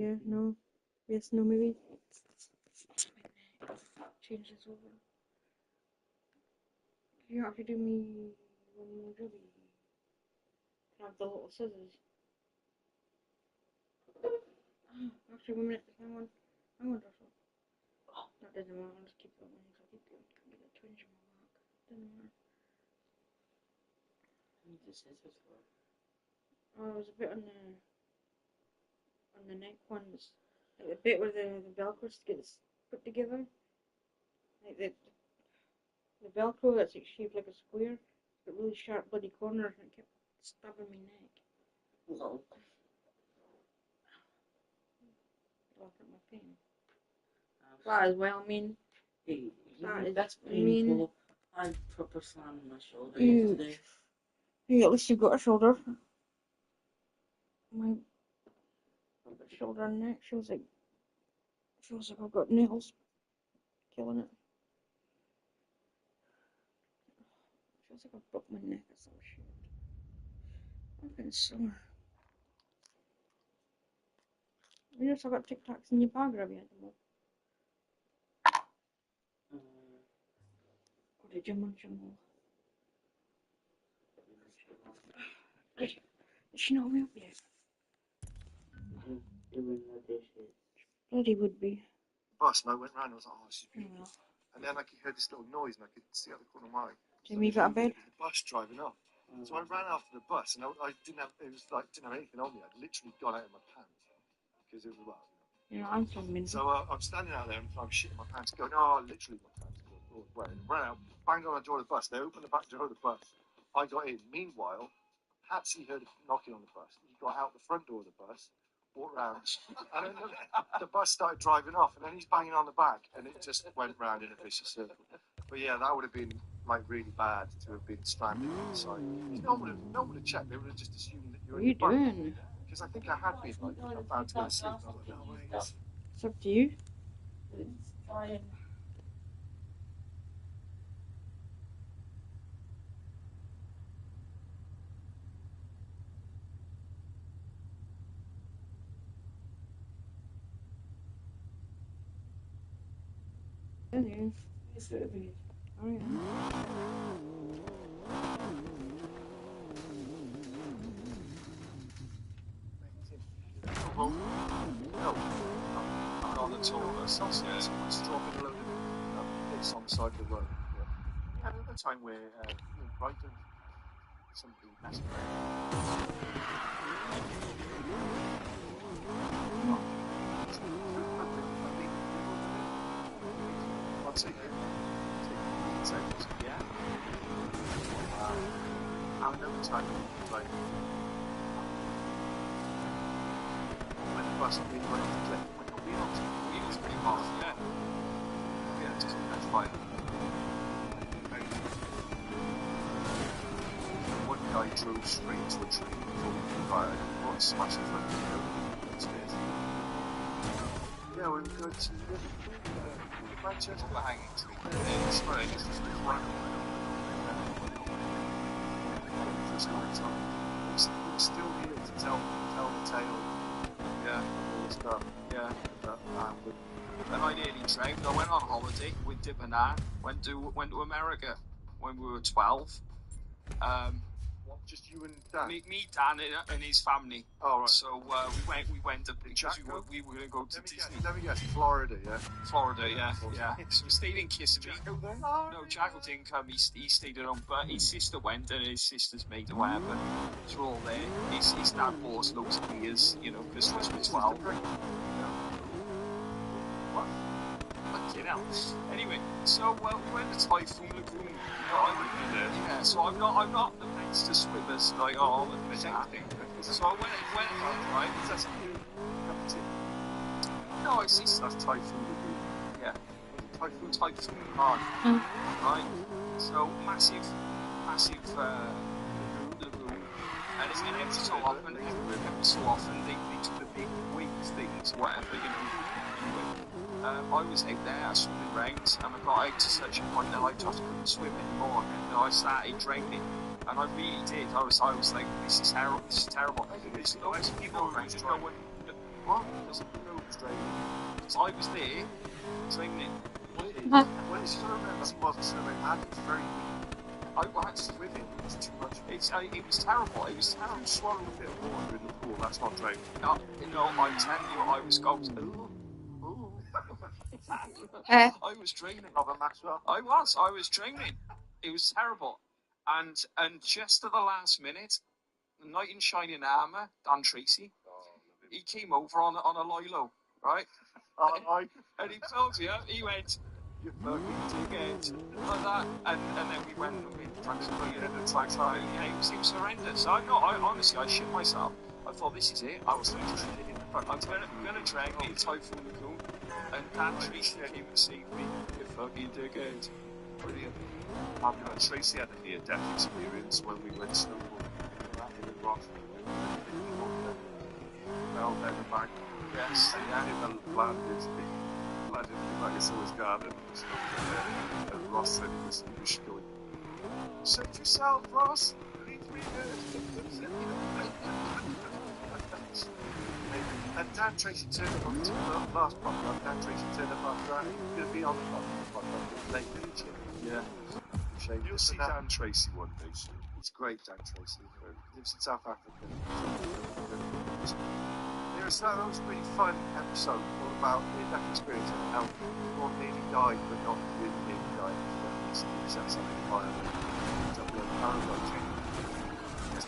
Yeah, no. Yes, no, maybe. Change this over. You have to do me one more job. Can I have the little scissors? Actually, 1 minute. Hang on, Joshua. That doesn't matter. I'll just keep it on my hands. I'll keep it. Get a twinge in my back. Doesn't matter. I need the scissors for it. Oh, there's a bit on the neck ones. Like the bit where the velcro gets put together. Like the velcro that's like shaped like a square. It's got really sharp bloody corners and it kept stabbing my neck. No. Look at my pain. That as well, I mean. Hey, that's painful. I'm proper slamming my shoulder yesterday. Hey, at least you've got a shoulder. My shoulder and neck feels like I've got nails killing it. Feels like I've broke my neck or some shit. I'm getting sore. You just got Tic Tacs in your bag, have you? Or did you munch them all? Did she not wake up yet? Doing the dishes. Bloody would be. Bus, and I went round and I was like, oh, this is beautiful. And then I heard this little noise and I could see out the corner of my eye. Jamie got a bed? The bus driving off. So I ran after the bus and I didn't have anything on me. I'd literally got out of my pants because it was well. You know, I'm filming. So I'm standing out there and I'm shitting my pants, going, oh, literally my pants. Ran out, banged on the door of the bus. They opened the back door of the bus. I got in. Meanwhile, Patsy heard knocking on the bus. He got out the front door of the bus, walked round, and then the bus started driving off. And then he's banging on the back, and it just went round in a vicious circle. But yeah, that would have been like really bad to have been stranded on the side. No one would have checked. They would have just assumed that you were. What are you doing? Because I think I had been like about to go to sleep. I was like, no way. It's up to you. It's fine. Okay. It's gonna be. Alright. No, I'm not at all. It's dropping a load of bits on the side of the road. Yeah, another time where in Brighton, somebody messed around. I'll take it. Yeah. Another time, like. When the bus went off the cliff, when the wheels pretty fast, yeah. Yeah, just that's fine. One guy drove straight to a tree before he could fire and he got smashed in front of the upstairs. Yeah, we would go to Manchester for hanging tree. It's right, it's just crap. We're still here to tell the tale. Yeah, stuff. Yeah, that happened. Then I nearly drowned. I went on holiday with Dip and Ann. Went to America when we were 12. Just you and Dan? Me, Dan, and his family. Oh, right. So we went up because we were going to go to Disney. Let me guess, Florida, yeah? Florida, yeah. So we stayed in Kissimmee. No, Jackal didn't come. He stayed at home, but his sister went, and his sister's made away. But so we're all there. His dad bought us loads of beers, because we were 12. What? Fucking hell. Anyway, so we went to Typhoon Lagoon. Yeah, so I'm not the best to swimmers, like, I'm a bit anything. So I went home, right? Is that something? No, it's that's Typhoon Lagoon. Yeah. Typhoon hard. Right? So massive lagoon. And every so often they do the big wig things, whatever, Anyway. I was out there, I swimming round, and I got out to such a point that I just couldn't swim anymore, and I started drowning, and I really did. I was like, this is terrible. There's loads of people around, no one. What? Because no was training. Because I was there training. Well, it's swimming. He wasn't swimming. And it's very weak. I had to swim it. It was too much. It was terrible. It was terrible. You swallow a bit of water in the pool. That's not draining. I tell you, I was I was training. Robert Maxwell. I was training. It was terrible. And just at the last minute, the knight in shining armour, Dan Tracy, he came over on a Lilo, right? And he told you, he went, "You fucking dickhead," like that. And then we went and we tried to put it in the tag time. Yeah, it was horrendous. I honestly, I shit myself. I thought, this is it. I was going to drag me Typhoon Lagoon. And Dan Tracy came and saved me. You fucking dickhead. Brilliant. Tracy had a near-death experience when we went snowboarding in the rock. Fell down the bank. Yes, And landed in Legacy's garden. And Ross said he was going, "Save yourself, Ross. You need to be good." And Dan Tracy turned up on the last podcast. Dan Tracy turned up after that. He was going to be on the podcast. Late, didn't you? yeah. Shame. You'll see Dan Tracy one day soon. He's great, Dan Tracy. He lives in South Africa. That was a pretty fun episode all about the death experience and how one nearly died, but not really nearly died. He set something fire and up the paraglide training.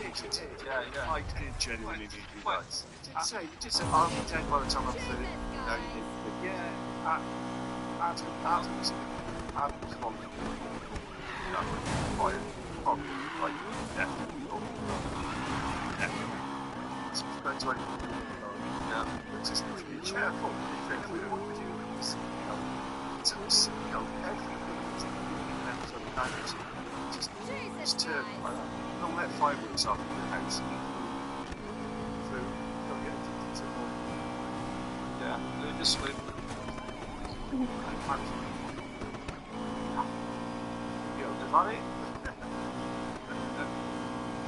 You did. Yeah. I did genuinely nearly die. You did say, I'll be dead by the time I'm 30. No, you didn't. Yeah. Adam was on the probably like definitely it's going to Yeah. but just be careful. What would you do? Everything is an episode of damage. Just turn. Don't let fireworks off in the house. Through. Don't get addicted to more. Yeah. Learn to swim.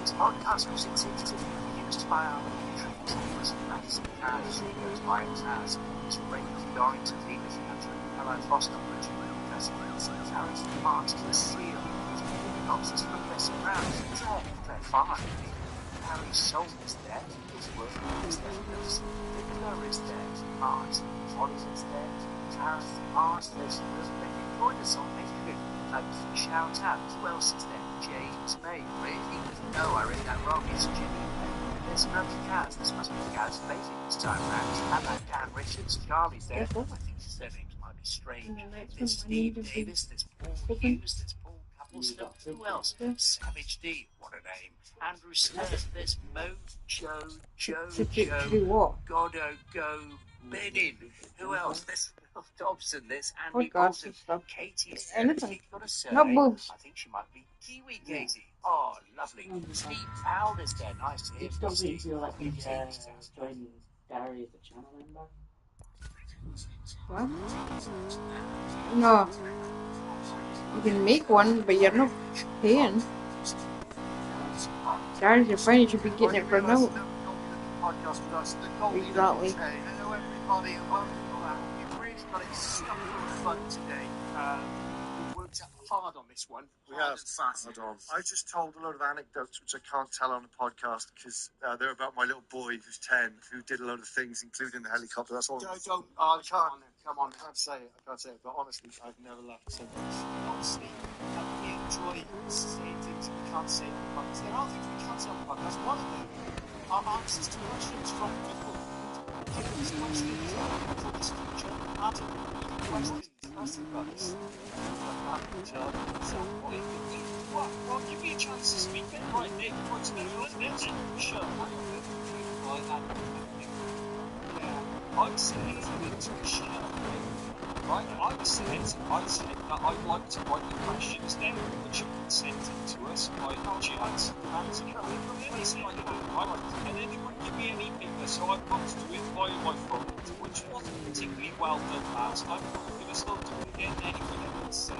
This podcast was executively used by our controllers and Madison Cars, Studios, Lions House, Mr. Raymond Dorrington, Venus Andrew, Caroline Foster, Richard Little, Professor Wilson, Terrence, Martin, Seal, Nonsense, Professor Brown, Claire Farr, Harry Soul is dead, his work is dead, Nicola is dead, Martin, Follies is dead, Terrence, Mars, there's Becky Pointers on Facebook. Shout out, who else is there? James May, really? No, I read that wrong, it's Jimmy. There's another Kaz, this must be Kaz Basic this time round. How about Dan Richards? Charlie's there. I think his surnames might be strange. There's Steve Davis, there's Paul Hughes, there's Paul Cappleston. Who else? Savage D, what a name. Andrew Smith, there's Joe, Goddo Go, Benin. Who else? There's Phil Dobson, there's Andy Bolton, Katie. Anything. Got a Not surname. boobs. I think she might be Kiwi Katie. Oh, lovely. Steve Powell is there. Nice to hear from Steve. Join Gary as a channel member. What? No. You can make one, but you're not paying. Guys, you're fine. You should be getting it for now. Exactly. Hello, everybody, and welcome to that. You've really got it stuck full of fun today. We've worked hard on this one. We have. I just told a load of anecdotes which I can't tell on the podcast because they're about my little boy who's 10 who did a load of things, including the helicopter. That's all. Don't. Come on. I can't say it. But honestly, I've never laughed so much. Honestly, we enjoy saying things we can't say on the podcast. There are things we can't say on the podcast. One of them are answers to questions from people. Give us questions for this future. Adam, questions. Ask them about this. Well, give me a chance to speak then. Right, Nick, what's the next? Sure. I said to share. Right, I said that I'd like to write the questions down, which you can send in to us by chats, and then it wouldn't give me any paper, so I've got to do it via my phone, which wasn't particularly well done last time, but I'm going to still do it again anyway, let's say.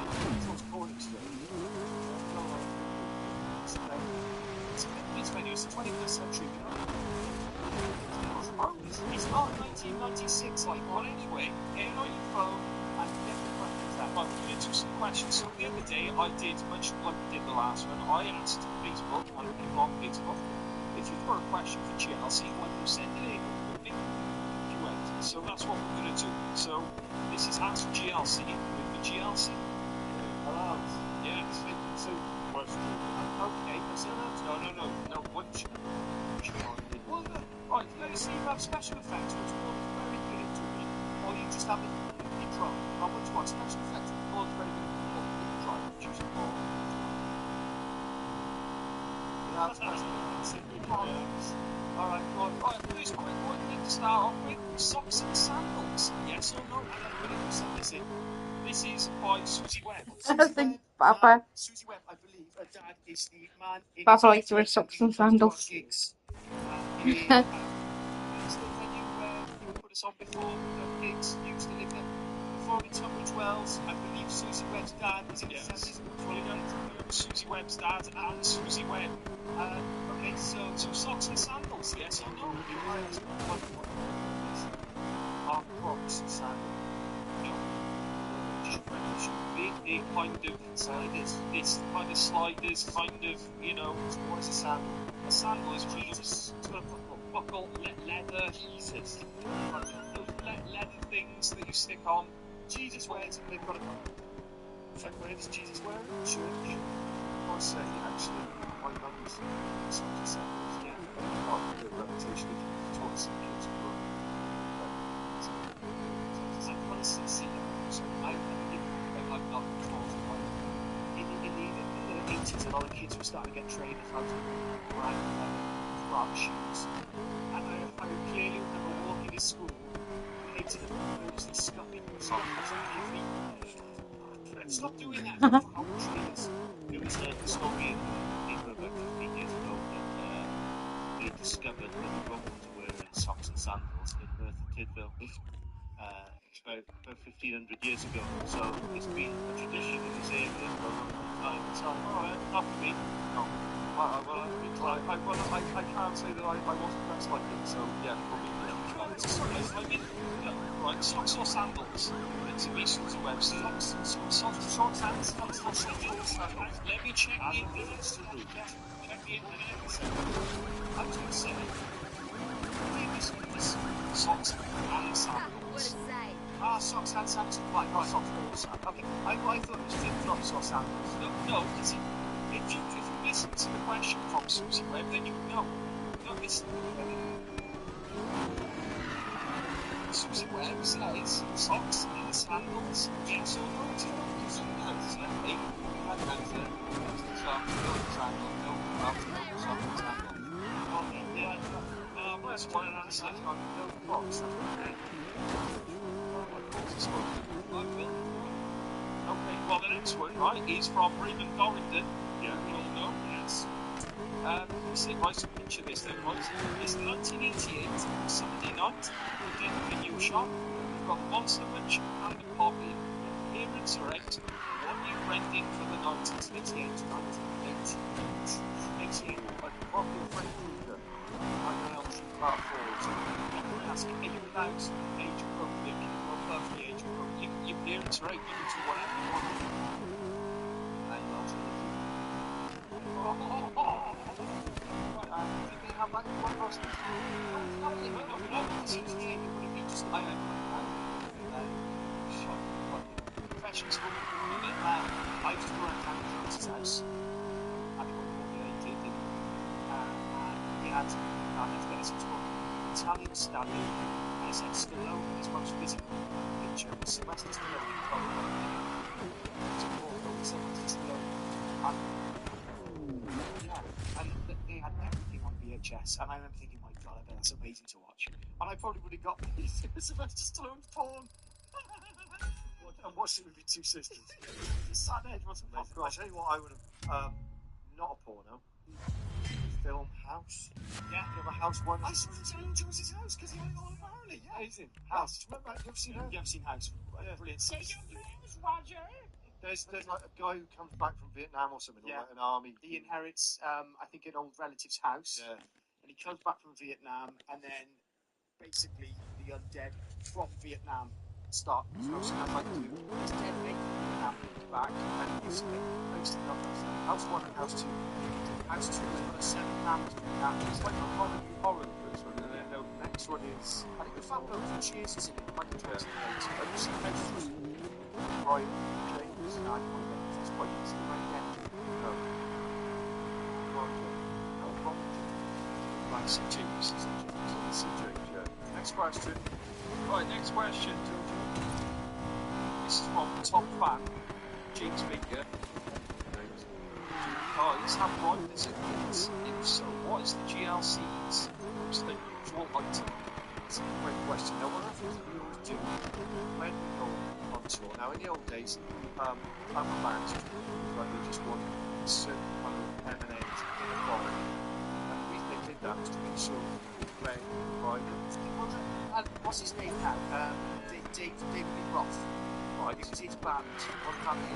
It's 21st century, you know? It's not 1996, like, but anyway, here on your phone and get the questions out. Right, we're going to do some questions. So the other day, I did, much like we did the last one, I asked Facebook, and people on Facebook, if you've got a question for GLC, why don't you send it in? So that's what we're going to do. So this is Ask GLC with the GLC. Hello. Yes. So, Okay. No. What should well, right, let us see if you have special effects, which one is very good at doing, or you just have it in drum. Now, which one? Special effects, which one is very good at the drum. Choose a ball. yeah, special effects. Alright, go on. Right, first quick one we need to start off with socks and sandals. Yes or no? I'm going to send this in. This is by Susie Webb. I think Papa Susie Webb, I believe, her dad is the man in Papa likes to wear socks and sandals. gigs. It's the venue where you put us on before the gigs used to live there. Before in Tunbridge Wells, I believe Susie Webb's dad is in the 70s. Susie Webb's dad and Susie Webb. Okay, so socks and sandals, yes or no? Are Crocs and sandals? No. It kind of sliders. It's kind of sliders, kind of, you know. What's a sandal? A sandal is Jesus. It's got a buckle, leather. Jesus. Those leather things that you stick on. Jesus wears it. They've got a. It's like, where does Jesus wear it? Church. I'd say, actually, my mum's socks and sandals. Yeah. Got a bit of reputation of taught some kids to run. I'm constantly seeing it. So I'm not told in the 80s, a lot of kids were starting to get trained how to ride rubber shoes. And I clearly remember walking to school, hated them, there was this scuffing socks on your feet. Stop doing that. How trainers. There was a story in England about 15 years ago that they discovered that the Romans were wearing socks and sandals in Merthyr Tydfil. About 1,500 years ago. So it's been a tradition in this area for a long time. So, alright, not for me. No. I can't say that I wasn't dressed like it, so yeah, probably. I mean, right, socks or sandals? It's a Susie Webb. Socks and sandals. Let me check the internet. Check the internet. I was going to say, this socks and sandals. Socks and sandals. Right, socks or sandals. Okay, I thought it was flip-flops or sandals. No, because if you listen to the question from Susie Webb, then you know. No, listen. Susie Webb says socks and sandals. Yes or no? Do you know? Because you know, it's like, hey, we had an answer. Socks, no sandal, no socks and sandal. Okay, yeah. That's one answer. No box. Okay, well, the next one, right, is from Raymond Dorrington. Yeah, we all know, yes. Right, so picture this then, right? It's 1988, Sunday night, in the new shop. We've got Monster Munch and the Poppy. Appearance are out. What are you renting for the night? It's 88, 88. Like a proper French cruiser. I can help you part falls. I'm going to ask you, are you allowed age appropriate? Can you go above the age appropriate? Your parents are out, you can do whatever you want. And lots of did they have like one of those? Professional school. I was around Hamilton's house. I don't know what they did. He had let's get it Italian stallion. And I said Stallone in his most physical picture was Sylvester Stallone in Colorado. Sylvester Stallone. And they had everything on VHS, and I remember thinking, my God, I bet that's amazing to watch. And I probably would have got Sylvester Stallone's porn. And watched it with your two sisters. Sad Ed wasn't I'll tell you what, I would have not a porno. Film House. Yeah. Remember House 1? I saw it in George's house because he went all apparently. Yeah. Amazing. House. Remember, you ever seen that? You haven't seen House? Yeah. Brilliant. Roger. There's like a guy who comes back from Vietnam or something, or like an army. He inherits, I think, an old relative's house. Yeah. And he comes back from Vietnam, and then basically the undead from Vietnam start. So I like to his dead mate from Vietnam back and he's posting up house 1 and house 2. House 2 has got a 7 hammers from Vietnam. It's like a comedy horror, the first one, and then the next one is I think the Fat Bloke from Cheers is in it, Michael Johnson. Have you seen house 3? Brian James? No, I don't want to get it's quite easy, right? Yeah. No. Like St. James. St. James, yeah. Next question. Right, next question. This is from top fan, James Baker. Oh, let's have one. Is it? If so, what is the GLC's most unusual item? It's a great question. Now, one of the things that we always do when we go on tour, now in the old days, other bands like they just wanted a certain kind of M&A's in a bar. And the reason they did that was to make sure we played right. What's his name now? David Lee Roth. Right, it was his band. One family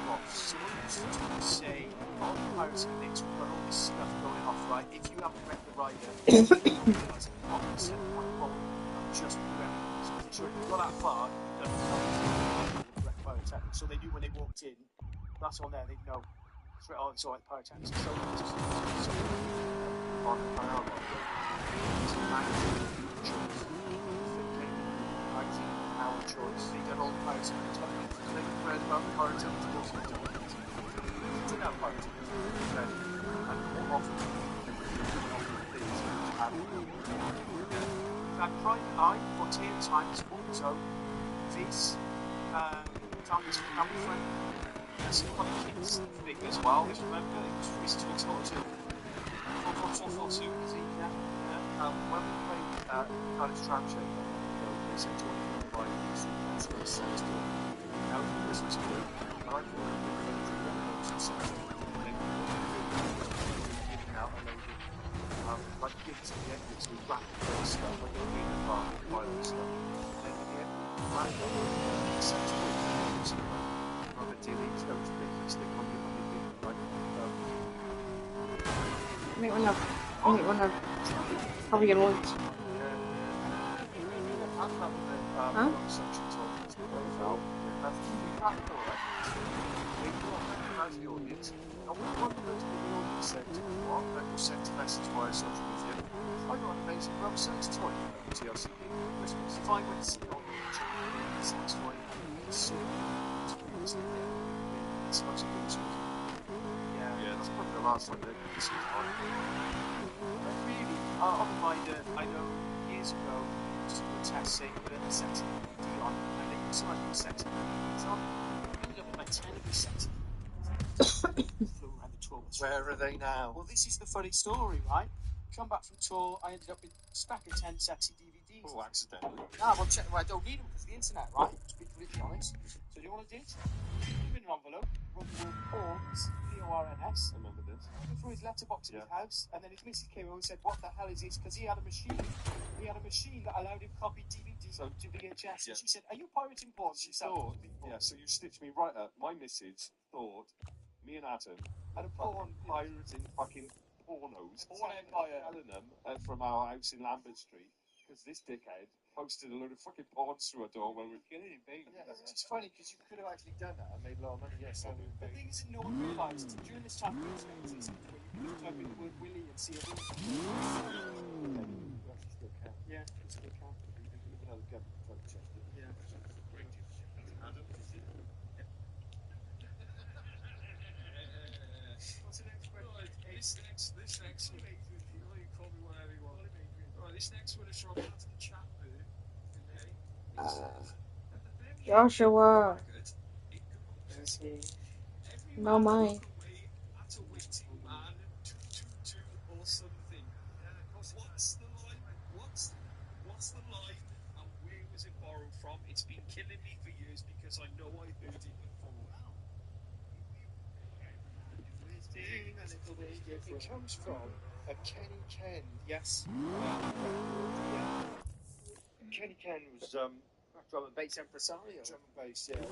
Roth. So what he used to say, all the Pirates and Nicks, we've got all this stuff going off, right? If you haven't read the rider, you realise it's not the second one of I'm just remembering. So if you got that far, you don't wreck Pyrotechnics. So they knew when they walked in, that's on there, they'd know. Straight on, it's all right, Pyrotechnics. So on the Pyrotechnics. Our choice. They did all the pirates and they read about the pirates and the books. They did have pirates and more often things we've had Private Eye for 10 times also Face family friend. That's one of the kids thing as well. Just remember it was 442. 442 is he? Yeah. When we played Cardiff Tram Show, they said, do you want to buy this? That's what it says to them. Now, this was good. I thought it would be good to get those successful. And then giving out a load of like gigs at the end, so we wrapped the stuff, like a big bar, violent stuff. And then in the end, we wrapped up the sensible things, rather delete those things, stick on your big, like, I make one of probably in once. Huh? Sent a message via social media. I got an amazing rub sex toy from TLC Christmas. If I went to see it on the sex toy, it's much of it. Yeah, that's probably the last time they've seen it on. Really, on the rider, I know years ago, just a test saying that a sex DVD on, and they used to like sex. So I ended up with like 10 of the sex. Flew around the tour. Where are they now? Well, this is the funny story, right? Come back from tour, I ended up with a stack of 10 sexy DVDs. Oh, accidentally. Nah, well, check. Well, I don't need them because of the internet, right? To be completely honest. So do you want to do it? Put them in an envelope. Run the word Porns, P-O-R-N-S. I remember this. Through his letterbox in his house, and then his missus came over and said, "What the hell is this?" Because he had a machine. He had a machine that allowed him to copy DVDs to VHS. Yeah. And she said, "Are you pirating porn?" She thought, yeah, so you stitched me right up. My missus thought me and Adam Had a porn pirating fucking pornos. Porn empire. Selling them from our house in Lambert Street. Because this dickhead posted a load of fucking porns through a door when we were killing him, baby. Yeah, it's just funny because you could have actually done that and made a lot of money. Yes, So The thing is that no one realised during this time of expenses, when you could type in the word Willie and see a you actually still can. Yeah, it's a good count. You can look at another government type check. Yeah. What's the next question? Right, this next one, you call me whatever you want. Right, this next one is from Adam Chapman. Joshua. No mind. At a waiting man, 222 or something. What's the line? What's the line? And where was it borrowed from? It's been killing me for years because I know I heard it before. it comes from a Kenny Ken. Yes. Kenny Ken was Drum and bass impresario. drum and bass, yeah. Original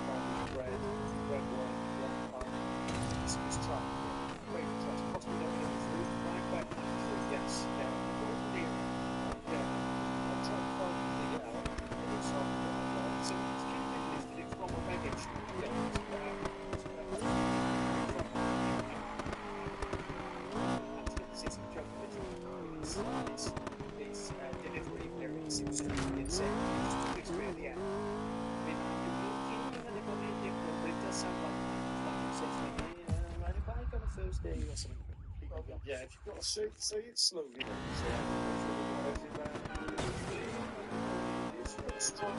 band was Red Wine, Black This was tough. Favourite track. Possibly never get through. Yes. Yeah. it was going to be insane. Just put this way at the end. I mean, you know, they've got a dick, but it does sound like that. It says, like, yeah, ride a bike on a Thursday or something. Yeah, if you've got to say it slowly, then say it's not strong.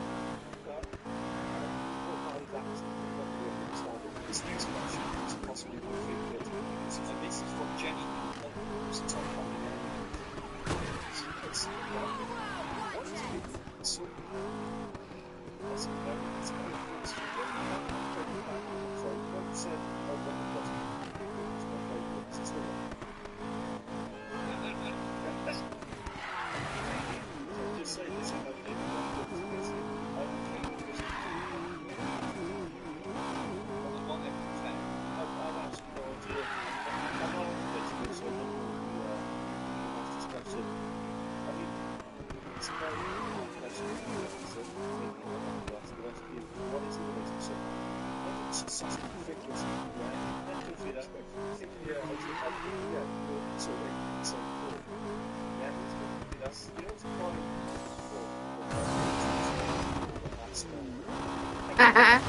This next question is possibly my favourite, and this is from Jenny, who's a top fan again. What is it? So, that's very close to sorry, what said just say this is my Haha.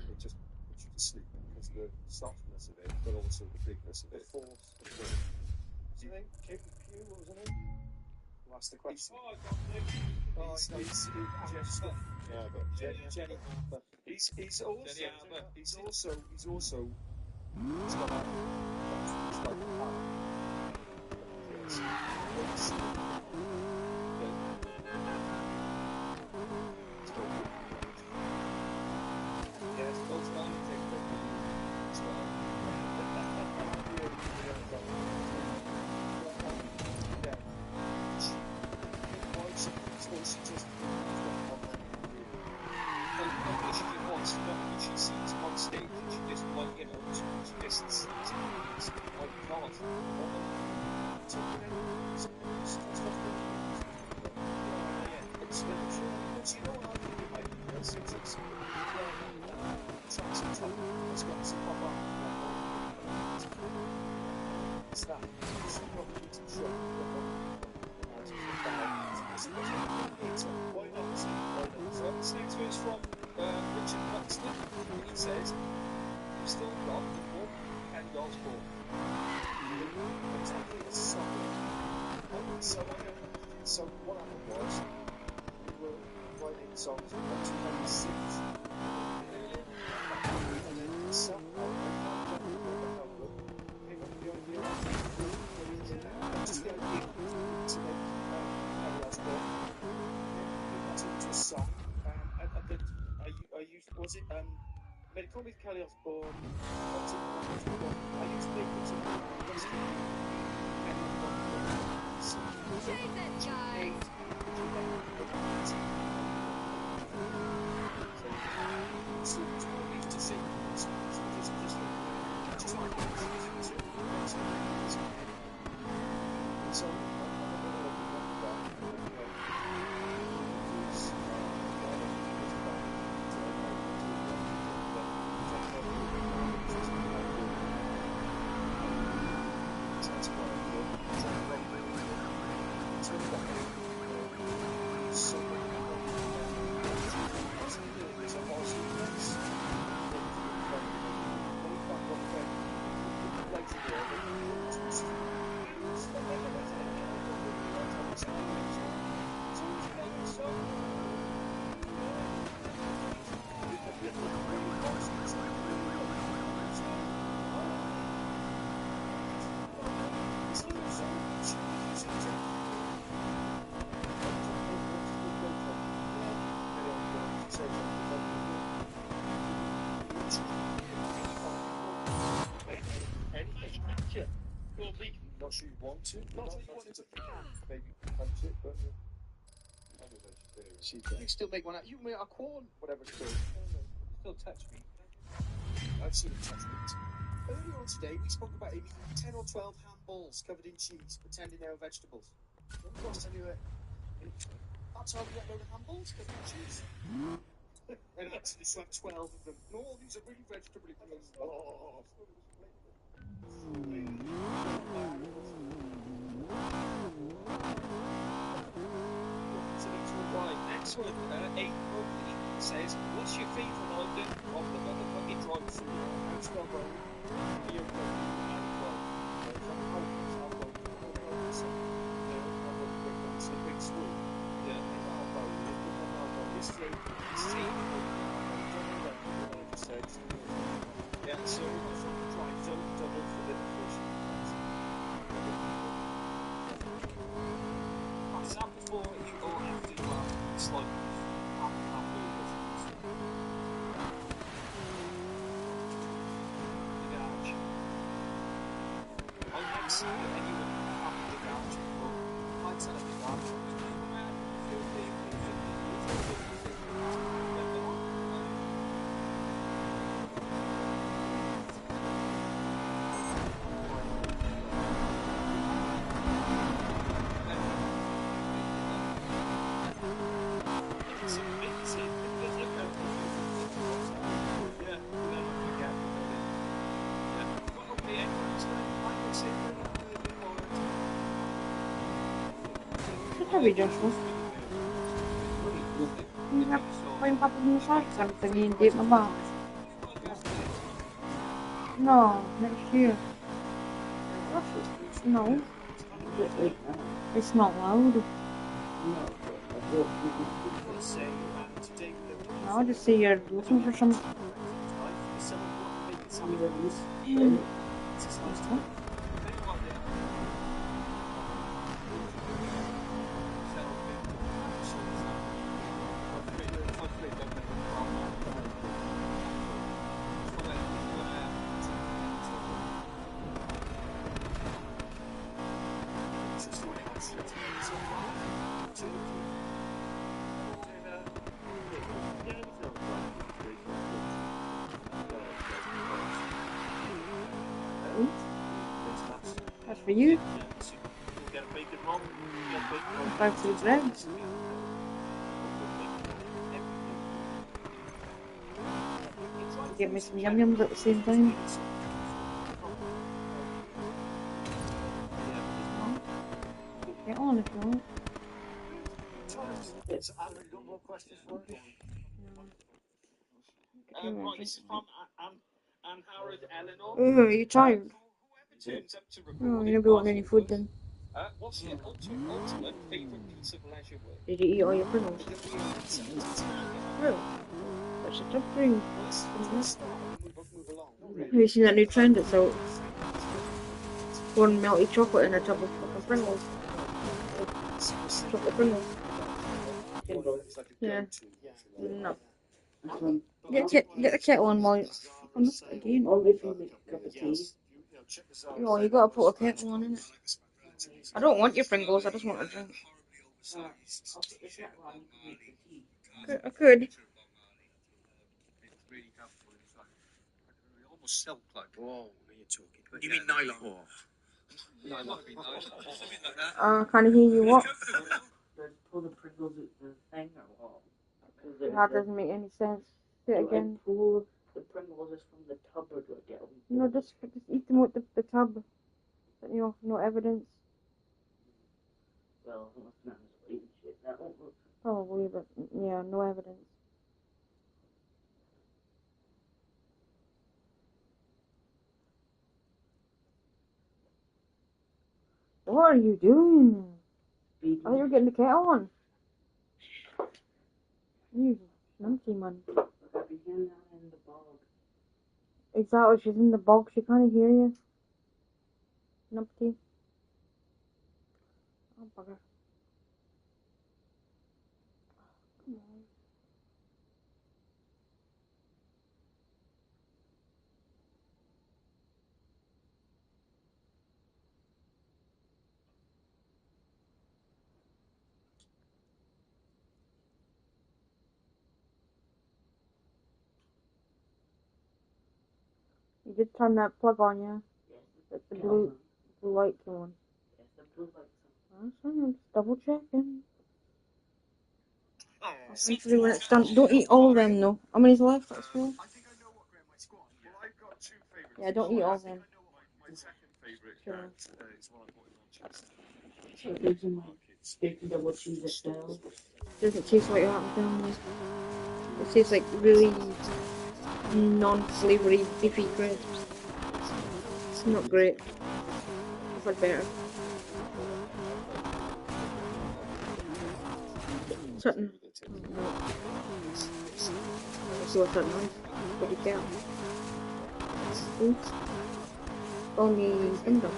It just puts you to sleep because the softness of it, but also the bigness of it. The force. What's her name? Katie Pugh, what was her name? Who asked the question? Jenny. He's also he's got that. He's like she sees on stage and she just like, you know, she just it's like not This next one is from Richard Buxton, and he says, "You've still got the book and God's book." exactly a song. So what happened was we were writing songs for 2006, and then somehow I can't remember how it came up with the idea just the idea to make Harry Osborne into a song. And then I used, was it Medical with Kelly Osborne? I used Medical to not sure you want to. Not sure you want to. Maybe punch it, but I'm a vegetarian. You still make one out. You make a corn. Whatever it's called. Still touch me. I've seen it touch meat. Earlier on today, we spoke about eating 10 or 12 ham balls covered in cheese, pretending they were vegetables. When we got to it, That's how we get a load of handballs, the cheese. And it's like 12 of them. No, these are really vegetable. Oh, right, next one. Aiden Rugby says, what's your favourite item of the motherfucking drive-thru? That's not wrong. Beer yeah, so we've got from the drive-thru, double for the fish. Is that before you go after you it's like hamburgers? The garage. I've never seen anyone having the garage before. I'd set up the garage. Ciekawie Joshua. Ja powiem papu nie szarpam, to nie did my mom. No, next year. No. It's not loud. No, just say you're looking for some. That's for you. Back to the bread. Get me some yum yums at the same time. Get on if you want. Right, this is from Anne Howard Eleanor. Oh, are you tired? Turns up to Oh, record you're not going any food then. what's your ultimate favourite piece of leisure work? Did you eat all your Pringles? Really? That's a tough thing. Have you seen that new trend that's out? One melty chocolate in a tub of fucking Pringles. Chocolate Pringles. Yeah. No. Get the kettle on while I'm not again. Oh, you gotta put a kettle on, innit? I don't want your Pringles, I just want a drink. I could. Almost silk like. Oh, you're talking. You mean nylon? Oh. Yeah, it might be nylon. Something like that. Can't hear you what? Pull the Pringles at the thing or what? That doesn't make any sense. Say it again. Pull the Pringles from the tub or do I get them? No, just eat them with the tub. You know, no evidence. Well, unless man is eating shit, that won't work. Probably, but yeah, no evidence. What are you doing? I thought you were getting the kettle on. You numpty man. In the bog. Exactly, she's in the bog, she can't hear you. Numpty. Oh, bugger. Come on. You did turn that plug on, yeah? Yes, The blue light one. Yes, the blue light. I'm just double checking. Especially when it's done. Don't eat all of them though. How many's left? That's four. I think I know what Grandma Squad. Well, I've got two favourites. Yeah, don't eat all of them. My second favourite Sure. is one I bought in Manchester. So there's a big double cheese at Dell. Doesn't taste like that family. It tastes like really non-flavoury, beefy crisps. It's not great. I've had better. Sutton. Let's see what's that noise. What do you get? Oops. Only thunder.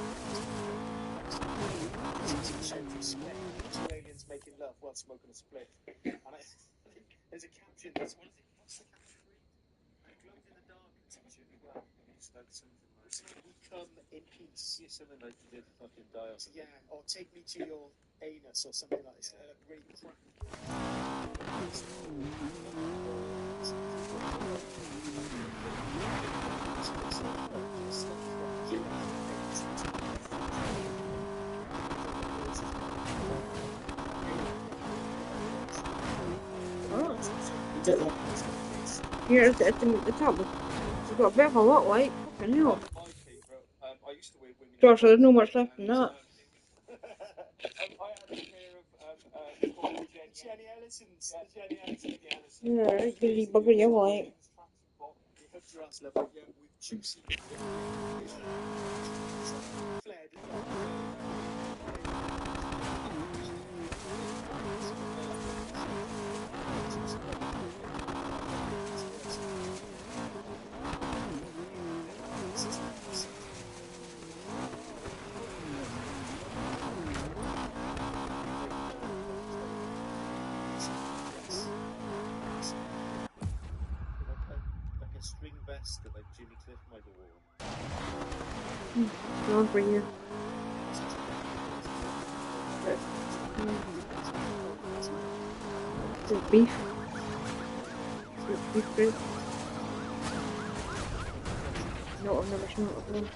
Two aliens making love while smoking a split. And I think there's a caption that's what's the caption read? Glow in the dark teacher. Well, it's like something like we come in peace. Yeah, something like you did fucking die or something. Yeah, or take me to your anus or something like this. Really crap. Here at the top. You've got a bit of a lot, like. Fucking hell. My favourite, I used to wear women. Gosh, there's no much left in that. I had a pair of Jenny Ellison's. Jenny Ellison. Yeah, right, really bugger you, like. With juicy flared. Like a string vest that like Jimmy Cliff might have worn. It's on for you. It's beef. It's beef bread. No, I've never smelled it before.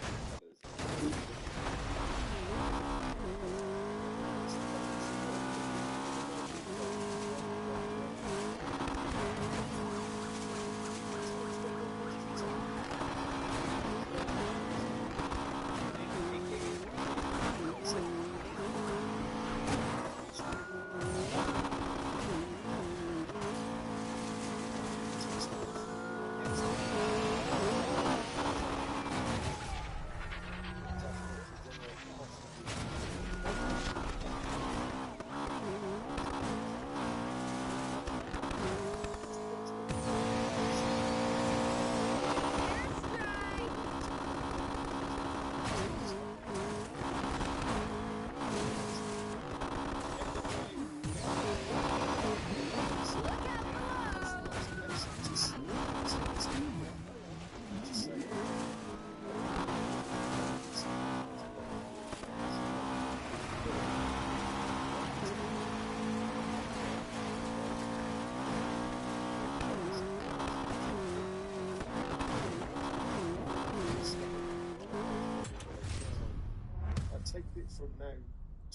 Take it from now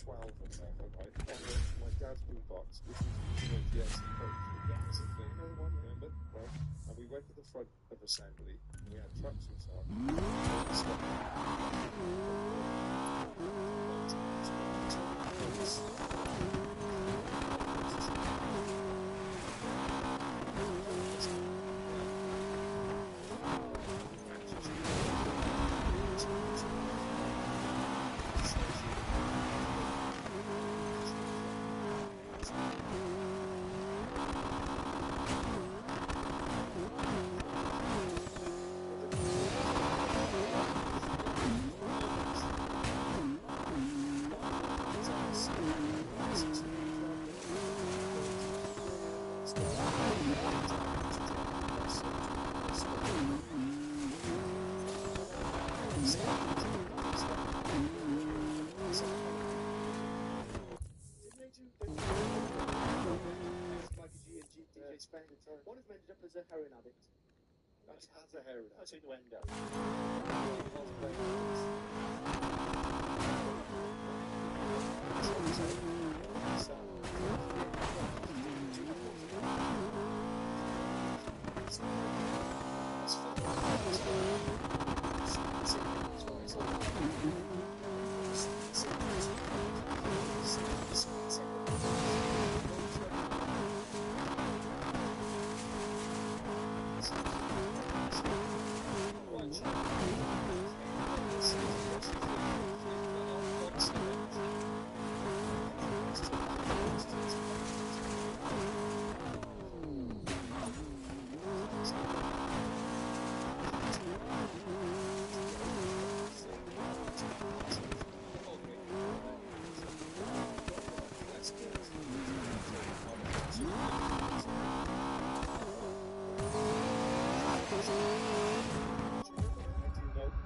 12 or whatever, right? On my dad's blue box, which was the yes, another one, remember? Right? And we went to the front of assembly, and we had trucks and stuff. One of them ended up as a heroin addict. That's a heroin addict. That's who end up.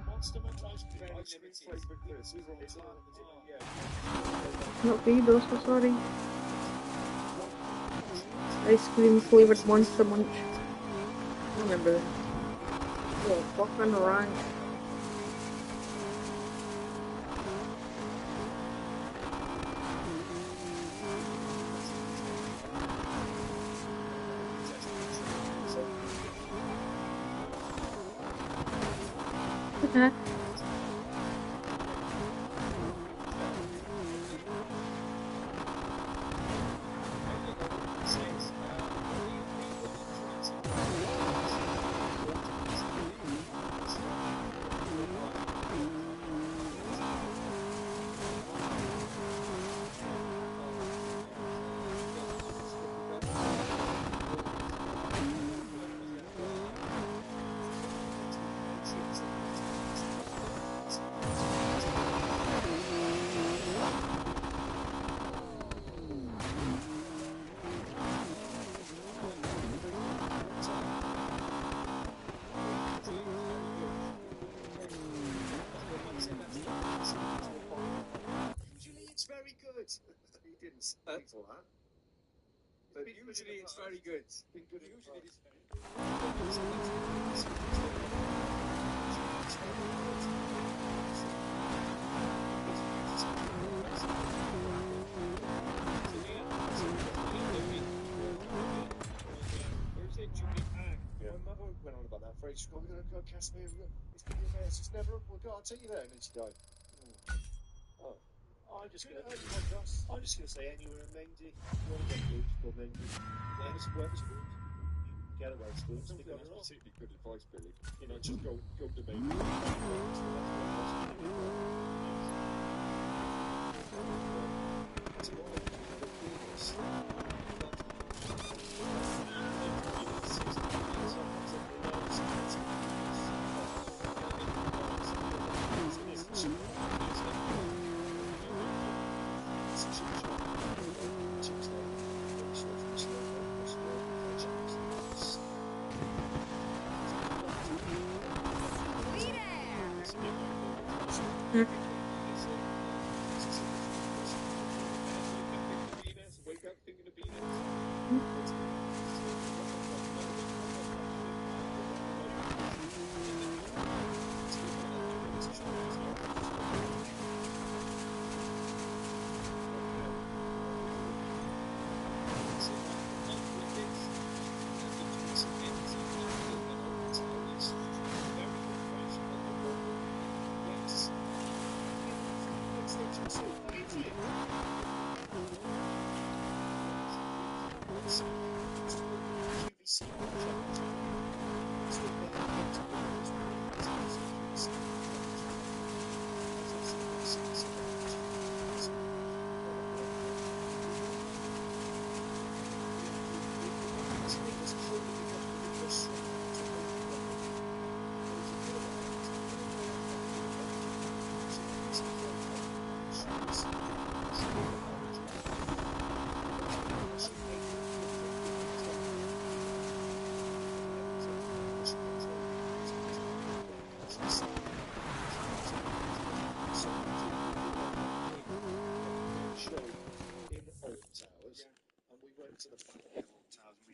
Monster Munch ice cream. Very sweet flavoured crisps. Not Beatles, we're sorry. Ice cream flavoured Monster Munch. I remember. Oh, fucking rank. Okay. Usually it's very good. He didn't speak for that. But usually it's very good. Usually it's My mother went on about that phrase. She's going, we're going to go Casimir. It's going to be a mess. It's never. We'll go. I'll take you there. And then she died. Oh. I'm just going to say anywhere in Mendy. You want to get good, go Mendy. Where's good? Getaway schools. I think that's particularly good advice, Billy. You know, just go to Mendy. Wake up thinking of being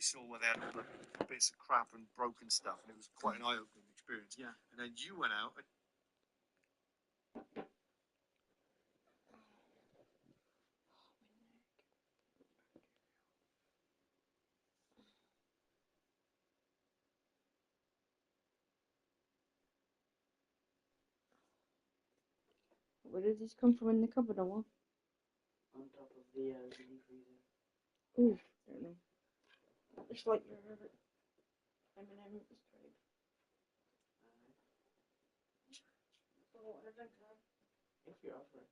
we saw where they had all the bits of crap and broken stuff, and it was quite an eye-opening experience. Yeah. And then you went out and Where did these come from in the cupboard or what? On top of the mini freezer. Ooh, I don't know. It's like your M&M is tried. So what I drink that? If you're offering.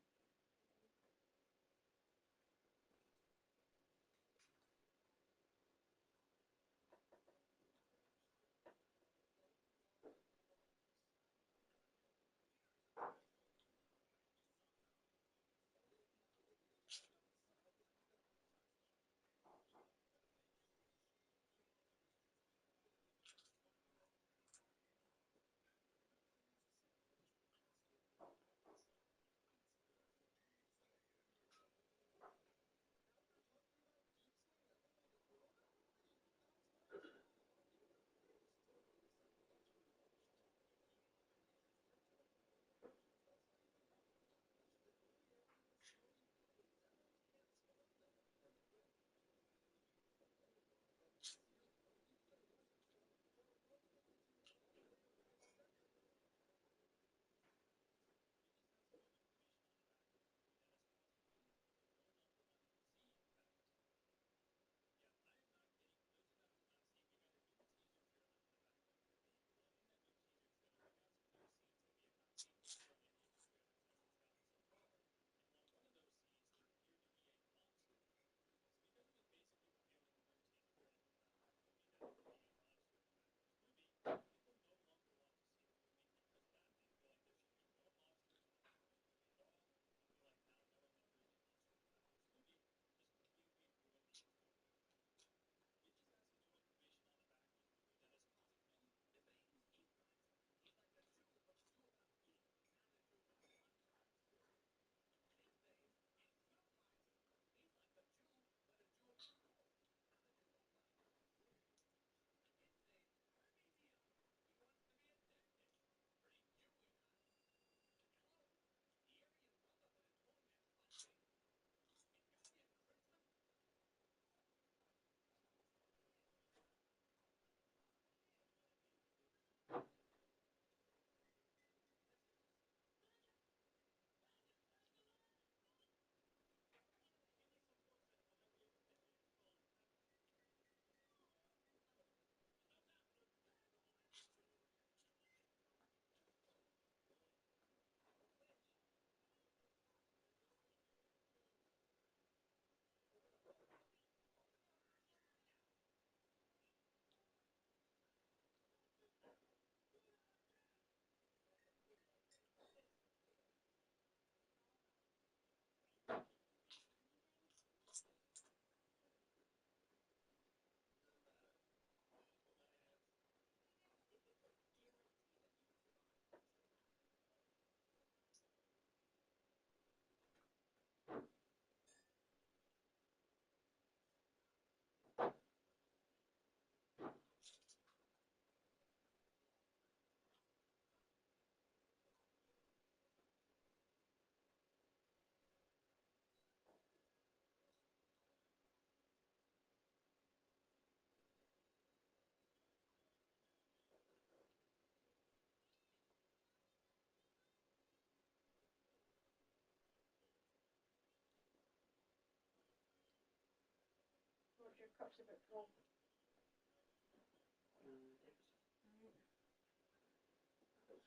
your cup's a bit full.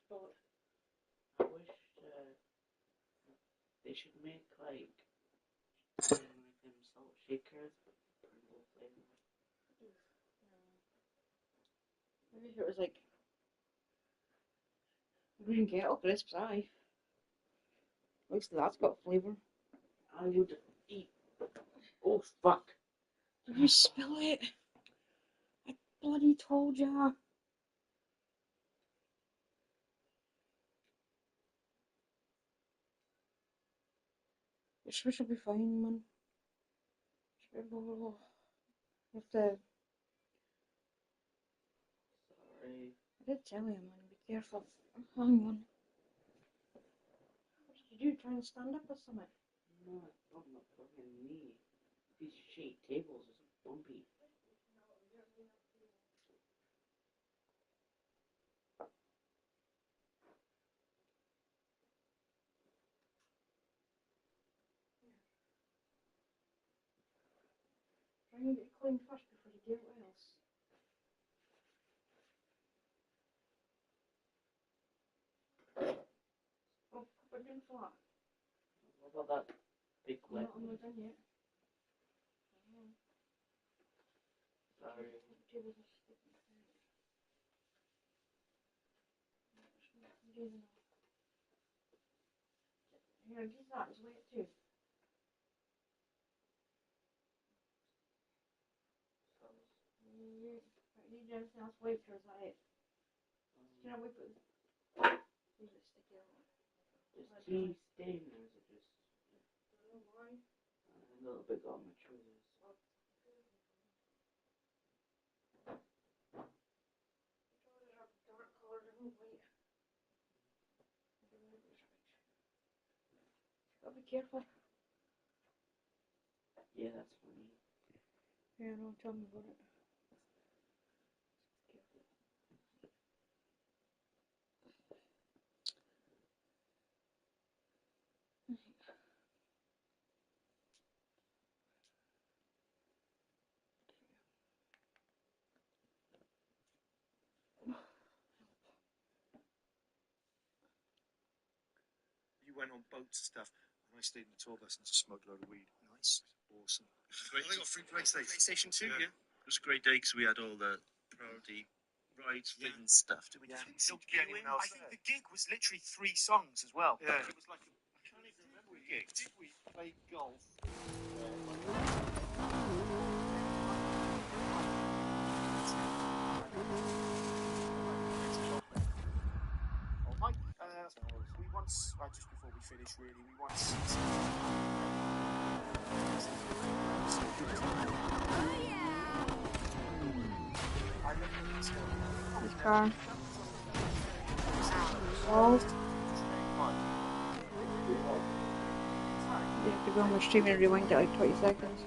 Spill it. I wish they should make like them salt shakers, but purple flavor. Maybe if it was like green kettle crisps, aye. At least that's got flavour. I would eat. Oh fuck! Did you spill it? I bloody told ya. Your switch will be fine, man. You have to. Sorry. I did tell you, man. Be careful. Hang on. What did you do? Trying to stand up or something? No, it's not my fucking knee. These shitty tables is bumpy. Try and get it clean first before you do what else. Oh, put it in flat. What about that big wet? I'm not done yet. Sorry. Tables are sticking. Here, use that as wet too. Need anything else wiped or is that it? Can I wipe it? Leave it sticky out. Is tea stain or is it just I don't know why. a little bit on my trousers? Trousers are dark coloured and white. Gotta be careful. Yeah, that's funny. Yeah, no, tell me about it. You went on boats and stuff, and I stayed in the tour bus and just smoked a load of weed. Nice. Awesome. Great. I got free PlayStation. PlayStation 2, yeah. It was a great day because we had all the priority rides, Yeah. ridden stuff. Did we? Yeah. Didn't Don't get get anyone else I think there. the gig was literally 3 songs as well. Yeah. It was like I can't even remember the gig. Did we play golf? Oh, Mike, we once, just before we finish really, we once... This car. Solved. You have to go on the stream and rewind it like 20 seconds.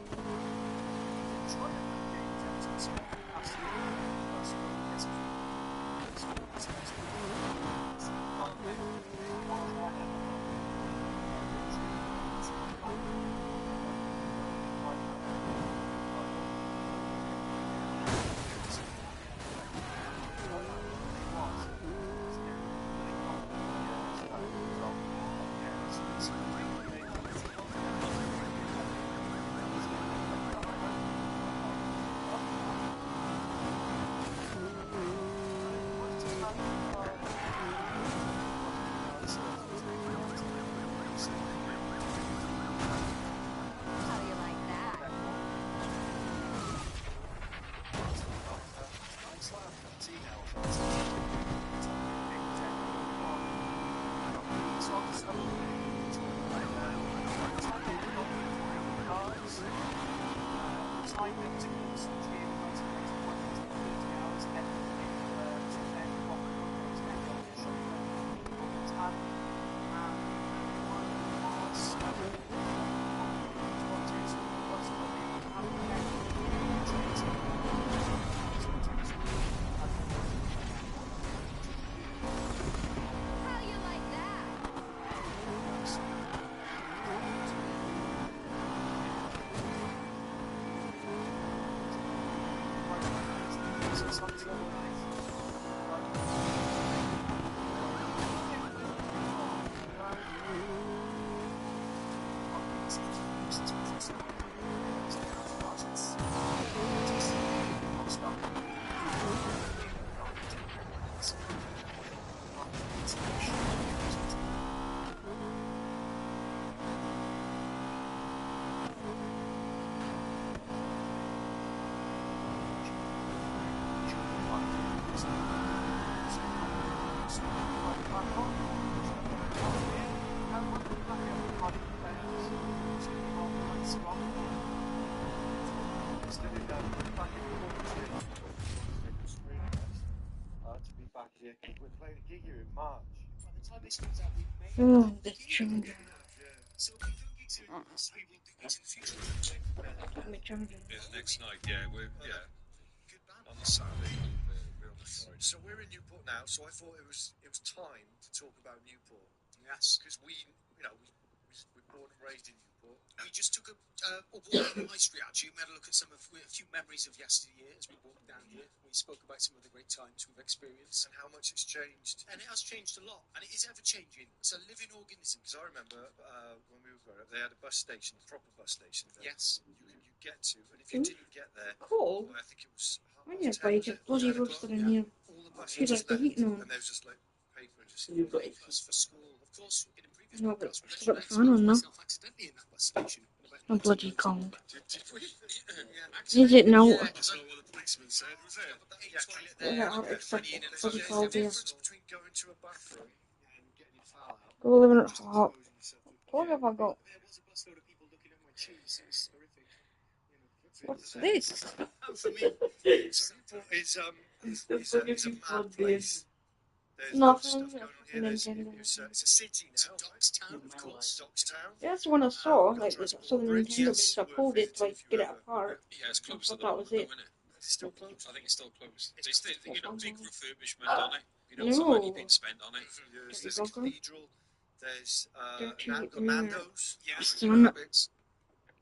To be back here because we're playing a gig here in March. By the time this comes out, we may Oh, the charger. So we do gigs here in the past, we will do gigs in the future. My charger. Yeah, the next night, yeah, we're good band on the Saturday, we're on the Friday. So we're in Newport now. So I thought it was time to talk about Newport. Yes, Because we're born and raised in Newport. we just took a walk down High Street. Actually, we had a look at a few memories of yesteryear as we walked down here. We spoke about some of the great times we've experienced, And how much it's changed. and it has changed a lot, and it is ever changing. It's a living organism. Because I remember when we were growing up, they had a bus station, a proper bus station. That Yes. you get to, and if you didn't get there, Cool. well, I think it was When you're bike, it's bloody roasted in here. all the buses Feel like just the left, heating on. and there was just like paper and just. You've got it. Bus for school, of course. In a previous No, but podcast, we still got the mentioned fan on now. myself accidentally in that bus station. I'm bloody cold. Did we? Is it now? Yeah, That's not what the policeman said, was it? Look at how it's bloody cold here. Difference between going to a bathroom and getting your foul out. Go living at hot. What have I got? There was a busload of people looking at my shoes. It was horrific. What's this? So Newport is a mad place. There's Nothing. stuff going on here. It's a city now. Dockstown, of course. Dockstown. Yeah, that's the one I saw. Like, I saw the Nintendo bit, so I pulled it to like get it apart. Yeah, it's closed I at thought the that was moment, it. though, isn't it? It's still closed. I think it's still closed. It's still, big refurbishment on it. No. Some money being spent on it. There's a cathedral. There's Dirty Nando's. Yes. Still on it. Rabbits.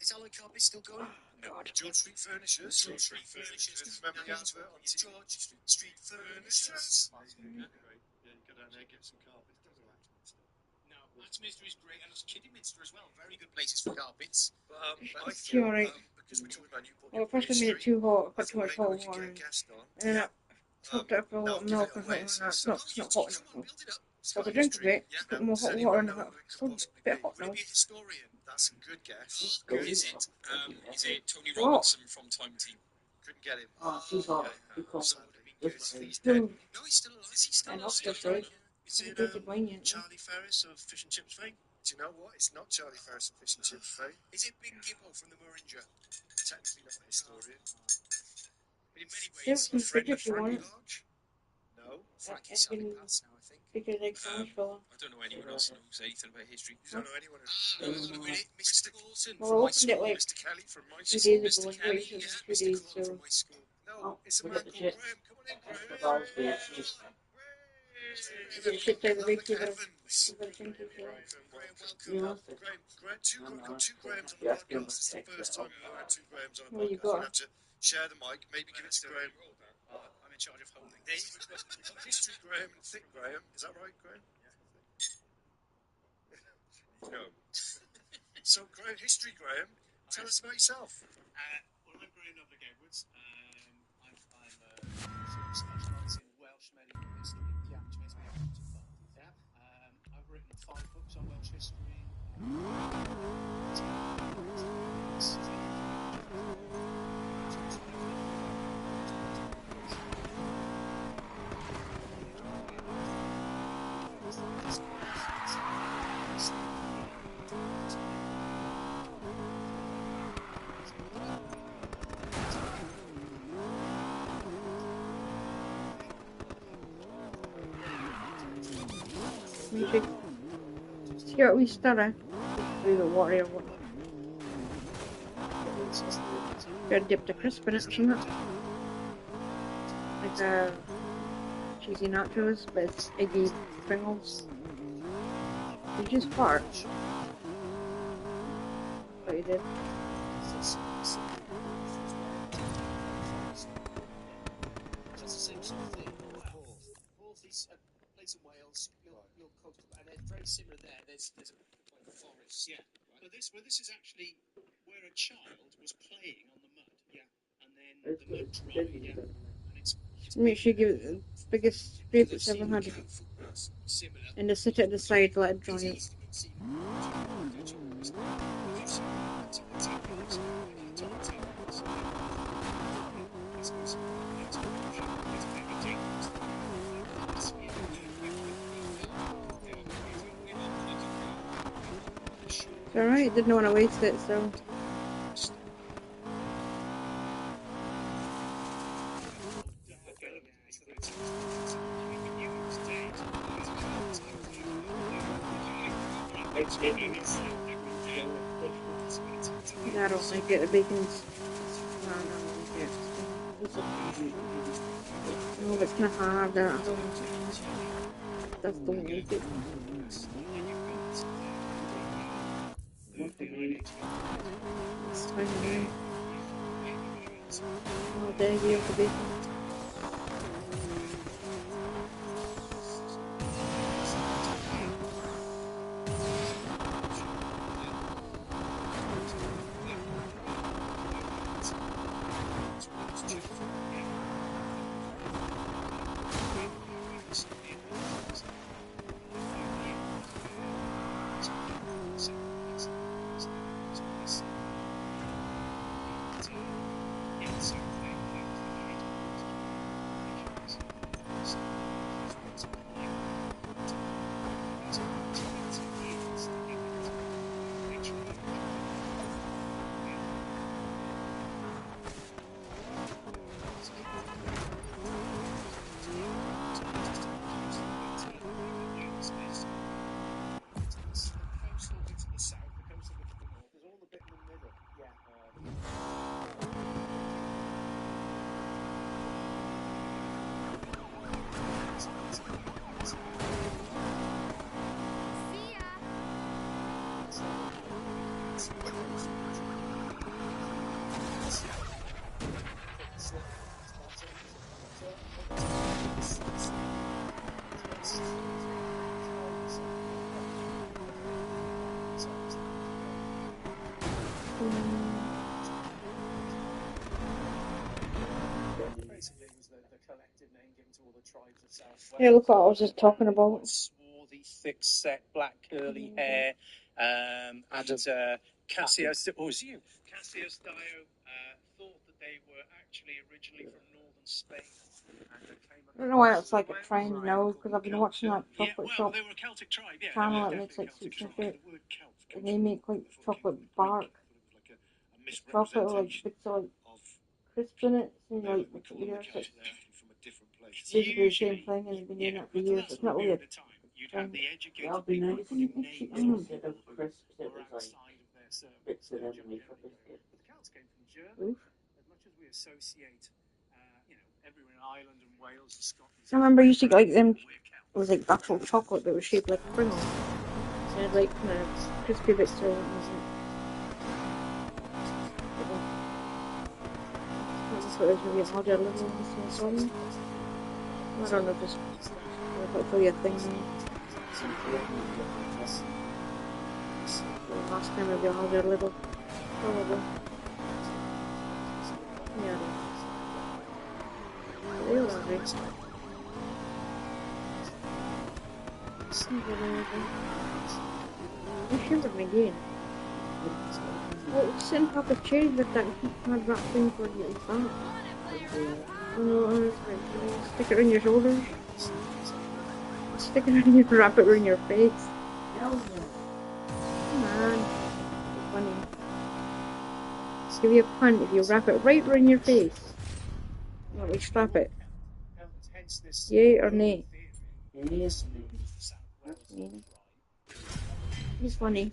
Is Alan Carpet still going? God. George Street Furnishers. George Street Furnishers. Remember the advert on TV? George Street Furnishers. Yeah, you go down there, get some carpets. Doesn't actually stuff. No, Axminster is great, and it's Kidderminster as well. Very good places for carpets. But I It's thought, alright. because we're talking about Newport. Well, first I made it too hot. I put too much hot water in. And then I topped it up with a lot of milk or something like that. It's not hot enough. Build it up. So I could drink a bit, put more hot water in it. It's a bit hot Will now. it be a historian? That's a good guess. Who is it? Is it Tony What? Robinson from Time Team? Couldn't get him. Oh, she's hot. Because So would have been good. He's Who? dead. No, he's still alive. Is he still And alive? Oscar's right. Is He it did wine yet. Charlie Ferris of Fish and Chips fame? Do you know what? It's not Charlie Ferris of Fish and Chips fame. Is it Big Gibbo from the Moringa? Technically not a historian. But in many Give ways, some fridge if you want. Lodge? No. Frankie's selling paths now, I think. Because like Spanish fella. I don't know anyone else who knows anything about history. You don't know anyone Mr. Coulson Well, from I my opened school. it like Mr. Kelly from my 2 school. days ago. Like, wait, it was 2 days, Coulson so. from my school. No, it's a we man got the called shit. Graham. Come on in, the Graham. bars being used. I did shit out of the week, Evans. but I think it's Graham, You welcome. lost it. Graham, got two Grahams on the You have to give him podcast. It's the a first time we've had two Grahams on a Well, you podcast. got We'll have to share the mic, maybe give it to Graham. I'm in charge of holding. We've got History Graham and Thick Graham. Is that right, Graham? No. So, Graham, History Graham, tell us about yourself. Well, I'm Graham Noblick Edwards. I'm specialise in Welsh medieval history. Yeah, which makes me able to talk. Yeah. I've written 5 books on Welsh history. You should see what we started. Leave the water or what. Gotta dip the crisp in it, shouldn't it? Like cheesy nachos, but it's eggy Pringles. You just fart. What you did. same sort of thing. Porth is a place in Wales, your coast, and it's very similar there. There's a forest. Yeah. Right. But this is actually where a child was playing on the mud. Yeah. And then the mud dried. Yeah. And it's Make sure you give it the biggest scrape it's ever had. similar. And just sit it at the side, let it dry It's out. easy to see the chores. If you see the tables, the top tables, I suppose it's maybe dangerous. It's alright, didn't want to waste it, so. Yeah, I don't like it. The bacon's. No, I don't like it. No, it's kind of hard. I don't just don't like it. It's fine anyway. All day, you have the bacon. Yeah, look what I was just talking about. Swarthy, thick-set, black curly hair, and Cassius. Oh, it was you. Cassius Dio thought that they were actually originally from northern Spain. I don't know why it's like a trend now, because I've been watching that chocolate shop They were a Celtic tribe, yeah. channel that makes like sweets and shit. And they make like chocolate bark. Chocolate with like bits of like crisps in it. So like years it's basically the same thing, and they've been doing that for years. It's not really a trend. That'll be nice. Instead of crisps, it was like bits of them made for biscuit. But the Celts came from Germany. As much as we associate, everywhere in Ireland and Wales and Scotland. I remember I used to get like them. It was like actual chocolate, but it was shaped like a Pringle. So it had like kind of crispy bits or something. So it was maybe a harder little one. I don't know if it's hopefully a thing now. Last time maybe a harder little. Probably. Yeah. They all are nice. I should have again. Well, send Papa Cherry with that hard wrap thing for you and fat. Stick it on your shoulders. Stick it on your, wrap it around your face. Come on. Funny. Just give you a pun if you wrap it right around your face. Not like strap it. Yay or nay? Yes, Yeah. He's funny.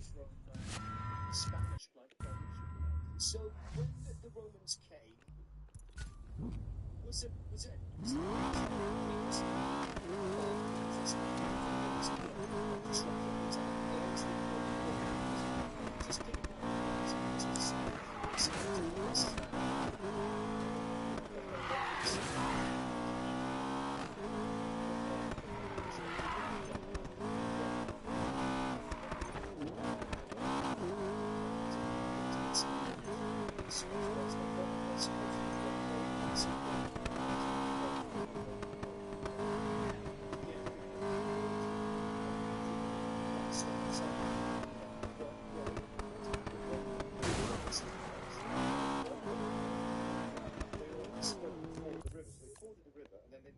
So when the Romans came, was it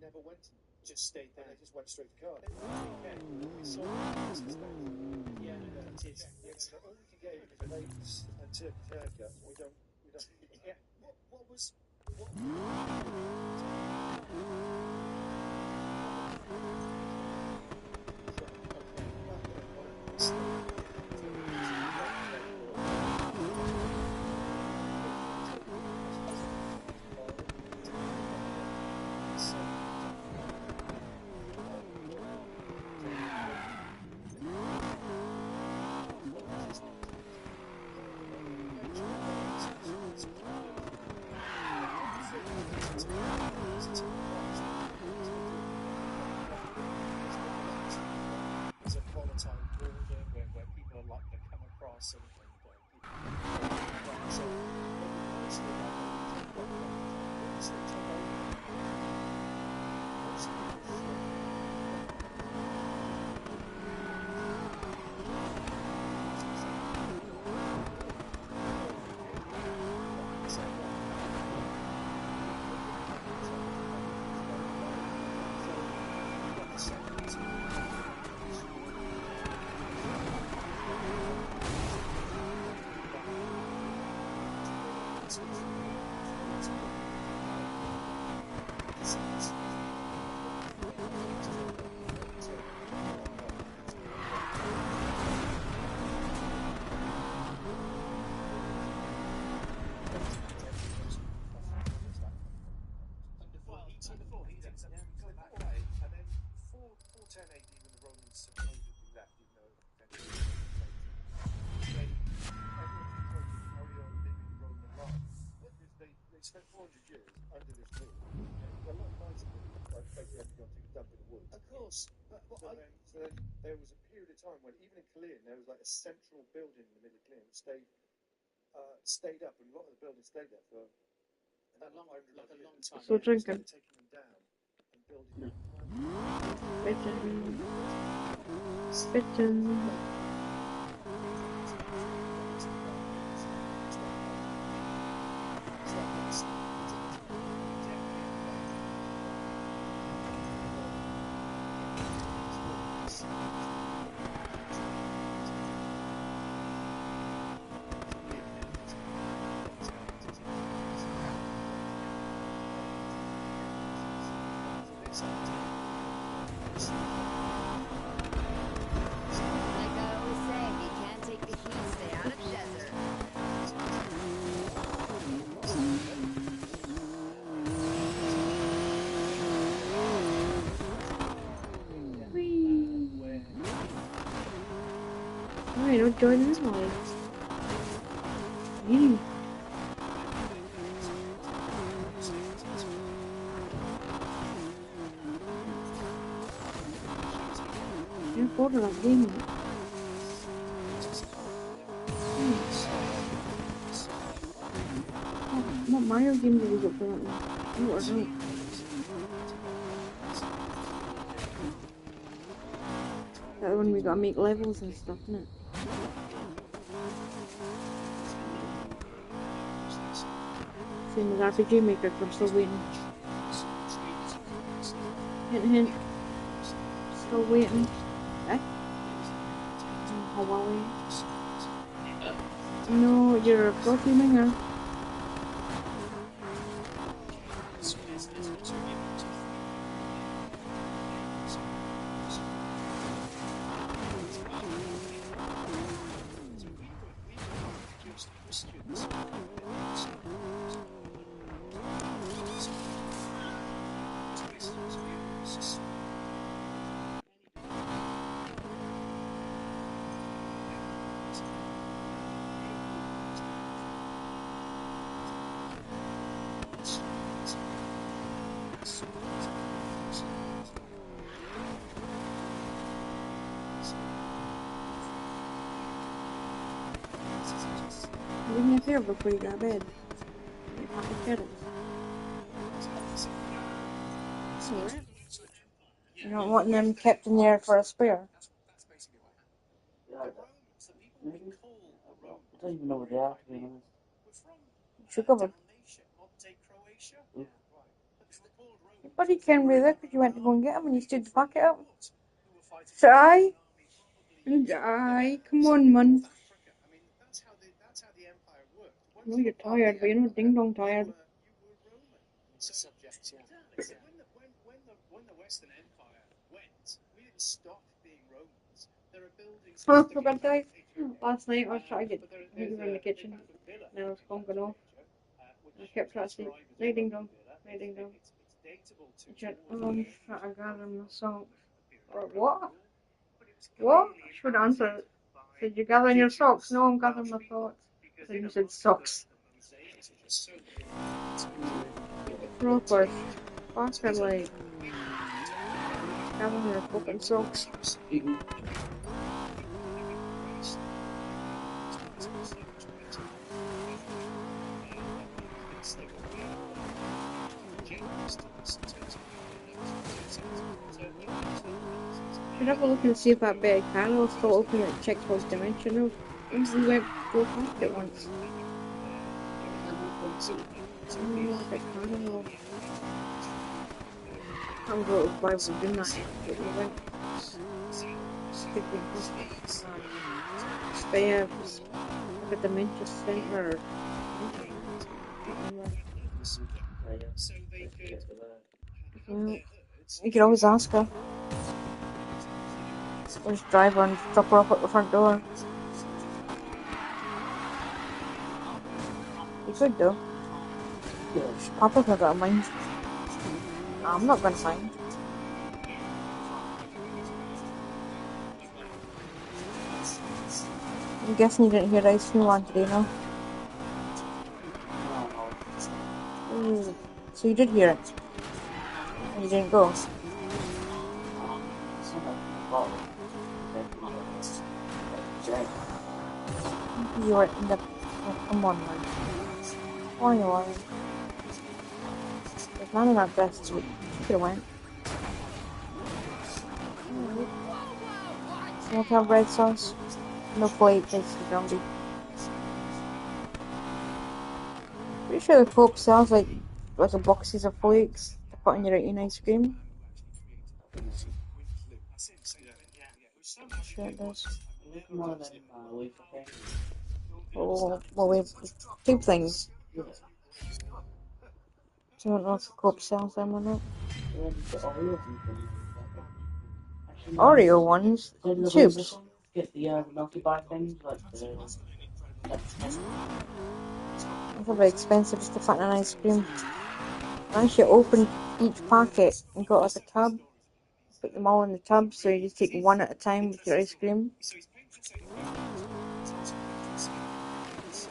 never went and Just stayed and there. they just went straight to Cardiff. We saw business days. Yeah, it is. So all we can get is lakes and turkey haircut. We don't. Yeah. What was There's a volatile border where people are likely to come across and so honestly, once they took And then 410 AD, when the Romans supposedly left, even though potentially later, everyone tried to carry on living Roman life because they spent 400 years under this rule. A lot nicer than basically having to go and take a dump in the woods. Of course. So then there was a period of time when even in Killeen there was like a central building in the middle of Killeen that stayed up, and a lot of the buildings stayed there for A long time. So drinking. taking them down and building them. Spitting. Like I always say, if you can't take the heat, stay out of the desert. Whee! Alright, don't join this one. Yee. You're bored of gaming. What Mario game did we go for that one? Oh, or no. That one we gotta make levels and stuff, innit? Same as RPG Maker, 'cause I'm still waiting. Hint, hint. Still waiting. Eh? Hawaii. No, you're a pro gamer. Do me a favor before you go to bed. Get a pack of kettles. Alright. You don't want them kept in there for a spare. That's basically what happened. Yeah, The Romans, the people we call the Romans. I don't even know where they are, to be honest. We're from Sugar. Dalmatia, modern day Croatia. Mm. Right. But Your buddy came with it because you went to go and get him and you stood to back it up. Aye. Aye, come on, man. I mean, that's how the empire worked. I know you're tired, but you're not ding dong tired. You were Roman. So, subjects, yeah. Exactly. So when the Western Empire went, we didn't stop being Romans. There are buildings. Oh, for God, guys. Last night I was trying to get we were in the kitchen and I was conking off. I kept trying to say, lay ding dong, lay ding dong. And she went, oh, I'm trying to gather my socks. Or what? What? She would answer. Said, you gathering your socks? No, I'm gathering my thoughts. Then you said socks. Proper. Fucking like. Gathering your fucking socks. Should have a look and see if that bit of Carol still open at Checkpoint Dimensional. We went go past it once. Like a carnival. I can't remember why we were doing that, but we went. But yeah, it was like a dementia center. Well, you could always ask her. Or just drive her and drop her off at the front door. You could though. Papa's not gonna mind. I'm not gonna mind. I'm guessing you didn't hear Ice Cream on today, no? Ooh. So you did hear it? And you didn't go? You were in the... Oh, come on, man. Why you are? There's none of that best to it. You could've went. Small town red sauce. No plate, it's the zombie. Pretty sure the Coke sells like a boxes of flakes to put in your eating ice cream. Sure it does. Oh, well, we have two things. So I don't know if the Coke sells them or not. Oreo ones? Tubes? It's a bit expensive just to put in an ice cream. I actually opened each packet and got like a tub. Put them all in the tub, so you just take one at a time with your ice cream.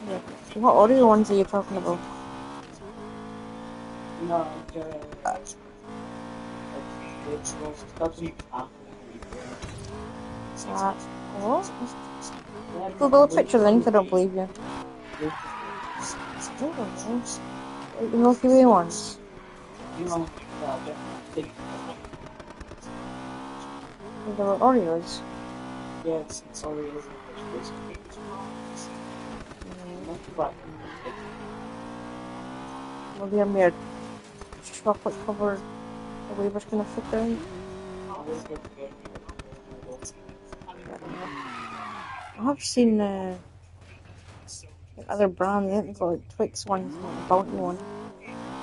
Yeah. What Oreo ones are you talking about? What? Google a picture then if I don't believe you. I don't know. Like the Milky Way ones. They were Oreos. Yes, it's Oreos. Well, they're made chocolate covered. The waver's gonna fit down. I have seen like other brands. I think they've got like Twix ones and like a Bounty one. I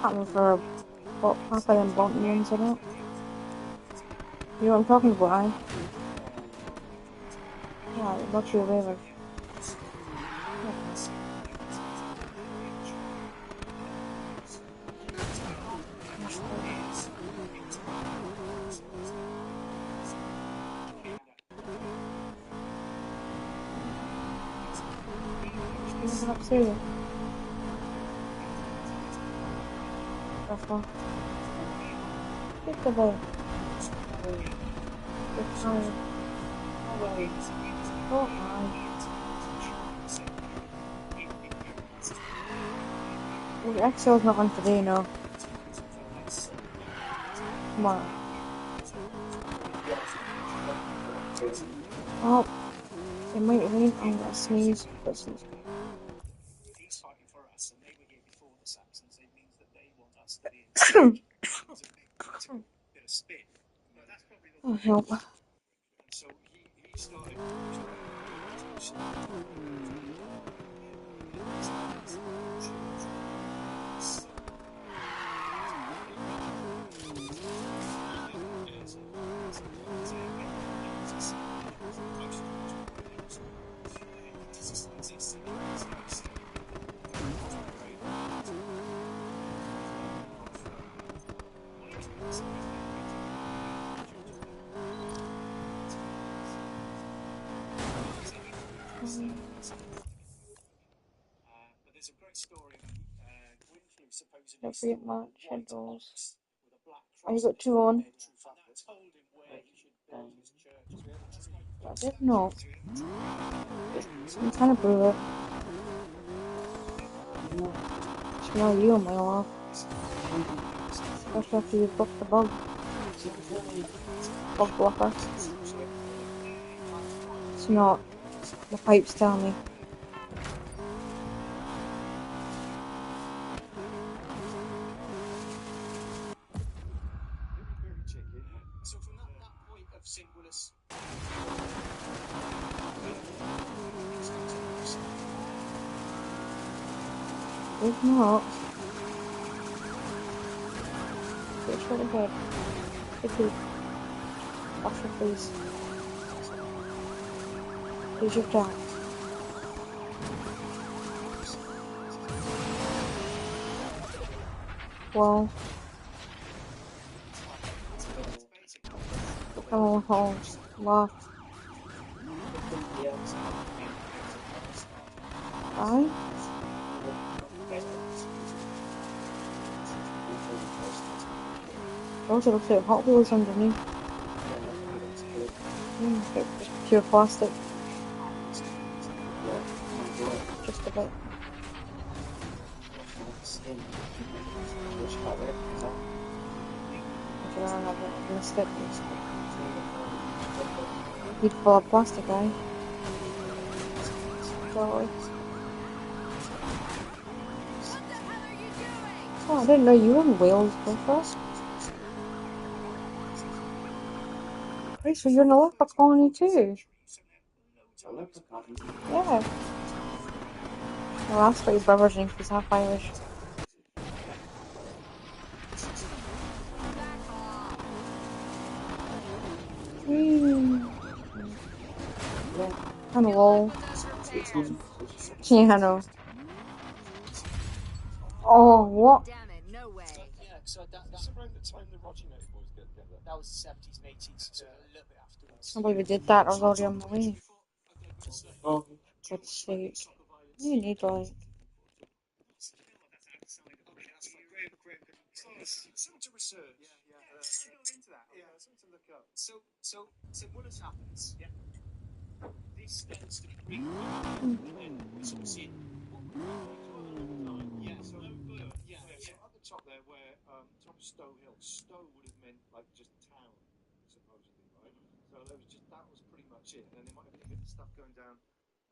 can't remember if I bought half of them Bounty ones or not. You know what I'm talking about, aye? Yeah, Milky Way waver. Upstairs. That's all. Get the bed. Get tired. Oh my. The Excel's not on today, no. Tomorrow. Oh, it might rain. I'm gonna sneeze. spin. But that's probably the Oh, help. and so he started but there's a great story about Gwynplaine supposedly Don't stole forget my white shadows. ox with a black Oh, you cross got two on? and that told him where he should build his church. I did not. I'm trying to prove it. Smell you on my off. Especially after you booked the bug. Bug blocker. It's not. The pipes tell me. So from that point of Singulus, It's not. Get straight ahead. Quickly. Wash your face. Here's your towel. Well, come home. Left. Bye. Also looks like Hot Wheels underneath. Just pure plastic. Just a bit. I can have it. Missed it. You'd full of plastic, eh? Sorry. What the hell are you doing? Oh, I didn't know you were in Wales, Christopher. Christ, so you're in a leopard colony too? Yeah. Well, that's what your brother's in, 'cause he's half Irish. Back off. Kind of Your low. life was over repaired. Yeah, I know. Oh, what? Damn it, no way. yeah, so that's around the time the Roger United boys got together. That was the 70s and 80s, so a little bit afterwards. I can't believe we did that. I was already on my way. God's sake. You need like... Something to research. Into that. Yeah, something to look up. So what has happened? Yeah. This stands to bring and then we're sort of seeing what would yeah, so yeah, so at the top there where top of Stowe Hill, Stowe would have meant like just town, supposedly, right? So that was pretty much it. And then they might have been a bit of stuff going down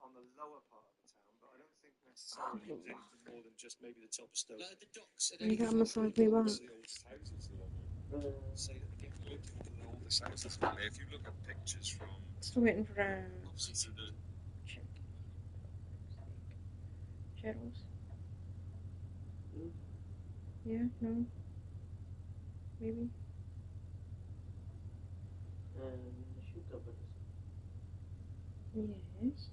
on the lower part of the town, but I don't think necessarily it was anything more than just maybe the top of Stowe. The docks and You got a massage me back. The oldest houses along there. Say that again. One of the oldest houses along there. If you look at pictures from Still waiting for opposite to the shadows. Yeah, no. Maybe. Yes.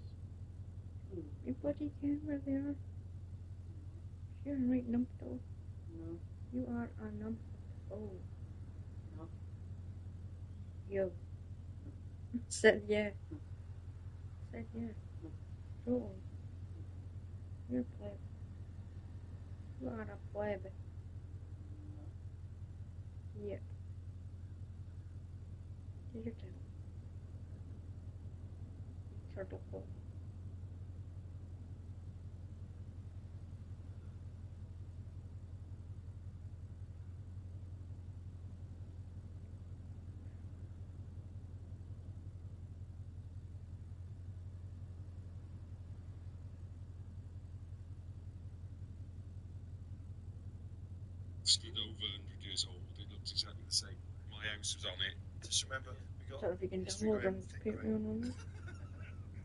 You bloody camera there. You're a right numpto. No. You are a nump. Oh. No. You. Said yeah. Said yeah. Totally. You're a pleb. You are a pleb. Yeah. Take your time. Turtle hole. stood over 100 years old. It looks exactly the same. My my house was on it. Just remember, we I got don't know if you can history download going on thick Patreon or not. Can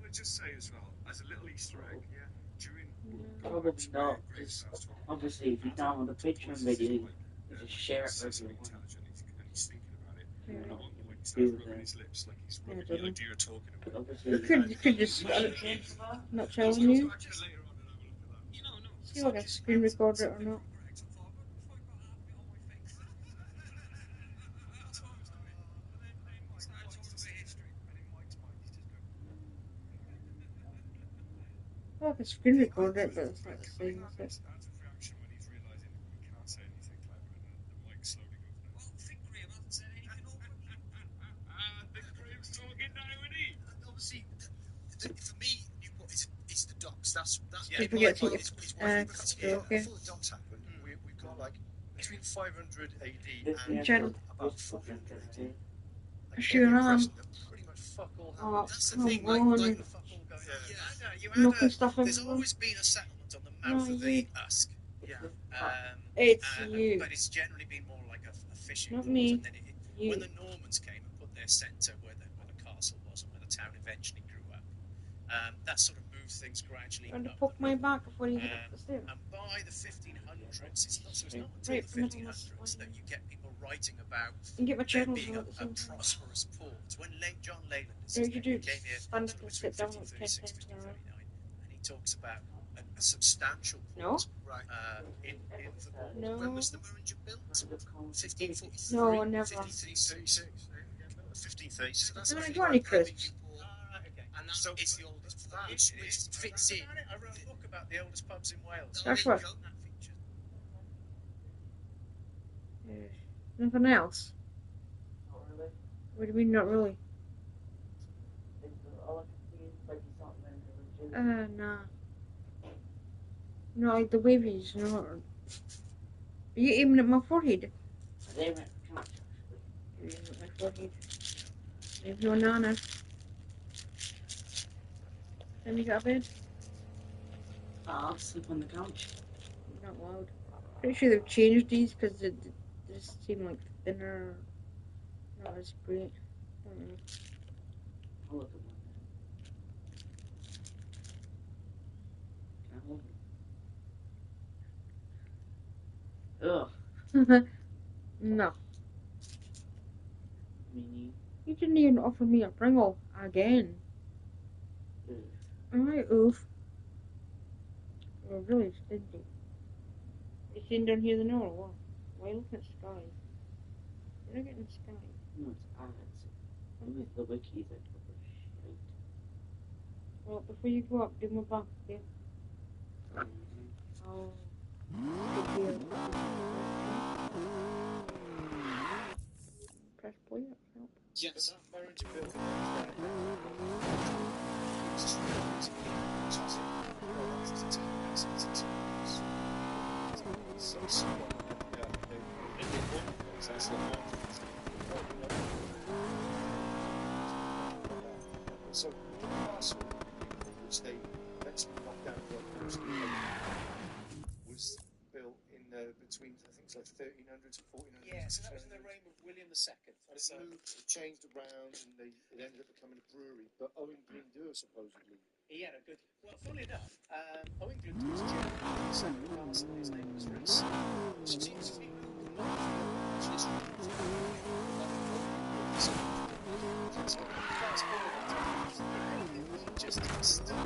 I just say as well, as a little Easter egg, yeah, during Probably not. Just obviously, if you download a picture and video, you just share it with everyone. intelligent and he's thinking about it. Yeah. And at one point he Do starts rubbing the- his lips like he's Yeah, I rubbing don't the know. idea you're talking But about. obviously, You could just not telling you. See if I can screen record it or not. Well, I can screen record it, but it's not the same, is it? Reaction when he's realising he can't say anything clever and the mic's slowly moving. Well, Thick Graham hasn't said anything awkward. Thick Graham's talking now, isn't he? Obviously, for me, Newport it's the docks. That's Don't forget to it's okay. Before the docks happened, we've got like between 500 AD yeah, and Channel. about 400 AD. Like, Sure get the am. impression that pretty much fuck all Oh, happened. That's the come thing, on. like The fuck all going on. yeah, you Knocking had stuff there's everywhere. always been a settlement on the mouth No, of the Usk. Yeah. It's you. But it's generally been more like a fishing Not port. me. And then You. when the Normans came and put their centre where the castle was and where the town eventually grew up, that sort of moved things gradually Trying to up poke the my river. back before you get up the stairs. And by the 1500s, it's not until Right, the middle of 1500s that spine. you get people writing about And get my there channels being on a at the same time. prosperous port. When John Leyland is Yeah, his you name, do he came here stand up sort of and between sit down like 10 1536 times in a row. 1539, and he talks about a substantial No? port in the port. No. When was the Meringa built? 1543? No, never. 1536. 1536. So that's Haven't actually got any like having crisps. Newport. And that's it's the oldest port, which fits in. I wrote a book about the oldest pubs in Wales. That's what. That features. Nothing else? not really. What do you mean, not really? All I can see is like he's not very religious. Nah. No, like the wavies, no. Are you aiming at my forehead? They went catch actually. You're aiming at my forehead. Leave your nana. Time you got a bed? I'll sleep on the couch. Not loud. Pretty sure they've changed these because they just seem like thinner. Not as great. I don't know. I'll look at one then. Can I hold it? Ugh. No. I mean, You didn't even offer me a Pringle again. you. Alright, oof. We're really stingy. You seen down here the north or what? Why are you looking at sky? You're not getting sky. No, it's ads. With the wiki that cover shit. Well, before you go up, do my back, okay? Oh. Good deal. Press play, that'll help. Yes. Meringa built so the castle, which they eventually knocked down, was built in between, I think it's like 1300 to 1400. Yeah, so that was in the reign of William II. And it moved, it changed around, and it ended up becoming a brewery. But Owen Glyndŵr supposedly. He had a good. Well, funnily enough, Owen Glyndŵr was generally the second castle. His name was Rhys. Which seems to be moved not from so fast forward, just still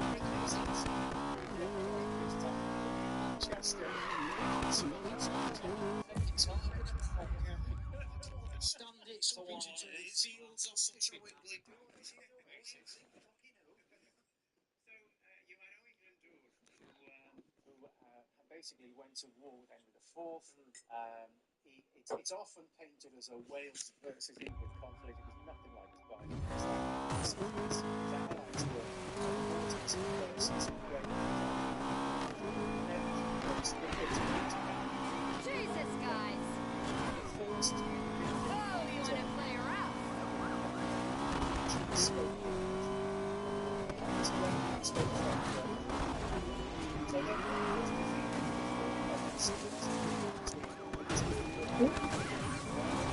Stand it, something to do with fields or something. Basically went to war with Henry IV. It's often painted as a Wales versus England conflict. It was nothing like the Bible. The allies were versus Jesus, guys. first Oh, you want to play around?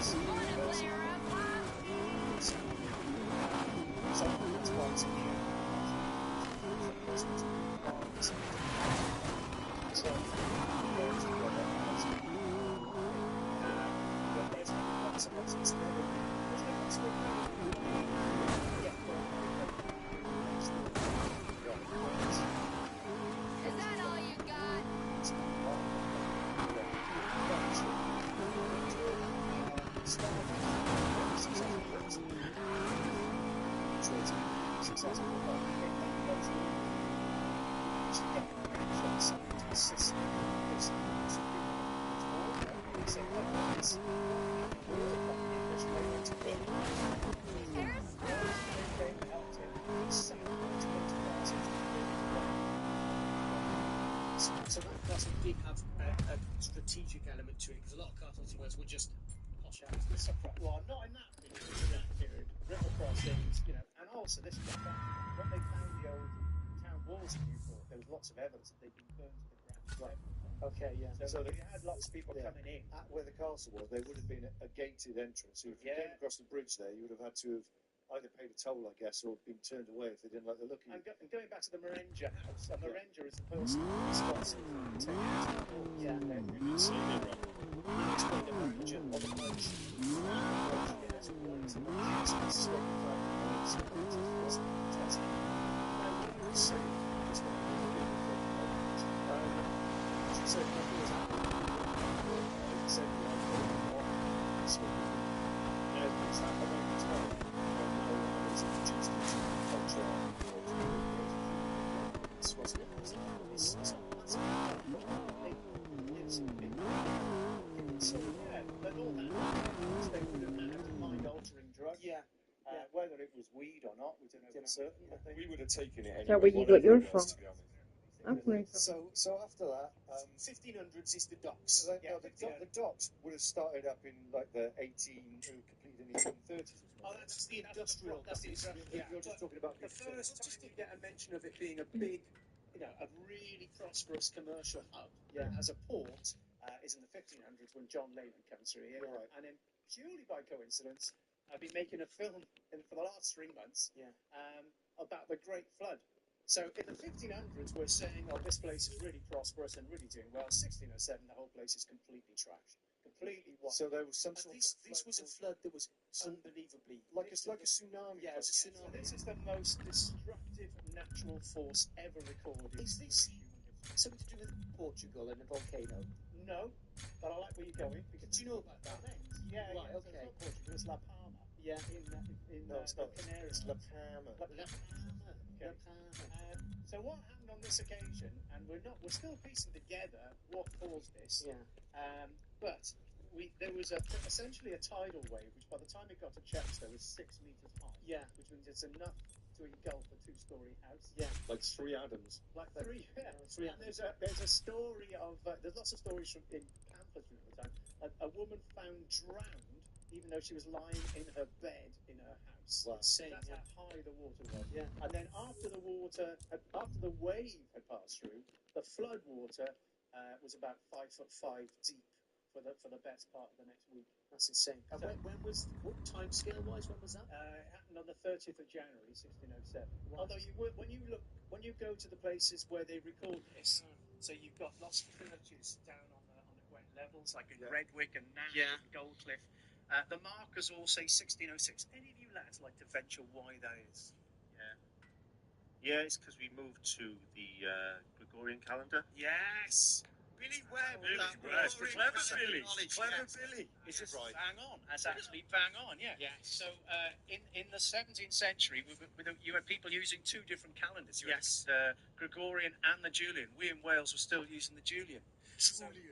You want to play around? sometimes it's never been. There's no possible yeah, Is that all you got? So that's a big a strategic element to it, because a lot of car festivals were just posh out. Well, not in that period. River crossings, and also this is when they found the old town walls in Newport, there was lots of evidence that they'd been burned to the ground. Right. Okay, yeah. So you had lots of people coming in. At where the castle was, there would have been a gated entrance. So if you came across the bridge there, you would have had to have either paid a toll, I guess, or been turned away if they didn't like the look of you. And going back to the Marenga house, a Marenga is the person responsible for protecting the walls. Yeah. You explained the Marenga or the Moche. Whether it was weed or not, we don't know for certain. We would have taken it Is that anyway. where you got yours whatever it from? was, to be honest. I'm coming from. So after that, 1500s is the docks. the docks would have started up in like the completed in the 1830s. Oh, that's the industrial. That's the industrial. Yeah. You're just talking about the first time you get a mention of it being a big, a really prosperous commercial hub as a port is in the 1500s when John Leyland comes through here. Right. And then purely by coincidence, I've been making a film for the last 3 months about the Great Flood. So in the 1500s, we're saying, oh, this place is really prosperous and really doing well. 1607, the whole place is completely trashed. Completely wiped. So there was some sort of this was a flood that was unbelievably like a tsunami. Yeah, it was a tsunami. So this is the most destructive natural force ever recorded. Is this something to do with Portugal and the volcano? No, but I like where you're going. Because do you know about that? Yeah, right, okay. It's not Portugal, it's La Palma. Yeah, in no, it's not. Canaries. It's La Palma. Okay. So what happened on this occasion, and we're still piecing together what caused this. Yeah. But there was essentially a tidal wave, which by the time it got to Chepstow was 6 meters high. Yeah. Which means it's enough to engulf a 2-story house. Yeah. Like 3 Adams. Like three. Yeah. 3 Adams. There's a story of there's lots of stories in pamphlets from the time. A woman found drowned, even though she was lying in her bed in her house. Wow. That's how high the water was. Yeah. And then after the wave had passed through, the flood water was about 5'5" deep for the best part of the next week. That's insane. And when was time scale wise? When was that? It happened on the 30th of January, 1607. Wow. Although when you go to the places where they record this, so you've got lots of churches down on the wet levels, like in Redwick and Nan and Goldcliff. The markers all say 1606. Any of you lads like to venture why that is? Yeah, it's because we moved to the Gregorian calendar. Yes. Billy Webb. Clever Billy. Clever Billy. Is this right? Bang on. That's actually bang on, yeah. Yes. So in the 17th century, you had people using 2 different calendars. You had the Gregorian and the Julian. We in Wales were still using the Julian. So on the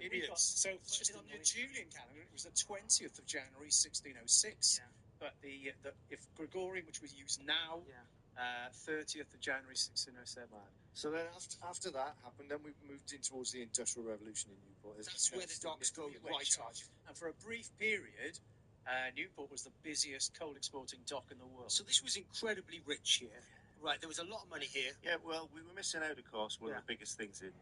Julian calendar, it was the 20th of January, 1606. Yeah. But if Gregorian, which we use now, 30th of January, 1607. So then after that happened, then we moved in towards the Industrial Revolution in Newport. That's where the docks go right off. And for a brief period, Newport was the busiest coal exporting dock in the world. So this was incredibly rich here. Right, there was a lot of money here. Yeah, well, we were missing out, of course. One of the biggest things in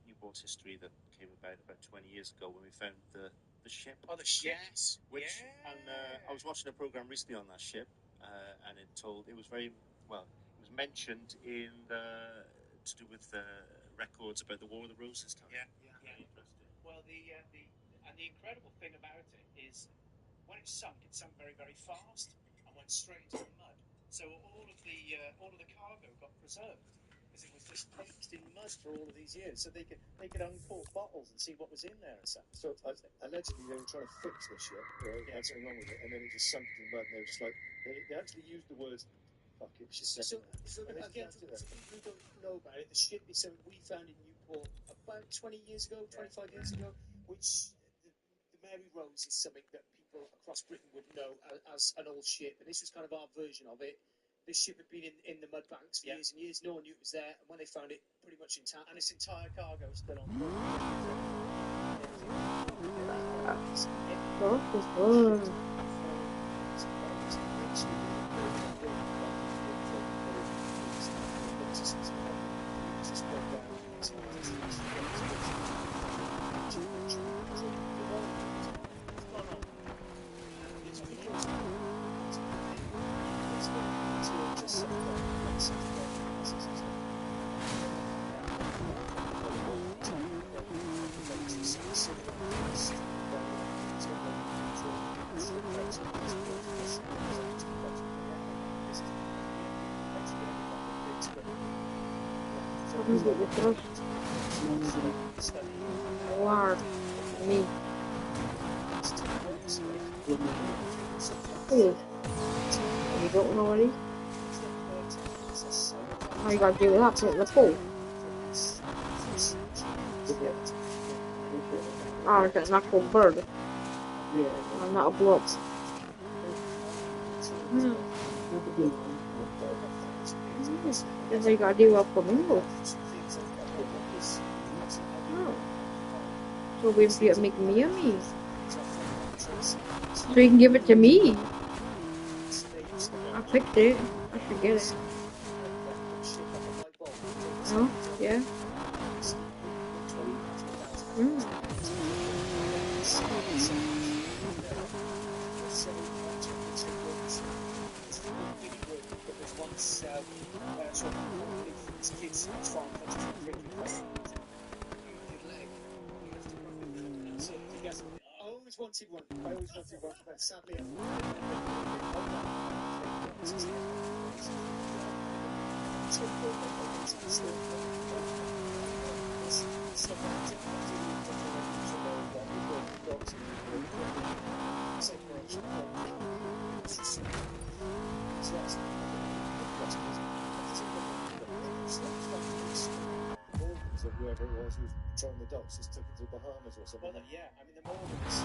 Newport's history that came about 20 years ago when we found the ship. Oh, the ship. Yes. And I was watching a program recently on that ship, and it was mentioned in to do with records about the War of the Roses time. Yeah. Very interesting. Well, the incredible thing about it is when it sunk very, very fast and went straight into the mud. So all of the cargo got preserved because it was just caked in mud for all of these years. So they could uncork bottles and see what was in there and stuff. So allegedly they were trying to fix the ship, right? Had something wrong with it, and then it just sunk in the mud. And they were just like, they actually used the words, "Fuck it." So again, for people who don't know about it, the ship is something we found in Newport about 20 years ago, 25 years ago, which the Mary Rose is something that people across Britain would know as an old ship, and this was kind of our version of it. This ship had been in the mud banks for years and years. No one knew it was there, and when they found it, pretty much intact, and its entire cargo is still on board. War. Me. You don't know any? How you gotta deal with that? Put it in the pool. Oh, is it an actual bird? Oh, not a blob. That's how you gotta deal with flamingos. Oh. So we have to make me yummy. So you can give it to me. I picked it. I should get it. Oh, yeah. I always wanted one, but sadly of whoever it was who was patrolling the docks just took it to the Bahamas or something. Well, yeah, I mean the Mormons.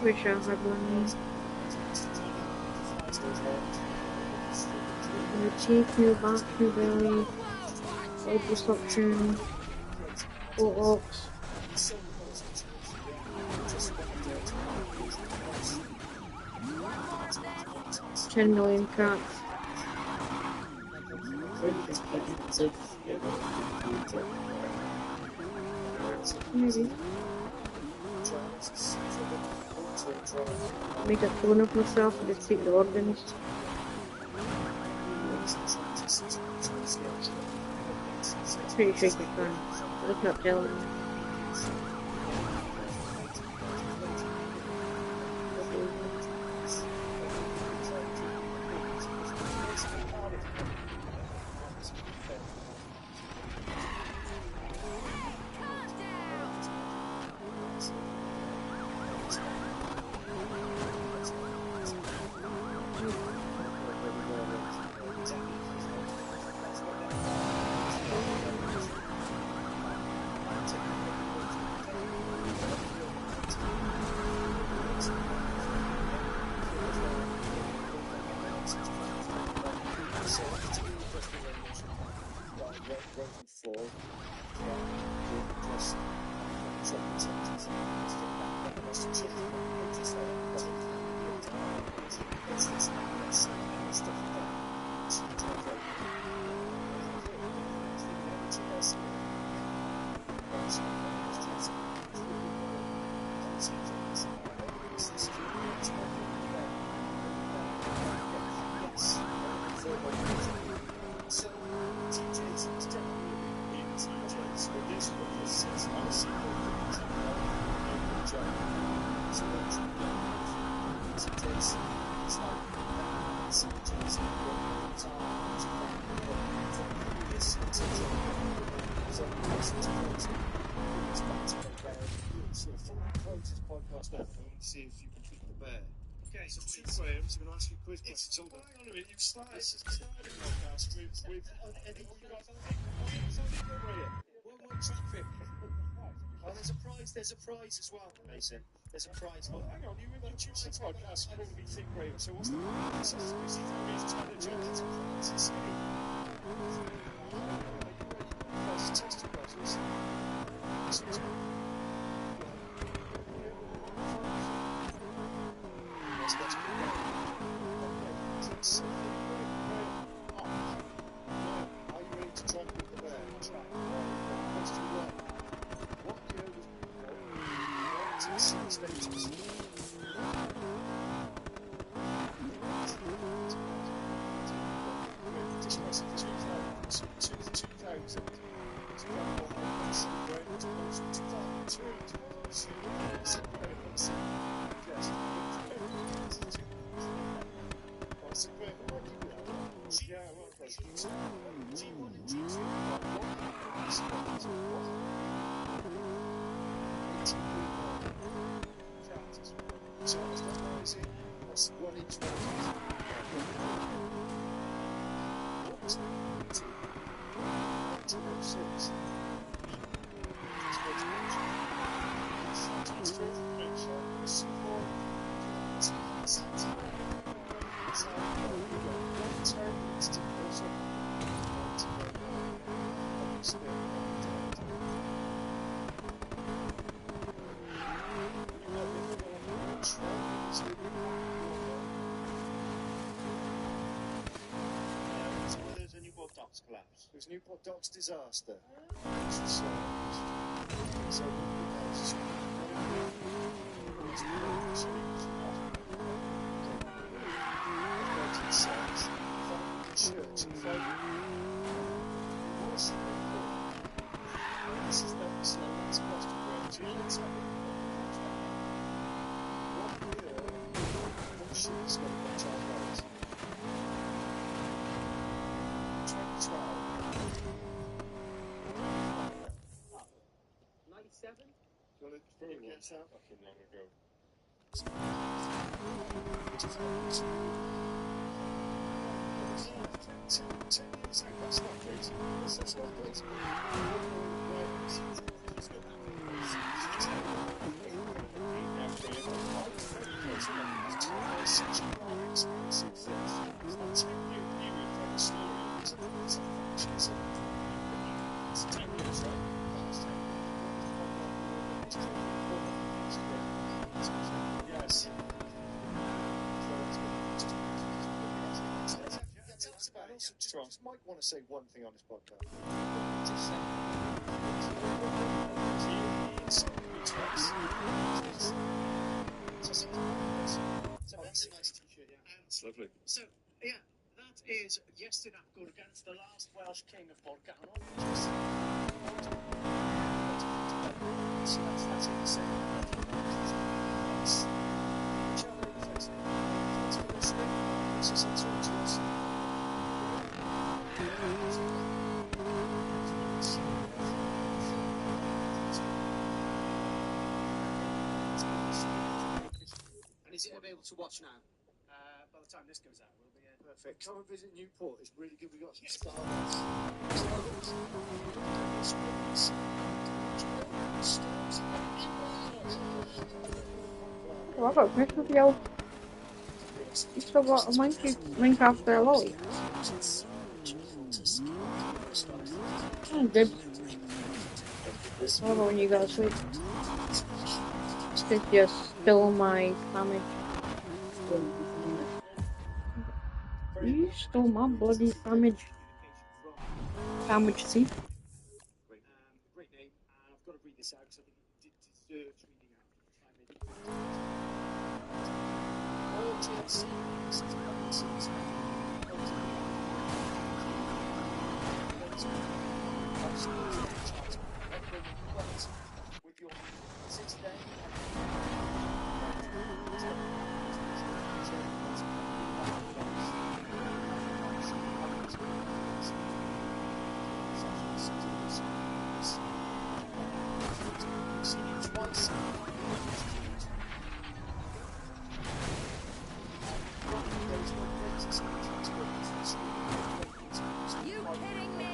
Wish I had one. Your teeth, new back, new belly, liposuction, Botox. 10 million cats. Maybe. Make a clone of myself and just take the organs. Pretty sure you can. Look up telling me. frozen fall. Just chocolate sectors. Let's get that rest of children. Just like that. It's this stuff like that. It's See if you can beat the bear. Okay, so Two Grahams, I'm going to ask you a quiz question. it's all. Hang on a minute, you've started the podcast with Eddie. What you got? One way traffic. Oh, there's a prize as well, Mason. There's a prize. Well, hang on, you introduced the podcast called Me Think Graham, so what's the prize? Is he manager? It's a prize, it's me. That's test prizes. Are you ready to try and beat the bear? Question one. What year was born? 1960s. Just pressing 2000. Yeah, well, G1 and G2. so that's not easy. That's 1 in 20. What was that? 1906. Collapse. It was Newport Docks disaster. Fucking long ago. That's not crazy. That's not crazy. Yes. Just might want to say one thing on this podcast. That's a nice t-shirt, yeah. It's lovely. So, yeah, that is yesterday good against the last Welsh king of vodka. So that's it. So, and is it available to watch now? By the time this goes out, we'll be Perfect. Come and visit Newport. It's really good. We got some stars. Oh, I've got a question for you. You still got a Minecraft lolly? Good. How about when you go to sleep? Since you stole my sandwich. You stole my bloody sandwich. Sandwich thief. Great name, and I've got to read this out because I think it deserves reading out. All TLC is publicities with your 6-day twice. You kidding me?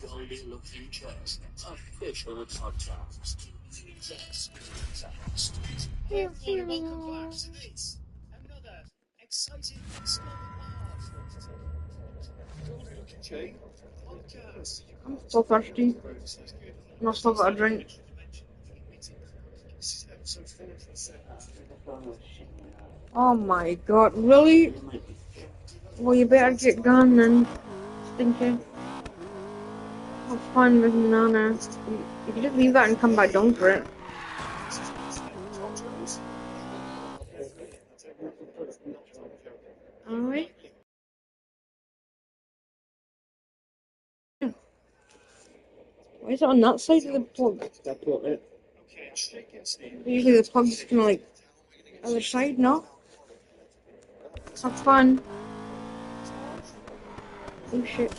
Golden Looking Chest, official podcast. Welcome back to this, another exciting Golden Looking Chest podcast. I'm so thirsty. And I still got a drink. This is episode 47. Oh my god, really? Well, you better get gone then, Stinky. Have fun with Nana. You can just leave that and come back down for it. Alright. Why is it on that side of the plug? Usually the plug's kind of like other side, no? Have fun. Oh shit.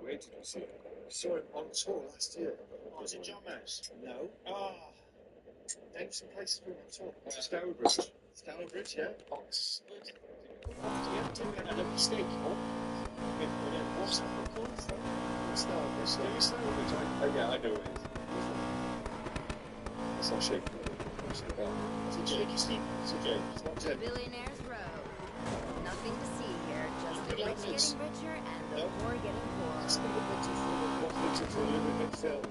Where did you see him? I saw him on tour last year. Was it John Mouse? No. Ah. Name some places we were on tour. Stourbridge. Stourbridge, yeah. Oxford. Yeah, did we have a mistake? What's that called? Stourbridge. Stourbridge. Oh, yeah, I know it is. It's not shaky. It's a Jakey Steve. It's a Jake. It's not Jake. Billionaires Row. Nothing to see here, just the rich getting richer and the poor getting poorer. Just a little bit for a little bit film.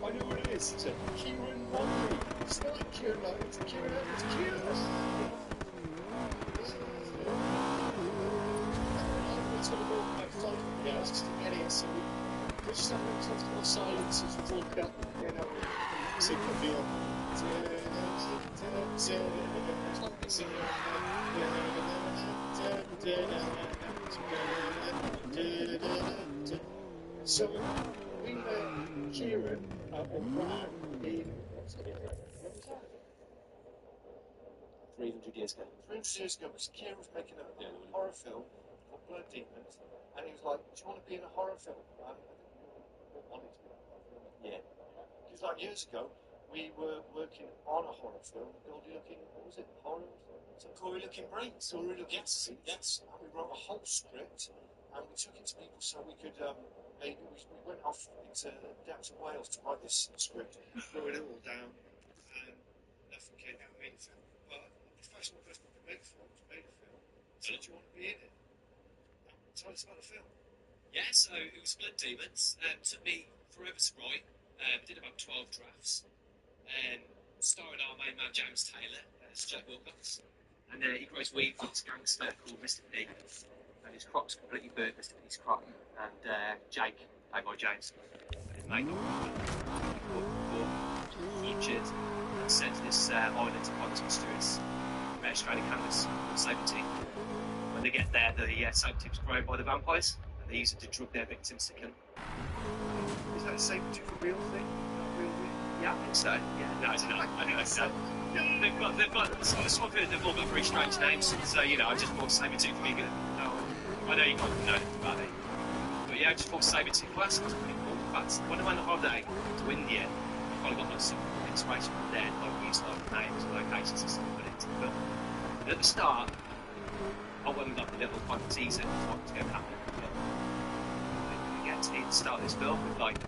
I know what it is. It's a Kieran Wadley. It's not Kieran Wadley. It's Kieran. It's Kieran. It's going to go about 5 minutes just to get in, so we just have a comfortable silence as we talk up, you know, signal feel. So, we met Kieran or Brad in, what was it? When was that? 300 years ago. 300 years ago, because Kieran was making a horror film called Blood Demons, and he was like, "Do you want to be in a horror film?" I think we all wanted to be in a horror film. Yeah. Because like years ago, we were working on a horror film, building looking, what was it, horror? So Gory Looking Brains. So we were looking yes, and we wrote a whole script, and we took it to people so we could maybe we went off into down to Wales to write this script, wrote it all down, and nothing came out, made a film. But a professional person who made films made a film. So do you want to be in it? Tell us about the film. Yeah, so it was Blood Demons. Took me forever to write. Did about 12 drafts. Starring our main man James Taylor as Jack Wilcox. And he grows weed with this gangster called Mr. P. And his crop's completely burnt, Mr. P's crop. And Jake, played by James, and his mate futures and sent to this island upon this mysterious rare strain of cannabis called saber-tooth. When they get there, the saber-tooth is grown by the vampires, and they use it to drug their victims to kill them. Is that a saber-tooth a real thing? Not real weed? Yeah, I think so. Yeah, no, it's not. I know. So, they've all got very strange names. So, you know, I just thought saber-tooth would be good. No, I know you can't know anything about it. But yeah, I just thought saber-tooth, well, that sounds pretty cool. In fact, when I went on holiday to India, I kind of got like some inspiration from there. Like, we used like names and locations and stuff put into the film. And at the start, I went with like a little kind of teaser of what was going to happen in the film. We get to the start of this film with like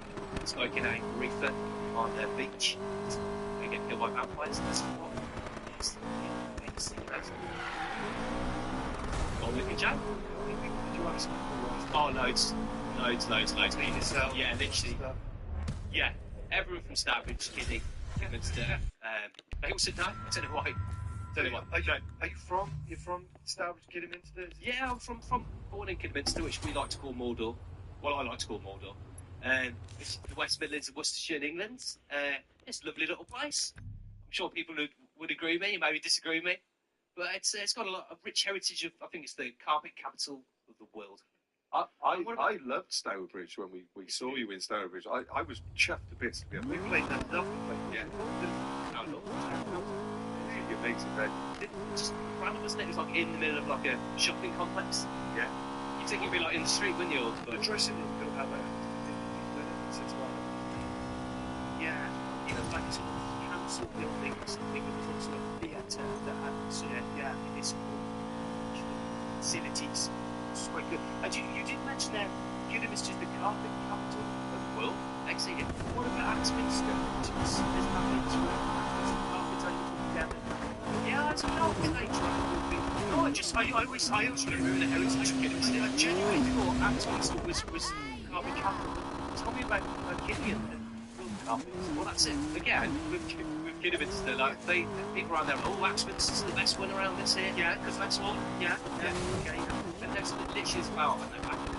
smoking a reefer on the beach. They get killed by vampires. That's what it's the biggest thing about it. Well, look at Jack. Did you have some? Oh, loads. Yeah, literally. Yeah, everyone from Starbridge, Kiddie, Kidminster. They all said no. I don't know why. Are you from? You're from Starbridge, Kidminster? Yeah, I'm from born in Kidminster, which we like to call Mordor. Well, I like to call Mordor. It's the West Midlands of Worcestershire in England. It's a lovely little place. I'm sure people would agree with me and maybe disagree with me. But it's got a lot of rich heritage of, I think it's the carpet capital of the world. I loved Stourbridge when we saw you in Stourbridge. I was chuffed to bits to be honest. We played that lovely place. Yeah. Really amazing day. Just random, wasn't it? It was like in the middle of like a shopping complex. Yeah. You'd think you'd be like in the street, wouldn't you? The dressing room built out there. Yeah. You know, like sort of council buildings. I think it was also a theatre that had sort of, municipal facilities. It's quite good. And you did mention there, Kidderminster is the carpet capital of the world. Actually, what about Axminster? There's nothing to it. There's carpets only together. Yeah, I don't know. They try to no, I always remember the heritage of Kidderminster. I genuinely thought Axminster was carpet capital. Tell me about Gideon and carpets. Well, that's it. Again, with Kidderminster, like people around there, Axminster's the best one around this here. Yeah, because that's one. Yeah. Okay. And there's literally as well, and they're back in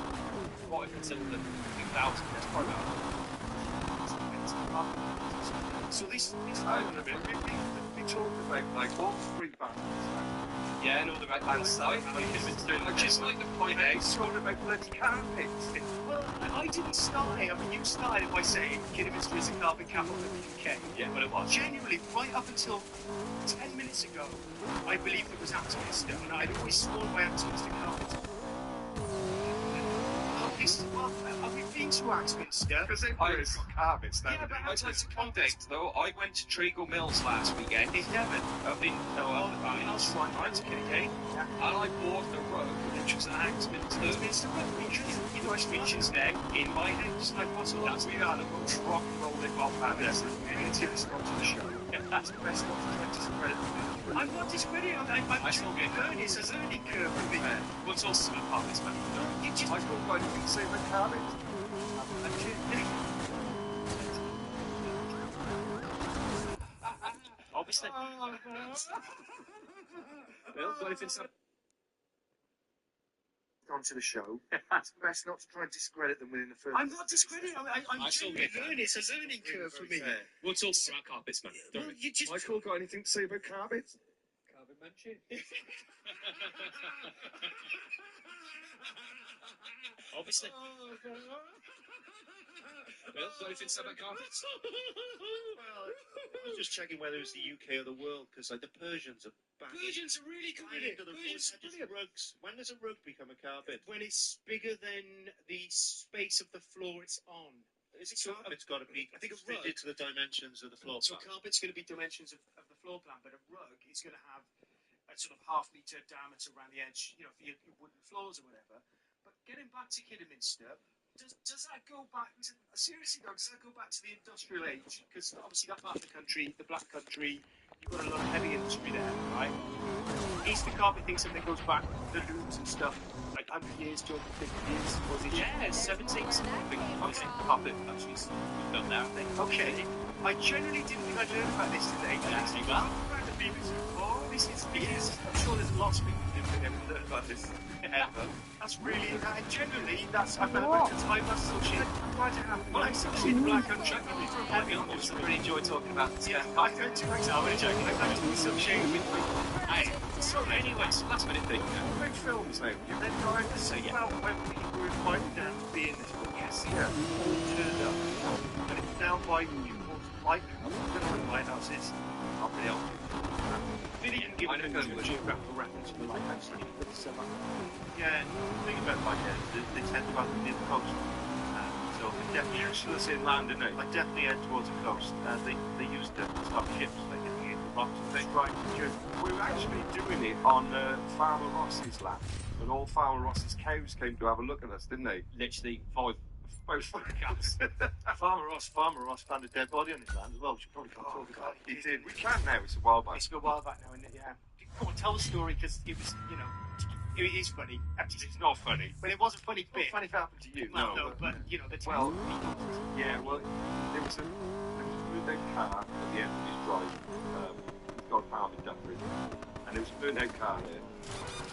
what I consider the 2000. That's probably about. So these I don't know, we talked about like all three bands. Yeah, and all the right bands side. Just like the point I talking about bloody carpets. Well, I didn't start it. I mean, you started by saying Kidderminster is the carpet capital of the UK. Yeah, but it was. Genuinely, right up until 10 minutes ago, I believed it was Axminster, and I'd always sworn by Axminster carpets. Well, have we been to Axminster? Because everybody's got carpets now. Yeah, but Outside of context, though, I went to Treacle Mills last weekend. In Devon. I've been. That's right. I went to Kilkenny. And I walked the road, which was an Axminster. Axminster Road. You know, Axminster's there in my house. Like, what's all that? We had a good rock and rolling off and that's the really tips to the show. Yeah, that's the best one to spread. I'm not discrediting. I'm still getting learning. It's a learning curve for me. What's also about this, man? You just. I thought I didn't say about carpets. Obviously. Well, got anything to Onto the show. It's best not to try and discredit them within the first. I'm not discrediting. I'm still getting learning. It's a learning curve for me. We'll talk more about carpets, man. Well, you just. Michael, got anything to say about carpets? Carpet mention. Obviously. Well, both in summer carpets. Well, I was just checking whether it's the UK or the world, because like the Persians are back. Persians are really good at it. Persians are brilliant. Rugs. When does a rug become a carpet? When it's bigger than the space of the floor it's on. Is it carpet's got to be I think a rug. fitted to the dimensions of the floor So a plan. carpet's going to be dimensions of the floor plan, but a rug is going to have a sort of half-metre diameter around the edge, you know, for your wooden floors or whatever. But getting back to Kidderminster, does that go back to, seriously though, does that go back to the industrial age? Because obviously that part of the country, the Black Country, you've got a lot of heavy industry there, right? Is the carpet thing something that goes back, the looms and stuff, like 100 years, 250 years? Was it? Yeah, 17th. I think carpet actually was built there, I think. Okay. I generally didn't think I'd learn about this today. Yeah, actually, well. The BBC. Oh, this is because I'm sure there's lots of people who didn't think they would learn about this ever. That's really, generally, I've got a time that's associated. I'm glad to have. Well, I see the Black Country. I really enjoy talking about this. Yeah, I don't do myself. I'd like to be associated with me. So, anyways, last minute thing. Great films, though. You then go over to say about when people were invited down to be in this film. Yes. Yeah. All turned up. And it's down by Newport's Lighthouse. I don't know what the lighthouse is. I'll be able to. They didn't give I it don't know a what geographical reference to the lighthouse. Yeah, the thing about lighthouses, they tend to have near the coast. So they definitely useless inland, isn't it? I definitely head towards the coast. They used to stop ships, like getting into rocks and things. Right. We were actually doing it on Farmer Ross's land, and all Farmer Ross's cows came to have a look at us, didn't they? Literally 5 cows. Farmer Ross found a dead body on his land as well. We should probably talk about it. He did. We can now. It's a while back. It's a while back now, isn't it? Yeah. Come on, tell the story because it was, you know, it is funny. It's not funny. But it was a funny bit. It's not funny if it happened to you. Well, no, but you know, the well, yeah. Well, there was a burned out car at the end of his drive. He's got a farm in Duckridge, and there was a burned out car there.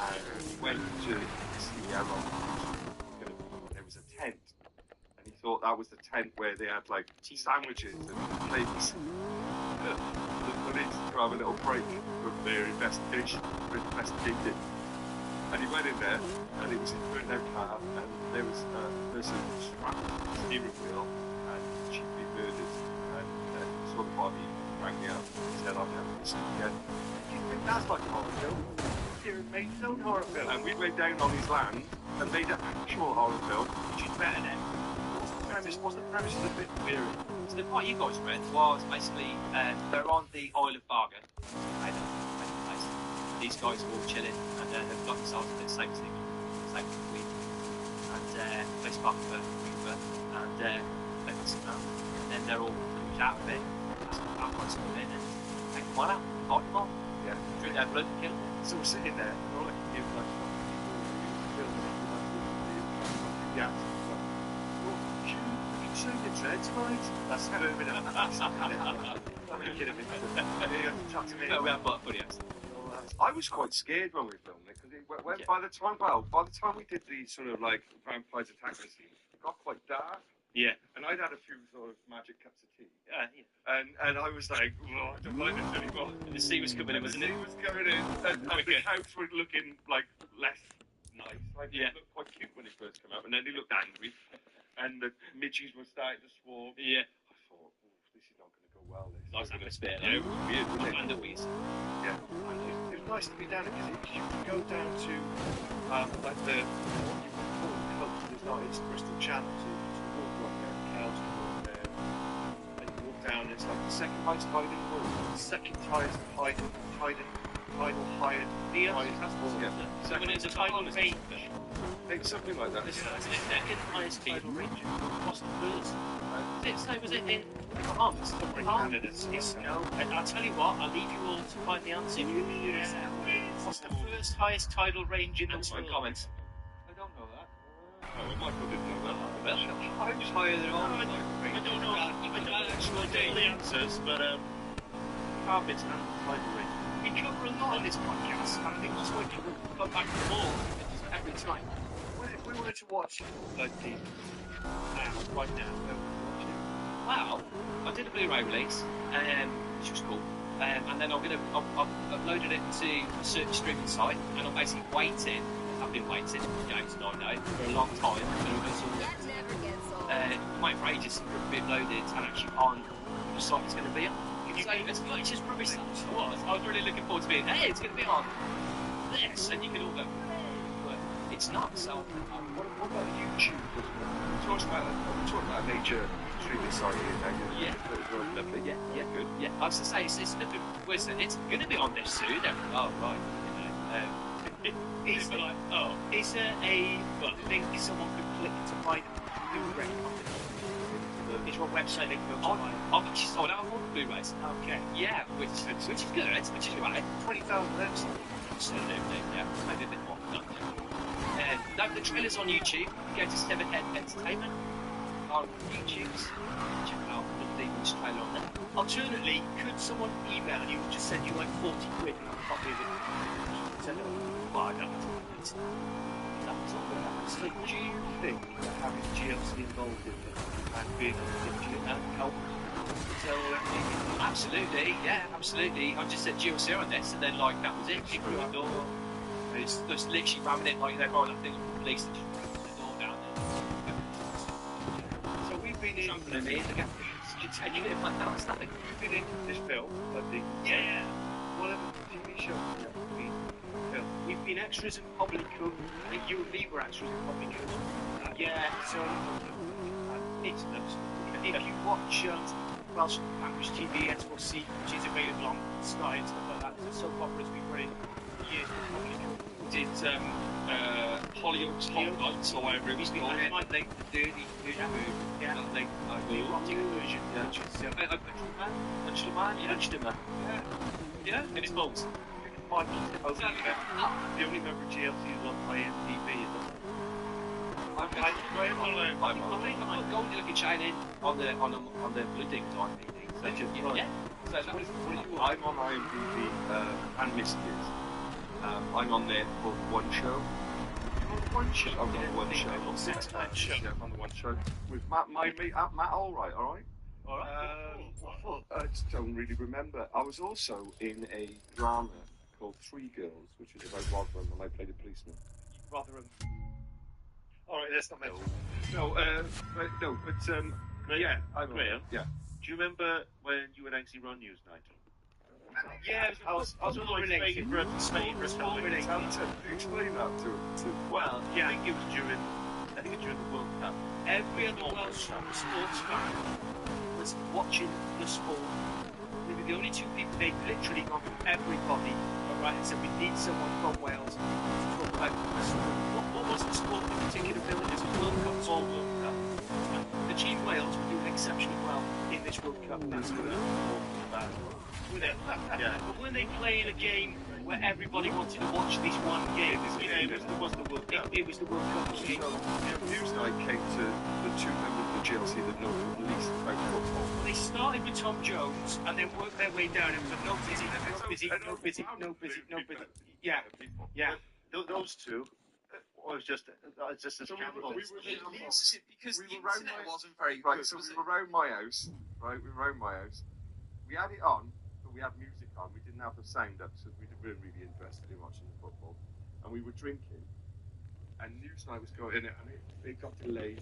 And he went to see how long it was going to be. There was a tent, and he thought that was the tent where they had like sandwiches and plates. The police to have a little break from their investigation. And he went in there, and it was a burned out car, and there was a person strapped to the steering wheel, and she'd been murdered. And saw the body, rang me up, and said, I've never seen it again. Do you think that's like a horror film? Here it made its own horror film. And we went down on his land and made an actual horror film, which is better than was the premise a bit weird? So the part you guys read was basically they're on the Isle of Bargain. These guys are all chilling and they've got themselves a bit safe week. And they spark the river and let them sit down. And then they're all pretty much out of it. Our guys come in and take them all out, fight them all. Yeah. Drink their blood and kill them. So we're sitting there, and all I can give like yeah. Show the dreads, right? That's moving up. I'm kidding me. No, we have buddy accent. I was quite scared when we filmed it because by the time we did the sort of like vampires attacking scene, it got quite dark. Yeah. And I'd had a few sort of magic cups of tea. Yeah. And I was like, oh, I don't like this anymore. And the sea was coming in, wasn't it? The sea was coming in, and the couch was looking like less nice. Like, it looked quite cute when it first came out, and then he looked angry. And the midges were starting to swarm. Yeah. I thought, this is not going to go well. This. Nice atmosphere. Yeah, it was weird, wasn't it? And the wheeze. Yeah. And it was nice to be down there because you can go down to like the what you would call the coast. There's not it's Bristol Channel, so you just walk right there, cows can walk there, and you walk down. It's like the second highest tide in the world. Second highest tidal higher. Yeah. Second it's a tidal range. Something like that. This is the second highest tidal range across the first. Was it in Bahamas? Yes. No. And I'll tell you what, I'll leave you all to find the answer if you can figure this out. What's the first highest tidal range in the world? Comments. I don't know that. Oh, Michael didn't know that. Well, I was higher than all. I don't know. I don't actually know the answers, but carpets and tidal range. We cover a lot on this podcast, and I think that's why people come back for more every time. If we wanted to watch like the right now, where would we watch it? Wow, I did a Blu-ray release, which was cool, and then I've uploaded it to a certain streaming site, and I'm basically waiting. I've been waiting, James and I know, for a long time. That never gets old. wait for ages for it to be uploaded and actually on the site it's going to be on. So as much as rubbish that was, I was really looking forward to being, hey, it's going to be on this, and you can all go, but it's not. So what about YouTube? We're talking about nature streaming site here. Yeah. Lovely. Yeah, good. Yeah, I was to say it's nothing worse than it's going to be on this soon. Oh right. Is like, is there a thing someone could click to buy the Blu-ray? Is your website they can go to buy? I've actually sold out all the Blu-rays. Okay. Yeah, which is good. Which is right. 20,000 episodes. Absolutely. Yeah, maybe a bit more. No, the trailer's on YouTube. Go to Sevenhead Entertainment on YouTube. Check out the Demon's trailer on there. Alternatively, could someone email you and just send you like 40 quid and a copy of it? Send it. Well, I don't know. So do you think that having GLC involved in it and being on the help tell everything? Absolutely, yeah, absolutely. I just said GLC on this, and then like that was it. She blew the door. It's just literally ramming it like they're going. I think the police just the door down there. So we've been in. Jumping in the gap. Continuing it like that. It's nothing. We've been in this film, I think. Yeah. Whatever TV show we filmed. We've been extras in Public Cook. I think you and me were extras in Public Cook. Yeah, so it's nuts. If you watch Welsh language TV, S4C, which is available on Sky and stuff like that, the soap operas we've run in years in Public Cook. We did Hollyoaks Hot Nights or whatever it was called. And like the dirty movie. Yeah. Like the erotic version, which is Lunchtimer. Yeah, and it's balls. The only member of GLC is on IMDb, is it? I think I'm not going to look at China on the blue things on IMDb. So yeah. So I'm on IMDb and missed it. I'm on there for one show. One show. I'm on one show. I'm on the one show with my mate Matt. All right. I just don't really remember. I was also in a drama called Three Girls, which was about Rotherham, and I played a policeman. Rotherham. All right, that's not meant. But yeah, I'm Graham? Yeah. Do you remember when you and Ainsley run Newsnight? Yeah, I was related. Explain that to Well, yeah. I think it was during the World Cup. Every other Welsh sports fan was watching the sport. We were the only two people. They'd literally gone from everybody, right, and said we need someone from Wales to talk about the sport. What was the sport in particular, Bill? It was a World Cup, all World Cup. And the Team Wales were doing exceptionally well in this World Cup. That's what it was. Yeah. But when they play in a game where everybody wanted to watch this one game, It was the World Cup. it was the World Cup. Newsnight came to the two members of the GLC that know the least about football. Well, they started with Tom Jones and then worked their way down. It was no busy. Yeah. Those two was just a scandal. Because We were around wasn't very right. So we were around my house, right? We were around my house. We had it on, but we had music on. We didn't have the sound up, so we weren't really interested in watching the football. And we were drinking, and Newsnight was going in it, and it got delayed.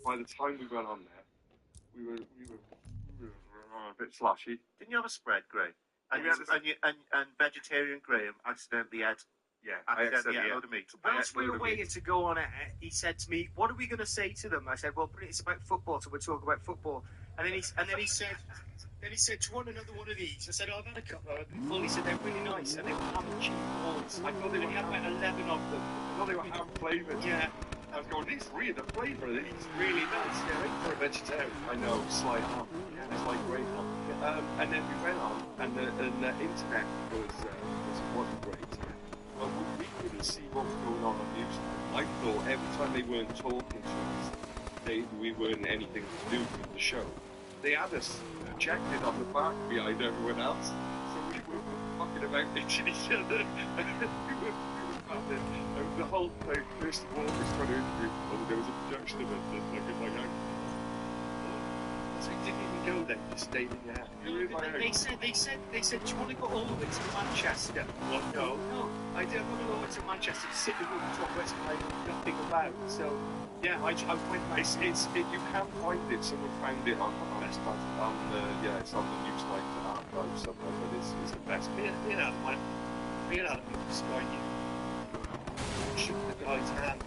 By the time we went on there, we were a bit slashy. Didn't you have a spread, Gray? And We had and vegetarian Graham accidentally had I accidentally a had load of meat. Whilst we were waiting to go on air, he said to me, "What are we going to say to them?" I said, "Well, it's about football, so we'll talk about football." And then he said, "Do you want another one of these?" I said, "I've had a couple of them before." He said, "They're really nice, and they were ham and cheese balls." I thought they had about 11 of them. I thought they were ham flavoured. Yeah. I was going, these three, the flavour of these really nice. Yeah, for a vegetarian. I know, slight ham. Yeah, it's like great ham. And then we went on, and the internet wasn't great. But we couldn't see what was going on news. I thought every time they weren't talking to us, we weren't anything to do with the show. They had us projected on the back behind everyone else, so we were fucking about each other. we were laughing. The whole thing, first of all, was trying to interview, there was a projection of it, like in my house. So you didn't even go there, you just stayed in your house. You were in my They house. said, do you want to go all the way to Manchester? Well, no. No, I did. I'm not going to go to Manchester to sit in the room and talk about something I know nothing about. So, yeah, I went back. You can find it. Someone found it on the it's on the Newsnight archive somewhere, but it's the best. Me and Adam went to Sky News. Shook the guy's hand.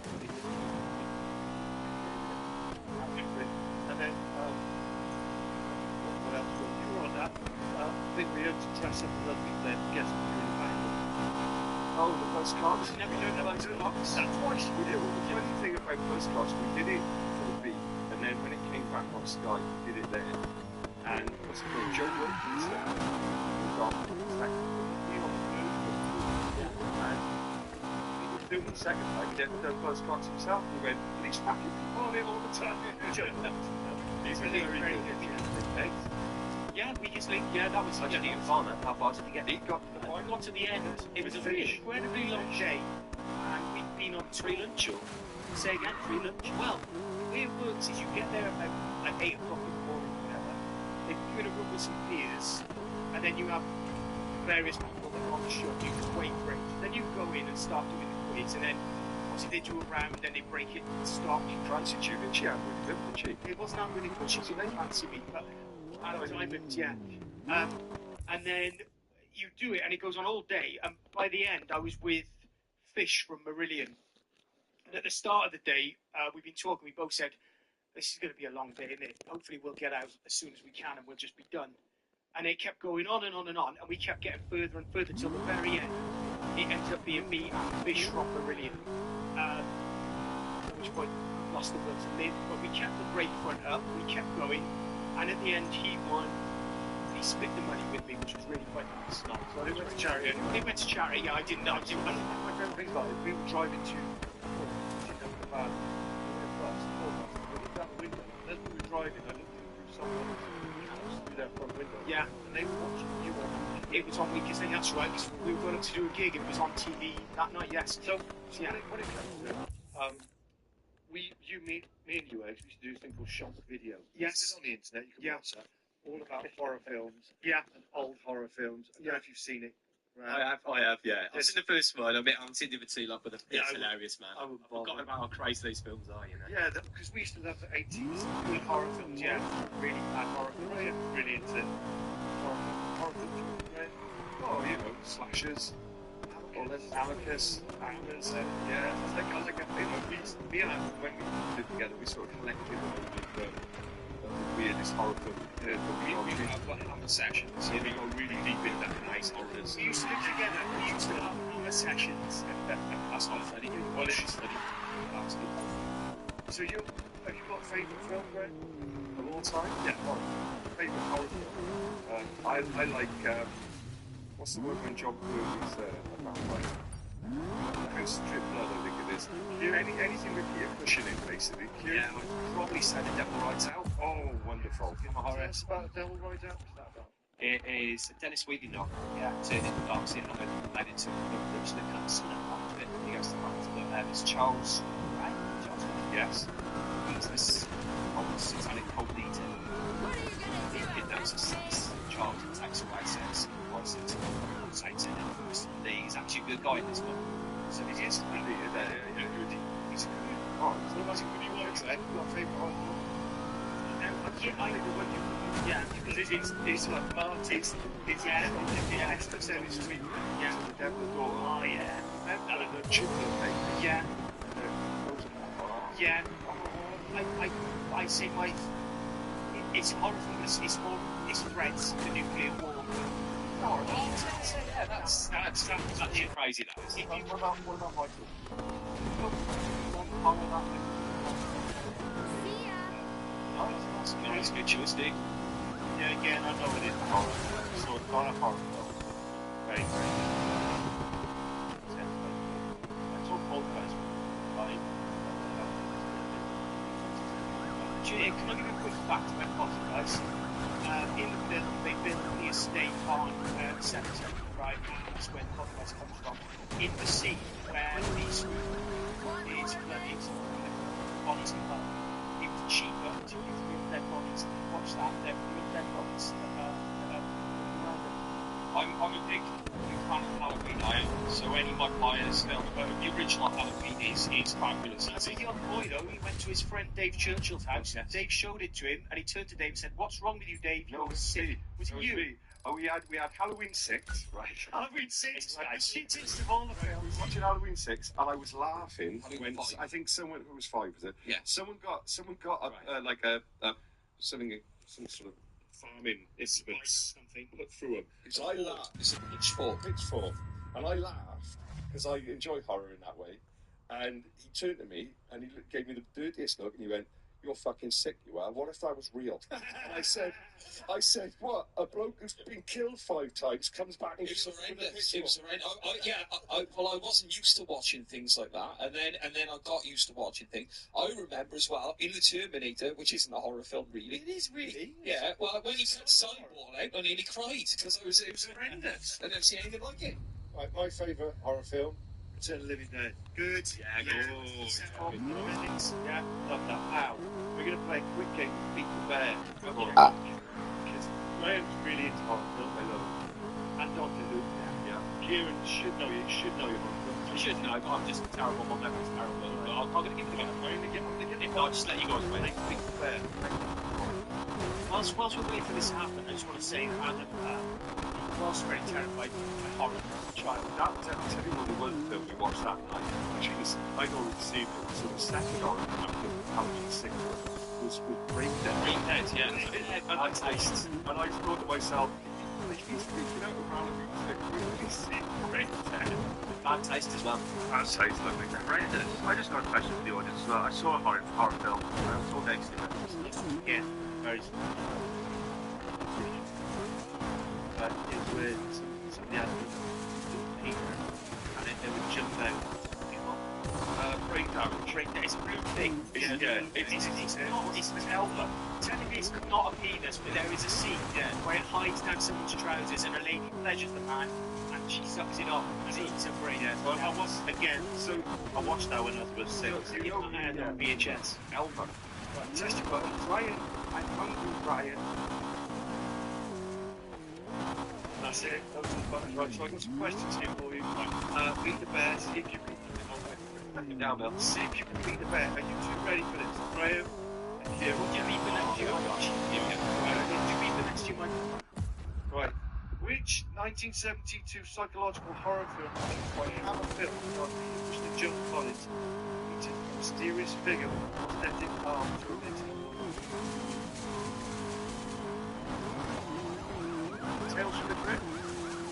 And then, what else? You were on that. I think we had to dress up a lovely then. Guess we were in the back. Oh, the postcards. Never done the postcards. That's twice we did. Well, the funny thing about postcards, we did it for the beat, and then when it came back on Sky, we did it there. And what's it called? Joe Wilkins was on the second. And he was doing the second time. He never done postcards himself. He went, please fucking people on it all the time. He's really very good. Yeah, we just linked. Yeah, that was Actually, in Farmer, how far did he get? He got to the I point. got to the end. It was a really incredibly long day, and we'd been on free lunch. Say again, free lunch. Well, the way it works is you get there about like 8 o'clock in the morning, whatever. They put you in a room with some beers, and then you have various people that are on the show. You just wait for it. Then you go in and start doing the quiz, and then obviously they do a round, then they break it and stop. She fancied you, didn't she? Anne, with him, didn't she? It wasn't that really good. She didn't fancy me, but I was yeah. And then you do it, and it goes on all day. And by the end, I was with Fish from Marillion. And at the start of the day, we've been talking. We both said, "This is going to be a long day, isn't it? Hopefully, we'll get out as soon as we can, and we'll just be done." And it kept going on and on and on, and we kept getting further and further till the very end. It ended up being me and Fish from Marillion. At which point, we lost the will to live. But we kept the brake front up. We kept going. And at the end, he won. He split the money with me, which was really quite nice. So they went to charity. They went to charity. Yeah, I didn't know. My favourite thing about it, we were driving to the van. We went past the bus. We looked out the window. As we were driving, I looked through someone's house through their front window. Yeah. And they were watching you on. It was on Weekends Day, that's right, because we were going up to do a gig. It was on TV that night, yes. So, yeah. when it comes to it, me and you, Ed, used to do a thing called shop video. Yes. It's on the internet, you can Yeah. watch that. All about horror films. Yeah. And old horror films. I don't know if you've seen it. I have, yeah. I've seen the first one. I've seen the other two, like, but it's hilarious, man. I've forgotten about how crazy those films are, you know. Yeah, because we used to love the 80s good horror films, yeah. Really bad horror films. Really into horror films. Oh, you know, slashers. Anarchists, Hammers, yeah. I was like, you know, me and Adam, when we lived together, we sort of collected the weirdest horror film. We have like Hammer sessions, so we go really deep into nice horrors. We used to live together. We used to have Hammer sessions. That's not funny. Well, it is funny. Absolutely. So have you got a favourite film, Greg? Of all time? Yeah, favourite horror film. I like, what's the one when John Burns is a vampire? House of Drip Blood, I think it is. Anything with Peter Cushing in, basically. Yeah, I'd probably say The Devil Rides Out. Oh, wonderful. It's about The Devil Rides Out. What's that about? It is a Dennis Wheatley novel. Yeah. Turned into dark scene and made into a Snip Hansen and part of it. He goes to the it's Charles, right? Charles, yes. He's this old satanic cult leader. He kidnaps this child and takes away sex and wants it to Satan and he's actually a good guy in this one. So he is really he's a good Oh, so that's what he works at. You've got a favourite horror film? I know the one because it's like Marty's. It's it's sweet. Yeah. The Devil's Daughter. Oh yeah. And the Children thing. Yeah. Yeah. I say it's horror film. It's threats to nuclear war. yeah, that's actually crazy. That is. What about Michael? That's a nice, good choice, Steve. Yeah, again, I know it is horror. So it's not a horror film. Very, very It's all podcast. Can I give you a quick fact about Poltergeist? In the film, they built the estate on the cemetery, right? And that's where Poltergeist comes from. In the scene where the spook is bloodied, bodies involved, it was cheaper to use real dead bodies. Watch that. They're real dead bodies. I'm a big fan of Halloween. I am. So any Mike Myers film, the original Halloween is fabulous. That's a young boy though. He went to his friend Dave Churchill's house. Yes. Dave showed it to him, and he turned to Dave and said, "What's wrong with you, Dave? No, it was sick. Was it you?" Me. Oh, we had Halloween 6, right? Halloween 6, like the shittiest of all the films. We were watching Halloween 6, and I was laughing when 5. I think someone who was 5, was it? Yeah. Someone got some sort of farming instruments something put through him. It's I a laughed. It's a pitchfork. And I laughed because I enjoy horror in that way. And he turned to me and he gave me the dirtiest look, and he went, "You're fucking sick, you are. What if that was real?" And I said, "What? A bloke who's been killed 5 times comes back and It was gives us horrendous. It was horrendous. Well, I wasn't used to watching things like that, and then I got used to watching things. I remember as well in the Terminator, which isn't a horror film really. It is really. Yeah. Well, when he cut Cyborg out, I nearly cried because it was horrendous. I never seen anything like it. Right, my favourite horror film, Return of the Living Dead. Good. Yeah, good. Yeah, love that. Now, we're going to play a quick game with Beat the Bear. Because Graham's really into horror films, I love it. And Doctor Who. Yeah. Kieran should know your horror films. I should know, I'm just terrible. My memory's terrible. But I'm going to give it a go. I'm going to get If not, I'll just let you guys wait. Beat the Bear. Whilst we're waiting for this to happen, I just want to say that Adam was very terrified by horror as a child. That tell you what, the one film we watched that night, because I'd already seen it, so the second horror after Halloween 6 was Brain Dead. Brain Dead, yeah. And I thought to myself, he's freaking out around Halloween 6. Really sick. Brain Dead. Bad taste as well. Bad taste, lovely. Horrendous. I just got a question for the audience as well. I saw a horror film. I saw next to it. Yeah, very small. But it was some of the animals would peek and then they would jump out. Breakdown. It's a blue thing. It's It's an elbow. Technically it's not a penis, but there is a scene where it hides down someone's trousers and a lady pleasures the man and she sucks it off and eats her brain. Well, I was, Again, so I watched that when I was 6. On VHS. Elmer. Test your buttons, Ryan. I'm hungry, Ryan. That's it. Those are the buttons, right? So I've got some questions here for you. Beat the Bear. See if you can. Now, Mel. See if you can beat the Bear. Are you two ready for this? Graham and Kieran. Would you beat the next you might watch? Would you beat the next you might? Right. Which 1972 psychological horror film produced by Hammer Films starring Mr. John Collins featured a mysterious figure with a prosthetic arm through it? Tales from the Crypt?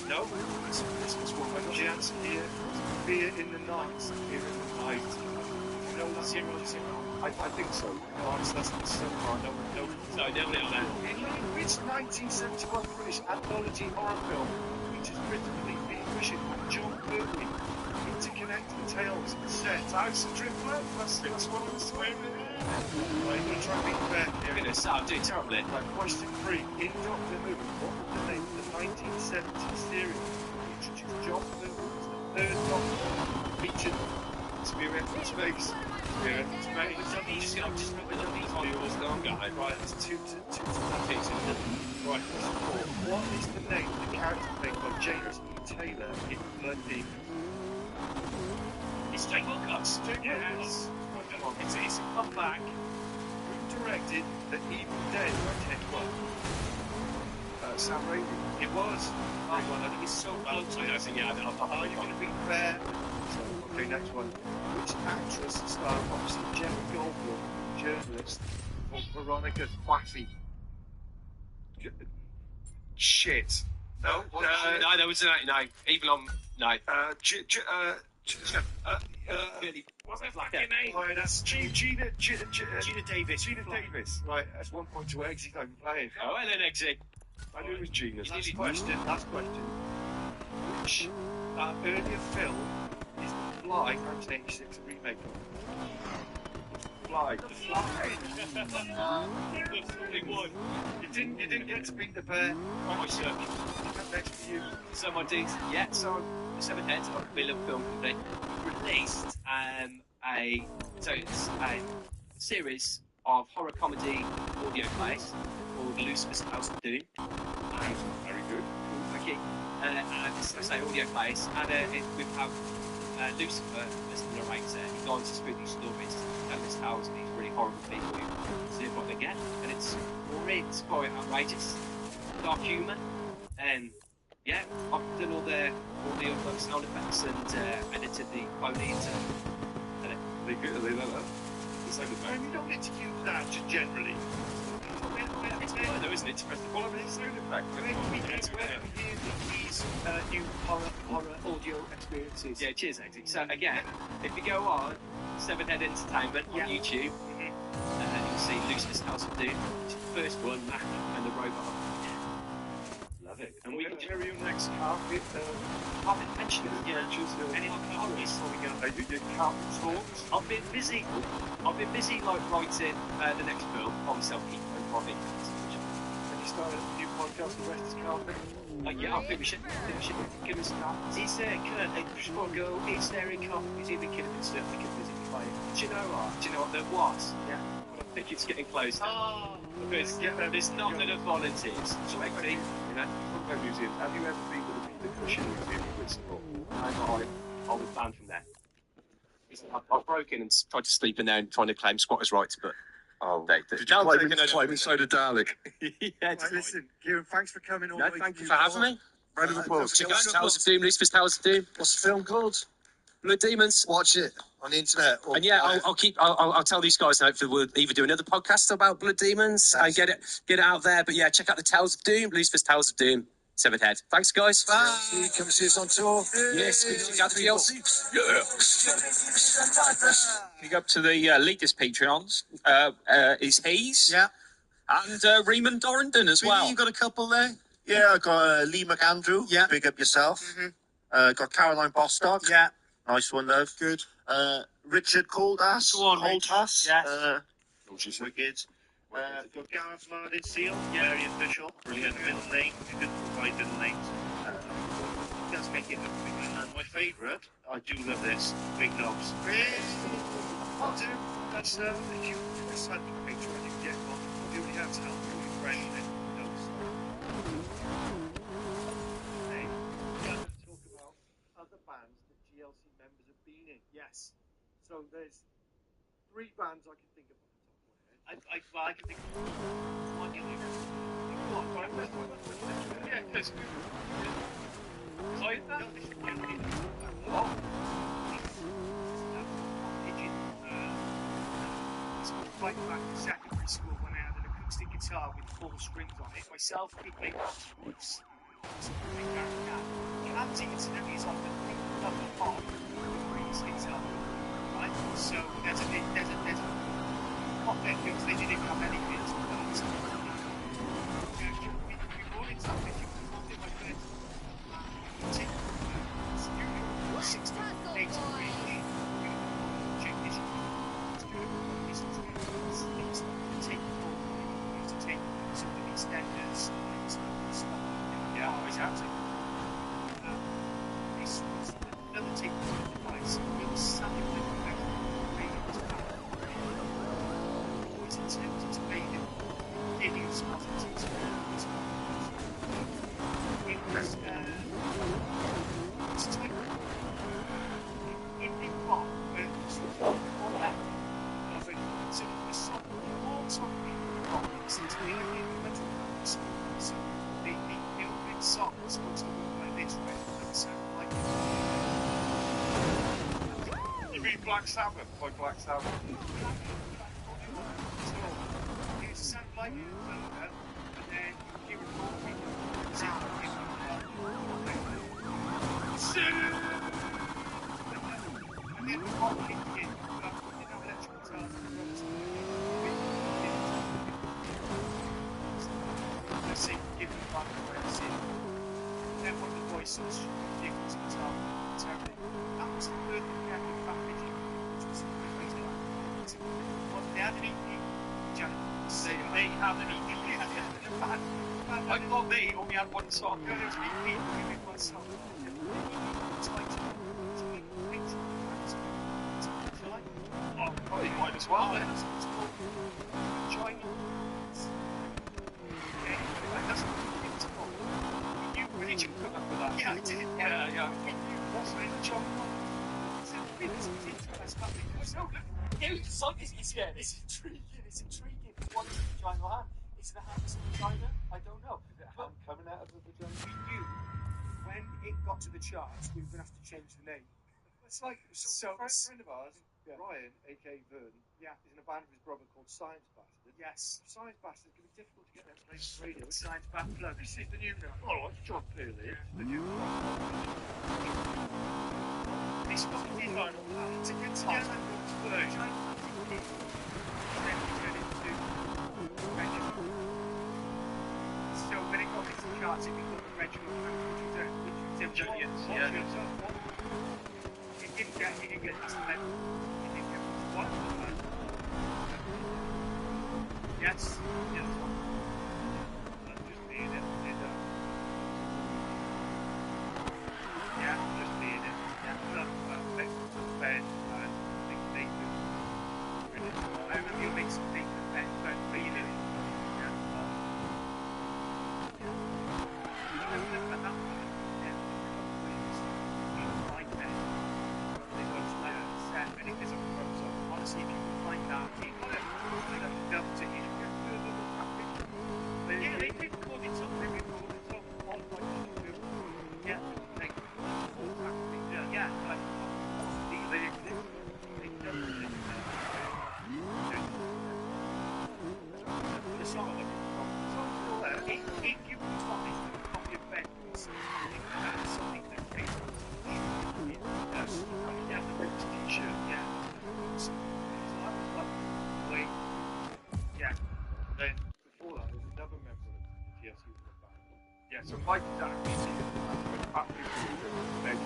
No. This was one by chance here. Fear in the Night. Fear in the Night. You know that? 0-0. I think so. No, that's not so far. No. No, definitely not that. Which 1971 British anthology horror film features critically Lee Bishop and John Burley interconnected tales set House of Triplet? That's what I was swearing at. Right, you're trying to be fair here. Goodness, I'm doing terribly. Right, question 3. In Doctor Who, what was the name of the 1970s series which introduced John Burley as the third Doctor featured Spirit from Space? Spirit from Space. I'm just going to these on yours. Go on, guys. Right, it's 2 to nothing. Right, question 4. What is the name of the character played by James E. Taylor in Blood Demon? It's Jake Wilcox. Yes. It's a comeback. Who directed The Evil Dead by Ted Wood? Sam Raimi. It was. I think it's so close. Are you going to be fair? Okay, next one. Which actress starred opposite Jerry Goldblum, journalist, called Veronica Quaffy? Shit. No, that was 99. Even on 9. Really, what's that fucking name? Right, that's Gina Davis. Gina Davis. Right, that's 1 point to Eggsy. I'm playing. Oh, hello, Eggsy. I knew it was Gina. Last question. Which earlier film is The Fly, 1986, a remake of? Fly. The Fly. That's only one. You didn't get to beat the Bear. Oh, I suck. Next to you. So my dudes, so the Seven Heads of a film company released it's a series of horror comedy audio plays called Lucifer's House of Doom. And very good. Thank you. And as I say, audio plays, and we have Lucifer as the narrator. He goes into spooky stories, and this house these really horrible people who see what they get, and it's quite outrageous, dark humour, and yeah, I've done all the sound effects and edited the ponies and They sound effects. You don't get to use that just generally. it's fun though, isn't it? To press the button, it's sound effect. These new horror audio experiences. Yeah, cheers, Exy. So again, if you go on Sevenhead Entertainment on YouTube, you'll see Lucifer's House of Doom, which is the first one, Mac and the robot. Love it. And we can where are you next? Carpet? Carpet Adventures. Any other carpets? Your carpet talks? I've been busy like writing the next film on self-keep and Robbie. Have you started a new podcast, The Rest is Carpet? Yeah, I think we should give us that. He's before I go, he's there in Carpet, he's even kidding and stuff, we can visit the play. Do you know what there was? Yeah. I think it's getting close now. Because there's not enough volunteers. So actually, you know, Front Museum. Have you ever been to the Cushion Museum in Bristol? I was banned from there. I broke in and tried to sleep in there and trying to claim squatters' rights, but Did you claim and so did Dalek? yeah, Right, listen, Kieran, thanks for coming all the way. thank you for having me. Round of applause. Towers of Doom, Lucifer's Towers of Doom. What's the film called? Blood Demons. Watch it on the internet. And yeah, I'll tell these guys, and hopefully we'll either do another podcast about Blood Demons and get it out there. But yeah, check out the Towers of Doom, Lucifer's Towers of Doom, Seventh Head. Thanks, guys. Bye. Come see us on tour. Yes, check out the DLC. Big up to the latest Patreons. Is Hayes. Yeah. And Raymond Dorrington as well. You got a couple there? Yeah, I got Lee McAndrew. Yeah. Big up yourself. Got Caroline Bostock. Yeah. Nice one, love. Good. Richard Caldas. Go on, Holtas. Yes. Wicked. Got Gareth Larded Seal. Yeah. Very official. Brilliant. Middle name. You couldn't provide middle names. Does make it look big. And my favourite, I do love this, Big Knobs. I'll do. That's if you sign the picture and you get one, you only have to help your friend and Knobs. Hey, we're going to talk about other bands that GLC members have been in. Yes. So there's 3 bands I can think of off the top of my head. I can think of one you like. Yeah, because right back in secondary school when I had an acoustic guitar with 4 strings on it. Myself could make lots of moves. Andy incidentally is on the pop breeze itself. Right? So there's a pop there because they didn't have any bits of that. We brought in something you can hold in my bed. 60, 80, check this. Take some of these standards and stuff. Yeah, exactly. This was another technical device. It was something that made it always attempted to make it idiosyncratic. It was in rock, but on that, so the song, all song rock, it's to be like in metal. So the opening song was supposed to look like this, right? And sound like You mean Black Sabbath by Black Sabbath? so it sounded like and then you record me. And then the rock kicked in, electrical guitars and drums. I say, give me back the way I see it. Then one of the voices giggles guitar terribly. That was the third record back video, which was crazy. Well, they had an EP, Janet. They had an EP. I thought they only had one song. No, there was an EP with one song. It's like, Oh, you might as well then. Did you come up with that? Yeah, I did. Yeah. What's the John? It's intriguing. It's intriguing. What's the vaginal hand? Is the hand a vagina? I don't know. Is it a hand coming out of the vagina? We knew when it got to the charts, we were going to have to change the name. It's like a friend of ours, Ryan, aka Vern, is in a band with his brother called Science Bastard. Yes. Science Bastard can be difficult to get them playing on radio. Science Bad Plug. This is the new one. Oh, it's John Pearley. The new one. This got the design on that. To get together the version, then we turn it to Reginald. So when it got into the charts, it became the Reginald, which was brilliant. It didn't get past the level. It didn't get past one. Yes. Just being it. Yeah, just being it. Yeah, Ben and Nick I remember you made some things with Ben, but being it. Yeah. I remember that one. Like that. They got set and it is a pro, so honestly, if you can find that, I'd love to hear it. Yeah, they recorded something, on my YouTube. Yeah, like, yeah, like, they the song of it. If you can find a copy of Ben's, that's something that really does. Yeah, the Ben's t-shirt, yeah. So I was like, wait, yeah. Then before that, there was another member of the TSU in the band. Yeah, so Mike is actually when Patrick was in the bed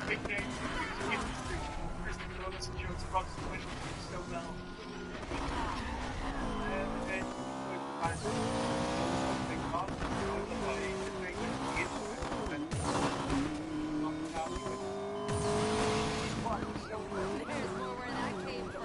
big names in the industry. Kristen Phillips and Jones Bronson went so well. And then with the band, big part. There's more where that came from.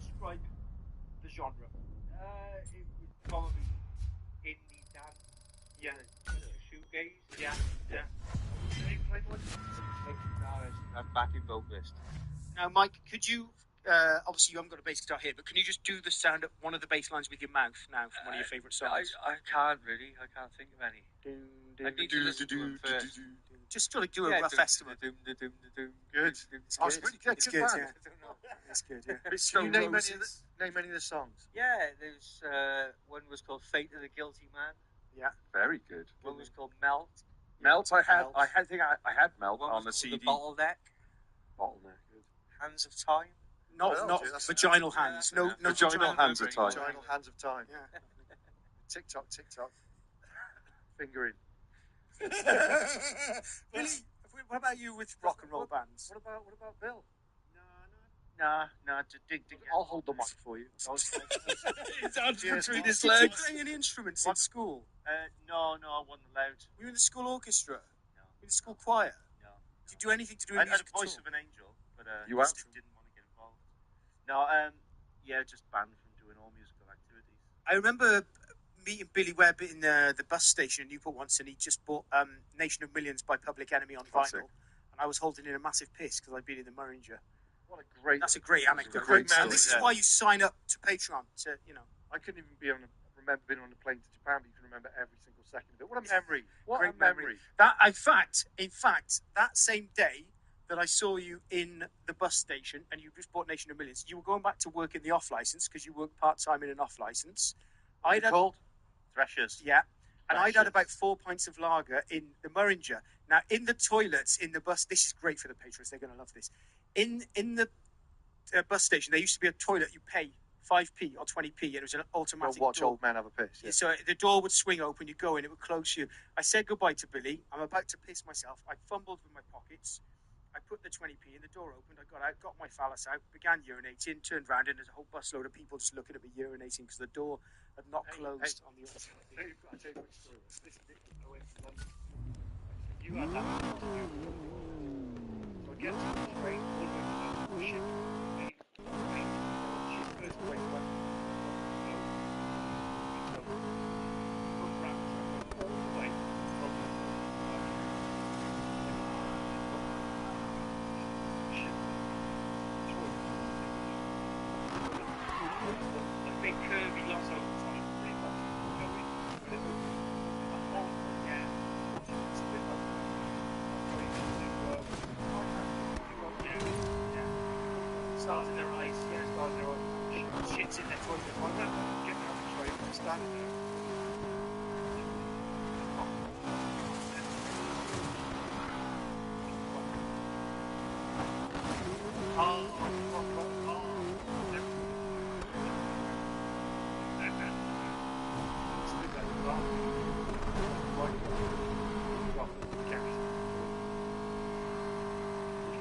Describe the genre. It would probably indie dance. Yeah. Shoegaze. Yeah. They played one. I'm backing vocalist. Now, Mike, could you, obviously you haven't got a bass guitar here, but can you just do the sound of one of the bass lines with your mouth now from one of your favourite songs? I can't really. I can't think of any. I need to listen to them first. Just sort of do a rough estimate. Good. It's Really good. It's Good good, band. yeah. It's good, yeah. Can you name any of the songs? Yeah, there's one was called Fate of the Guilty Man. Yeah, very good. One was called Melt. Melt. I had Melt One on was the called CD. The Bottleneck. Bottleneck. Good. Hands of Time. Not That's vaginal hands. No Vaginal hands of time. Vaginal Hands of Time. Yeah. Tick tock. Fingering. Really? What about you with rock and roll bands? What about Bill? Nah, I'll hold the mic for you. His hands between his Did you legs. play any instruments in school? no, I wasn't allowed. Were you in the school orchestra? No. In the school choir? No. Did you do anything to do I with had music a voice at of an angel, but You just have? didn't want to get involved. No, just banned from doing all musical activities. I remember meeting Billy Webb in the bus station in Newport once, and he just bought Nation of Millions by Public Enemy on Classic. vinyl, and I was holding in a massive piss because I'd been in the Murringer. What a great. That's a great anecdote. Great And this is memory, why you sign up to Patreon to, I couldn't even remember being on a plane to Japan, but you can remember every single second of it. What a memory! What Great a memory! That in fact, that same day, that I saw you in the bus station and you just bought Nation of Millions. You were going back to work in the off license because you work part time in an off license. I'd called Threshers. Yeah. And I'd had Threshers. about 4 pints of lager in the Murringer. Now, in the toilets in the bus, this is great for the patrons. They're going to love this. In the bus station, there used to be a toilet you pay 5p or 20p, and it was an automatic Watch door. old man have a piss. Yeah. So the door would swing open, you go in, it would close you. I said goodbye to Billy. I'm about to piss myself. I fumbled with my pockets. I put the 20p in, the door opened, I got out, got my phallus out, began urinating, turned round, and there's a whole busload of people just looking at me urinating because the door had not closed on the other side. I'll tell you a quick story. This is I went to London. You had that. So I get to the train, all the way to London, ship goes away to West. Big curvy lots of time. Stars in their eyes, stars in their eyes. Shit's in their toilet. Why not? Get me off the train, I'm standing there.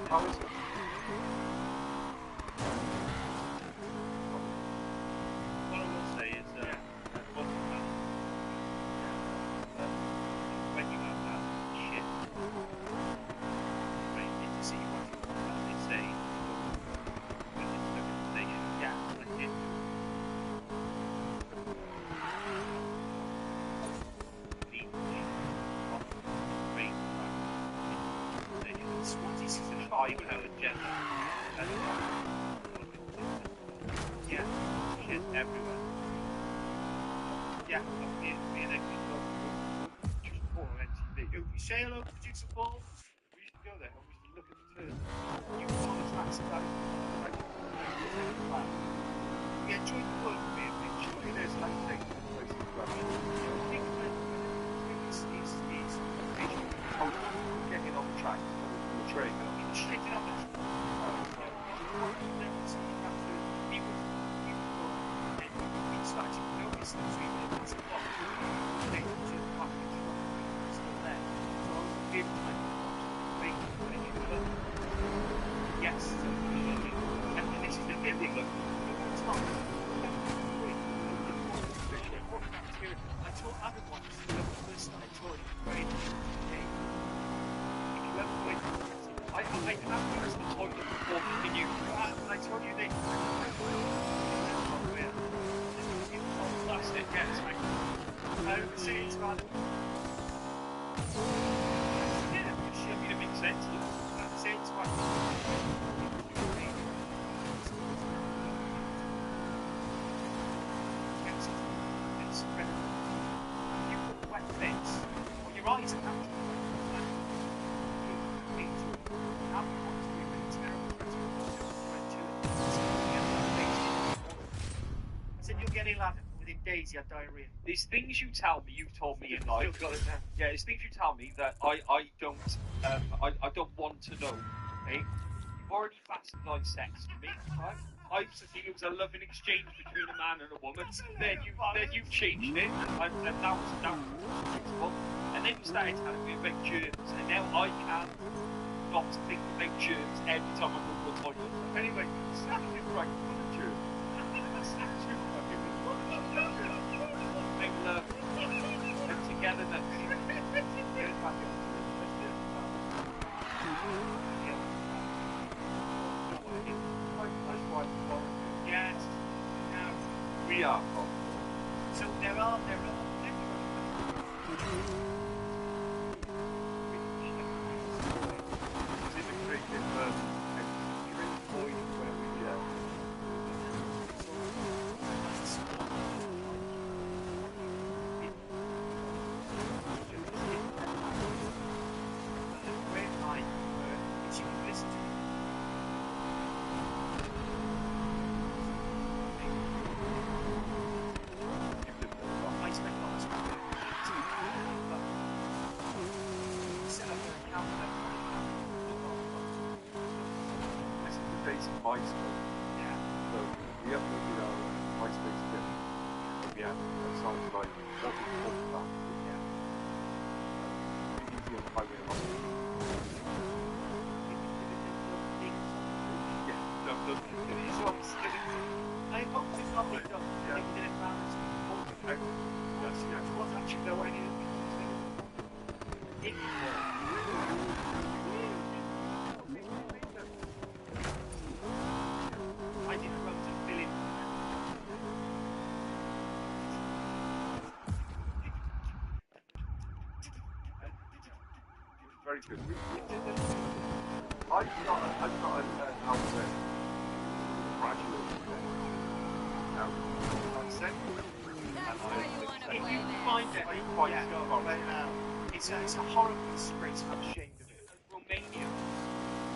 How is it? What I will say is, when you have that shit, when you get to see what they say, when it's the station, yeah, like it. Yeah, shit everywhere. Yeah, me and Nick used to go to Producer Paul on MTV. We say hello to Producer Paul. We used to go there and we used to look at the turn. You saw the tracks about we enjoyed the fun, me and Nick. Surely there's like things in places where Nick is Getting on the track, on the train. straight on the started to notice the 3 minutes clock. They to the package still there. So I was able to wait when it came up. Yes, and this is the thing, look, it's not. I told Adam once, the first night I told him, wait, okay, if you ever wait, I have used the toilet before meeting you, and I told you they plastic, yes, I would say it's rather. Yeah, I mean, it makes sense. I would say it's it's incredible. You put wet things, well, your eyes are naturally I said, you'll get ill, Adam. Within days, you had diarrhea. There's things you tell me, you've told me in life. Still got it now. Yeah, there's things you tell me that I don't want to know. Okay, you've already bastardized sex to me, right? I used to think it was a loving exchange between a man and a woman. Then you've changed it, and now it's acceptable. And then you started telling me about germs, and now I can't not think about germs every time I go to the toilet. Anyway, exactly right. What a germ. Make love and togetherness. Yes. Now we are. So there are. basic MySpace. Yeah. So we uploaded our MySpace bit. And we had songs like What We Talk About. Yeah. Really easy on the highway a lot. Yeah, no, These ones, I hope it's not been done. Yeah. They did it around this I, yes, yeah. was actually no any of it. I did run to Philip. Very good. I've got an outfit graduate now. That's where you want to If play you this. find it, Quite yeah, sure. play it out. It's a horrible disgrace. I'm ashamed of it. Romania.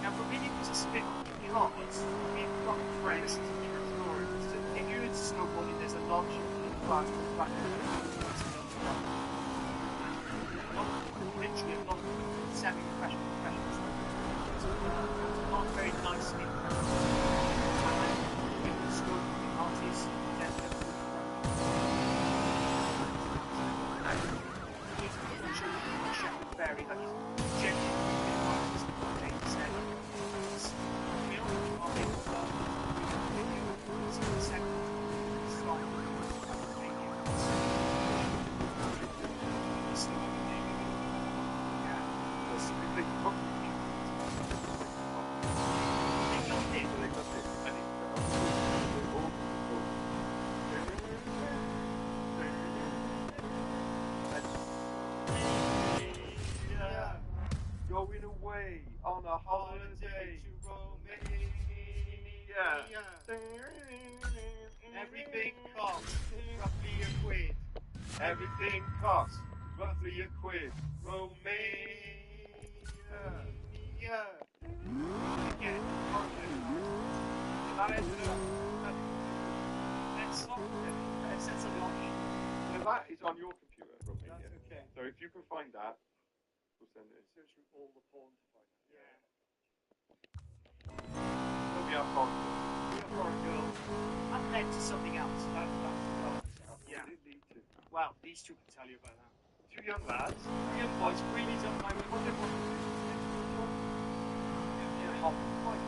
Now, Romania was a spin-off because we've got friends. If you're into snowboarding, there's a lodge in France back literally a lot of semi-professional not very nice in snowboarding artists. Very that is genuinely Going away on a holiday to Romania. everything costs roughly a quid. Everything costs roughly a quid. Romania. Again, that's a lot. So that is on your computer, Romania. That's okay. So if you can find that, we'll send it. Search through all the porn to find it. Yeah. There'll be our phone. We are foreign girls. That led to something else. Yeah. What did it lead to? Well, these two can tell you about that. Two young lads. Three young boys really don't mind what they want. Yeah. Right.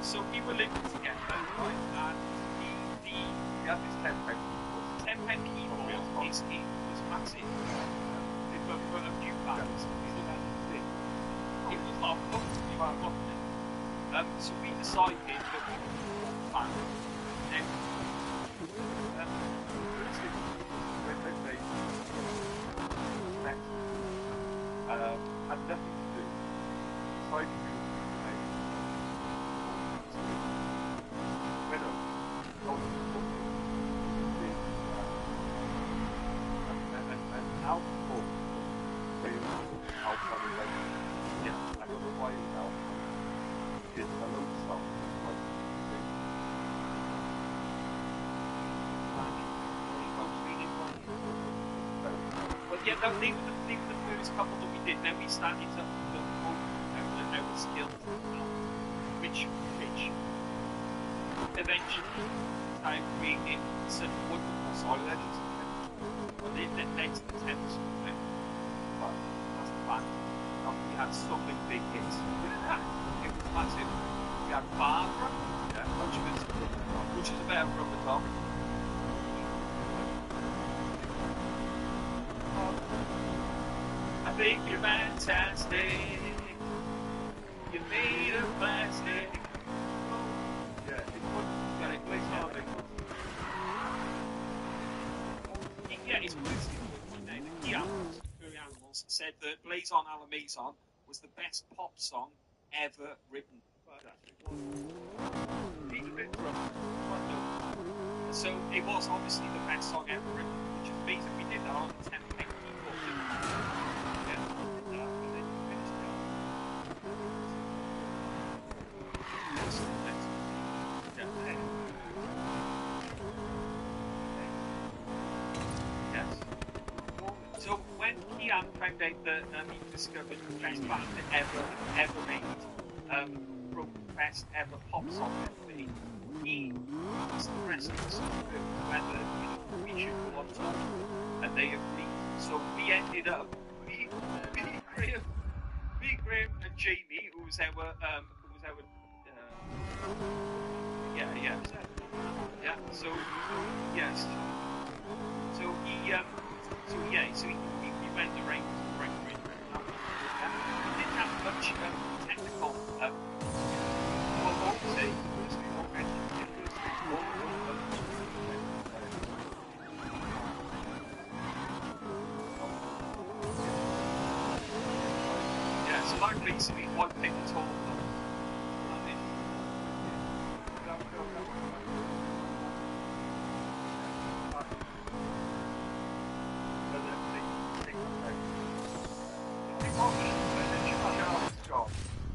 So we were living together, right? And the We had this £10 keyboard. £10 keyboard was massive. It was for a few bands. It was not comfortably well. So we decided that we would put band. Then When they met, had nothing to do. Decided we were going to make went over, told them to book it, and alcohol, alcohol related. Yeah, I don't know why it was alcohol. Did a load of stuff. Well, yeah, no, they were the first couple that we did. Then we started to look over our skills, which eventually started creating some wonderful songs. Well, they led to the 10th song. But that's the fact. We had so many big hits. It was massive. We had Barbara, which is about rubber dog. I think you're fantastic. You're made of plastic. Yeah, it's one. Got it, please, yeah, it's words the animals, furry animals, said that Blaze on Alamazon was the best pop song ever written. So it was obviously the best song ever written, which is amazing. We did that on 10 keyboard. So when Kian found out that he discovered the best band ever made, best ever pop song ever made. He asked the wrestling circuit whether we should go on tour, and they agreed. So we ended up, me, Graham, and Jamie, who was our So yes, so he went around. We didn't have much technical. What would say? Yeah, so like basically one thing at all.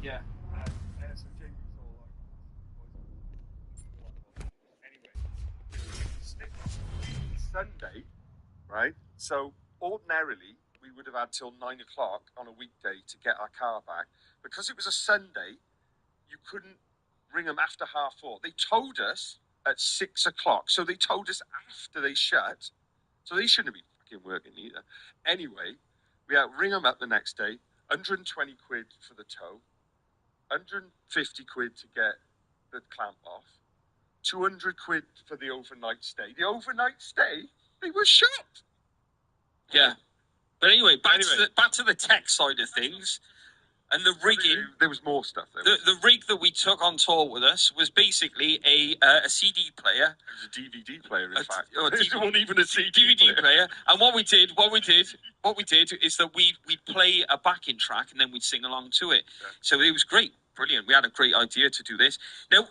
Yeah. So Jamie was all like, anyway, Sunday, right? So ordinarily we would have had till 9 o'clock on a weekday to get our car back. Because it was a Sunday, you couldn't ring them after 4:30. They told us at 6 o'clock. So they told us after they shut. So they shouldn't have been fucking working either. Anyway, we had to ring them up the next day, 120 quid for the tow, 150 quid to get the clamp off, 200 quid for the overnight stay. The overnight stay, they were shut. Yeah. But anyway, back to the tech side of things. And the rigging, there was more stuff. The rig that we took on tour with us was basically a CD player. It was a DVD player, in fact. It wasn't even a DVD player. And what we did is that we'd play a backing track and then we'd sing along to it. Yeah. So it was great, brilliant. We had a great idea to do this. Now,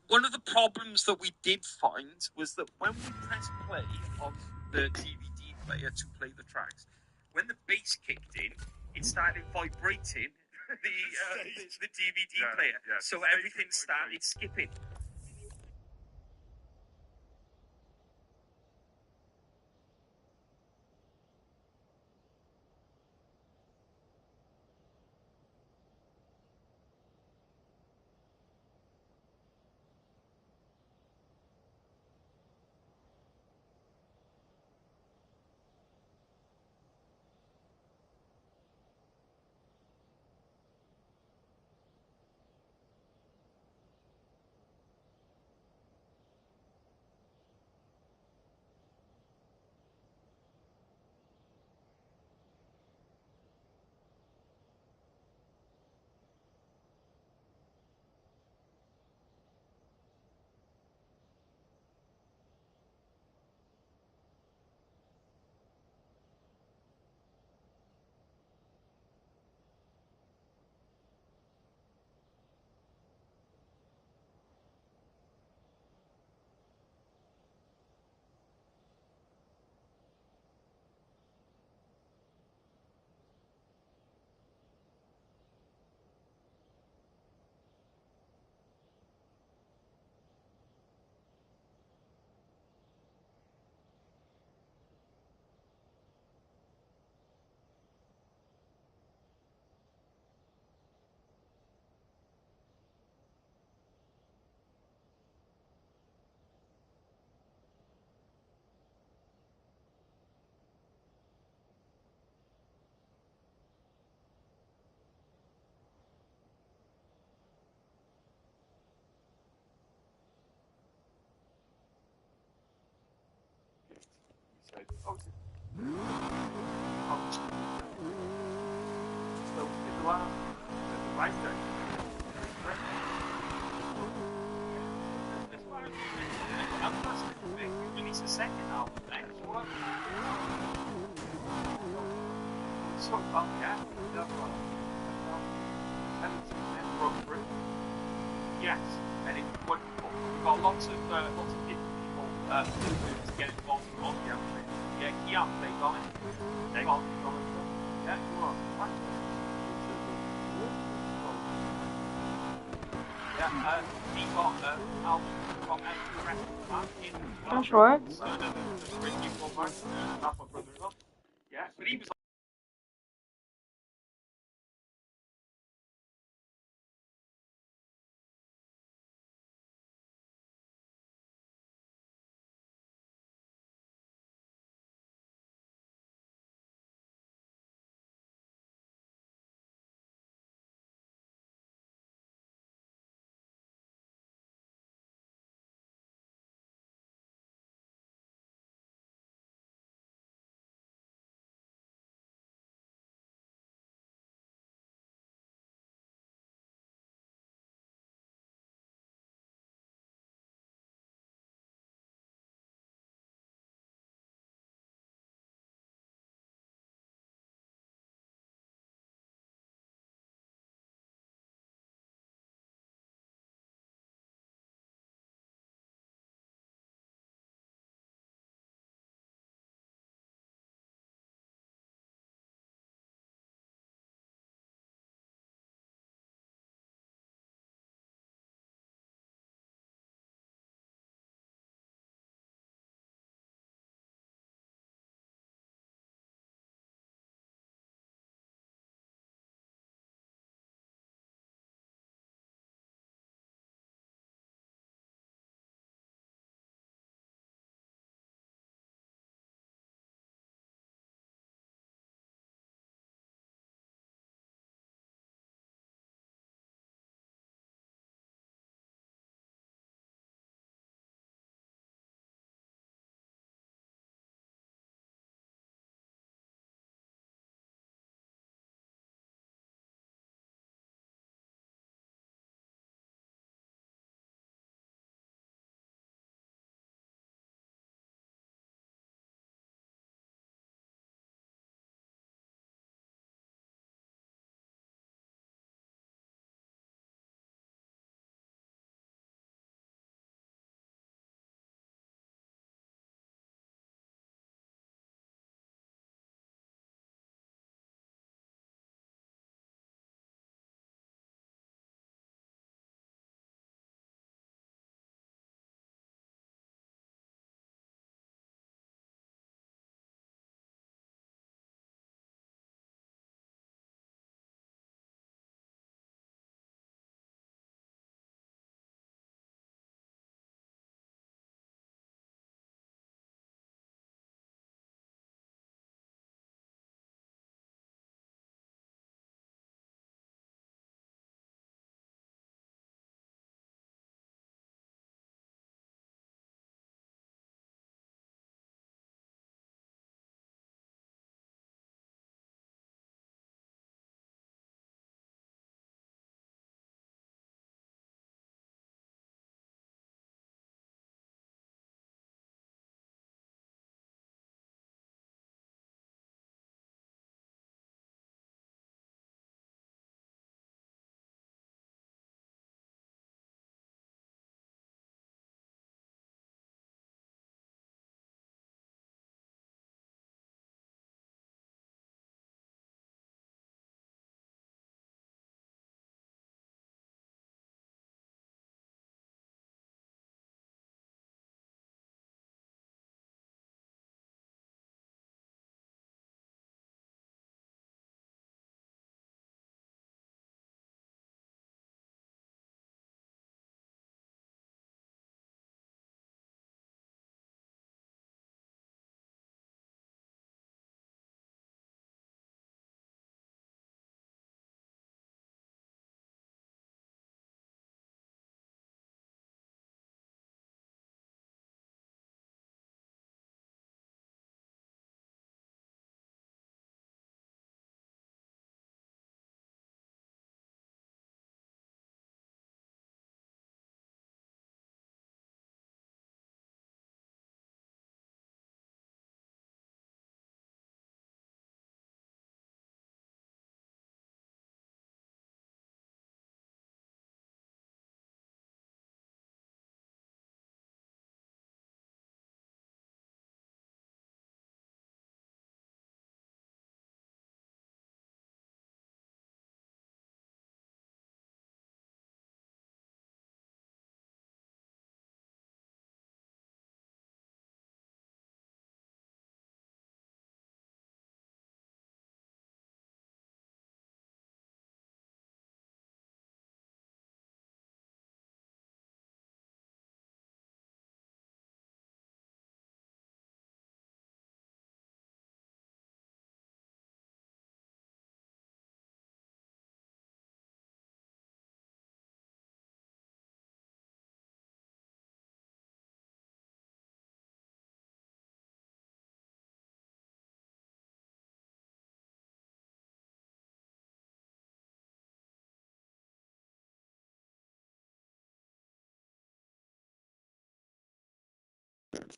one of the problems that we did find was that when we pressed play on the DVD player to play the tracks, when the bass kicked in, it started vibrating the DVD player. Yeah. So everything started skipping. Release a second album next one. So yes, and it's wonderful. We've got lots of different people to get involved on the outfit. Yeah, Kian, they got it. They got it. Yeah, you are. Yeah, he got album from the rest of the band in as well. That's right. Yeah, but he was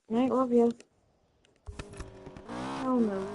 Night, love you. Hell no.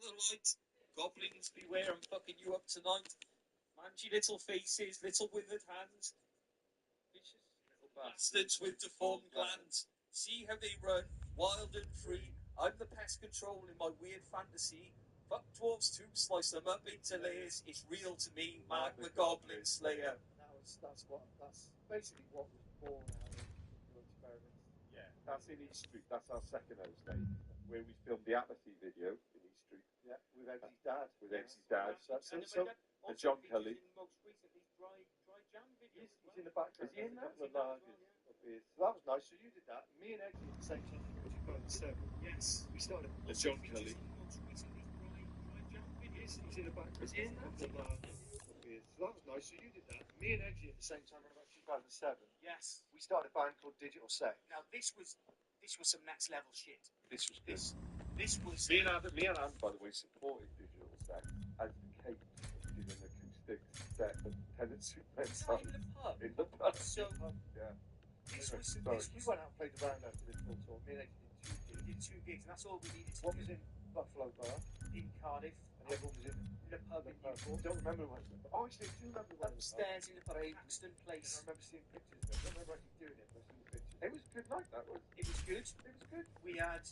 The light. Goblins, beware, I'm fucking you up tonight. Mangy little faces, little withered hands. Vicious little bastards with deformed glands. See how they run, wild and free. I'm the pest control in my weird fantasy. Fuck dwarves too, slice them up into layers. It's real to me, Mag the Goblin Slayer. That's basically what was born out of your experiments. Yeah, that's in East Street. That's our second house stage, where we filmed the Apathy video in East Street. Yeah, with Eggsy's dad. And John Kelly. Most recently, dry jam video. He's in the background. Is he in that? So that was nice. So you did that. Me and Eggsy at the same time in 2007. Yes, We started with John Kelly. most recently, dry jam video. He's in the background. Is he in that? So that was nice. So you did that. Me and Eggsy at the same time in about 2007. Yes. We started a band called Digital Sex. Now this was some next level shit. This was good. This was Me and Anne, by the way, supported Digital Sex as the Cape did an acoustic set of Tenant Soup Men in the pub. So Yeah. this was We went out and played around after this full tour. Me and Eggsy did 2 gigs. did 2 gigs, and that's all we needed to One do. was in Buffalo Bar, In Cardiff, and the other one was in the pub in Newport. I don't remember what it was. Oh, actually, I do remember one. Upstairs in the pub, I Paxton Place. remember seeing pictures of it. I don't remember actually doing it, but I seen the pictures. It was a good night, that was. It was good. It was good. We had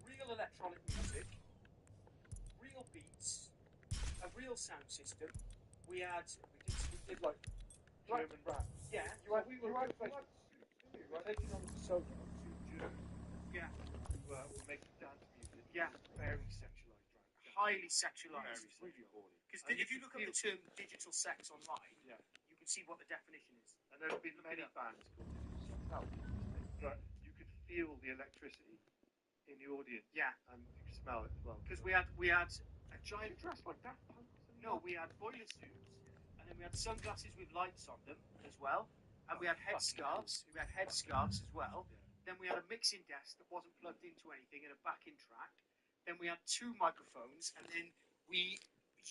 real electronic music, real beats, a real sound system. We did Like German rap. yeah. You were taking on the persona of 2 Germans. Yeah. Who were making dance music. Yeah. Very sexualized drag. Highly sexualized. Really horny. Because if you look up the term digital sex online, Yeah. you can see what the definition is. And there have been many bands called Digital Sex out, but you could feel the electricity in the audience. Yeah. And you could smell it as well. Because we had a giant dressed like that punk. No, we had boiler suits, and then we had sunglasses with lights on them as well, and we had headscarves. We had headscarves as well. Then we had a mixing desk that wasn't plugged into anything and a backing track. Then we had 2 microphones, and then we,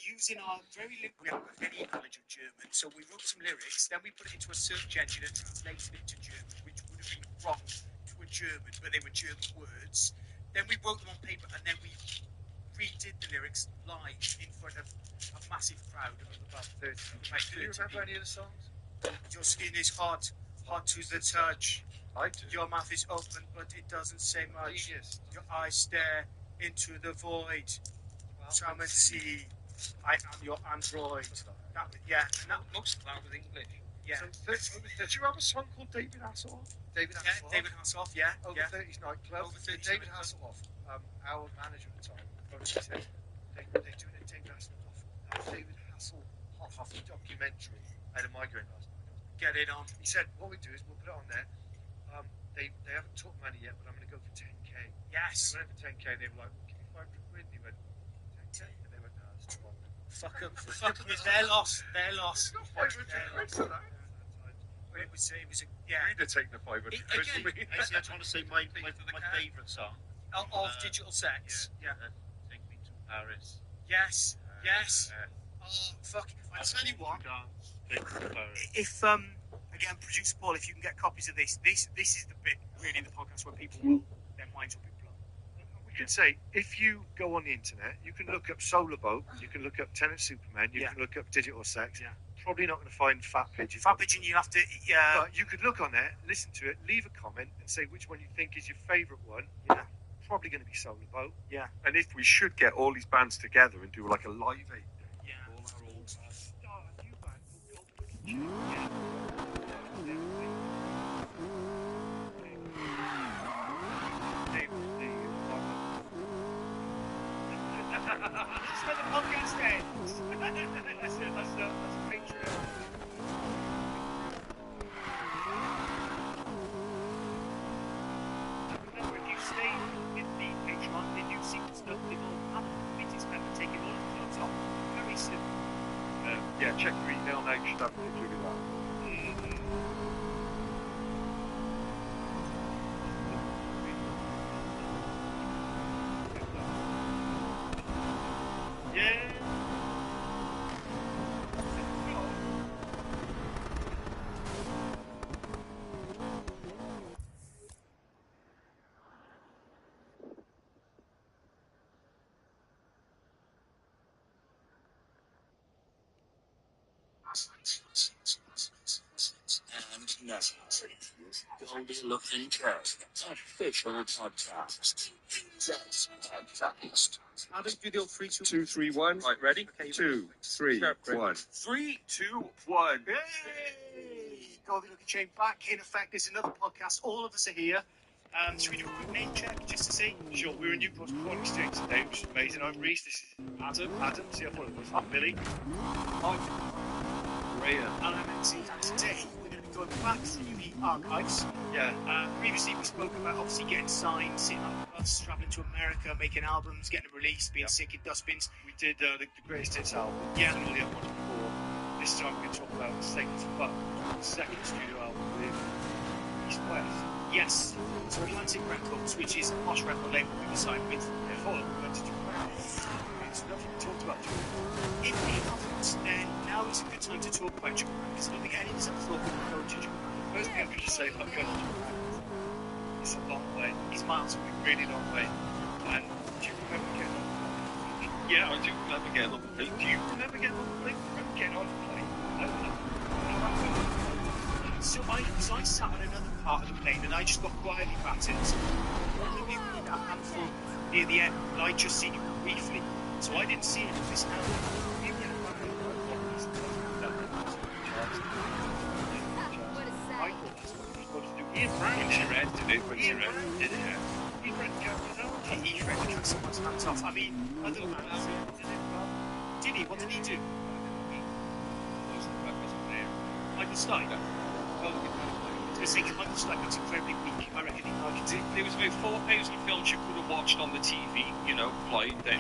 using our we haven't got any knowledge of German, so we wrote some lyrics. Then we put it into a search engine and translated it to German, which would have been wrong to a German, but they were German words. Then we wrote them on paper, and then we redid the lyrics live in front of a massive crowd of about 30 Do you remember any of the songs? Your skin is hot, hot to the touch. I do. Your mouth is open, but it doesn't say much. Yes. Your eyes stare into the void. Come and see. I am your android. And that Most of that was English. yeah. Did you have a song called David Hasselhoff? David Hasselhoff. David Hasselhoff, yeah. Over yeah. 30s nightclub. Over 30s David nightclub. Hasselhoff, our manager at the time, phoned me and said they're doing a David Hasselhoff documentary. I had a migraine last night. Get it on. He said, what we do is we'll put it on there. They haven't took money yet, but I'm going to go for 10k. Yes. I went for 10k. They were like, give me 500 quid. And he went, 10k, and they went, no, it's too long. Fuck them. It's their loss. Their loss. I got 500 quid for that. But it was Yeah. We'd have taken the 500 quid. Actually, I just want to say my favourite song of Digital Sex. Yeah. Take Me to Paris. Yes. Yes. Oh fuck! I tell you what. If again, producer Paul, if you can get copies of this is the bit really in the podcast where people will their minds will be blown. We could say, if you go on the internet, you can look up Solar Boat, you can look up Tenant Superman, you can look up Digital Sex. Yeah. Probably not going to find Fat Pigeon. Fat Pigeon, you have to. But you could look on there, listen to it, leave a comment, and say which one you think is your favourite one. Yeah. Probably going to be Solar Boat. Yeah. And if we should get all these bands together and do like a live aid. Yeah. All our old bands. Start a new band called Golden. That's where the podcast ends. That's a Patreon. Remember, if you stay with the Patreon, then you see stuff they will have meetings and take it all the clothes off. Very simple. Yeah, check your email now. You should have a picture of that. Yeah. And now, Goldie-looking cat, official podcast. That's podcast. Adam, do the old 3, 2, 3, 1. Right, ready? Okay, 2, 3, 1. 3, 2, 1. Hey! Goldie Looking Chain back in effect. There's another podcast. All of us are here. Should we do a quick name check just to see? Sure, we're in Newport's Corn Exchange today, which is amazing. I'm Reese, this is Adam, see I thought it was. I'm Billy. I'm Graham. and I'm MC. And today we're going to be going back through the archives. Yeah. Previously we spoke about obviously getting signed, sitting on the bus, travelling to America, making albums, getting released, being sick in dustbins. We did the Greatest Hits album. Yeah. And all the other ones before. This time we're going to talk about the second studio album with East West. Yes. So Atlantic Records, which is a posh record label we were signed with. Before we went to Japan. It's nothing we talked about Japan. If we haven't, then now is a good time to talk about Japan, because I don't think any of us ever thought we would go to Japan. First thing I'm going to say about going to Japan, it's a long way. It's miles away. Really long way. And do you remember getting on the plane? Yeah, I do remember getting on the plane. Do you remember getting on the plane? Remember getting on the plane? So I sat on another part of the plane and I just got quietly battered. One of you in a handful near the end, and I just seen you briefly. So I didn't see it at this now. What a I sight. thought that's what he was supposed to do. Ian Frank rented it when she Ian rented Frank did it. He rented cameras out. He tried to cut someone's hands off. I mean, I don't know. Did he? What did he do? Michael Stein? I was thinking Michael Stein looks incredibly weak. I reckon There was about 4,000 films you could have watched on the TV, you know, flying there.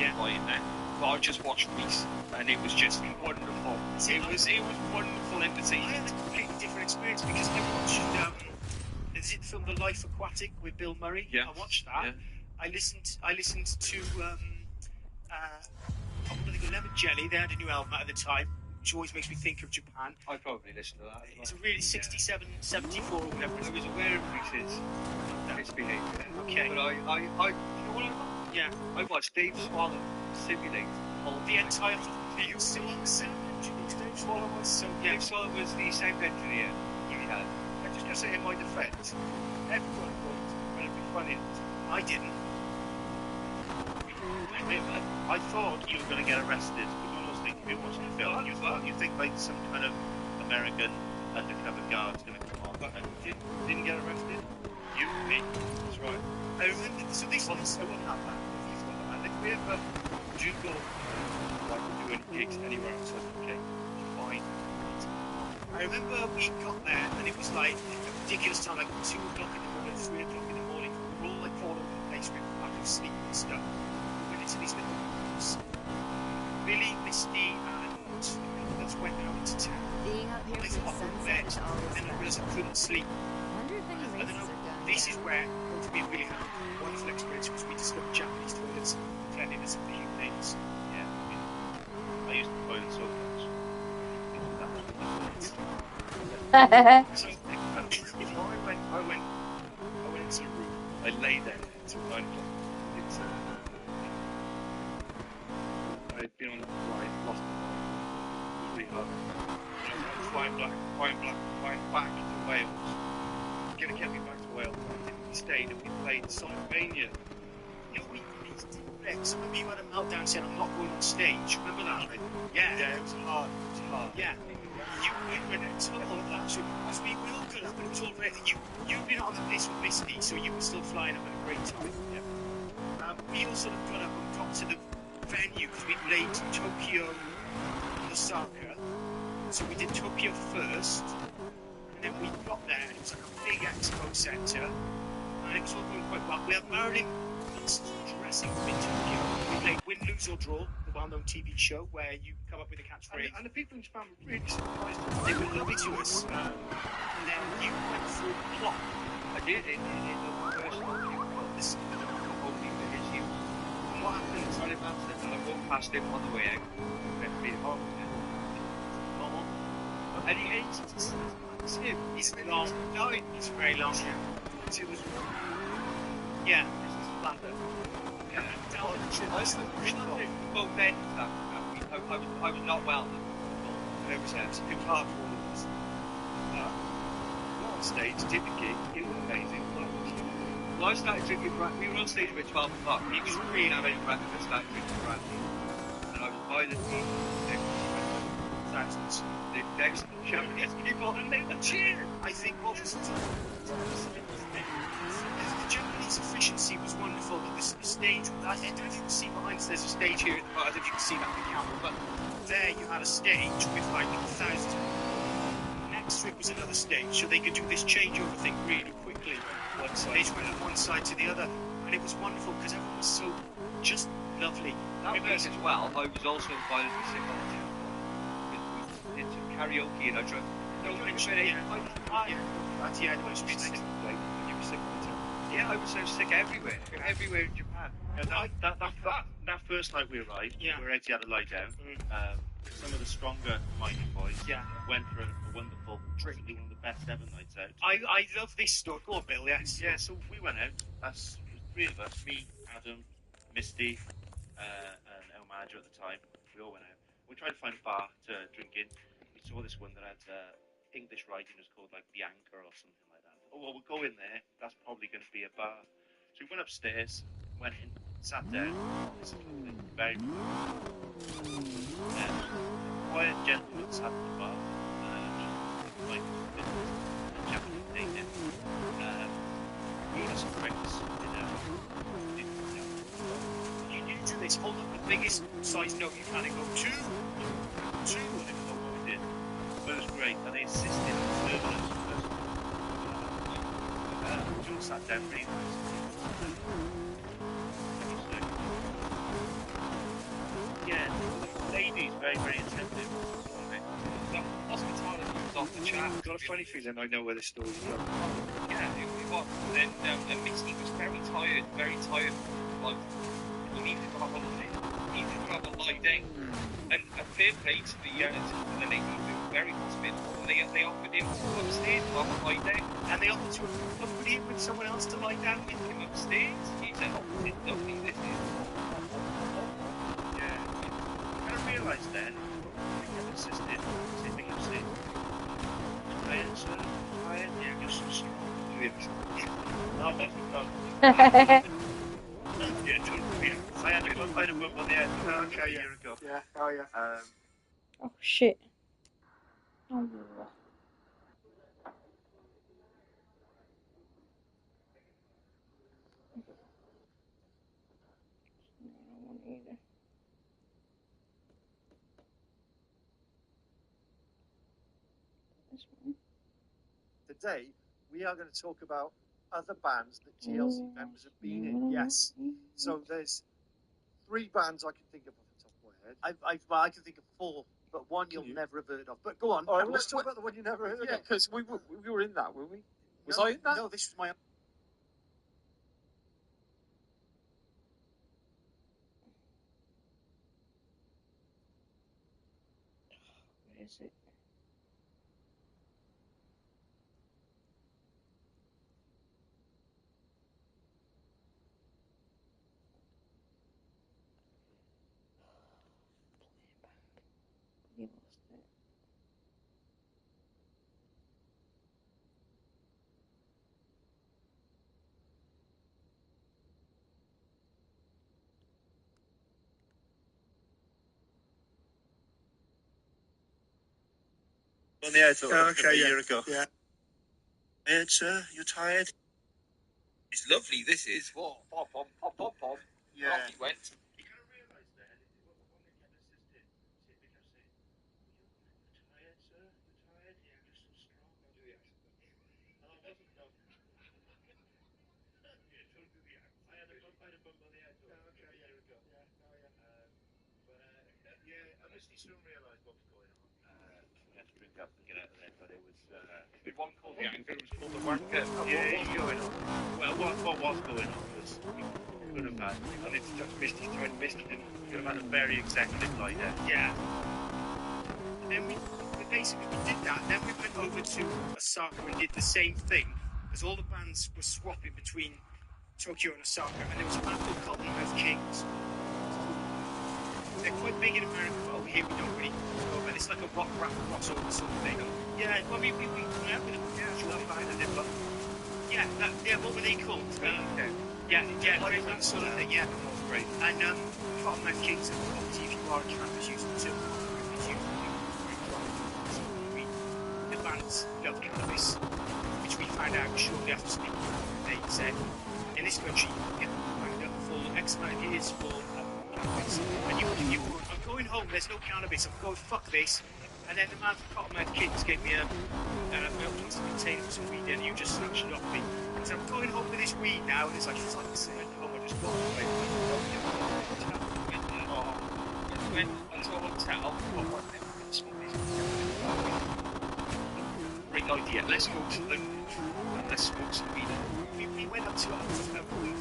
But I just watched Reese, and it was just wonderful. It was wonderful I entertainment. had a completely different experience because I watched is it the film The Life Aquatic with Bill Murray? Yeah. I watched that. Yeah. I listened to Lemon Jelly. They had a new album out at the time, which always makes me think of Japan. I probably listened to that. It's a really 67, 74 or whatever. I was aware of Reese's misbehaviour. Okay. But you know what I thought? Yeah. I watched Dave Swallow simulate The entire thing. You still on sound engineer. Dave Swallow was so Dave Swallow was the sound engineer he had. I'm just going to say in my defence, everyone thought it was incredibly funny. I didn't. I thought you were going to get arrested because I was thinking you were watching the film. You think like some kind of American undercover guard's going to come on. But didn't get arrested. You, me. That's right. I remember. So this one, I wouldn't have that. And if we ever do go, like do any gigs anywhere outside the UK, fine. I remember we got there and it was like ridiculous time, like 2 o'clock in the morning, 3 o'clock in the morning. We're all like all over the place with lack of sleep and stuff. We went into these little rooms. Really misty, and that's went out into town. Being up here I for the thought I'd sunset bed, is always and then I fun. realised I couldn't sleep. Wonder if any And then races are going this down. is where, to me, really had a wonderful experience because we discovered Japanese toilets, cleanliness of the human natives. Yeah, I used to toilet so much. So I went into the room. I lay there until 9 o'clock. I'd been on a flight, lost my mind. It was really hard. I was flying back to Wales. Gonna get me back to Wales. We stayed and we played Sonic-Mania. You know, we did Rex. Remember you had a meltdown saying, I'm not going on stage. Remember that? Yeah, it was hard. Yeah. You went in tunnel at that, so as we all got up, and it was all right. You'd been on the place with Misty, so you were still flying up at a great time. Yeah. We all sort of got up and got to the venue because we played Tokyo, Osaka. So we did Tokyo first, and then we got there, and it was like a big expo centre, and it was all going quite well. We had Marilyn Manson's dressing room in Tokyo. We played Win, Lose or Draw, the well-known TV show where you come up with a catchphrase. And the people in Japan were really surprised. They were lovely to us. And then you went through a plot. I did in the first one. This only for his use. And what happened is I walked past him on the way out. Left me home. Normal. And it's him. He's long. No, he's very long. It was. Yeah. This is flatter. Yeah. Well, then, I was not well. It was hard for all of us. On stage, did the gig, it was amazing. Well, I started drinking brandy. We were on stage about 12 o'clock. He was really having brandy. I started drinking brandy. And I was by the team. The next Japanese people, and they were cheering. I think what was the Japanese efficiency was wonderful. The stage, I don't know if you can see behind us, there's a stage here at the bar. I don't know if you can see that on the camera, but there you had a stage with like 1,000. Next to it was another stage, so they could do this changeover thing really quickly. One side. They just went from one side to the other, and it was wonderful because everyone was so just lovely. That was as well. I was also invited to sing on the temple. We did some karaoke and I drunk. No, yeah, I was so sick everywhere in Japan. That first night we arrived, we were actually had to lie down. Some of the stronger mighty boys went for a wonderful, possibly one of the best ever nights out. I love this story. Go on, Bill, yes. Yeah, so we went out. That's three of us, me, Adam, Misty, and El Manager at the time. We all went out. We tried to find a bar to drink in. We saw this one that had English writing, was called like The Anchor or something like that. Oh, well, we'll go in there. That's probably going to be a bar. So we went upstairs, went in, sat down. This is lovely, very quiet gentleman sat at the bar. Like Japanese native. Brought us some drinks. You need to do this. Hold up the biggest size note you can and go two. I don't know what we did. But it was great. And they insisted on serving us first. We all sat down really nice. Yeah, the ladies very, very attentive. Hospitality was off the chart. I've got a funny feeling I know where this story's going. Yeah, it was. Then Misty was very tired. Like, he needed to have a lie down. And a fair play to the ladies who were very hospitable. They offered him to go upstairs to have a lie down. And they offered to put him with someone else to lie down with Him upstairs. He said, oh, it's lovely, this is. Yeah. And I realised then, I kept insisting, sitting upstairs. Tired, sir? Tired? Yeah, just so strong. No, that's not. Yeah, I had a bump on the head a year ago. Yeah, oh yeah. Oh shit. Oh. I don't want either. This one. Today, we are going to talk about other bands that TLC members have been in. Yes. So there's 3 bands I can think of off the top of my head. I can think of 4, but one you'll never have heard of. But go on. All right, let's talk about the one you never heard Yeah, of. because we were in that, weren't we? Was I in that? No, this was my. Where is it? You lost it. On the air talk Okay, a yeah. year ago. Yeah. Tired, sir? You're tired? It's lovely, this is. Whoa, pop, pop, pop, pop, pop. Yeah. Off he went. You kind of realise then, when the chemist did, they kept saying, you're tired, sir? You're tired? Yeah, you're so strong. I'll do the accent then. And I wasn't done. Yeah, don't do the accent. I had a bump on the air talk a year ago. Yeah, oh yeah. But yeah, I honestly soon realised what was going on. We had to drink up and get out of there, but it was... It wasn't called the anger, it was called the wanker. Yeah, what was going on? Well, what was going on was we could have had, and it's just Misty joined Misty, didn't we? We could have had a very executive lighter. Yeah. And then we basically did that. Then we went over to Osaka and did the same thing, because all the bands were swapping between Tokyo and Osaka, and there was a band called Cottonmouth Kings. They're quite big in America, but over here we don't really know about it. It's like a rock rap crossover sort of thing. Yeah, well, we met with them. Yeah, sure, what were they called? Yeah, that sort of thing, yeah. Great. And Cottonmouth Kings, obviously, if you are a campus user too, the bands love cannabis, which we found out shortly after speaking. They said, in this country, you get found up for X amount of years for cannabis. And you I'm going home, there's no cannabis, I'm going, fuck this. And then the man from Cottonmouth Kings gave me a plastic container for some weed, and you just snatched it off me. And so I'm going home with this weed now, and it's like, fuck this, I home, I just walked away. Went to a hotel. Great idea. Let's go to the and let's smoke some weed. We went up to a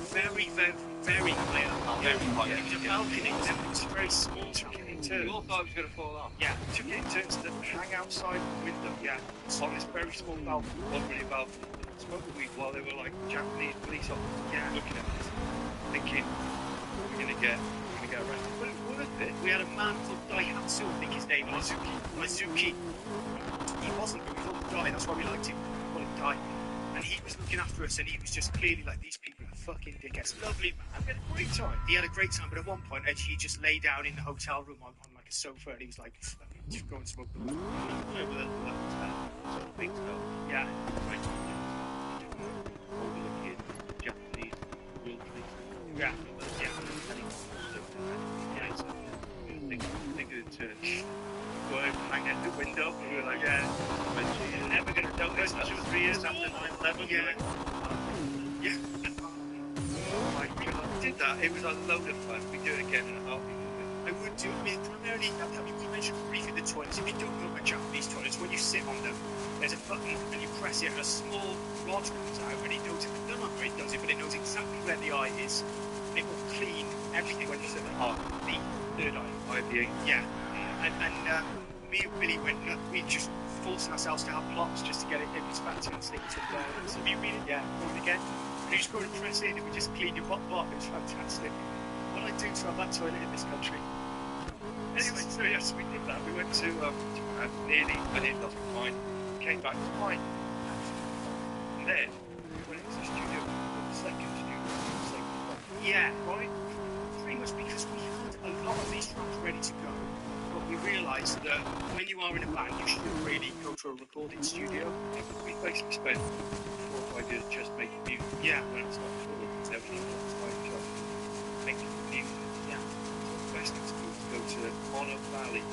very, very, very high up. Very high. It was a balcony, it was a very small turn. We all thought it was going to fall off. Yeah, took it in turns to hang outside the window, yeah, on this very small balcony, Already about smoking weed while they were like Japanese police officers looking at us, thinking we're gonna get arrested. But it was worth it. We had a man called Daihatsu, I think his name was. Mizuki. He wasn't, but we called him Dai, that's why we liked him. We called him Dai. And he was looking after us, and he was just clearly like, these people are fucking dickheads. Lovely man. We had a great time. He had a great time, but at one point, actually, he just lay down in the hotel room on like a sofa, and he was like, just go and smoke the weed. Big stuff. Yeah. Right. Overlooking Japanese real police. Yeah. Thinking to go out and hang out the window, and we were like, yeah, you're never going to notice. 2 or 3 years after 9/11, Yeah. like, Yeah. oh my god, we did that. It was a load of fun. We do it again in a heartbeat. I would do, primarily, we mentioned briefly the toilets. If you don't know about Japanese toilets, when you sit on them, there's a button and you press it and a small rod comes out and it knows, I don't know how it does it, but it knows exactly where the eye is. It will clean everything when you sit on the third eye. IPA. Yeah. And me and Billy went, we just forced ourselves to have plops just to get it expanded and stick it down. So we really, go it again. And you just go and press it and it would just clean your bot. It was fantastic. What I do to have that toilet in this country. Anyway, so yes, we did that. We went to Japan, nearly, and it doesn't fine. Came back to fine. And then we went into the studio, the second studio, Yeah, right. Pretty much because we had a lot of these tracks ready to go, but we realised that when you are in a band, you should really go to a recording studio. We basically spent 4 or 5 years just making music. Yeah. When it's not sure, it's never not time just making music. Yeah. The best thing to do is go to Mono Valley,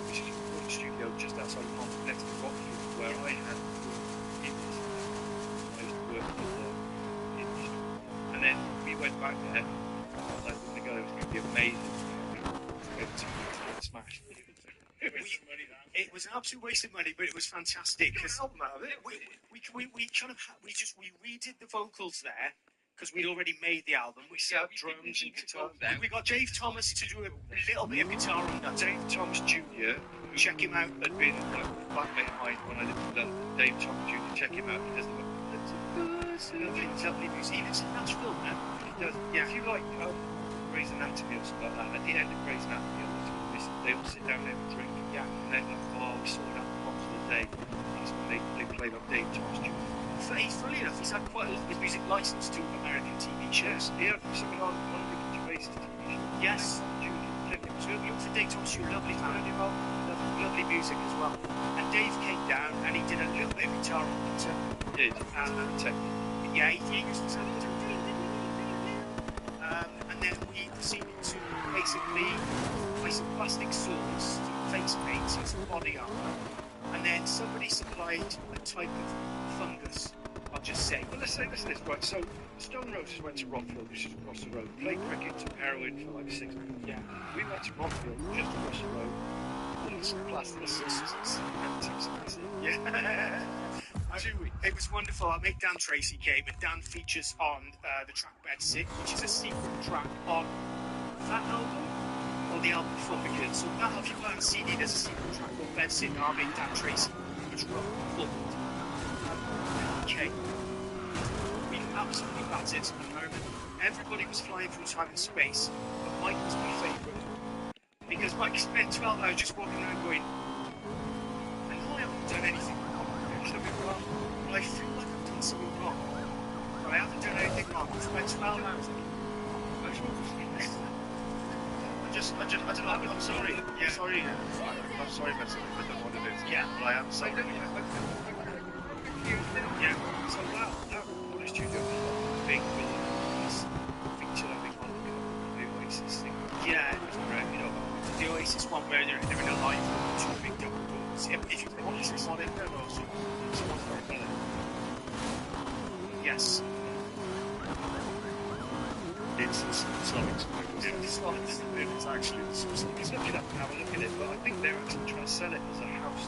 which is a recording studio just outside of Mono, next to Rockfield, where I had then we went back there. I was like, oh my god, it was going to be amazing. We went to smash. It was an absolute waste of money, but it was fantastic. You got an album out of it. We redid the vocals there because we'd already made the album. We set up drums and guitar. We got Dave Thomas to do a little bit of guitar on that. Dave Thomas Jr. Check him out. Had been like flatmate of mine when I lived in London. Dave Thomas Jr. Check him out. He does Lovely music. He lives in Nashville now. He does. Yeah. If you like Grey's Anatomy or something like that, at the end of Grey's Anatomy, they all sit down there and drink. Yeah. And they're like, oh, we sorted out the box of the day. That's when they played up Dave Thomas Jr. Funny enough, he's had quite a lot of his music licensed to American TV shows. He had something on one of the Gervais TV shows. Yes. So we looked for Dave Thomas, lovely man, lovely music as well. And Dave came down and he did a little bit of guitar on it. He did. Yeah, he used to and then we proceeded to basically buy some plastic swords, face paint, some body armour, and then somebody supplied a type of fungus, I'll just say. Well, let's say this, right, so Stone Roses went to Rockfield, which is across the road, played cricket, took heroin for like 6 months. Yeah. We went to Rockfield, just across the road, bought some plastic swords and took some acid. Yeah. It was wonderful. Our mate Dan Tracy came, and Dan features on the track Bed Sit, which is a secret track on that album, or the album before it. So that, if you buy on CD, there's a secret track called Bed Sit, and our mate Dan Tracy, which wrote forward. Okay. We absolutely battered. I remember everybody was flying through time and space, but Mike was my favourite. Because Mike spent 12 hours just walking around going, I know I haven't done anything wrong. I feel like I've done something wrong, but I haven't done anything wrong. I spent 12 hours. I'm sorry. Yeah. Sorry. I'm sorry, Messin. I don't know what it is. Yeah. But I am sorry. Yeah. So that studio was big feature, I think, on the Oasis thing. Yeah, it was great. You know, the Oasis one where they're in a live two big double doors. If you watch this on it, yes. It's actually it's looking up and have a look at it, but I think they're actually trying to sell it as a house.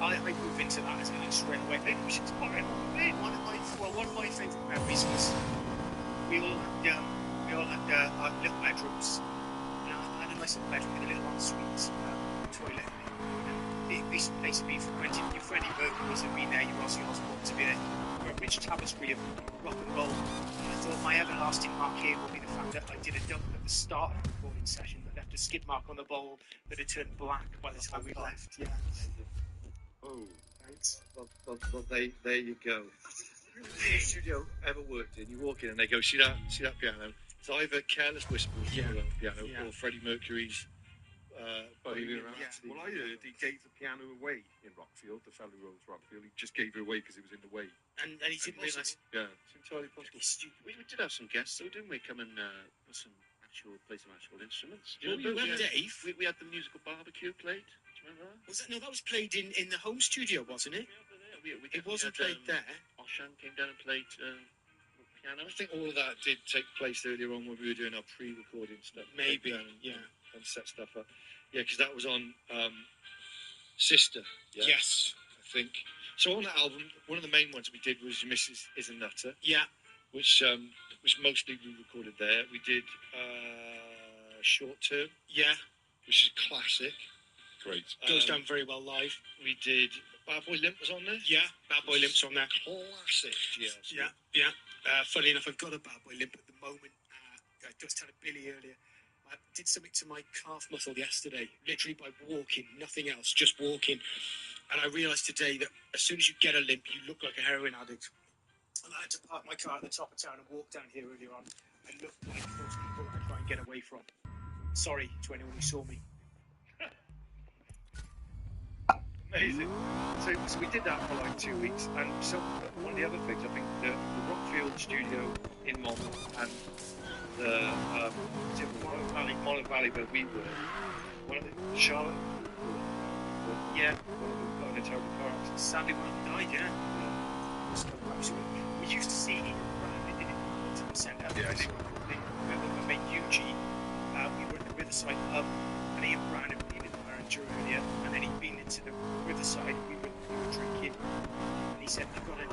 I move into that as an straight away. Maybe we should buy it. One of my favourite memories was we all had our little bedrooms. You know, I had a nice little bedroom with a little ensuite toilet. It basically frequented your Freddie Mercury's and been there, your Ozzy Osbourne to be there. A rich tapestry of rock and roll. And I thought my everlasting mark here will be the fact that I did a double at the start of the recording session that left a skid mark on the bowl that had turned black by the time we left. Yeah. Oh, thanks. Well, there you go. Any studio ever worked in, you walk in and they go, see that piano? It's either Careless Whispers piano or Freddie Mercury's Bohemian Rhapsody. Well, I heard he gave the piano away in Rockfield, the fellow who owns Rockfield. He just gave it away because it was in the way. And he didn't realise. Yeah, it's entirely possible. We did have some guests, though, didn't we? Come and play some actual instruments. You had Dave. We had the musical barbecue played. Do you remember that? Was that? No, that was played in the home studio, wasn't it? It wasn't played there. Oshan came down and played piano. I think all of that did take place earlier on when we were doing our pre-recording stuff. Maybe, and set stuff up. Yeah, because that was on Sister. Yeah, yes, I think. So on that album, one of the main ones we did was Your Missus Is a Nutter. Yeah. Which mostly we recorded there. We did Short Term. Yeah. Which is classic. Great. Goes down very well live. We did Bad Boy Limp was on there. Yeah, Bad Boy Limp's on there. Classic. Yeah. Funny enough, I've got a Bad Boy Limp at the moment. I just telling Billy earlier. I did something to my calf muscle yesterday, literally by walking, nothing else, just walking. And I realised today that as soon as you get a limp, you look like a heroin addict. And I had to park my car at the top of town and walk down here earlier on and look like those people I try and get away from. Sorry to anyone who saw me. Amazing. So we did that for like 2 weeks, and so one of the other things, I think the Rockfield studio in Monmouth and the Mono Valley where we were, one of the Charlotte, one of them got in a terrible car accident. Sadly, one of them died, yeah. We used to see him around Epicenter. Yeah, my mate Yuji, we were at the Riverside pub, and he and Brian had been in the manager earlier, and then he'd been into the Riverside, we were drinking, and he said, I've got a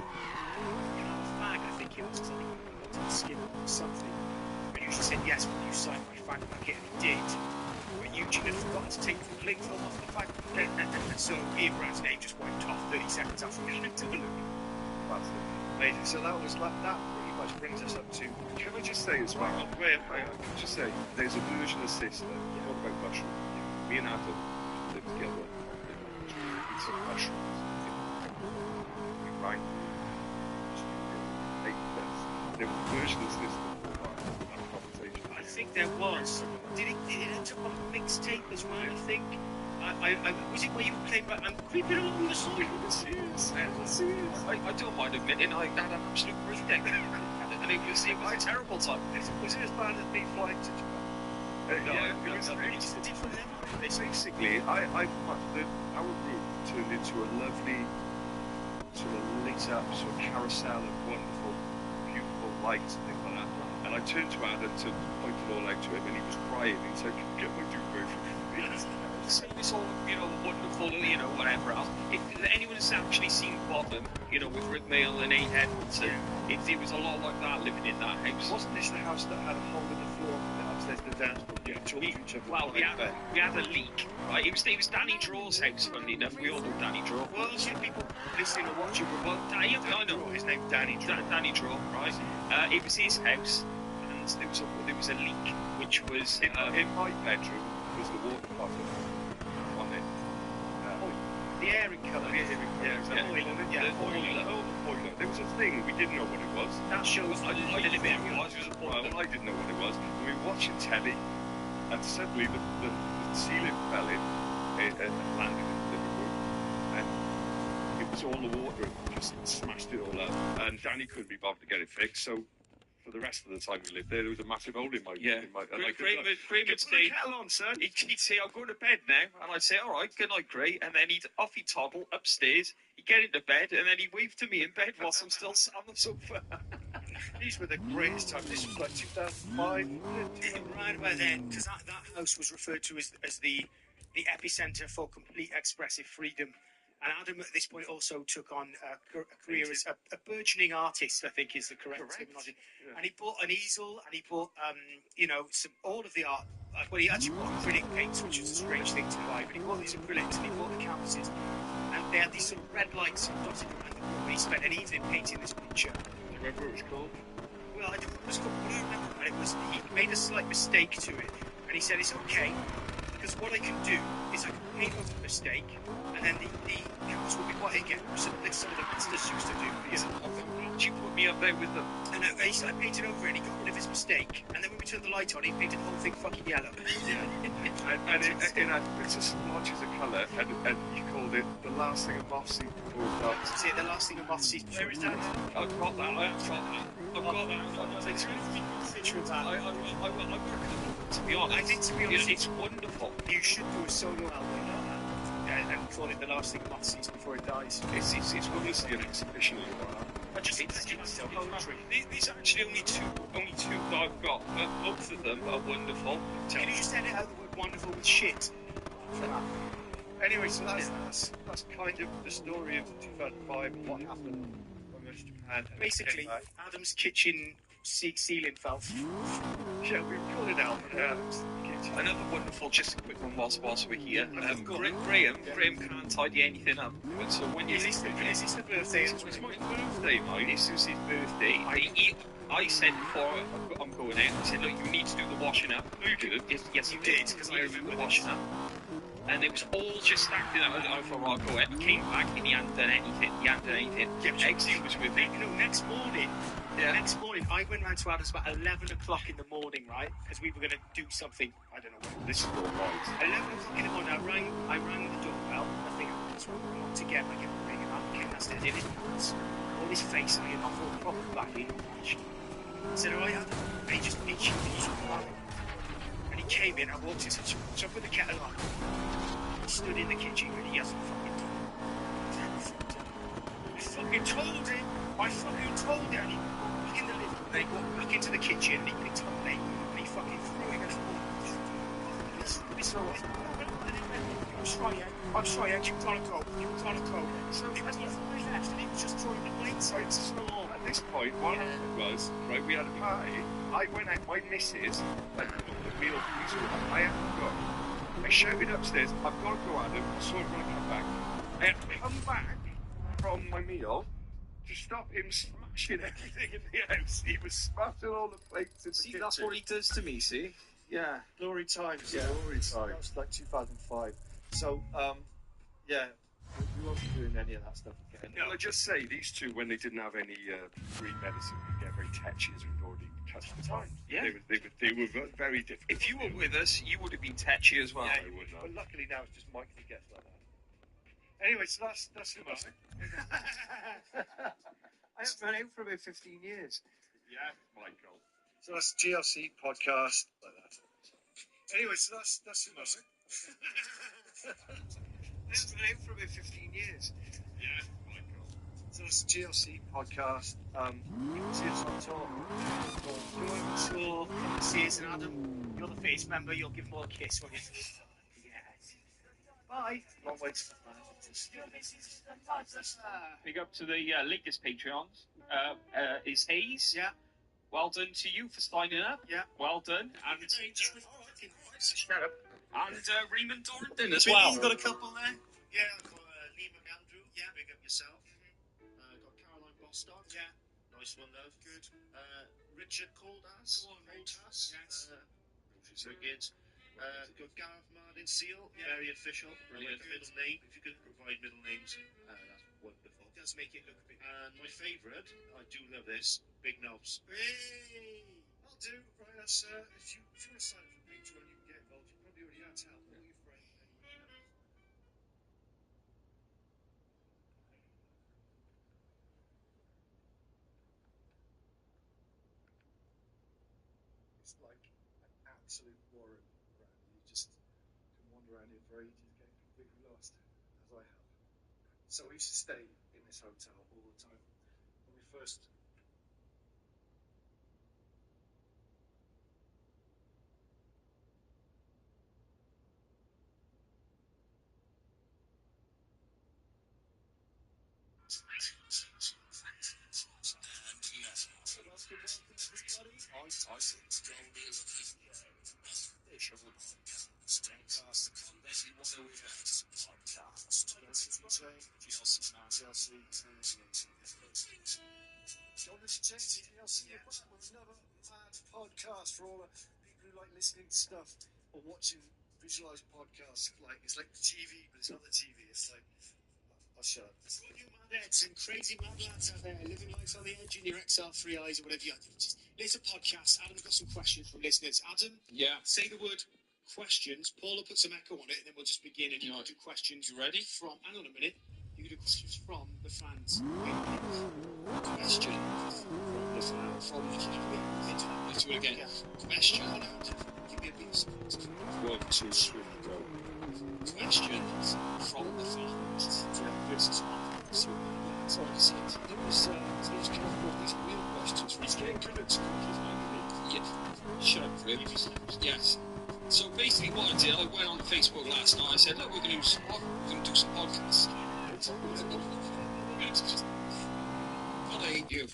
fag, I think it was, because I think he got to the skin or something. And Yuji said, yes, will you sign my fag packet? And he did. But Eugene had forgotten to take the cling film off the fag packet, and so Ian Brown's name just wiped off 30 seconds after we had to look. That's amazing. So that pretty much brings us up to. Can I just say as well? Wait, I can just say there's a version of Sister. Talk about mushroom. Me and Adam live together. Eat some mushrooms. We rang. There was a version of Sister. I think there was. Did it end up on a mixtape as well? I think. Was it where you were playing? I'm creeping along the side. I don't mind admitting I had an absolute breathing, and it was a terrible time. Was it as bad as me flying to Japan? Yeah, it was a different level. Basically, our room turned into a lovely sort of lit up sort of carousel of wonderful, beautiful lights and things like that. And I turned to Adam to point it all out to him, and he was crying. He said, "Get my duvet from me." It's all, wonderful, whatever else. If anyone has actually seen Bottom, with Rick Mail and Aid Edmondson, it was a lot like that living in that house. Wasn't this the house that had a hole in the floor upstairs in the dance room? Well, we had a leak, right? It was Danny Draw's house, funnily enough. We all know Danny Draw. Well, should people listening or watching, I know his name, Danny Draw. Danny Draw, right? It was his house, and there was a leak, which was in my bedroom was the water closet. The airing colour. The boiler. There was a thing, we didn't know what it was. That shows I didn't realise it was a boiler. I didn't know what it was. We were watching telly, and suddenly the ceiling fell in and landed in the living room. And it was all the water and just smashed it all up. And Danny couldn't be bothered to get it fixed, so for the rest of the time we lived there was a massive hole in my Graham would say, kettle on, son. He'd say, "I'll go to bed now," and I'd say, "All right, good night, Gray." And then he'd toddle upstairs. He'd get into bed, and then he'd wave to me in bed whilst I'm still sat on the sofa. These were the greatest times. This was like 2005, right about then, because that house was referred to as the epicenter for complete expressive freedom. And Adam, at this point, also took on a career as a burgeoning artist, I think is the correct terminology. Yeah. And he bought an easel, and he bought, all of the art. Well, he actually bought acrylic paints, which was a strange thing to buy, but he bought these acrylics, and he bought the canvases. And they had these sort of red lights dotted around the room, and he spent an evening painting this picture. Do you remember what it was called? Well, I don't know what it was called, but I remember. And he made a slight mistake to it, and he said, "It's okay, because what I can do is I can paint over the mistake, and then the canvas will be white again." So like some of the masters used to do. You put me up there with them. And he started painting over it, and he got rid of his mistake. And then when we turned the light on, he painted the whole thing fucking yellow. and it had bits of splotches of colour, and you called it the last thing a moth sees before it dies. Is it the last thing a moth sees before it dies? I've got that. I've got that. It's really a picture of that. I work with it, to be honest. I think, to be honest, it's wonderful. You should do a solo album and call it the last thing a moth sees before it dies. It's obviously an exhibition. These are actually only two that I've got, but both of them are wonderful. Can you just edit out the word wonderful with shit? Anyway, so that's kind of the story of 2005 and what happened when we went to Japan. Basically, Adam's kitchen ceiling fell. Yeah, we pulled it out. Another wonderful, just a quick one whilst we're here. Graham can't tidy anything up. So when you is this the birthday? It's my birthday, mate. This is his birthday. I said before I'm going out, I said, "Look, you need to do the washing up." You did? Yes, you did, because I remember washing up. And it was all just stacked in. I thought, I'll go out. I came back and he hadn't done anything. Eggsy was with me. Next morning, I went round to Adam's about 11 o'clock in the morning, right? Because we were going to do something, I don't know what. This is all right. 11 o'clock in the morning, I rang the doorbell. Nothing happens. We knocked again. I get a ring, and Adam came downstairs in his pants, all his face hanging off, all proper badly. I said, "All right, Adam." And he just itchy. And he came in, I walked in, said, "What's up with the kettle on?" He stood in the kitchen and he hasn't fucking told me. I fucking told him. And he was in the living room. Then he walked back into the kitchen and he picked up a plate and he fucking threw it at the wall. I'm sorry, Ed, you've got to go. You've got to go. So he was just throwing the plates. Right, so at this point, what happened was, right, we had a party. I went out, my missus, like, the meal piece, I had to go. I shouted upstairs, I've got to go, Adam, so I'm going to come back. I had to come back from my meal to stop him smashing everything in the house. He was smashing all the plates in the kitchen. That's what he does to me, see? Yeah. Glory times. Yeah. Glory times. That was like 2005. So, yeah, we won't be doing any of that stuff again. Well, I just say, these two, when they didn't have any free medicine, would get very touchy, as we've already touched upon. Yeah. They were very difficult. If you were with us, you would have been tetchy as well. Yeah, I would have. But luckily now it's just Mike that gets like that. Anyway, so that's enough. I haven't run out for about 15 years. Yeah, Michael. So that's GLC podcast like that. Anyway, so that's enough. I haven't run out for about 15 years. Yeah, Michael. So that's GLC podcast. See us on tour. So, Sears and Adam, you're the face member, you'll give them all a kiss, won't you? Yes. Bye. Long way to Big up to the latest Patreons. Is Hayes. Yeah. Well done to you for signing up. Yeah. Well done. And Shut up. and Raymond Dorrington as Well, well. you've got a couple there. Yeah, I've got Lee McAndrew. Yeah, big up yourself. Got Caroline Bostock. Yeah, nice one, love. Good. Richard Caldas. Caldas. Yes. Very good. Got Gareth Martin Seal. Yeah. Very official. Brilliant. Middle name. If you could provide middle names, that's wonderful. Does make it look a bit. And my favourite, I do love this, Big Knobs. Hey, I'll do. Right, that's if you want to sign up for Patreon, you can get involved. You probably already had to help all your friends. It's like an absolute war around. You just can wander around here for ages, getting completely lost, as I have. So we used to stay in this hotel all the time. When we first podcast for all the people who like listening to stuff or watching visualized podcasts. Like it's like TV, but it's not the TV. It's like I'll shut up. All you mad heads and crazy mad lads out there living life on the edge in your XR3Is or whatever you do. Just listen to podcast. Adam's got some questions from listeners. Adam, Yeah. say the word questions. Paula put some echo on it, and then we'll just begin. And you can do questions. You ready? From? Hang on a minute. You can do questions from the fans. Question from the fans. From the fans. Let's do it again. Question. Give me a bit of support. 1, 2, 3, go. Questions from the fans. Yeah, this is So that's all I said. It was kind of these real questions. He's getting good at school. Yeah. Shut up, Crib. Yes. So basically, what I did, I went on Facebook last night. I said, "Look, we're going to do some podcasts." God, I hate you.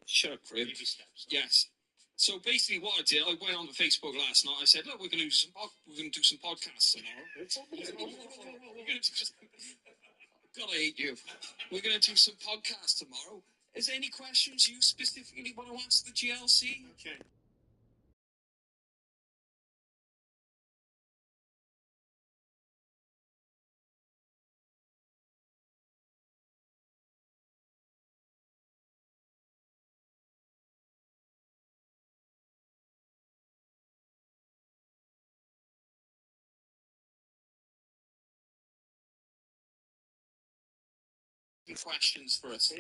Shut up, Crib. Yes. So basically, what I did, I went on to Facebook last night. I said, "Look, we're going to do some podcasts tomorrow." God, I hate you. We're going to do some podcasts tomorrow. Is there any questions you specifically want to ask the GLC? Okay. Questions for us.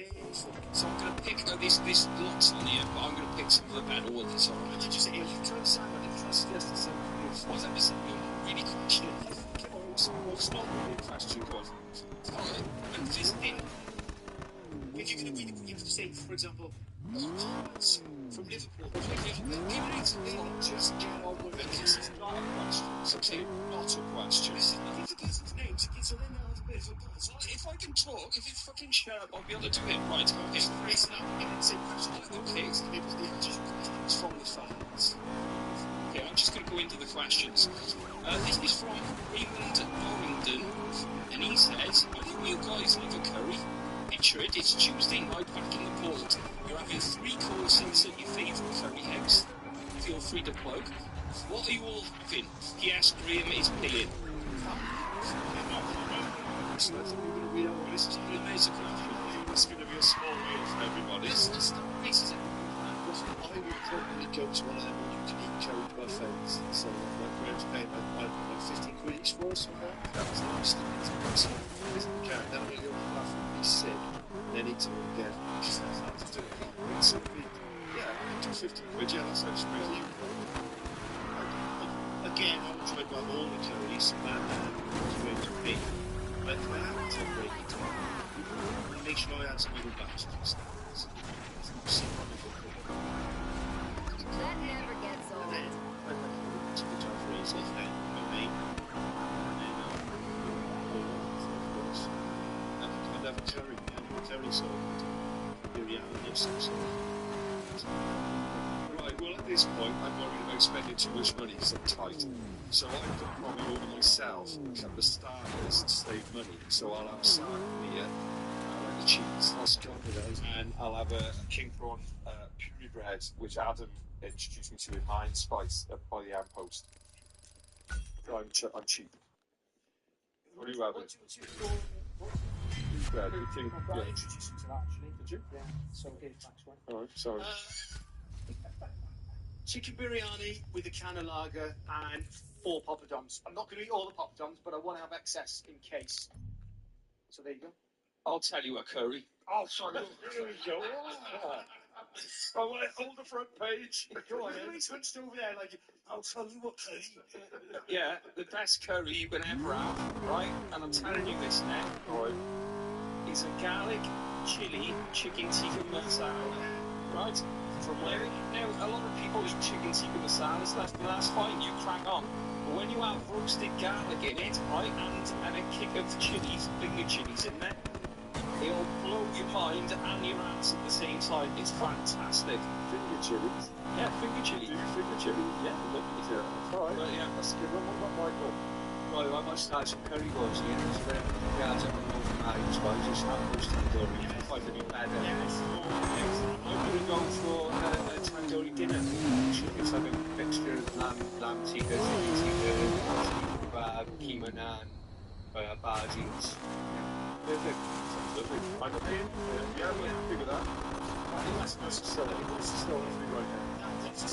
So I'm going to pick these lots on here, but I'm going to pick some of the better ones, alright? Just if you try to sound like a trust just to say Was that just really question? What's not really a question, God? And visiting. If you're going to be, you have to say, for example, Collins from Liverpool. Give it Well, just get on with it. This is not a question. It's actually not a question. This is nothing to person's names. So then I'll have a bit of a buzz. If I can talk, if you fucking shut up, I'll be able to do it. Right, okay. Listen up, give it the same question. Okay, it's from the fans. Okay, I'm just going to go into the questions. This is from Raymond Dorrington, and he says, if you guys love a curry, picture it, it's Tuesday night back in the port. You're having 3 courses at your favourite curry house. Feel free to plug. What are you all having? P.S. Graham is paying. So I thought we were going to read out what this is. It's an amazing question. It's going to be a small meal for everybody. It's not racist. I would probably go to one of them where you can eat curry buffets. So like Graham's paying like 15 quid each for us somehow. That's nice. So then I'm going to go to the bathroom, be sick, and then eat it all again. It's going to be, yeah, 15 quid, yeah, that sounds great. Again, I would try to have all the curries and Graham's pay. But if I haven't to break it down, make sure I add some little batch of things. That never gets old. And then I like to put on freeze off then, my name, and then of course. And I'd have a curry salt, biryani or some sort. Right, well at this point I'm worried about spending too much money because I'm tight. So I could probably order myself a couple of starters to save money. So I'll have sardinia, I'll have the cheese, I'll scoff with those, and I'll have a king prawn puree bread, which Adam introduced me to with Heinz Spice by the Outpost. I'm cheap. What do you have? Bread, you think? I Yeah. introduced you to that actually. Did you? Yeah, so I gave thanks one. Alright, sorry. Chicken biryani with a can of lager and 4 poppadoms. I'm not going to eat all the poppadoms, but I want to have excess in case. So there you go. I'll tell you a curry. Oh, sorry. Here we go. I want to hold the front page. Go on, then. He's hunched over there like, I'll tell you what curry. Yeah, the best curry you can ever have, right? And I'm telling you this now, Alright. is a garlic chili chicken tikka masala, right? From where, now, a lot of people eat chicken tikka masala stuff, and that's fine, you crack on. But when you have roasted garlic in it, right, and a kick of chilies, finger chilies in there, it'll blow your mind and your ass at the same time. It's fantastic. Finger chilies. Yeah, finger chili. Do you finger chilies? Yeah, lovely. Yeah. Alright. But yeah, That's a good one. What about Michael? Right, I must have some curry buns here. It's very guys up in Northern Ireland, so I just have those tandoori. I find it better. I'm going to go for a tandoori dinner. It's like a mixture of lamb tikka, chicken tikka, kebab, keema naan, bhajis. Perfect. Lovely. Michael Payne? Yeah, we're happy with that. I think that's still everything right now. Right, so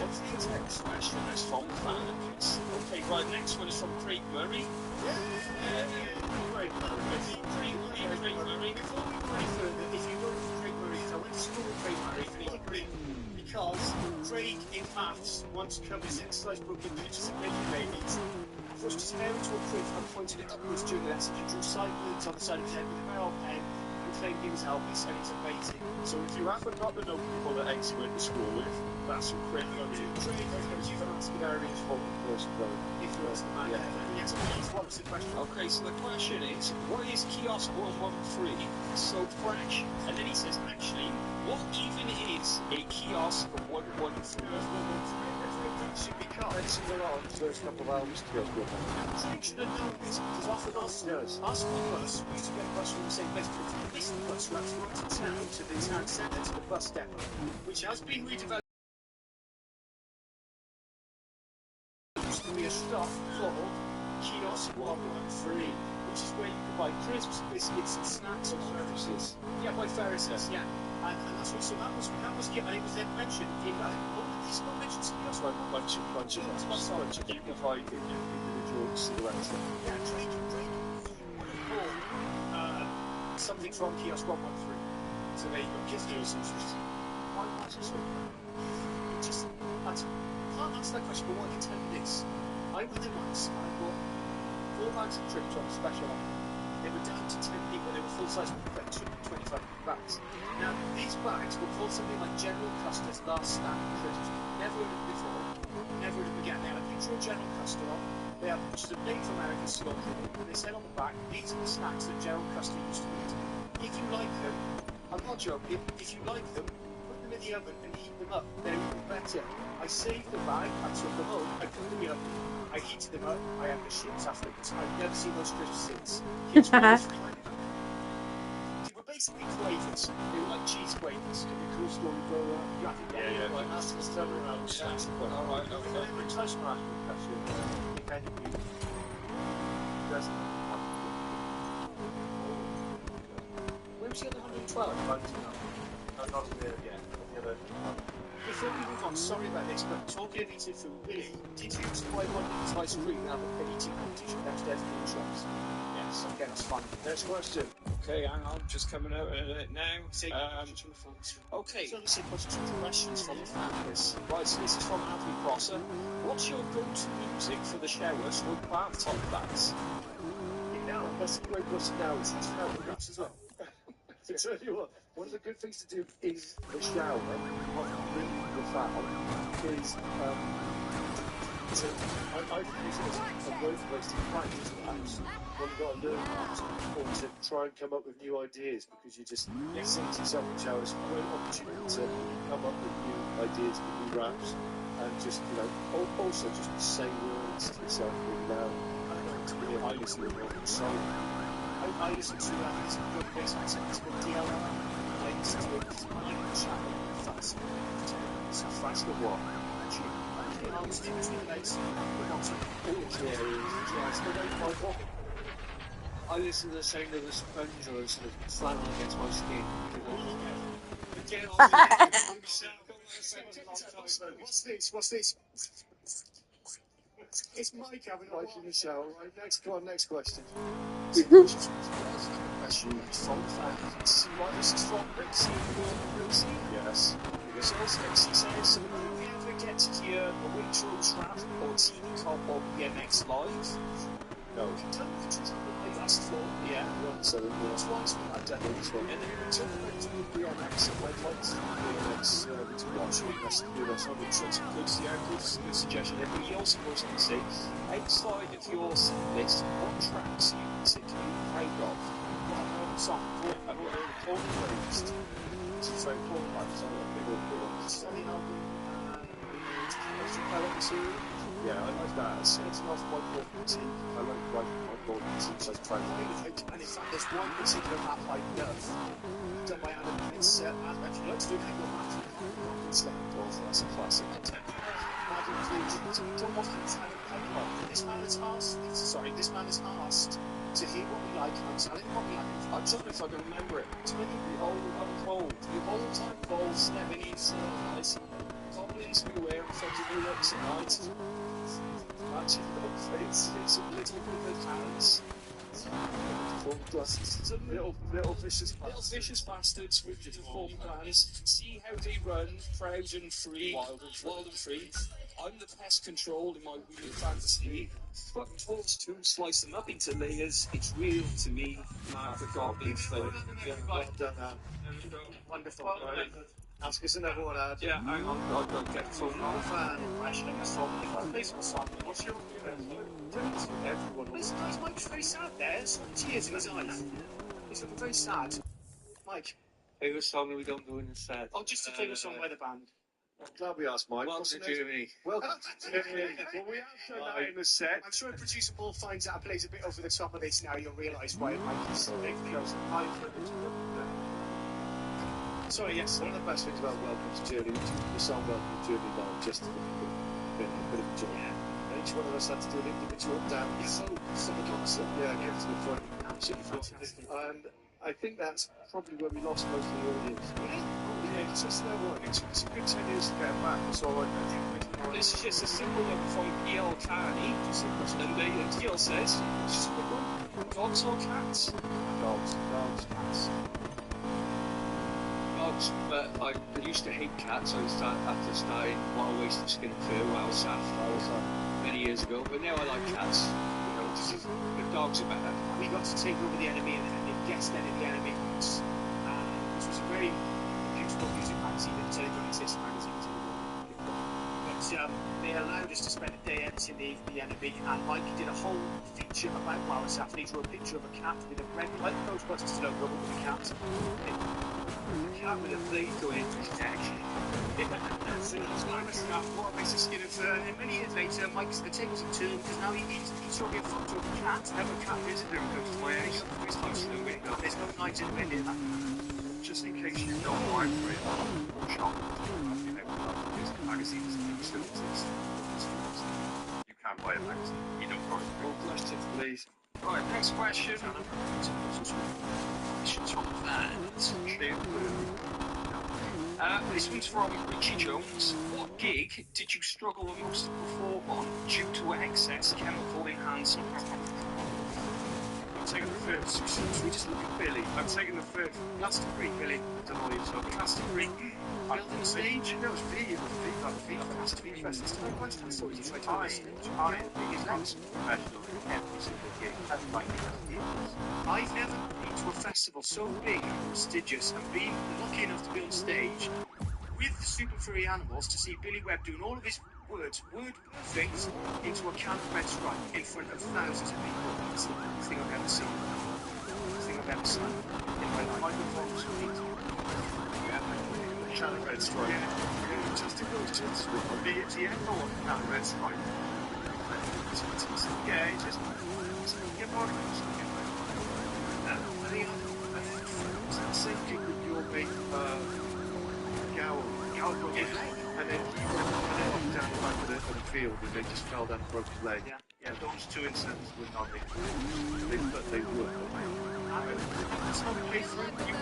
the next question is from fans. Okay, right, next one is from Craig Murray. Craig Murray. Before we go any further, if you don't know Craig Murray, I went to school with Craig Murray, because Craig in maths once covered his exercise book in pictures of naked babies, pushed his hair into a prick and pointed it upwards during the lesson and drew side words on the side of his head with a barrel pen and claimed he was Elvis, and it's amazing. So if you happen not to know people that Eggsy went to school with, that's who Craig Murray is. Craig, you've asked a very Important person, though. if you ask the man. Yeah. Yes, please, what was the question? Okay, so the question is, why is Kiosk 113 so fresh? And then he says, actually, what even is a Kiosk 113? Because a lot of the first couple of albums to go through. You should have known this, because often our school bus, we used to get a bus from the same place, but this bus who actually went to town, to the town centre, to the bus depot, which has been redeveloped. There used to be a stop called Kiosk 113, which is where you could buy crisps, biscuits, and snacks. Services. Yeah, by Ferris's, yeah. And that's what, so that was, yeah, and it was then mentioned in that. It's not mentioned Kiosk 113. Bunch of unified individual cigarettes. Yeah, drink. Something from Kiosk 113. So there you go. Just do some. Just bad? Can't answer that question, but what I can tell you this. I went there once, and I bought 4 bags of crisps on a special offer. They were down to 10p when they were full-size confection, 25 bags. Now, these bags were called something like General Custer's Last Stand crisps. Never heard of them before, never heard of them again. They had a picture of General Custer on, they have, which is a name for American slaughter, and they said on the back, these are the snacks that General Custer used to eat. If you like them, I'm not joking, if you like them, put them in the oven and heat them up. They're even better. I saved the bag, I took them home, I put them in the oven, I heated them up, I had the shits afterwards. I've never seen those crisps since. Kids were always reminded. They were basically quavers. They were like cheese quavers. Can be a cool story, bro. You have to get it. Like, ask us to turn around. Alright, okay. We're touching on asking a question. If any of you doesn't have where's the other 112? Not there yet. The other one. Before we move on, sorry about this, but talking of eating food, Billy, did you used to buy 1 litre ice cream and have an eating competition downstairs in the shops? Yes, okay, that's fine. Next question. Okay, hang on, just coming out of it now. Okay. So let's see questions from the fans. Right, so this is from Anthony Prosser. What's your go-to music for the shower stroke bathtub baths? Now, that's a great question now. It's shower groups as well. I tell you what, one of the good things to do in the shower, not really profound, is I use it as a great place to practice perhaps when you've got to learn that, or to try and come up with new ideas, because you just say to yourself in the shower, it's a great opportunity to come up with new ideas, new raps, and just, also just say words to yourself really loud. I listen to a song. I listen to this good bass on it's called DL. I listen to it because I like the channel fast. It's a fast of what? Actually, I'll stick between the legs. I listen to the sound of a sponge or sort of flannel against my skin. Get on with it. What's this? It's Mike having a in the shower. Right, next question. Question from fans. Right, this is from Rixie. Yes. Because also it says, will we ever get to hear a Waitrose rap or TV Cop or BMX live? No. Don't like that's the thought, yeah. So twice we had done it. And then we talk about doing BMX, and I'd like to do BMX to watch it. That's good suggestion. But he also goes on to say, outside of your set list, what tracks are you particularly proud of? What song? I've got a Paul playlist. This is very important, like, so I'm a big one. Selling album, Poetry. Yeah, I like that. It's not my property. I like writing my property, so I try to. And in fact, there's one particular map I love, done by Adam. It's actually like to do a couple of maps with That's a classic. This man has asked to hear what we like, and I'm telling him what we like. I don't know if I can remember it. It's when the whole time bowl stepping in nice goblins everywhere and effectively looks at night. It's a little bit of hands. Little vicious bastards. Little vicious bastards with deformed plans. See how they run, proud and free, wild and free. I'm the pest control in my weird fantasy. Fucking torch to slice them up into layers. It's real to me. I've got big thing. Well done, wonderful. Right. Ask us another one, Ad. Yeah, hang on. I'll go get the phone. Fan impression of a song. Based on song. What's your Everyone. Listen, guys, Mike's very sad there. There's some tears in his eyes. He's looking very sad. Mike. Favourite song that we don't do in the set? Oh, just a favourite song by the band. I'm glad we asked Mike. Welcome to Germany. Welcome to Germany. Well, we have shown that in the set. I'm sure producer Paul finds out and plays a bit over the top of this now. You'll realise why Mike is chosen Mike. Sorry, yes. One of the best things about Welcome to Germany, the song Welcome to Germany, not just a bit of joy. And each one of us had to do an individual dance. Yeah, get to the front. Absolutely fantastic. And I think that's probably where we lost most of the audience. Yeah, it's just it's a good 10 years to get back. So I think this is just a simple one from E.L. Carney. And E.L. says, just a quick one. Dogs or cats? Dogs, cats. Dogs. dogs, but I used to hate cats. After starting What a Waste of Skin and Fur, Wow Saft, many years ago. But now I like cats. You know, the dogs are better. We got to take over the enemy and guest then in the enemy house, which was a very beautiful music magazine that don't exist magazines anymore. But they allowed us to spend a day editing the enemy, and Mike did a whole feature about Warsaf, and he drew a picture of a cat with a red, like Ghostbusters logo, but with a cat. A cat with a blade going into his neck. So he's going to start What a Waste of Skin and Fur, and many years later, the tables have turned, because now he's showing a photo of a cat. I have a cat visitor who comes to my house. He's close to the window. There's no night in the wind in that. Just in case you don't know, I'm really shocked. You know, magazines still exist. You can buy a magazine. You don't buy it. More questions, please. Right, next question. Questions from fans. This one's from Richie Jones. What gig did you struggle the most to perform on due to excess chemical enhancement? I'm taking the first. Should we just look at Billy? I'm taking the first. Glastonbury, Billy. I don't know what you're talking about. Glastonbury. Building the stage? No, it was V. It was V. Like V. Glastonbury Fest. It's not quite a story. You try to on the stage. I think it's not professional in every single gig. That's my I've never been to a festival so big and prestigious and been lucky enough to be on stage with the Super Furry Animals to see Billy Webb doing all of his word perfect into a can of Red Stripe in front of thousands of people. It's the best thing I've ever seen. Best thing I've ever seen in my life. Microphones for me. Can of Red Stripe. Yeah. Just to go to the end or Can of Red Stripe. Yeah, it's just get more the same gig with your mate Gowl, and then he went up down the back of the field and they just fell down and broke his leg. Yeah, those two incidents were not big. They were. It's not a place for you.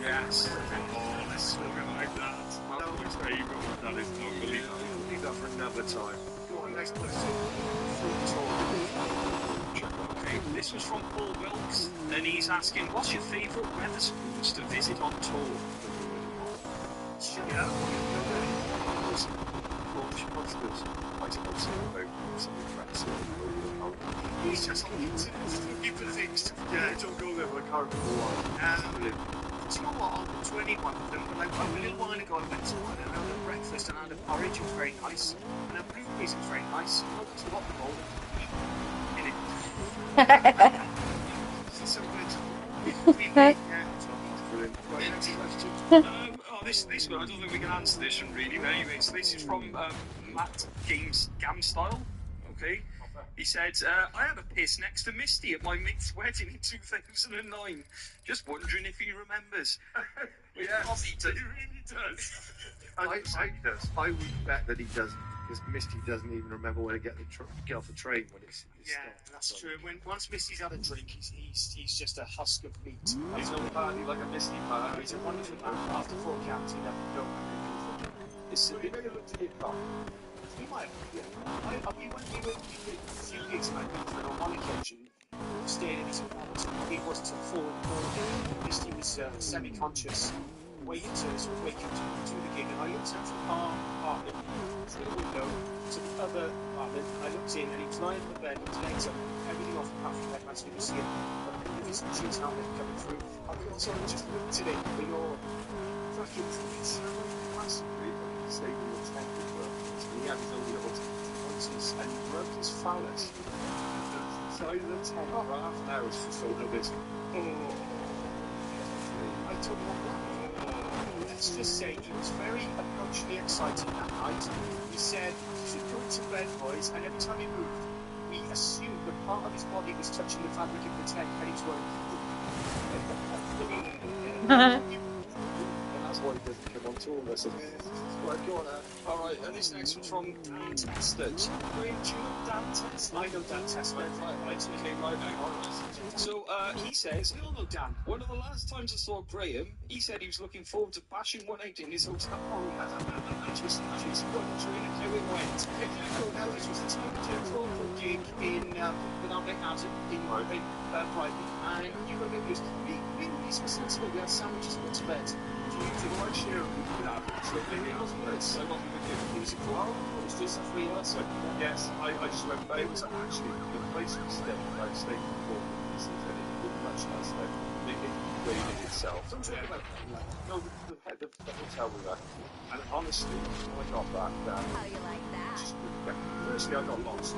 Yes. Oh, let's swing it like that. That was my favourite one. That is unbelievable. We'll leave that for another time. Go on, next question. Okay, this was from Paul Wilkes, and he's asking, what's your favourite Wetherspoons to visit on tour? Yeah. Monsters. I don't say about some of the tracks. He's just looking for things to don't go there, but I can't remember why. Do you know what? I'll go to any one of them, but like a little while ago I went to one and I had a breakfast and I had a porridge, it was very nice, and a blueberries was very nice, and I got a lot of gold in it. So good. This one, I don't think we can answer this one really, but anyway, so this is from Matt Gamstyle, okay? He said, I had a piss next to Misty at my mate's wedding in 2009. Just wondering if he remembers. Yes, he really does. I would bet that he doesn't, because Misty doesn't even remember when to get off the train when it's stopped. That's true. Once Misty's had a drink, he's just a husk of meat. He's not a party like a Misty party. He's a wonderful man. After 4 counts, he never go. He may have looked at it back. He might. Yeah. We went a few gigs and I went through on one occasion. Staying in his apartment. He wasn't so forward. Misty was semi-conscious. Waiting to sort of wake up to the gig, and I looked out from our apartment through the window to the other apartment, and I looked in, and he was lying on the bed with his legs up, everything off apart from that, actually was seeing his cheese helmet coming through. I could also just looked at it with your fucking face. Massively, he stayed in the tent as well. He had his own little tent, and he rubbed his phallus inside of the tent for half an hour to show no this. I took one. Let's just say he was very approachingly excited that night. He said, "You should go to bed, boys," and every time he moved, we assumed that part of his body was touching the fabric of the tent and he was going. And that's why he doesn't come on tour with us. Right, go on, Alright, and this next one's from Dan Tester. Do you know Dan Tester? I know Dan Tester. Right, okay, right now. So, he says, we all know Dan. One of the last times I saw Graham, he said he was looking forward to bashing one out in his hotel room. Just wondering how it went. Now, this was the time to call for a gig in with our mate Adam in Brighton, and you were a bit loose. We were really responsible. We had sandwiches put to bed. Do I share a room with Adam? So maybe I wasn't with you. Was it cool? It was just 3 hours. Yes, I just went, but it was actually, the place we stayed, I'd stayed before, and it was much nicer. It raided itself. Don't talk about that. No, the hotel we were at. And honestly, when I got back, How you like that? firstly, I got lost.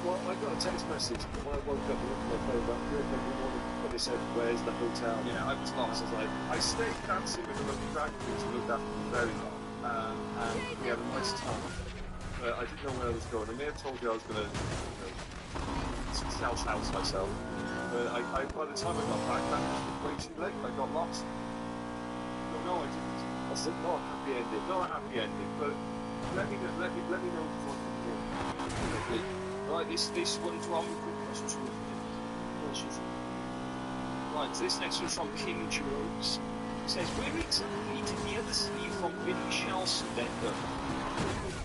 Well, I got a text message when I woke up and looked at my phone about 3 o'clock in the morning, but they said, "Where's the hotel?" Yeah, I was lost. I was like, I stayed dancing with the lovely drag queens who looked after me very well, and we had a nice time. But I didn't know where I was going. I may have told you I was going to, self-house myself. But by the time I got back, that was way too late. I got lost. No, I didn't. I said, not a happy ending. Not a happy ending, but let me know if you want to do. Right, this one's from. Right, this next one's from King Jones. It says, where exactly did the others see from Billy Shelson then go?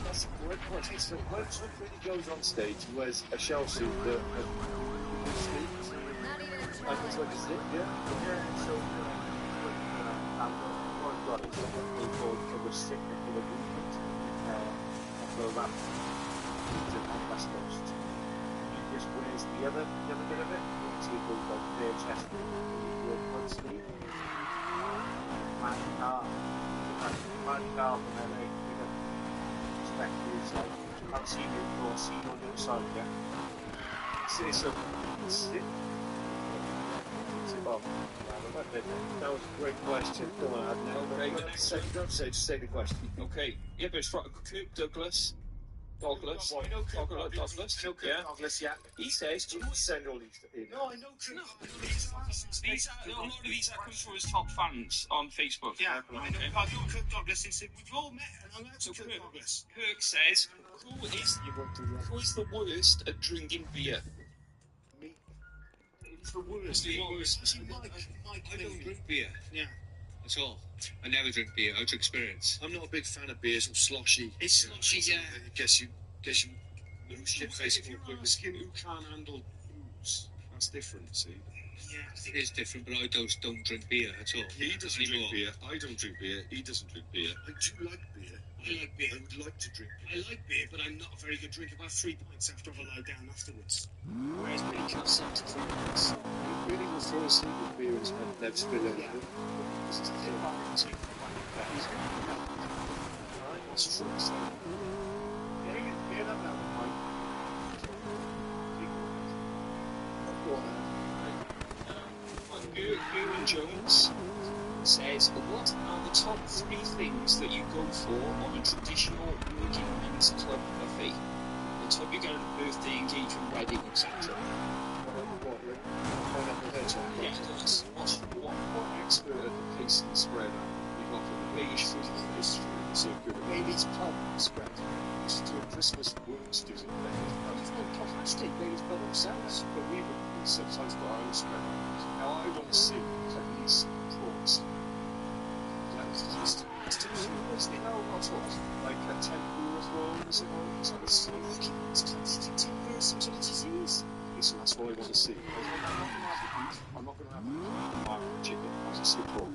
That's a great question. So when he goes on stage, he wears a shell suit that sleeves. And it's like a zip, yeah. So what I've got is something called a reciprocal agreement. For that on the West Coast. He just wears the other bit of it. So he goes like bare chest, your front sleeve. Magic car from LA. I've seen you before, seen on the other side, yeah. That was a great question. Go on, Okay, don't say the question. Okay, yeah, but it's from Kirk Douglas. Douglas, yeah. He says, "Do you send all these in?" No, I know Kirk. A lot of these are coming from his top fans on Facebook. Yeah, I know. I know Kirk Douglas. We've all met, and I'm out to Kirk Douglas. Kirk says, who is the worst at drinking beer? Me. It's the worst. I don't drink beer. Yeah. At all. I never drink beer. I drink spirits. I'm not a big fan of beers or sloshy. It's sloshy, yeah. I guess you shit face. If you're asking who can't handle booze, that's different, see? Yeah, it is different, but I don't drink beer at all. He doesn't drink beer. I don't drink beer. He doesn't drink beer. I do like beer. I like beer. I would like to drink beer. I like beer, but I'm not a very good drinker. About 3 pints after I've allowed down afterwards. Whereas Billy can't stop to 3 pints. Billy will fall asleep with beer in his hand, never spill it. This is the thing about it, too. What's true, so? Ewan Jones says, what are the top 3 things that you go for on a traditional working men's club buffet? The type you go to a birthday, engagement, wedding, etc. What expert at the pace and spread you've got for the beige food is so good? Maybe it's pub spread. It's to a Christmas works, does it? It's not fantastic. Ladies by themselves, but we sometimes put our own spread. Now I want to see at least prawns. It's too small, isn't it? No, not at all. Like a tempura as well, is it? It's tempura, some sort of disease. Listen, that's what I want to see. I'm not going to have a chicken. I want to see pork.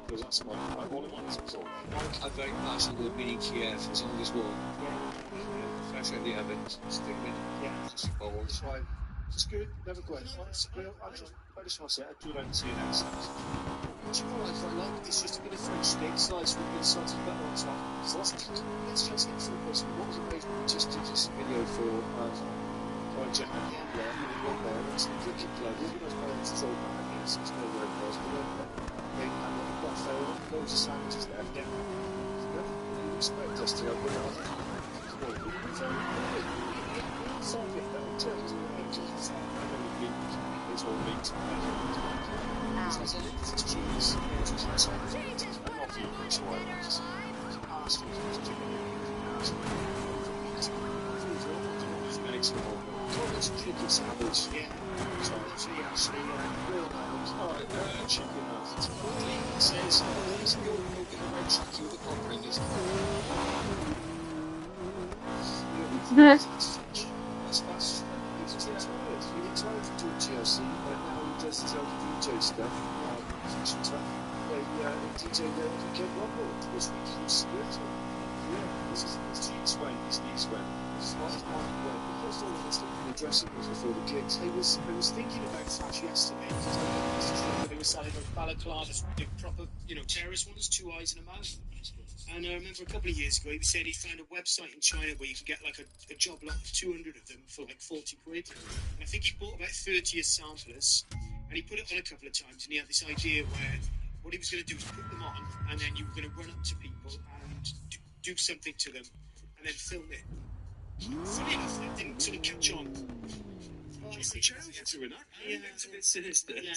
Because that's all I want is pork. I'm very partial to the mini Kiev as long as warm. Fresh out the oven, stick them in. Just a bowl. That's right. It's good, never great. I just want to say, I do like to see an accent. Do you know what I like? It's just a bit of French steak sliced with a bit of salted butter on top. So let's just get through this. What was amazing? We just did this video for Project there, and we went there, and it's a cricket club. All those parents is old man, yes, it's no word for us, but they had a buffet, loads of sandwiches there. Yeah. You expect us to go, but I think it's more good. It's all good. Something that in terms of it's all meat. It's cheese. It's not you, it's why. It's pasta, it's chicken, it's it's chicken sandwich. Yeah. Chicken nuggets. It says, is your milk in the red tracky with the cock ringers? That's you get tired of doing TLC, but now he does his own DJ stuff. DJ Ken Rumble. It was good. Yeah, this is G's way. This is way. This is my way. Because all of this in the dressing rooms before the gigs. I was thinking about Sash yesterday because I got this drink that they were selling like balaclavas, the proper, terrorist ones, 2 eyes and a mouth. And I remember a couple of years ago, he said he found a website in China where you can get like a job lot of 200 of them for like 40 quid. And I think he bought about 30 as samplers, and he put it on a couple of times, and he had this idea where what he was going to do is put them on, and then you were going to run up to people and do something to them, and then film it. Funny enough, that didn't sort of catch on. Watch out for doing that. Yeah, it's a bit sinister. Yeah.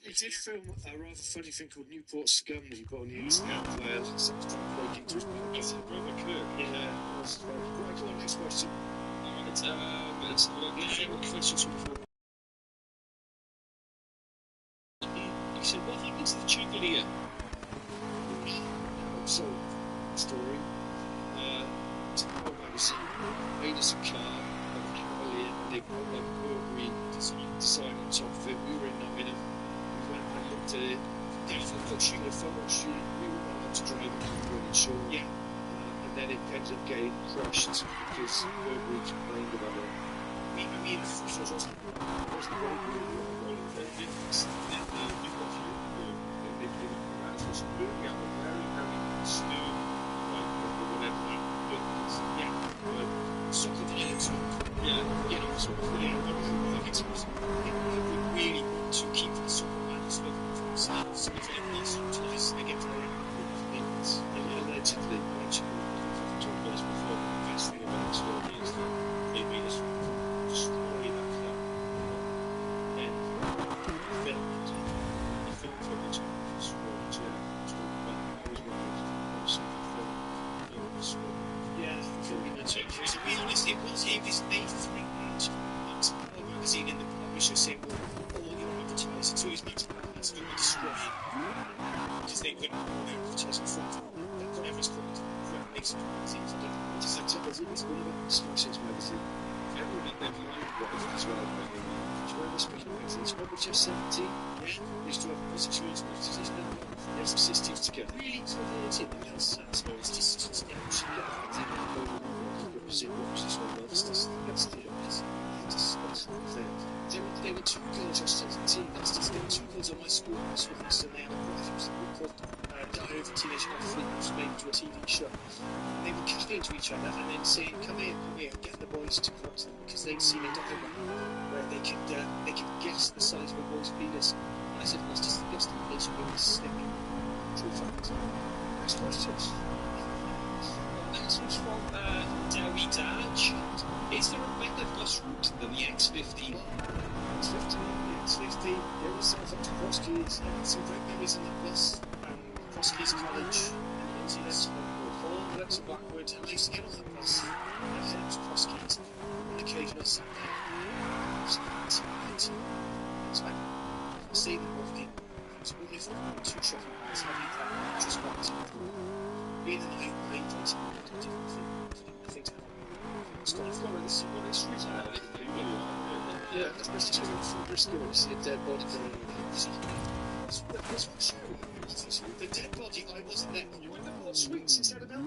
He did film a rather funny thing called Newport Scum that he put on the internet where someone's trying to break into his pocket. Brother Kirk. Yeah. Right, go on, next question. Alright, let's have a look now. What questions from the floor? He said, what happened to the Chevalier? So, story. Tower magazine made us a car of a Cavalier and they put like Burberry design on top of it. We were in Nottingham. We went and looked at it. Definitely shooting a photo shoot. We were allowed to drive it. We weren't sure. Yeah. And then it ended up getting crushed because Burberry complained about it. I mean, it wasn't very good. Soccer violence, sort of, I think we really want to keep the soccer violence looking for ourselves. If anybody's utilised, they get very Allegedly, we've talked about this before, the best thing about the story is that they made us destroy that club. Then the film footage was destroyed, talk about how was one of those film. Yeah, to be honest, it was they threatened Max Power magazine and the publisher saying, well, all your advertising, so it was Max Power that's going to be destroyed because they were advertising for whatever it's called, Mason magazines. I don't know. It's really about Smash's magazine. Everybody never liked what it was as well. Do you remember speaking of magazines? Remember Jeff 17? Yeah. He used to have positive magazines now. He has the sisters together. Really? So it's it. That's just There were 2 girls at 17. That's just there were 2 girls on my school bus with us, and they had a project called Diary of a Teenage Athlete, which was made into a TV show. And they would cut into each other and then say, "Come here," getting the boys to come up to them because they'd seen a diagram where they could guess the size of a boy's penis. And I said, "That's just the guess the penis of a snipping." True fact. Next questions. Next one's from Dewi Daj. Is there a better bus route than the X50? X50, get yourself up to Crosskeys. Some great memories on that bus. Crosskeys College, Lindsay's, Hall, Rex Blackwood. I used to get on that bus. I headed to Crosskeys. On occasion I sat there. It's like, I stayed in Wolfgate. It's really fun. 2 shopping malls, having that, just one to being in the night, I didn't think to This is what it's street. Yeah, especially from Bristol, you see a dead body going on. That's what show. The dead body, I wasn't there. You went to more sweets instead of milk.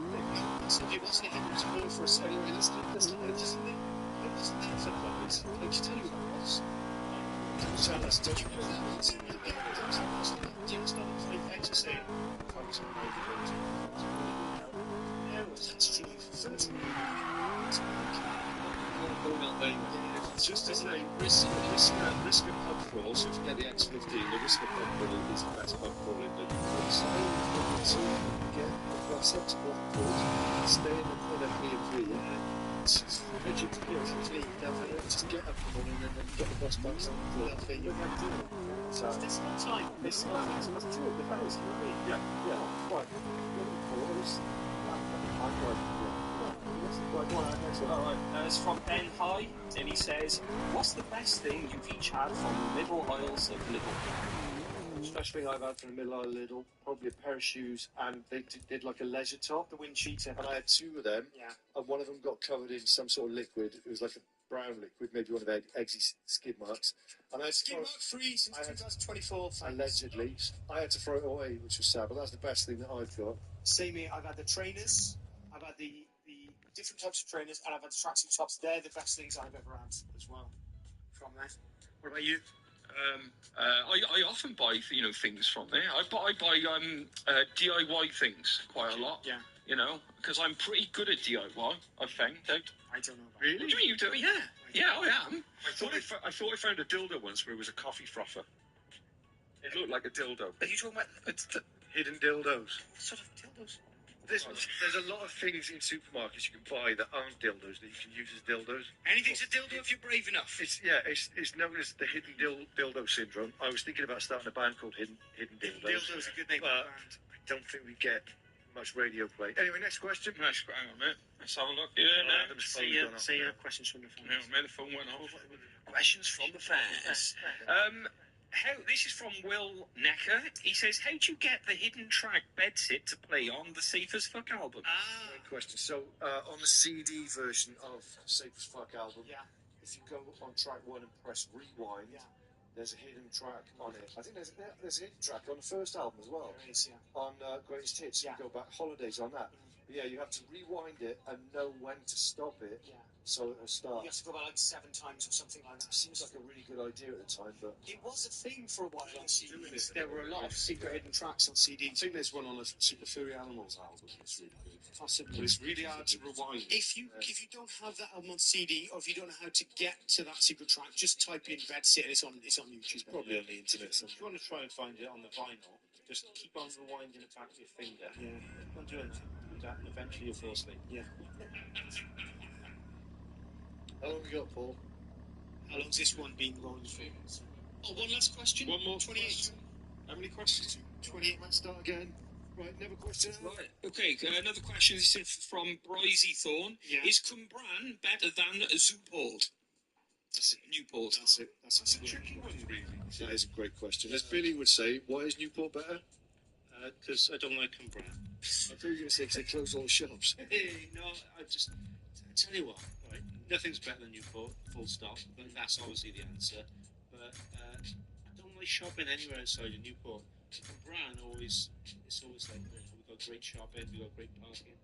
So it wasn't him, it was more for us. Anyway, let's I wasn't there for that. I can tell you what it was. So let's touch on that. Yeah, it's not a funny thing to say. Yeah, that's true. It's just as a risk of pub crawl, so if you get the X15, the risk of pub crawl is the best pub crawl in the world. So get a bus up to Blackpool, stay in a B&B, and it's rigid to just get up in the morning and then get the bus back to Blackpool. You're going to do it. So this whole time, let's do it. The fellas, you know what I mean? Yeah, right. It's from Ben High, and he says, what's the best thing you've each had from the middle aisles of Lidl? The best thing I've had from the middle aisle Lidl, probably a pair of shoes, and they did like a leisure top. The wind cheater. And I had 2 of them, yeah. And one of them got covered in some sort of liquid. It was like brown liquid, maybe one of eggsy skid marks. And I had to Skid throw, mark free since 2024. allegedly, I had to throw it away, which was sad, but that's the best thing that I've got. Same here. I've had the trainers. I've had the different types of trainers, and I've had the tracksuit tops. They're the best things I've ever had as well. From there. What about you? I often buy things from there. I buy DIY things quite a lot. Yeah. Because I'm pretty good at DIY. I found out. I don't know. Really? What do you mean you do? Yeah, I am. I thought I found a dildo once where it was a coffee frother. It looked like a dildo. Are you talking about Hidden dildos. what sort of dildos? There's a lot of things in supermarkets you can buy that aren't dildos that you can use as dildos. Anything's a dildo if you're brave enough. It's known as the hidden dildo syndrome. I was thinking about starting a band called Hidden Dildos. Dildo's a good name for a band. I don't think we get much radio play. Anyway, next question. Hang on a minute. Let's have a look. Yeah, Adam's Say phone's your gone off. say your questions from the phone. No, man, the phone went off. Questions from the fans. This is from Will Necker. He says, how do you get the hidden track Bedsit to play on the Safe as Fuck album? Great question. So, on the CD version of Safe as Fuck album, if you go on track 1 and press rewind, there's a hidden track on it. I think there's a hidden track on the first album as well. There is, On Greatest Hits, you go back Holidays on that. But yeah, you have to rewind it and know when to stop it. So it'll start. You have to go back like 7 times or something like that. Seems like a really good idea at the time, but it was a thing for a while on CDs. There were a lot of secret hidden tracks on CDs. I think there's one on the Super Furry Animals album that's really good. Possibly. But it's really hard to rewind. If you don't have that album on CD, or if you don't know how to get to that secret track, just type in Bedsit and it's on YouTube. Probably on the internet. If you want to try and find it on the vinyl, just keep on rewinding it back with your finger. Yeah. Don't do anything. Do that, and eventually you'll fall asleep. Yeah. How long have we got, Paul? How long's this one been going for? Oh, one last question. One more. 28. Question. How many questions? 28. Let's start again. Right, never question. Right. Okay, another question. This is from Bryzy Thorne. Yeah. Is Cwmbran better than Zouport? That's it. Newport. That's it. That's a tricky one, really. That is a great question. As Billy would say, why is Newport better? Because I don't like Cwmbran. I thought you were going to say because they close all the shops. No, I tell you what, right? Nothing's better than Newport, full stop. But that's obviously the answer. But I don't like shopping anywhere outside of Newport. Cwmbran it's always like we've got great shopping, we've got great parking.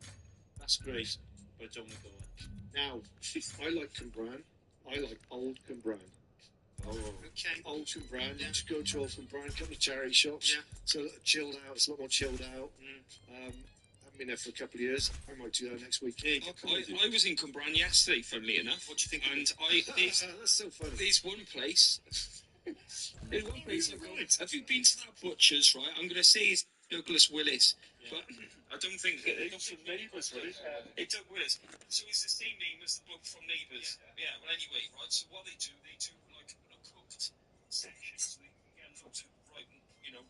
That's great, but I don't want to go there. Now, I like Cwmbran. I like Old Cwmbran. Oh. Okay. Old Cwmbran. You just go to Old Cwmbran, a couple of charity shops. Yeah. So chilled out. It's a lot more chilled out. Haven't been there for a couple of years. I might do that next week. I was in Cwmbran yesterday, funnily enough. What do you think? And that's so funny. There's one place. There's one place I've gone. Have you been to that butcher's? Right, I'm going to say it's Douglas Willis, but I don't think It's Neighbours, right? it's Doug Willis. So it's the same name as the bloke from Neighbours. Yeah. Well, anyway, right. So what they do like a cooked section, so they can get them to write,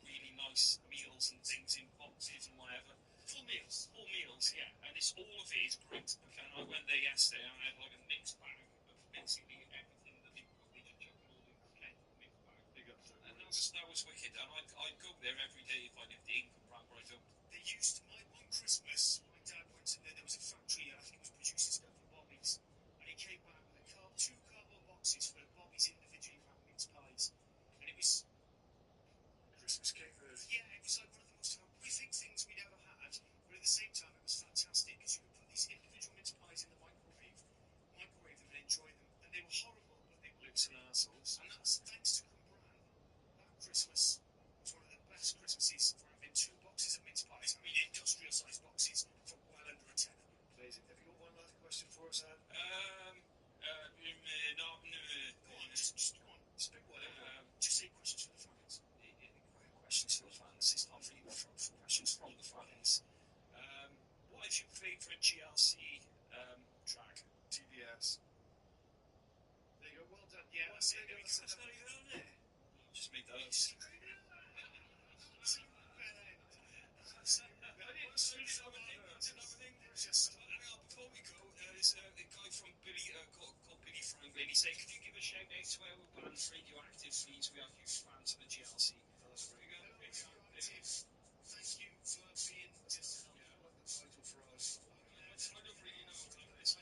really nice meals and things in boxes and whatever. Full meals, yeah. And it's all of it is great. And I went there yesterday and I had like a mixed bag of basically everything that they cook. They just chuck it all in a mixed bag. And that was wicked. And I'd go there every day if I lived in Cwmbran, but I don't. They used my one Christmas. My dad went to there was a factory. I think it was producing stuff for Bobby's, and he came back with 2 cardboard boxes full of Bobby's individually wrapped mince pies, and it was Christmas cake. yeah, it was like one of the most horrific things we'd ever had. But at the same time, it was fantastic because you could put these individual mince pies in the microwave them, and enjoy them, and they were horrible, but they were Lips and arseholes. and that's thanks to Cwmbran. That Christmas was one of the best Christmases for having 2 boxes of mince pies. I mean, industrial-sized boxes for well under a tenner. Amazing. Have you got one last question for us, Anne? No. Go on, just go on. Spit whatever. Just say questions for the fans. Questions for the fans. It's not really for questions from the fans. What is your favourite GLC track? TBS. There you go. Well done. Yeah, that's it. That's not even on there. Just made that up. Before we go, there's a guy from Billy called Billy Franklin. He said, could you give a shout out to our bands Radioactive, please? We are huge fans of the GLC. Very good. Thank you for being just Title for us. I don't really know. It's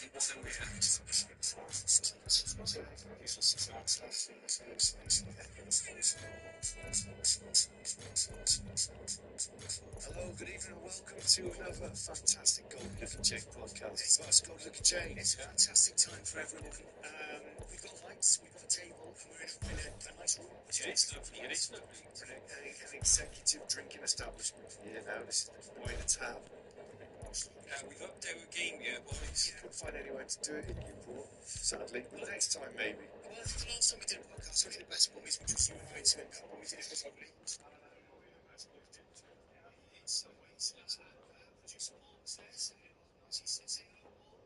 Hello, good evening, and welcome to another fantastic Gold Liver Jake podcast. It's about Gold Liver Jake. It's a fantastic time for everyone. We've got lights, we've got a table, and we're in a nice room. Yeah, it's lovely. It is lovely. We're in an executive drinking establishment. Yeah, now this is the boy in the tab. We've upped our game here, boys. Couldn't find anywhere to do it in Newport, sadly. But next time, maybe. Well, the last time we did a podcast, we did the best boys, which was you and I to it. We did it was lovely. It's always producer Mark says, nice he says it a lot more.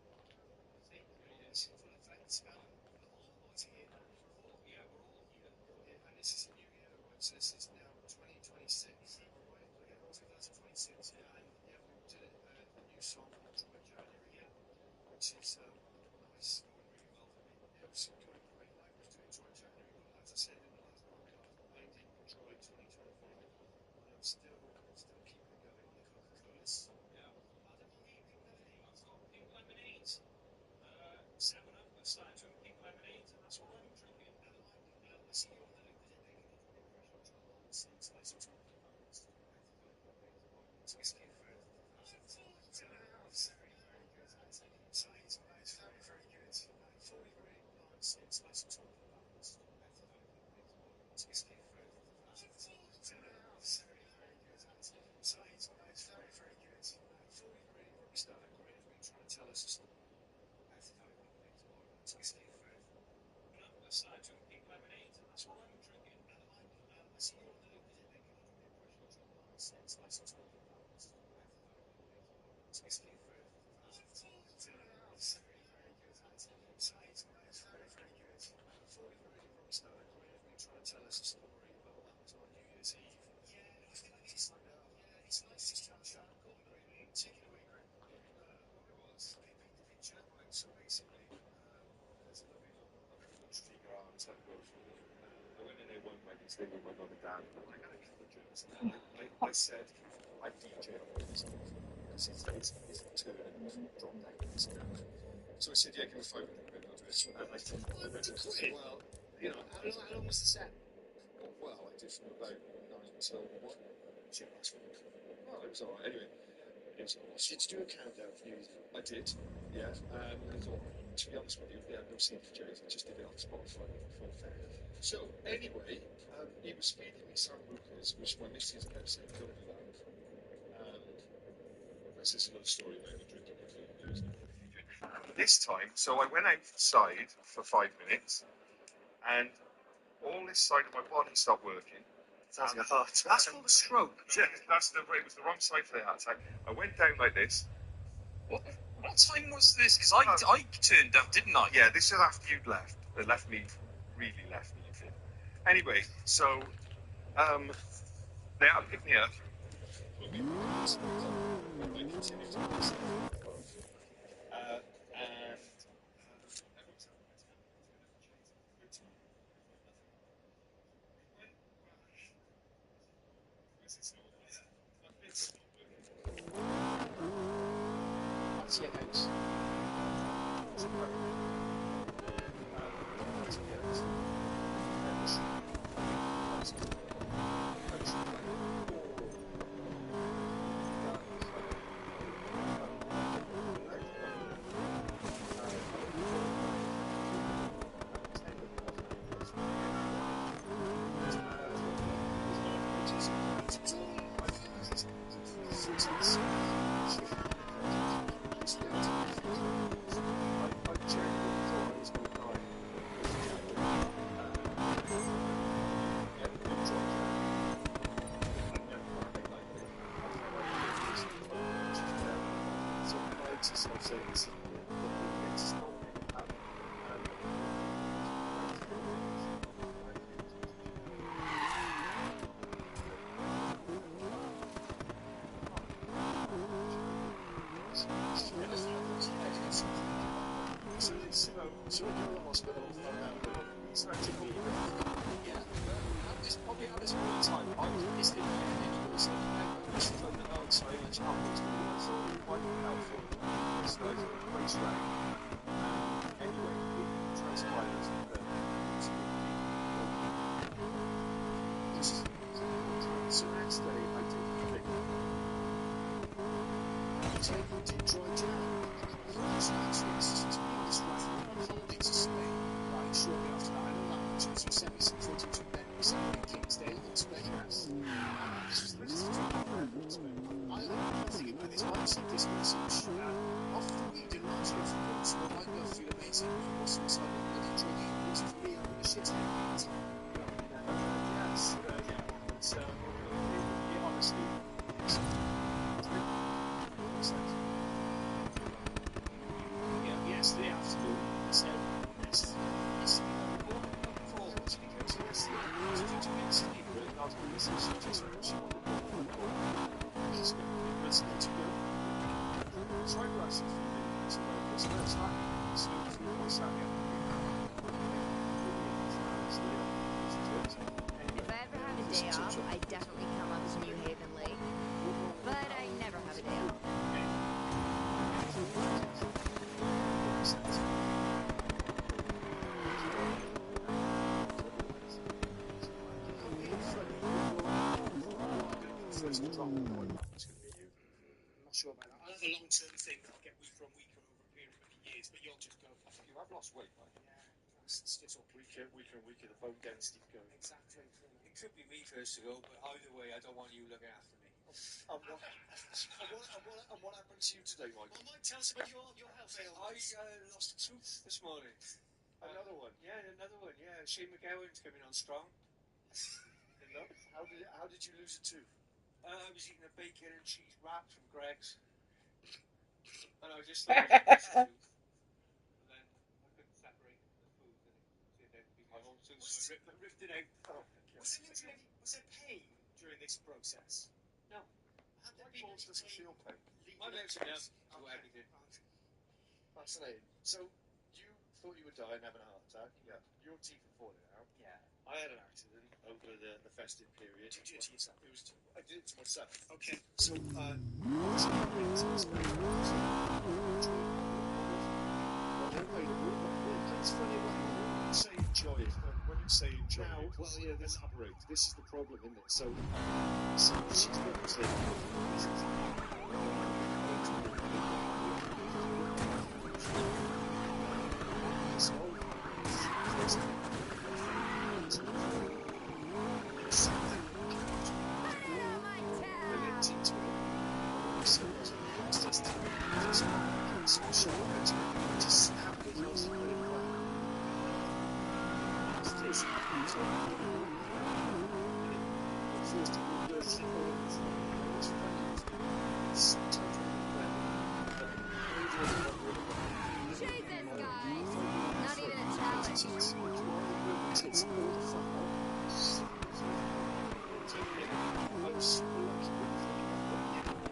Full effect. To hear that. Yeah, we're all here. Yeah, and this is a new year, right? So this is now 2026. Right? Yeah, 2026. Yeah, and yeah, we did a new song called Dry January. Yeah, which is nice, going really well for me. Yeah, it was going great. I was doing Dry January, but as I said in the last podcast, I did Dry 2025, and I'm still keeping it going. The Coca-Colas. Yeah. Adam, what are you pink lemonade? I've got pink lemonade. 7-Up. I've started doing pink lemonade, and that's what I'm drinking. And I see you on the loop. Is it making a bit of pressure on John Lawrence? It's nice and talking about it. It's whiskey for 10 and a half. Very, very good. So it's very, very good. 40 grain pints. It's nice and talking about it. It's whiskey for 10 and a half. Very, very good. So it's very, very good. 40 grain. Probably started Graham been trying to tell us a story. It's whiskey for I started doing pink lemonade, and that's what I'm drinking. And I see you on the loop. Is it making a bit of pressure on John Lawrence? It's nice and talking about it. It's whiskey for 10 and a half. Very, very good. So it's very, very good. 40 grain. Probably started Graham been trying to tell us a story about that was on New Year's Eve. Yeah, I know. It's nice just to have a chat. Go on, Graham. Take it away, Graham. What it was, they paint the picture. Right, so basically, there's a lovely lunch figure out type of. I went in there one Wednesday with my mum and dad, and I got a couple of drinks. I said, I DJ on Wednesday because it's a turn drop down. So I said, yeah, give me 500 quid, I'll do it. And I said, 500 quid? Well, you know, how long was the set? Well, I did from about 9 till 1. Shit, that's one. Well, it was alright. Anyway, it was alright. Did you do a countdown for New Year's Eve? I did, yeah. I thought, to be honest with you, yeah, no CDJs, I just did it on Spotify. So, anyway, he was feeding me sambucas, which my missus kept saying, don't do that. This is another story about me drinking my food news. This time, so I went outside for 5 minutes, and all this side of my body stopped working. Sounds like a heart attack. That's called a stroke. Yeah, it was the wrong side for the heart attack. I went down like this. What time was this? Because I turned up, didn't I? Yeah, this is after you'd left. It left me, really left me. Anyway, so they had to pick me up. That's your house. So we go to the hospital, it's actually it's probably at this point in time, I was pissed in the head anyway, so this is like the outside, it's not what's going on, so quite helpful. So it's a great track. That's why there's so next day I did the thing. Did dry jam. Actually, to be honest, right, we were on holiday to Spain, right, shortly after that. I know that much because you sent me some footage of them celebrating Kingsdale in Spain. Yes. This was the best in Spain. I think about this. I sent this message off the weed and largely off the books, so I might go feel amazing or suicidal bloody drinking. Which for me, I'm in a shit head at the time. Yes, yeah. So, honestly, yesterday afternoon, I said, yes, If I ever have a day off, I definitely come up to New Haven Lake. But I never have a day off. First drop, it's going to be you. I'm not sure about that. I'll have a long-term thing that I'll get week from week over a period of years, but you'll just go. You have lost weight, right? Yeah, it's just all Weaker, the bone density going. Exactly. It could be me first to go, but either way, I don't want you looking after me. And what happened to you today, Mike? Well, Mike, tell us about your health ailments. I lost a tooth this morning. Another one? Yeah, another one, yeah. Shane McGowan's coming on strong. How did you lose a tooth? I was eating a bacon and cheese wrap from Greg's. And I just thought it was a piece of tooth. And then I couldn't separate the food and it turned out to be my whole tooth, so I ripped it out. Oh, was there pain during this process? No. Why does it feel pain? My legs are numb to everything. Fascinating. So, you thought you were dying, having a heart attack. Yeah. Your teeth are falling out. Yeah. I had an accident over the festive period. Did you do it to yourself? I did it to myself. Okay. So, it's funny when you say enjoy it. When you say enjoy it, well, yeah, elaborate. This is the problem, isn't it? So she's got to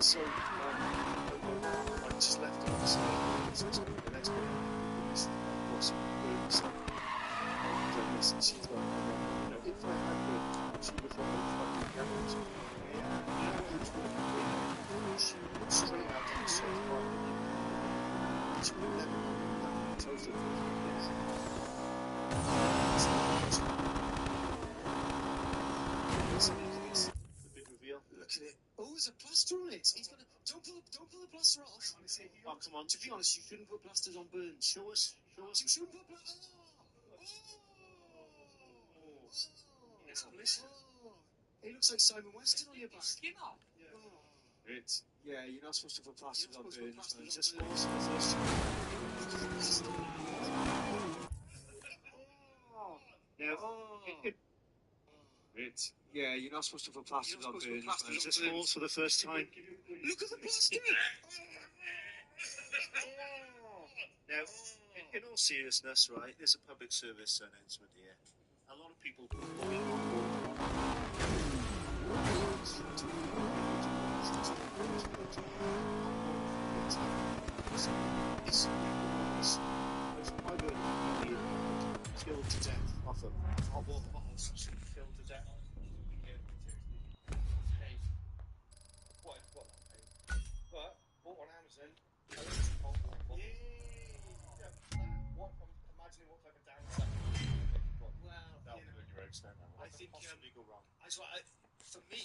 So, I just left it on the side. So the next one, this was so she's like, if I had been, she would have fucking cameras. She would straight out on the soft part. She would never toasted. The big reveal. Look at it. Oh, there's a plaster on it. He's gonna don't pull the plaster off. Oh, come on. To be honest, you shouldn't put plasters on burns. Show us. You shouldn't put plasters. It's blister. It looks like Simon Weston on your back. Skin off. Yeah. It's. Yeah, you're not supposed to put plasters on burns. Just balls for the first time. It's. Yeah, you're not supposed to put plasters on burns. Just balls for the first time. Look at the plaster. Now, in all seriousness, right, there's a public service announcement here. A lot of people. Killed to death off a hot water bottles. Killed to death. What not pain? But bought on Amazon. Yeah. What? I'm imagining what type of damage tricks then? I What think could possibly go wrong? for me,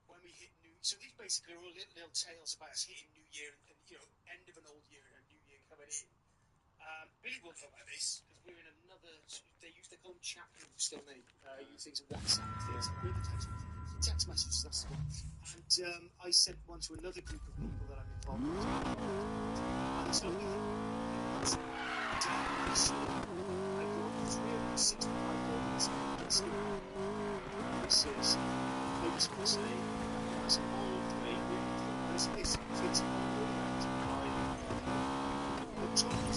when we hit so these basically are all little tales about us hitting New Year and end of an old year and a new year coming in. Billy will know about this because we're in another. They call them chat groups, don't they? Use things on WhatsApp, things. Text messages. That's the one. And I sent one to another group of people that I'm involved with. And so we. This year, I got 365 days of Thanksgiving. This is, I just want to say, as an old mate, it's I'm trying to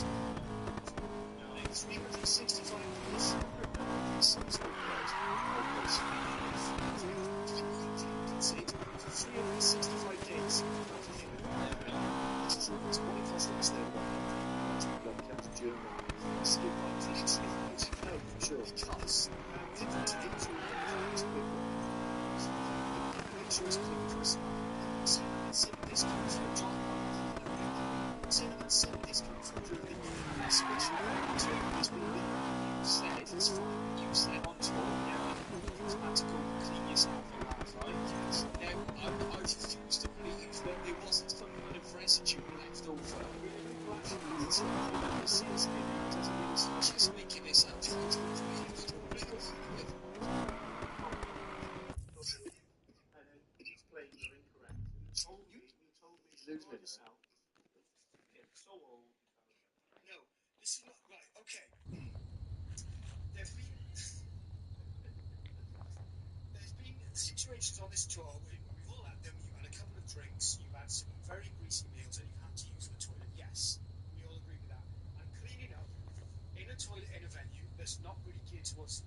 365 days. Sounds like that. 365 days. It's what it costs us there. German. Skip on things. No, sure. Because didn't take through make sure it's clean for a smile. See that this comes from John. See that this comes from the especially it's been you said it's fine. You said on tour, it's meant to go clean yourself and that, right? Yes. Now I refuse to believe that there wasn't some kind of residue left over. Seriously, just making this up. He's playing, you're incorrect. You told me he's losing it now. It's so old. No, this is not right. Okay. There's been situations on this tour where we've all had them. You've had a couple of drinks, you've had some very greasy meals, and you've had to use the toilet. Yes, we all agree with that. And cleaning up in a toilet in a venue that's not really geared towards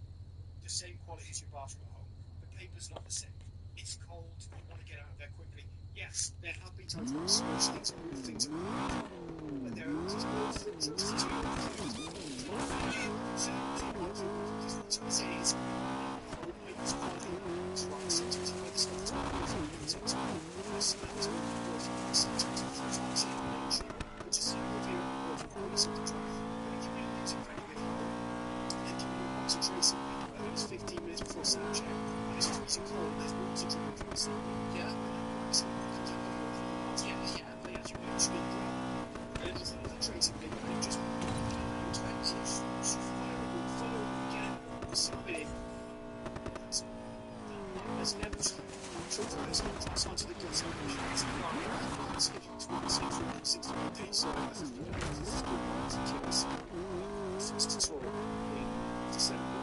the same quality as your bathroom at home, the paper's not the same. It's cold, you want to get out of there quickly. Yes, there have been times when I've smashed things and moved things around, but there are just no things to do. So what I'm saying is, it's quality, it's right, sometimes you make stuff to I smell to sometimes which is review quality something to but if you really use it very good home, then give me a box of tracing at least 15 minutes before sound check, and it's freezing cold, and there's water dripping from the ceiling. Yeah, they actually literally grab the tracing paper and just follow again, snap it in. There's never that's onto the guts of the it's 361 days, so first tour in December.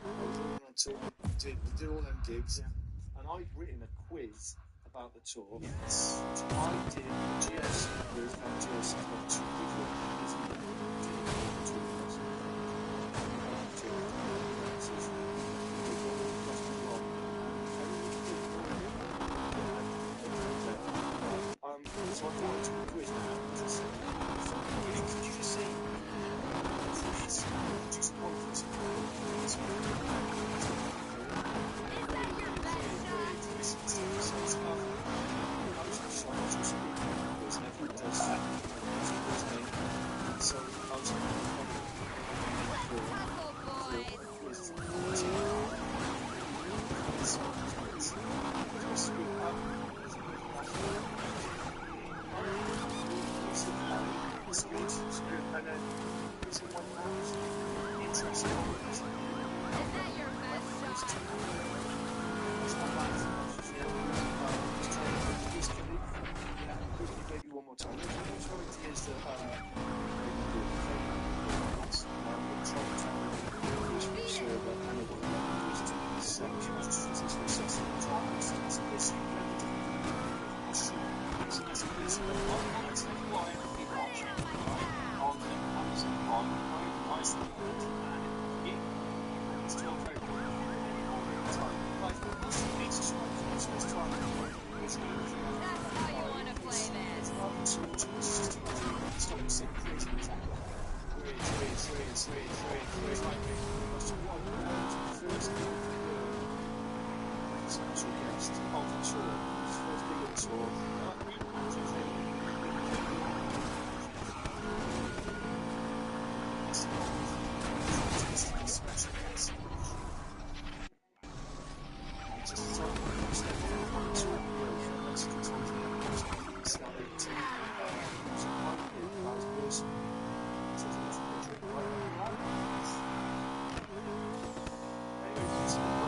I was all on tour, we did all them gigs, and I've written a quiz about the tour. Yes. I did GS with GS got 2 people so I thought to the quiz now. Could you just say quiz? Just one quiz.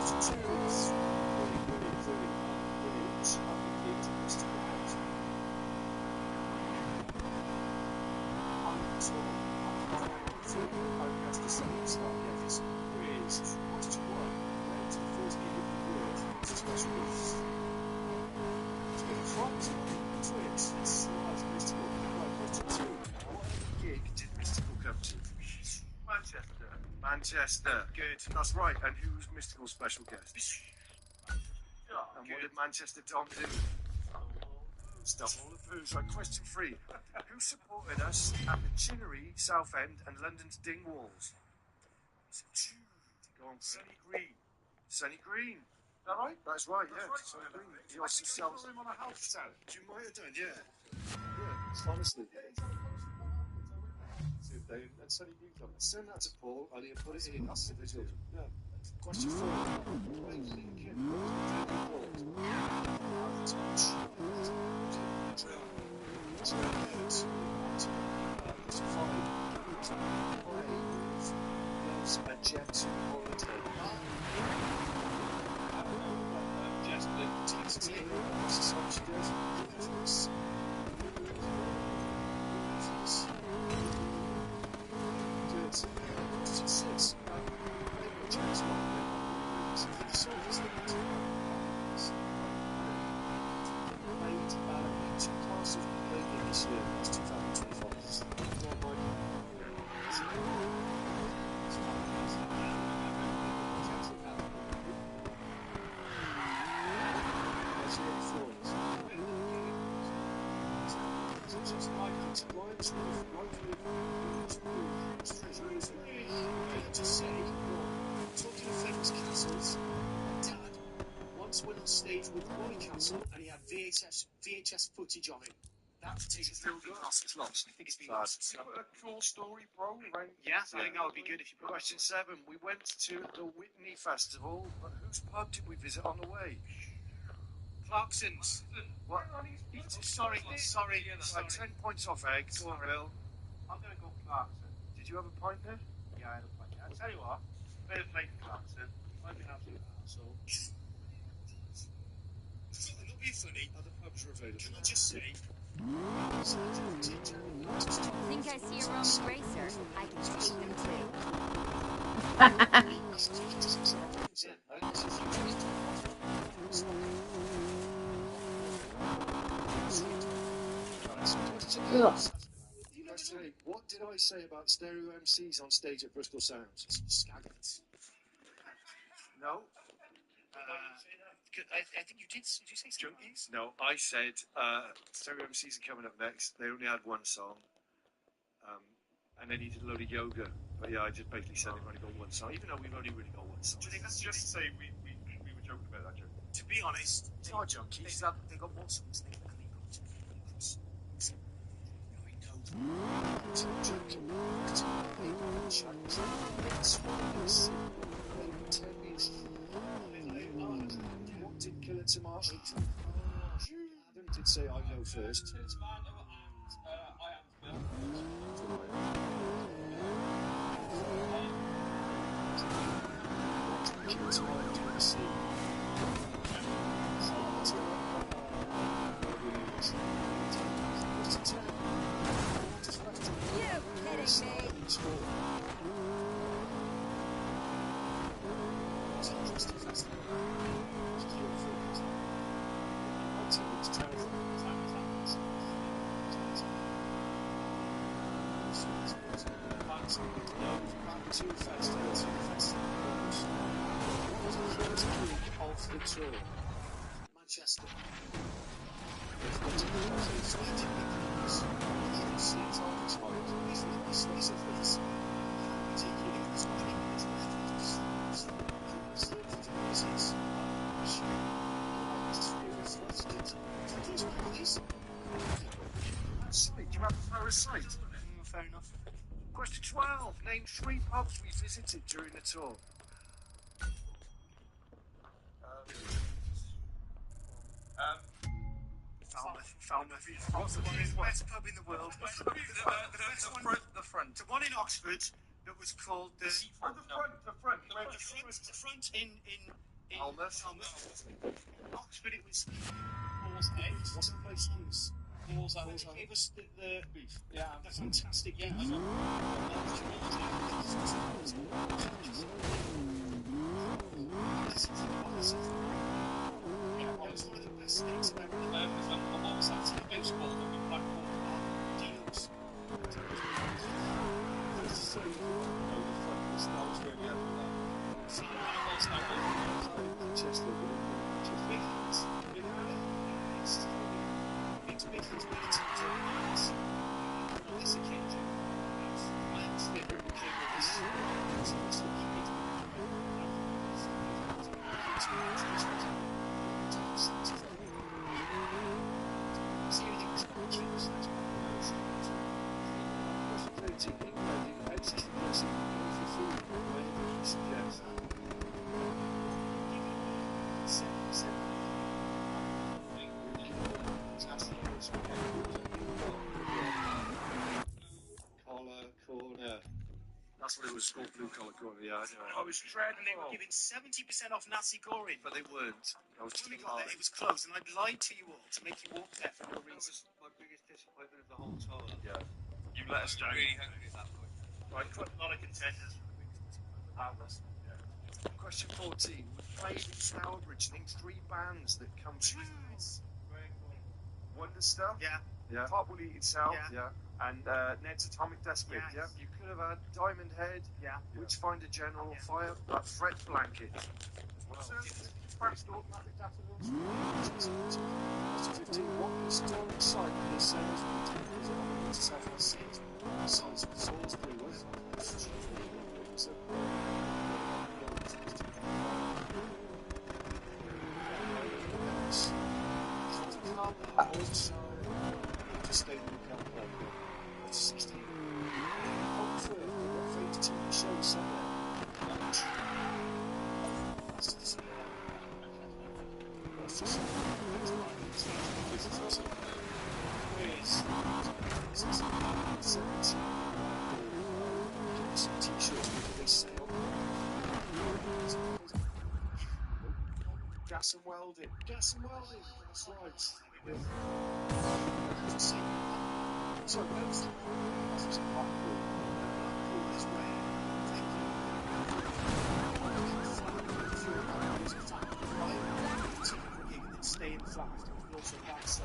Question 2 is brilliant. How many gigs of mystical capture? On the tour, podcast to send start guests. Quiz. Question 1. Where was the first gig of the year as a special guest? It's been a front. Twitch. It's live mystical. Right, question 2. What gig did Mystical come to? Manchester. Manchester. Good. That's right. And who was Mystical's special guest? Yeah, And what did Manchester Dom do? Stuff all the poos. Right, question 3. Who supported us at the Chinnery, Southend, and London's Dingwalls? Go on, Sunny Green. Sunny Green. Is that right? That's right, That's yeah. right. Sunny Green. He I also think I sells. saw him on a house sound. You might have done, yeah. Yeah, honestly. See if they and Sunny Green on it. Send that to Paul and he'll put it in the video. Yeah. Question 4. Wayne Lincoln was the debut a jet holiday. Just Question 6. Two classes will be played in this year. That's 2025. Go on, Mike. Just say, talking of famous castles, Dad once went on stage with Roy Castle and he had VHS footage on it. That footage is still good. It's lost. I think it's been lost. A cool story, bro. Right? Yeah, I think that would be good if you put Question 7. We went to the Whitney Festival, but whose pub did we visit on the way? Clarkson's. What? Sorry. Right, 10 points off egg. Go on, Bill. I'm going to go Clarkson. Did you have a pint there? Yeah, I had a play. I'll tell you what, fair play to Clarkson. I've been absolute arsehole. Not being funny. Other pubs are available. Can I just say? Think I see a Roman racer? I can take them too. What did I say about stereo MCs on stage at Bristol Sounds? Scaggards. No. I think you did. Did you say junkies? No, I said stereo MCs are coming up next. They only had one song. And then he did a load of yoga. But yeah, I just basically said they've only got one song, even though we've only really got one song. Do you think that's Just say we were joking about that joke. To be honest, they are junkies. They've got more songs than they got across. I know. What did Killer Tomato do? Adam did say I know first. Manchester. Sweet, you have a parasite. Fair enough. Question 12. Name 3 pubs we visited during the tour. Falmouth. What's the best pub in the world? The front. The one in Oxford that was called the front. front in Almas. Oxford, it was Paul's Head. What's the place? Paul's Head. They gave us the beef. Yeah, the fantastic beef. I know. Yeah, it was one of the best steaks I've ever had. What was that place called up in Blackpool? Dino's. So, the fucking smells going out of that. See, Chester, it's business meetings and nights. On this occasion, I accidentally became a corner. That's what it was called, blue collar corner. Yeah, I was dreading they were giving 70% off nasi goreng. but they weren't. I was When we got there, it was closed, and I'd lied to you all to make you walk there for no reason. That was my biggest disappointment of the whole tour. Yeah. You let us down. Really hungry at that point. Right, a lot of contenders for the biggest disappointment. That was, yeah. Question 14. We played in Stourbridge, named 3 bands that come through. Wonder Stuff? Yeah. Yeah. Top Will Eat Itself? Yeah. And Ned's Atomic Despot? Yes. Yeah. You could have had Diamond Head, Yeah. Witchfinder General, Fire, Fret Blanket. What's that? Question 15. What historic site in Salisbury is it on the south seas? Salisbury, was it? Just stay in the company. It's 16. Hopefully, what fate TV shows somewhere. That's just Gas and welding. Gas and welding. That's right. So where's the Blackpool? Blackpool is where stay in flat after we also back so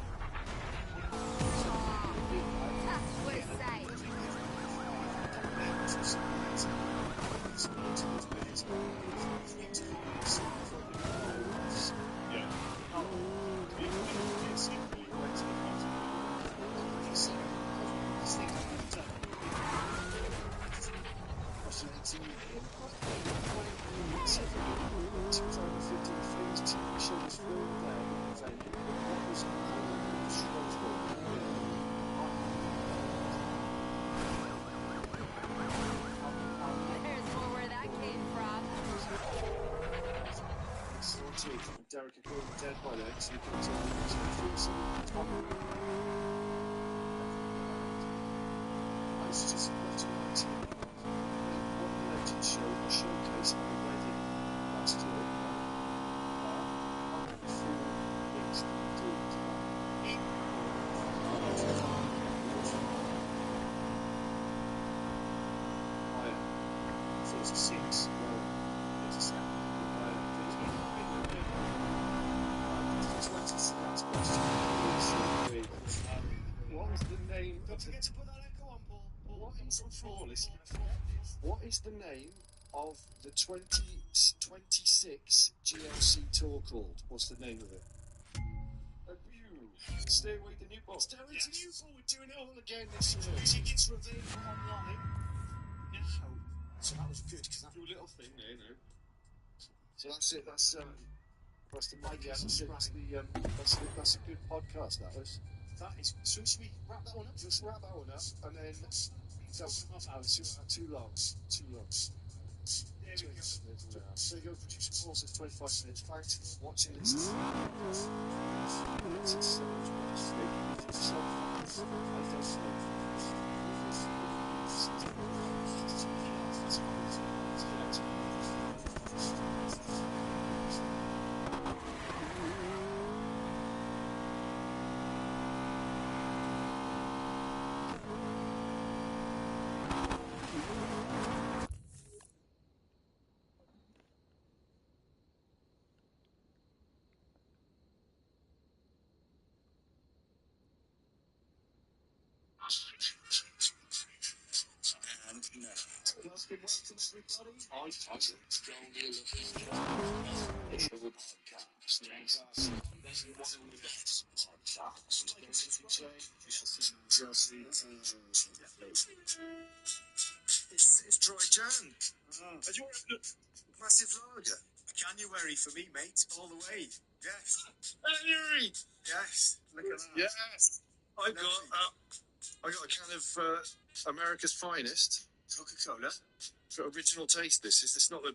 Derek had been dead by then, so you can tell I was just watching it. One legend show, a showcase at a wedding last year. I'm full mixed So it's a 6. Well, it's a 7. What is the name? Don't forget to put that echo on, Paul. What is the name of the 2026 GLC tour called? What's the name of it? Stairway to Newport. Stairway to Newport. We're doing it all again this year. Tickets are available online now. So that was good because that little thing there, no. So that's it. That's the mic. Yeah, that's a good podcast. That was. That is. So should we wrap that one up? Let's wrap that one up, and then too long. There we go. So you go, producer Paul says 25 minutes. Thanks for watching this. And now, welcome everybody. I'm Tyson. Goldie Looking It's the podcast. There's one of the best podcasts. It's dry Jan. And you're having a massive lager. January for me, mate, all the way. Yes. January. Yes. Look at that. Yes. I got a can of America's Finest Coca-Cola. It's got original taste. This is not the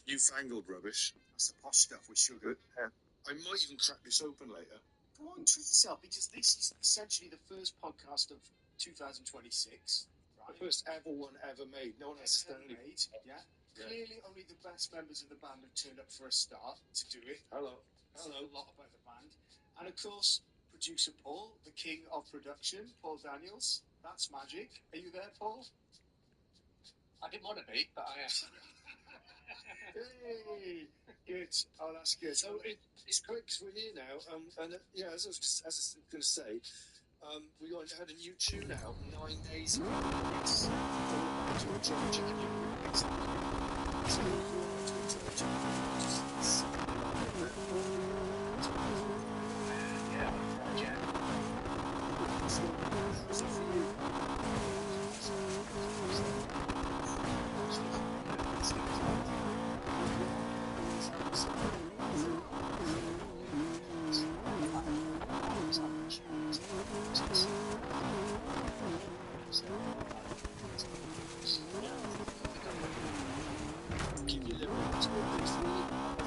newfangled rubbish. That's the posh stuff with sugar. I might even crack this open later. Go on, treat yourself, because this is essentially the first podcast of 2026. Right? The first ever one ever made. No one else has done it. Made, yeah. Clearly, only the best members of the band have turned up for a start to do it. Hello. A lot about the band. And of course, producer Paul, the king of production, Paul Daniels. That's magic. Are you there, Paul? I didn't want to be, but I am. Hey, good. Oh, that's good. So it's quick because we're here now. And yeah, as I was going to say, we had a new tune out 9 days ago. It's all about your dry January. Exactly. So if you're into a dry January, just yeah, dry January. So how's it for you? Keep your liver up.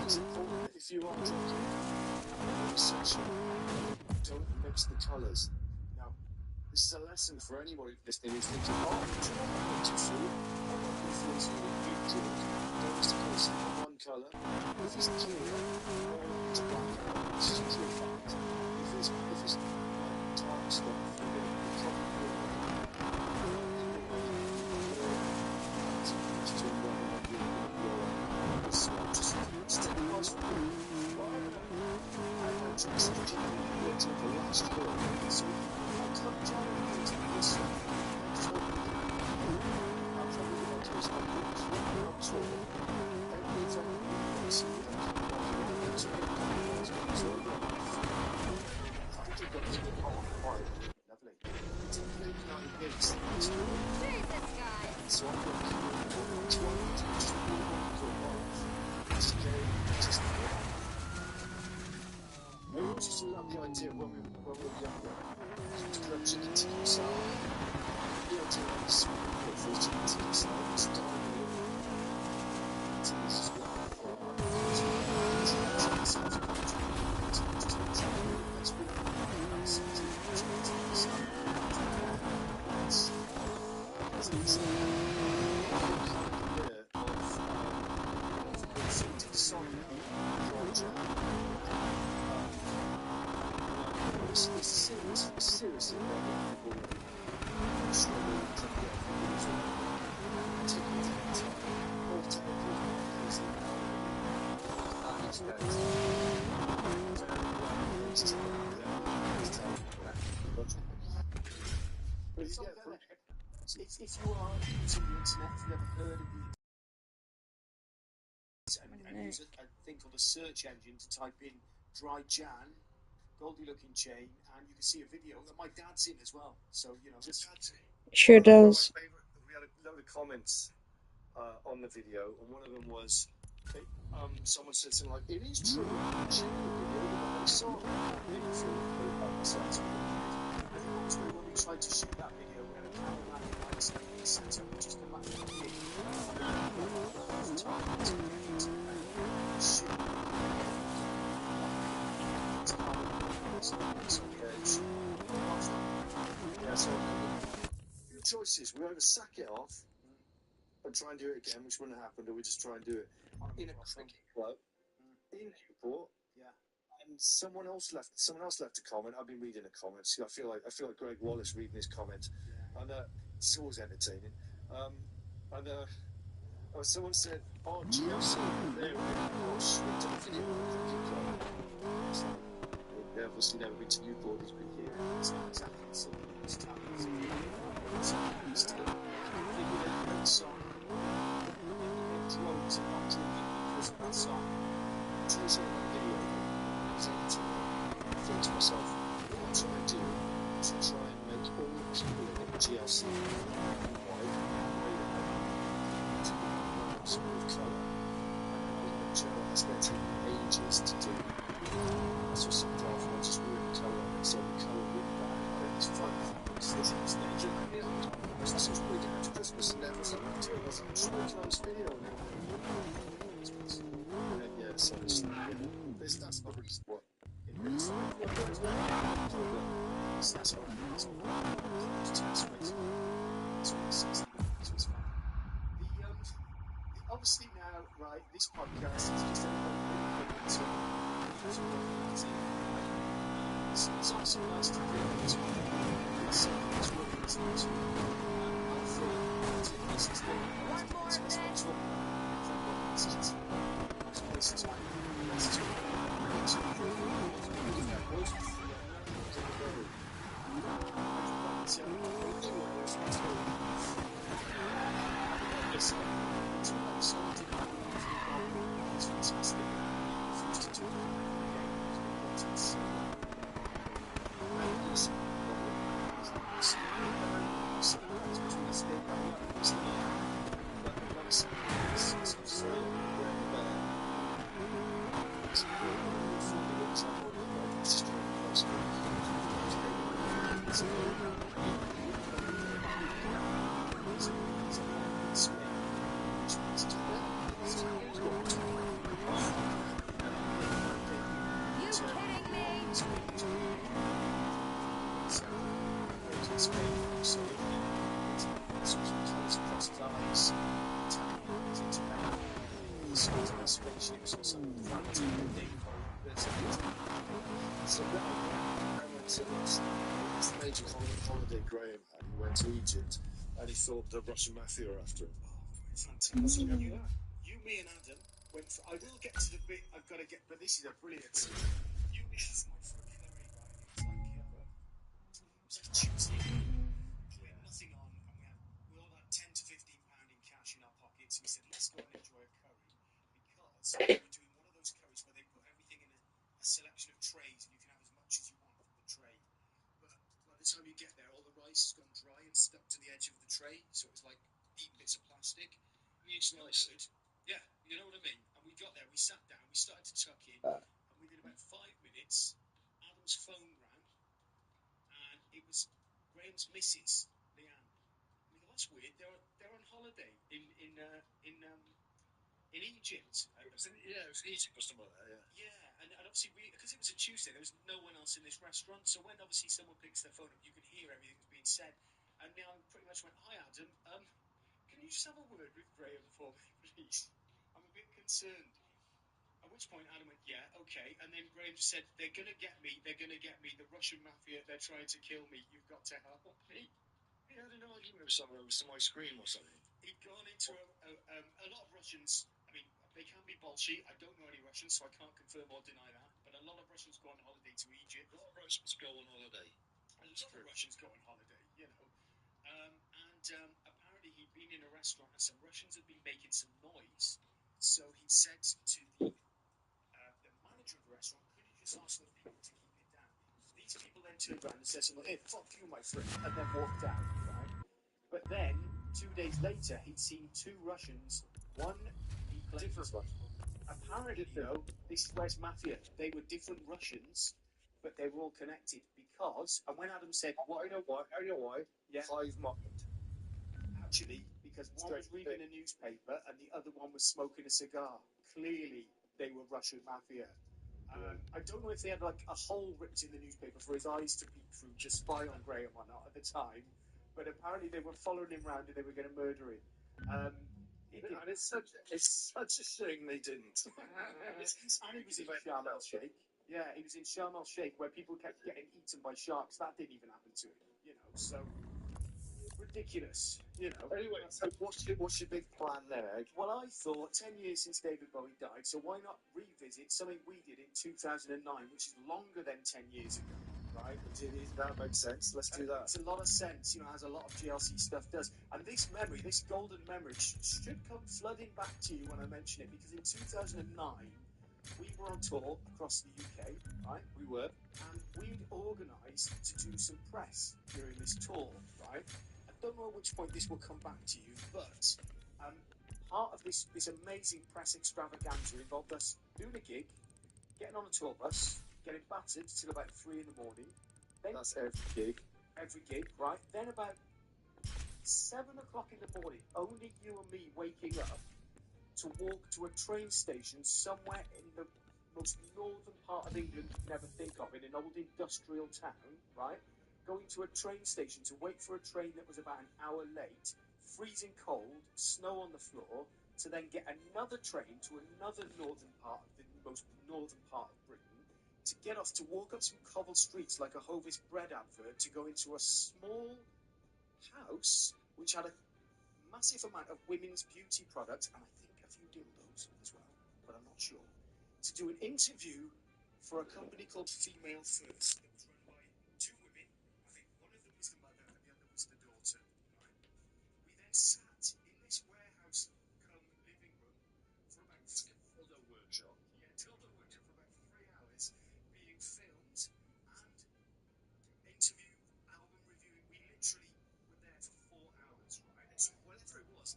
It's important that if you are drinking essential, don't mix the colours. Now, this is a lesson for anybody listening who's thinking, oh, do you know what I'm into food? I'm not going to feel a big drink. Don't mix the colours in one colour. If it's clear, it's black. It's just clear fact. If it's like dark stuff, you're probably just take the last one. I don't drink some January until the last year. So I'll come January to this year. I'll probably go to his language. I'm sure. Every time I see it, I'm coming to it. I think you've got to be hard. Lovely. It's a big 9 gigs. Who's this guy? So I'm going to keep it on 20 just it was just a lovely idea when we were younger. To grab chicken tikka salad. We had to like sweet for chicken tikka salad. It's dining to this as well. Seriously, struggling to get taking time, all if you are using the internet, if you've never heard of the and use a thing called a search engine to type in dry Jan, Goldie Looking Chain, and you can see a video that my dad's in as well. So, you know, sure does. We had a load of comments on the video, and one of them was someone said something like, "It is true, I'm shooting a video that I saw." And you feel when we tried to shoot that video, we had a cameraman in Iceland set up, just come back from the gig, and time to get and shoot. Yeah, so few choices. We either sack it off and try and do it again, which wouldn't have happened, or we just try and do it in a cricket club in Newport. Yeah. And someone else left a comment. I've been reading the comments. I feel like Greg Wallace reading his comment, and it's always entertaining. Someone said, "Oh, GLC, there we go. Sweet, don't forget the cricket club." They've obviously never been to Newport. He's been here. It's not exactly the same. It's tablets. So I used to figured out that song. It drove to not drinking because of that song. Until I saw that video, I was able to I thought to myself, what I'm trying to do is to try and make all the people in it GLC white, smooth colour. And then I spent ages to do. That's what some off, I just ruined colour on it, so the colour really bad. It's fun. It's stage of the That's what's really going to Christmas and never something to it. It's a true close video. And then, yeah, so it's, that's not really what it is. That's all. Test rate. So it's fine. Obviously now, right, this podcast is just a little it's also nice to hear it's really easy to spaceships or something. So I went to this major holiday Graham had. He went to Egypt and he thought the Russian mafia were after him. Fantastic. You, me, and Adam went for. I will get to the bit I've got to get, but this is a brilliant scene. You, me, and Adam went for a curry, right? It was like Tuesday. We had nothing on, and we all had £10 to £15 in cash in our pockets. And we said, let's go and enjoy a curry because we were doing one of those curries where they put everything in a selection of trays, and you can have as much as you want from the tray. But by the time you get there, all the rice has gone dry and stuck to the edge of the tray, so it was like eating bits of plastic. It's nice. Yeah, you know what I mean? And we got there, we sat down, we started to tuck in, and within about 5 minutes, Adam's phone rang, and it was Graham's missus, Leanne. And we go, that's weird. They're on holiday in Egypt. It was in Egypt or something like that, yeah. Yeah, and obviously because it was a Tuesday, there was no one else in this restaurant. So when obviously someone picks their phone up, you can hear everything that's being said. And Leanne pretty much went, "Hi, Adam. Can you just have a word with Graham for me, please? I'm a bit concerned." At which point Adam went, "Yeah, okay." And then Graham just said, "They're gonna get me. They're gonna get me. The Russian mafia. They're trying to kill me. You've got to help me." He had an argument with someone over some ice cream or something. He'd gone into a lot of Russians. I mean, they can be bolshy. I don't know any Russians, so I can't confirm or deny that. But a lot of Russians go on holiday to Egypt. A lot of Russians go on holiday. A lot of Russians go on holiday, you know. Apparently he'd been in a restaurant and some Russians had been making some noise. So he said to the manager of the restaurant, "Could you just ask those people to keep it down?" These people then turned around and said something, "Hey, fuck you, my friend," and then walked out, right? But then, 2 days later, he'd seen two Russians. One, he claimed... Different Russians. Apparently, though, this is where it's mafia. They were different Russians, but they were all connected because... And when Adam said... I know why. Yeah. Hive mind. Actually, because one was reading a newspaper and the other one was smoking a cigar. Clearly, they were Russian mafia. I don't know if they had like a hole ripped in the newspaper for his eyes to peek through to spy on Graham or not at the time, but apparently they were following him around and they were going to murder him. And it's such a shame they didn't. And he was in Sharm el Sheikh. Yeah, he was in Sharm el Sheikh where people kept getting eaten by sharks. That didn't even happen to him, you know. So ridiculous, you know. Anyway, so what's your big plan there? Well, I thought 10 years since David Bowie died, so why not revisit something we did in 2009, which is longer than 10 years ago. right? That makes sense. Let's do that. Makes a lot of sense, as a lot of GLC stuff does. And this memory, this golden memory, should come flooding back to you when I mention it, because in 2009, we were on tour across the UK, right? We were. And we'd organised to do some press during this tour, right? I don't know at which point this will come back to you, but part of this amazing press extravaganza involved us doing a gig, getting on a tour bus, getting battered till about 3 in the morning. Then That's every gig. Every gig, right? Then about 7 o'clock in the morning, only you and me waking up to walk to a train station somewhere in the most northern part of England you'd never think of, in an old industrial town, right? Going to a train station to wait for a train that was about an hour late, freezing cold, snow on the floor, to then get another train to another northern part of the most northern part of Britain, to get off to walk up some cobbled streets like a Hovis bread advert to go into a small house which had a massive amount of women's beauty products and I think a few dildos as well, but I'm not sure, to do an interview for a company called Female First that was run by 2 women. I think one of them was the mother and the other was the daughter, right? We then sat in this warehouse come living room for about dildo workshop. Yeah, dildo workshop for about 3 hours, being filmed and interview, album reviewing. We literally were there for 4 hours, right? And so whatever it was,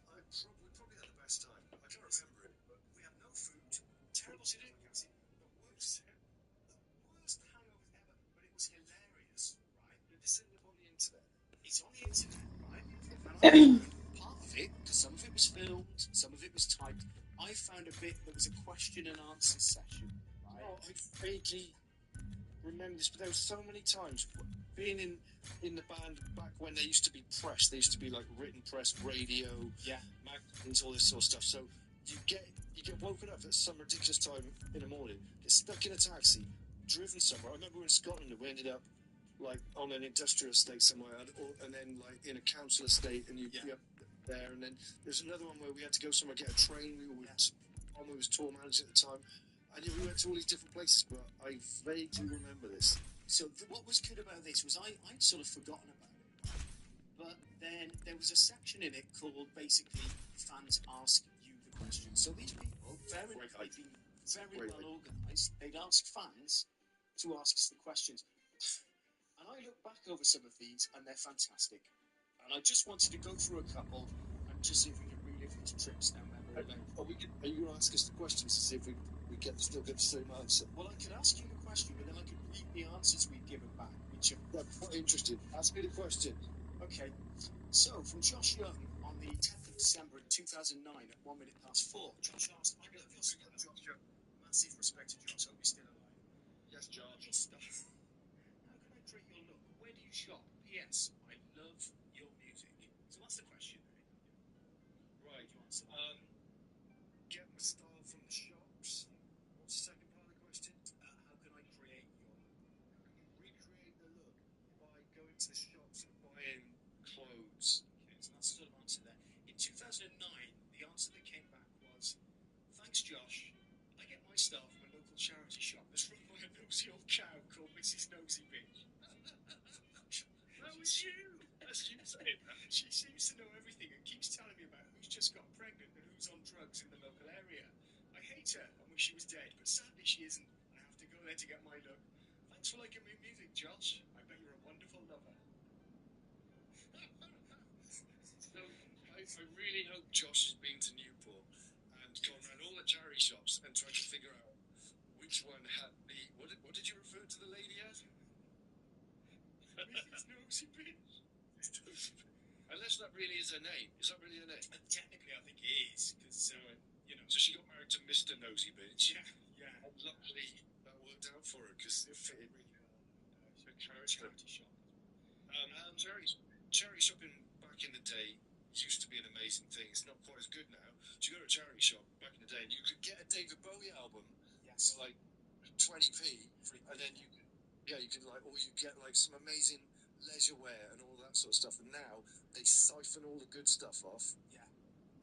we probably had the best time. I can't remember it, but we had no food, terrible sitting acid, the worst hangovers ever, but it was hilarious, right? This ended up on the internet. It's on the internet, right? And I found part of it, because some of it was filmed, some of it was typed. I found a bit that was a question and answer session, right? Oh, I vaguely remember this, but there were so many times being in the band back when they used to be press. They used to be like written press, radio, magazines, all this sort of stuff. So you get woken up at some ridiculous time in the morning, get stuck in a taxi, driven somewhere. I remember in Scotland we ended up like on an industrial estate somewhere, and then like in a council estate, and you up there, and then there's another one where we had to go somewhere, get a train. We was tour manager at the time. And we went to all these different places, but I vaguely remember this. So what was good about this was I'd sort of forgotten about it, but then there was a section in it called basically fans ask you the questions. So these people, very well organised, they'd ask fans to ask us the questions. And I look back over some of these and they're fantastic. And I just wanted to go through a couple and just see if we can relive these trips down memory lane. Are you going to ask us the questions to see if we still get the same answer? Well, I could ask you the question, but then I could read the answers we've given back, which are quite interesting. Ask me the question. Okay. So, from Josh Young on the 10th of December in 2009 at 1 minute past 4, Josh asked, I got Josh Young. Massive respect to Josh, hope he's still alive. Yes, Josh. How can I create your look? Where do you shop? P.S. I love your music. So that's the question. Right. You answer get my style from the shops. What's the second part of the question? How can I create your look? Recreate the look by going to the shops and buying clothes. Okay, so that's sort of answer there. In 2009, the answer that came back was, thanks, Josh. I get my style from a local charity shop that's run by a nosy old cow called Mrs. Nosy Bitch. That was you! That's you saying that. She seems to know everything and keeps telling me about who's just got pregnant and who's on drugs in the local area. I hate her and wish she was dead, but sadly she isn't. I have to go there to get my look. Thanks for liking my music, Josh. I bet you're a wonderful lover. So, I really hope Josh has been to Newport and gone around all the charity shops and tried to figure out which one had the... What did you refer to the lady as? Mrs. Nosy Bitch. Unless that really is her name. Is that really her name? Technically, I think it is, because, So she got married to Mr. Nosy Bitch. Yeah. And luckily, that worked out for her, because it fitted really well. It's a charity shop. Charity shopping back in the day used to be an amazing thing. It's not quite as good now. So you go to a charity shop back in the day, and you could get a David Bowie album for like 20p, and then you could like, or you get like some amazing leisure wear and all that sort of stuff. And now they siphon all the good stuff off,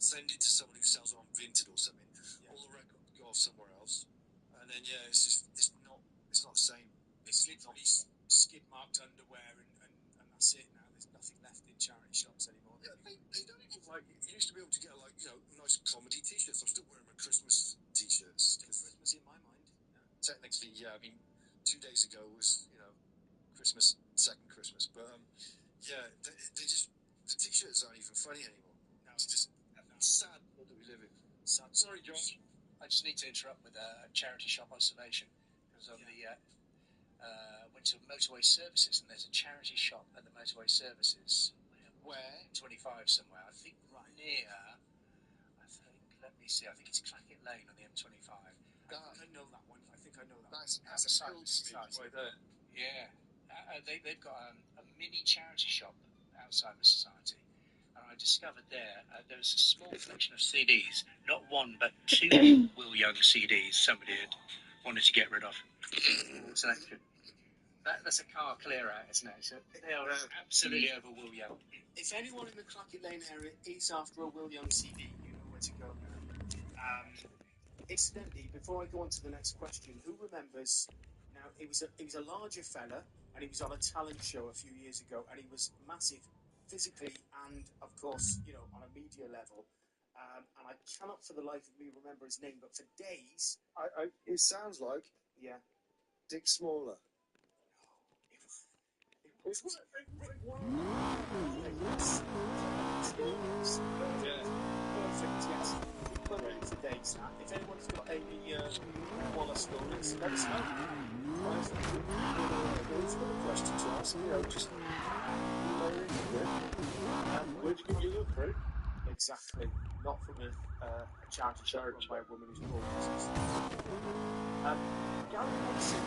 send it to someone who sells it on Vinted or something. All the records go off somewhere else, and then it's not the same. It's literally skid marked underwear and that's it now. There's nothing left in charity shops anymore. Yeah, they don't even like. You used to be able to get like nice comedy T-shirts. I'm still wearing my Christmas T-shirts. Christmas in my mind. Technically, yeah. I mean, 2 days ago was Christmas, second Christmas, but yeah, they just the T-shirts aren't even funny anymore. No, it's just sad world that we live in. Sad. Sorry, John. I just need to interrupt with a charity shop observation because on the went to motorway services and there's a charity shop at the motorway services. Where? 25 somewhere. I think near. Let me see. I think it's Clackett Lane on the M25. I know that one. I think I know that. That's a site right there. Yeah. They've got a mini charity shop outside the society. And I discovered there was a small collection of CDs, not one but two Will Young CDs somebody had wanted to get rid of. Selection. That's a car clear out, isn't it? So they are absolutely over Will Young. If anyone in the Clackett Lane area is after a Will Young CD, you know where to go now. Incidentally, before I go on to the next question, who remembers? Now, he was a larger fella, and he was on a talent show a few years ago, and he was massive physically and, of course, on a media level. And I cannot for the life of me remember his name, but for days... It sounds like... Yeah. Dick Smaller. It's perfect, yes. Perfect for days now. If anyone's got any Waller stories, let us know. It's not a question to ask, just... Where'd you get your look, right? Exactly. Not from a charity shop run by a woman who's called business. Gary Mason,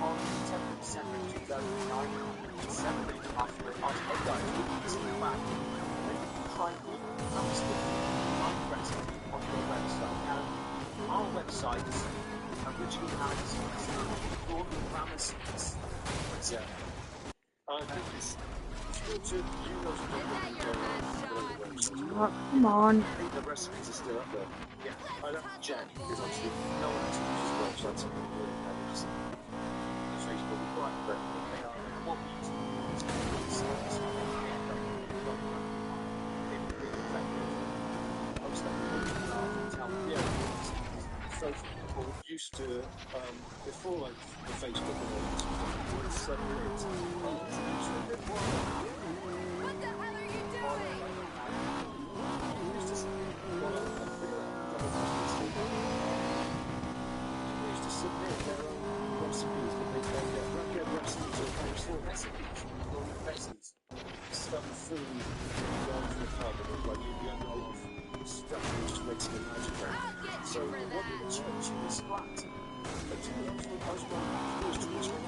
on the 10th of December 2009, celebrated after our headlines with using back when you try and look at recipe on your website. Now, our website originally had Gordon Rammer seeds. Yeah. I think it's good to Oh, come on. I think the recipes are still up there. Yeah. I'd have to check because obviously no one actually uses websites anymore. Just Facebook is right, but they are. What we use is so people used to, before like the Facebook and all this, would submit. What the hell are you doing? People used to submit their own recipes that they found get recipes or recipes. Some food going to the pub and like you end up with stuff that just makes it magical. So what did the church in this flat? But to be honest, I was going back to this one.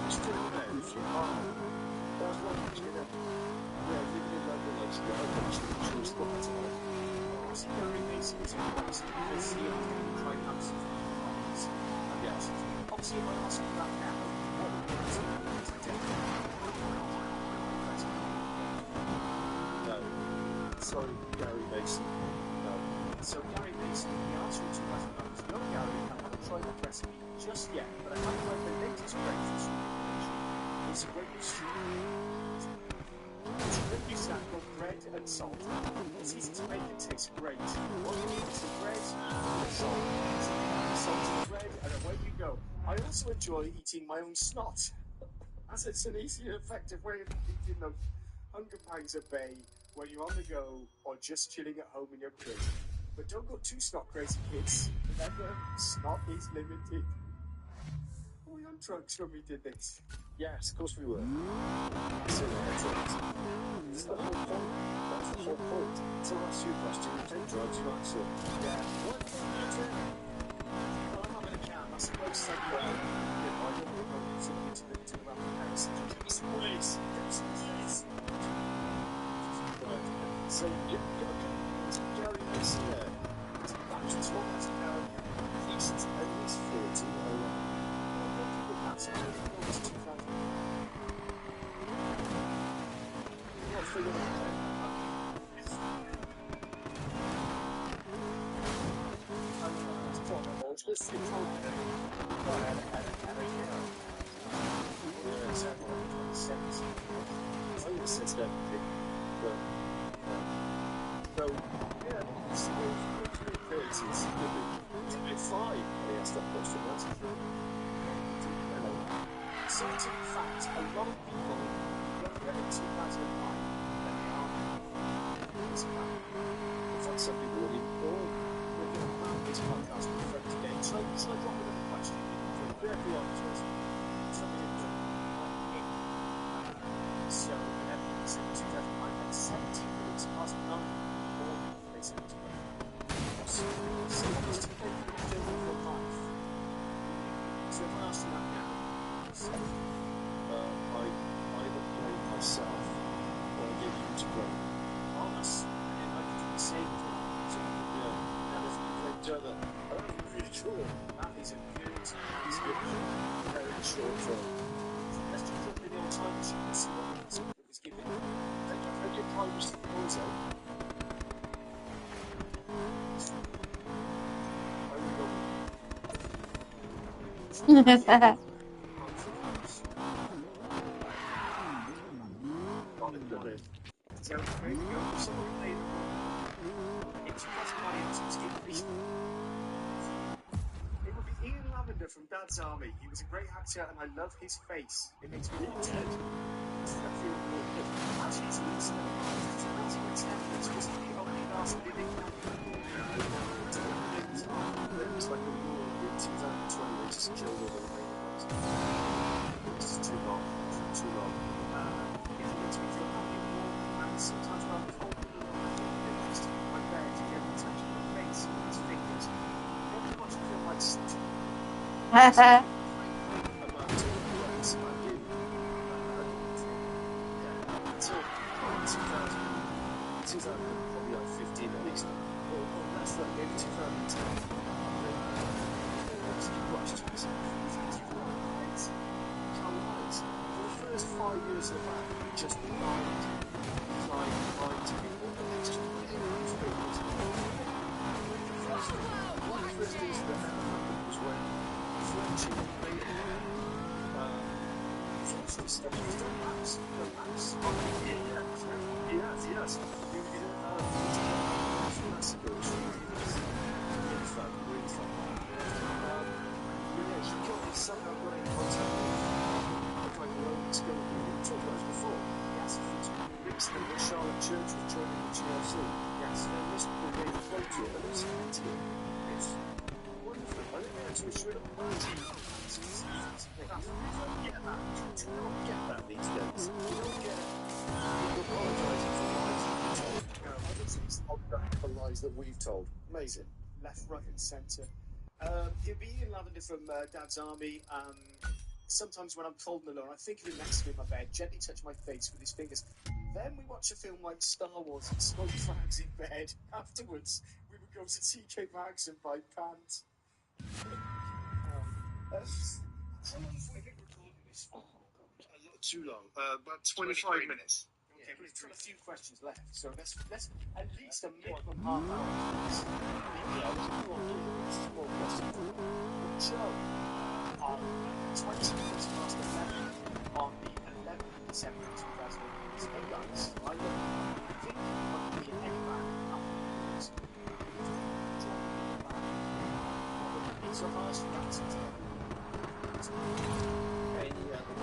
It's still there if you are. That's what I'm doing. Yeah, living in London, like, I actually choose what that's like. See, Gary Mason is amazing because he tried absolutely marvelous. Yes. Obviously, if I ask you that now, what would you answer? No. Sorry, Gary Mason. No. So, Gary Mason, the answer in 2009 is no, Gary, I haven't tried that recipe just yet, but I have tried the latest breakfast combination. It's a great It's a cookie snack called bread and salt. It's easy to make and tastes great. What you need is some bread and salt. Salt and bread, and away you go. I also enjoy eating my own snot, as it's an easy and effective way of keeping the hunger pangs at bay when you're on the go or just chilling at home in your crib. But don't go too snot crazy, kids. Remember, snot is limited. Were we on drugs when we did this? Yes, of course we were. That's it. That's the whole point. That's the whole point. So I'll ask you a question, you take drugs, you answer. Yeah. What do you do? Well, I'm not going to count. That's a great segue. I don't want to go to the random Paris. It's always. Right. So, Gary Mason there. That's now at least 40 around. That's it. It's 2000. What figure that just you told me. I had a year. Yeah, exactly. 2017. I would have said everything, but so yeah, it's appearances. Did it 5? I asked that question. That's true. Scientific fact: a lot of people younger in 2009 than they are now. It's a fact. In fact, some people were even born. We're going to round this podcast with friends again. Shall I drop another question? For everyone, just something in so in 2009 at 17 minutes past 9 morning, they said to me. So what was to make you do with your life? So if I ask you that now, so, I either play myself or I give you to grow. Honest. And I can do the same thing. So, yeah. And if we play each other, I'm really sure that is a good description. Very short term. Let's just drop in the old time machine and see what it was given. I did time machine noise out. I will go. So, there you go. Someone played the role. In 2009, it was given me. It would be Ian Lavender from Dad's Army. He was a great actor and I love his face. It makes me really dead. I feel good. Actually, it's listening. 2010 was just the only last living actor. It was like a rule in 2020 they just killed all the remaining ones. It's just too long. Too long. It makes me feel happy more and sometimes when I'm cold they used to be in my bed to get me touching my face with his fingers. Very much feel like such probably like 15 at least, or less than maybe 2010. Questions. For the first 5 years of the band, we just lied to people, and it's just one of the first things that ever happened was when Fletcher made it. Fletcher stuff was the maps. Yes. Massacre was really fun. She somehow got in contact with like Roman School, we talked about this before. Yes, Brixton and Charlotte Church was joining the GLC. Yes, and this people gave a quote to it, and it's empty. It's wonderful. I think they actually should have heard it. You don't get that these days. You don't get people apologising for lies that we've told. For lies that we've told. Amazing. Left, right, and centre. It'd be Ian Lavender from Dad's Army. Sometimes when I'm cold and alone, I think of him next to me in my bed, gently touch my face with his fingers. Then we watch a film like Star Wars and smoke fags in bed. Afterwards, we would go to TK Maxx and buy pants. How long have we been recording this for? Not too long. About 25 minutes. Okay, we've got a few questions left, so let's at least a minimum half hour. More questions. Joe, on 20 minutes past 11 on the 11th of December 2008. Hey guys, I think I'm going to be in any band afterwards. So I've asked you that since then. Any other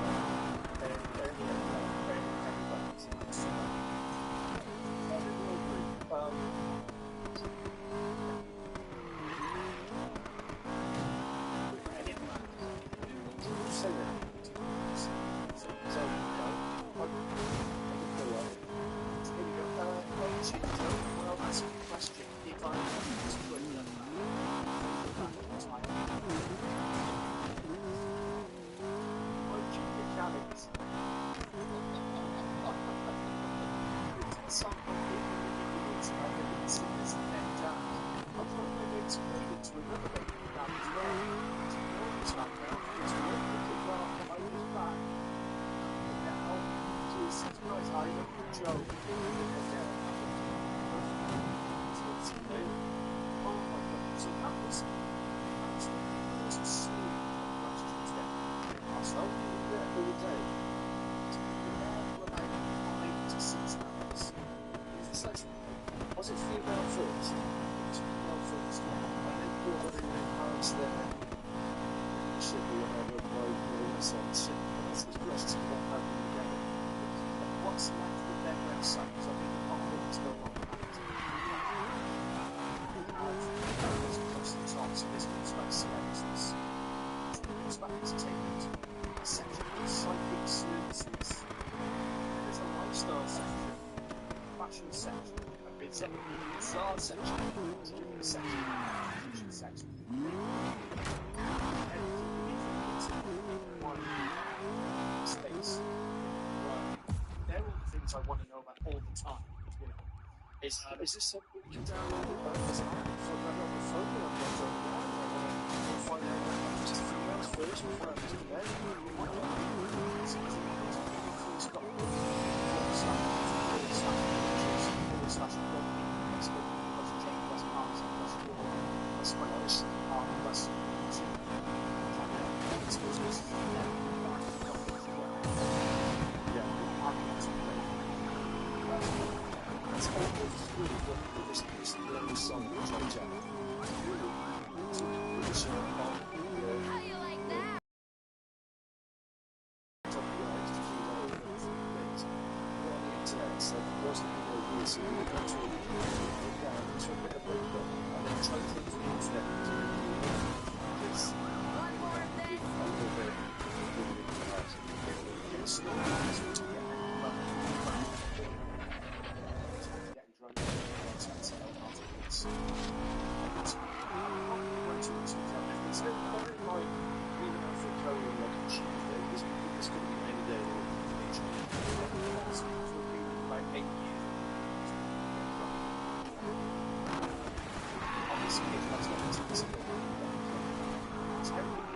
last though. Yeah, all day. You're there for about 5 to 6 hours. It's like, was it female first? It was female first, yeah. And they brought her in enhance their leadership or whatever by putting us on sick. That's the breasts of what happened together. What's left with their website? So I think the confidence no longer active. It's across the top, so this goes back to celebrities. It's back entertainment. A section of psychic services. There's a lifestyle section, fashion section, a bizarre section, a section, a fashion section. Space. Right. They're all the things I want to know about all the time. You know. Is this something you can download it back as an app? So if I got my phone and I'm not on the line, I want to find out what happens to females first before I happens to men. It's easy. It's got that's quite honest. That's that's almost really what this little song which I jam. How you like that? So most of the ideas so you go to down to a bit of paper and then try to think of the internet. One more of this. A little bit get started. Getting drunk. It's like even after carrying like a Tuesday, this could be any day of the week. Like 8 years. Obviously, that's not anticipated. It's everything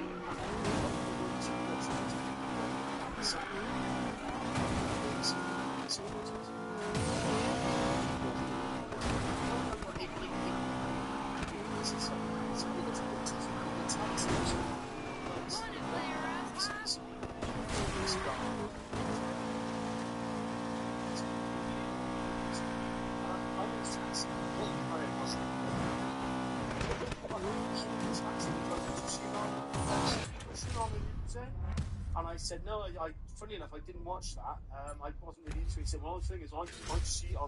and I said, no, funny enough, I didn't watch that. I wasn't really into it. He said, well, the thing is, I've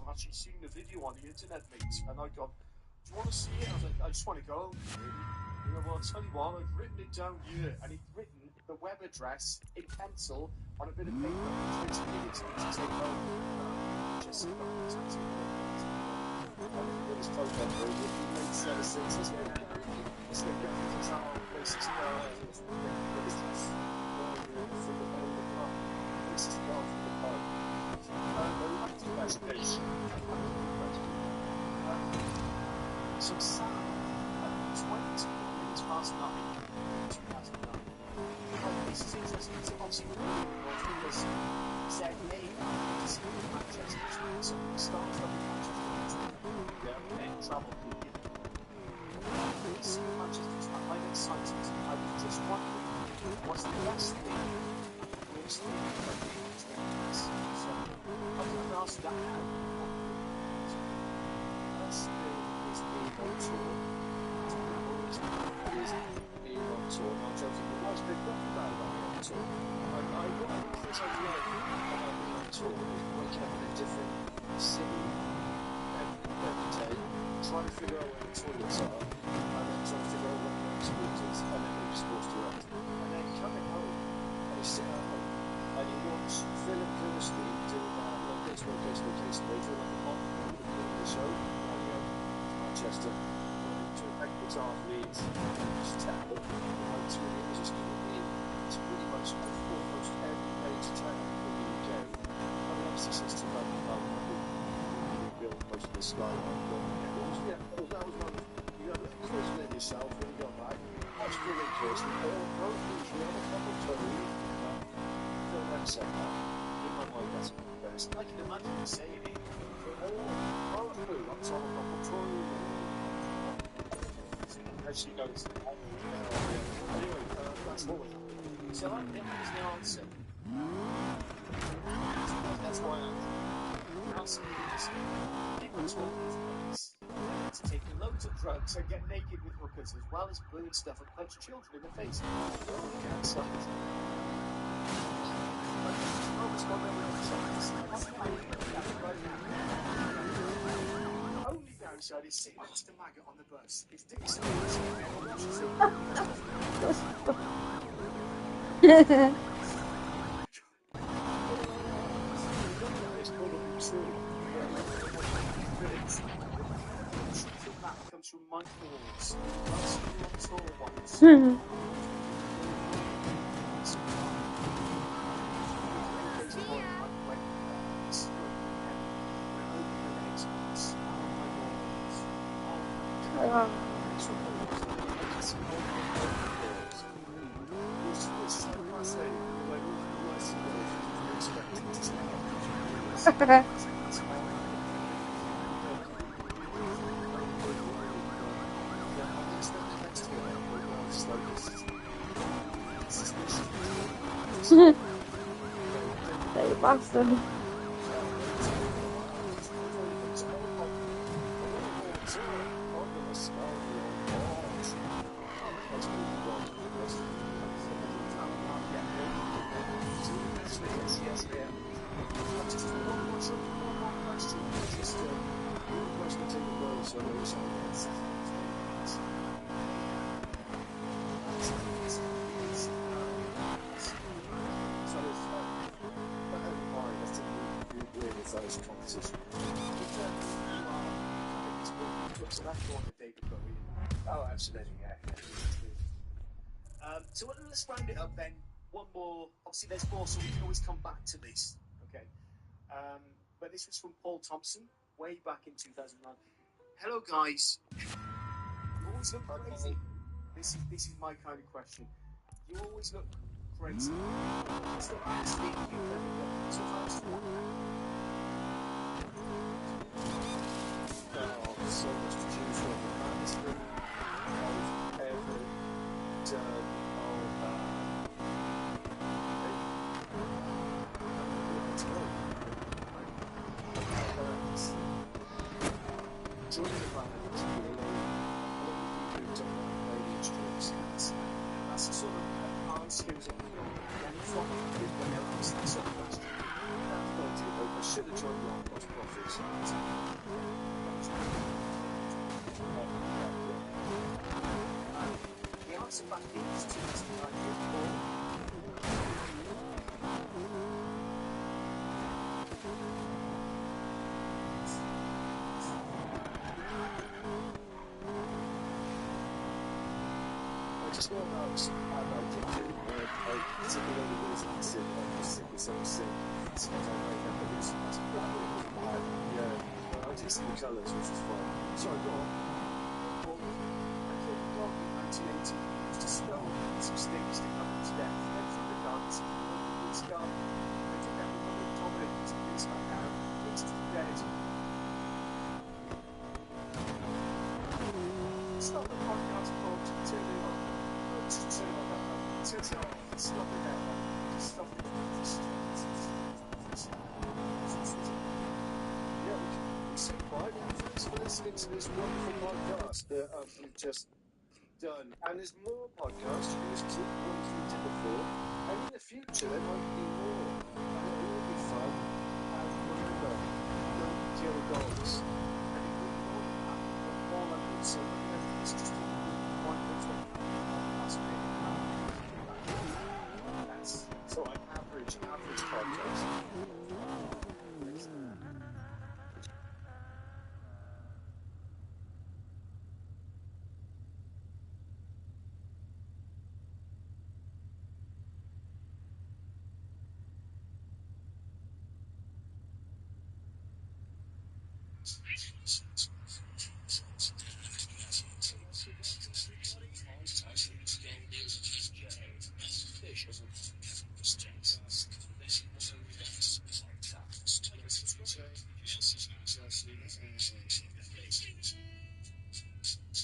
actually seen the video on the internet, mate. And I go, do you want to see it? I was like, I just want to go. You know, well, I'll tell you what, I've written it down here. And he'd written the web address in pencil on a bit of paper, trying to give it to me to take home. Just got it to me. I didn't get his phone number. He made citizens. He's going to go. He's going to go to town, places to go. This is the guy from the park. So Sam, at 20 minutes past 9, 2009. This is interesting. It's obviously really important because he said, hey, to see Manchester. So we started up in Manchester. Yeah, and travel to the see Manchester. I'm excited. I'm just wondering what's the best thing. So I can ask that now. That's is being on tour. Is being on tour. Not joking. But what's been documented about being on tour? One of the things I like about being on tour is waking up in a different city every day, trying to figure out where the toilets are, and then trying to figure out what the experience is, and then maybe sports direct. And then coming home, and you sit at home. And you watch Phil and Kirsty doing that location, they do like a mock the show, and you go to Manchester, to Edwards Art Leeds, just tell them, it's pretty much almost every major town in the UK. I mean, obviously since 2012, we built most of the skyline, but yeah, that was one of you have a little quiz in yourself when you got back. That's Phil and Kirsty, both usually on a couple of toes. Said that. In my mind, that's the best. I can imagine you saying it. I'm talking about Tory. As she goes, anyway, that's what was happening. So that is the answer. That's why I'm people talk these days to take loads of drugs and get naked with hookers as well as burn stuff and punch children in the face. Only downside is sitting next to maggot on the bus. His dick's that comes from Mike Walls. I've seen you on tour once. Hey, bastard. Oh, absolutely, yeah. So let's round it up then. One more. Obviously, there's more, so we can always come back to this. Okay. But this was from Paul Thompson, way back in 2009. Hello, guys. You always look crazy. This is my kind of question. You always look crazy. What's the baddest thing you've ever done? Sometimes so much to choose from. The baddest thing I've ever done. Joining the band was really that's the sort of answers and from when they ask that sort of question. I should have joined the Lost Profits. The answer back is 2009. I just want to ask how I did it. I particularly was acid, I was sick with some sick. So I made up a list. Yeah, I did see the colours, which was fun. Sorry, go on. I killed a dog in 1980. Used to spell some sticks to cover his death. Then from the guns, his gun. I did that with my little Dominic. He's back down. It's dead. Stop the podcast, folks. Turn it off. Turn it off. Turn it off. Stop it now. Just stop it. Yeah, we say bye. Thanks for listening to this wonderful podcast that we've just done. And there's more podcasts. You can just keep going through to before. And in the future, there might be more. And it will be fun. And remember, don't kill dogs. And if we know that, all I would say, it's just one person. That's so an average podcast.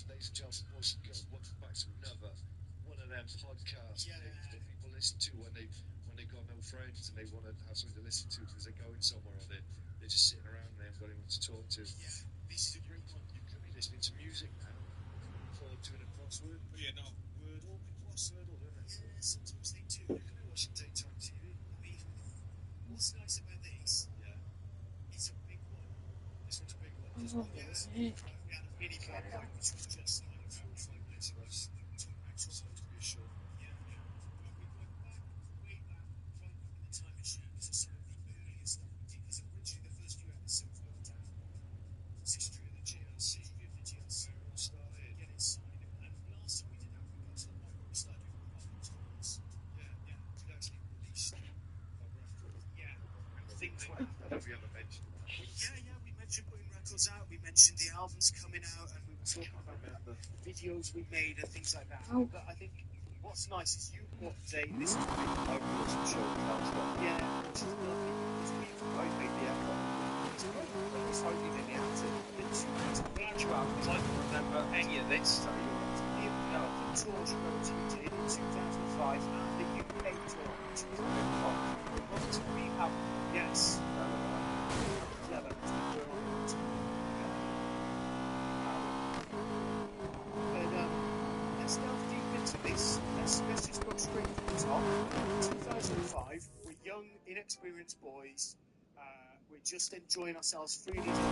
Ladies and gentlemen, boys and girls, welcome back to another one of them podcasts that people listen to Oh, years. heck. We had a mini Payback, which was just like 4 or 5 minutes of us talking exercise to be sure. Yeah, yeah. But we went back, way back, right back in the time machine to some of the earlier stuff we did. Because originally the first few episodes were to history of the GLC, where it all started, get it signed. And last time we did that, we got to the point where we started doing proper tours. Yeah, yeah. We'd actually released our record. Yeah. And things were happening. Have we ever mentioned that? Yeah, we mentioned putting records out. We mentioned the albums coming out, and we were talking about the videos we made and things like that. Oh. But I think what's nice is you brought Dave this week. I've got some show and tell stuff. Yeah, which is lovely because I've made the effort. it's great. At least I did any acting. Glad you have, because I don't remember any of this. The tours we did in 2005 and the UK tour in 2005. We have, yes. Clever. But let's delve deep into this. Let's just go straight to the top. 2005, we're young, inexperienced boys. We're just enjoying ourselves freely. We've got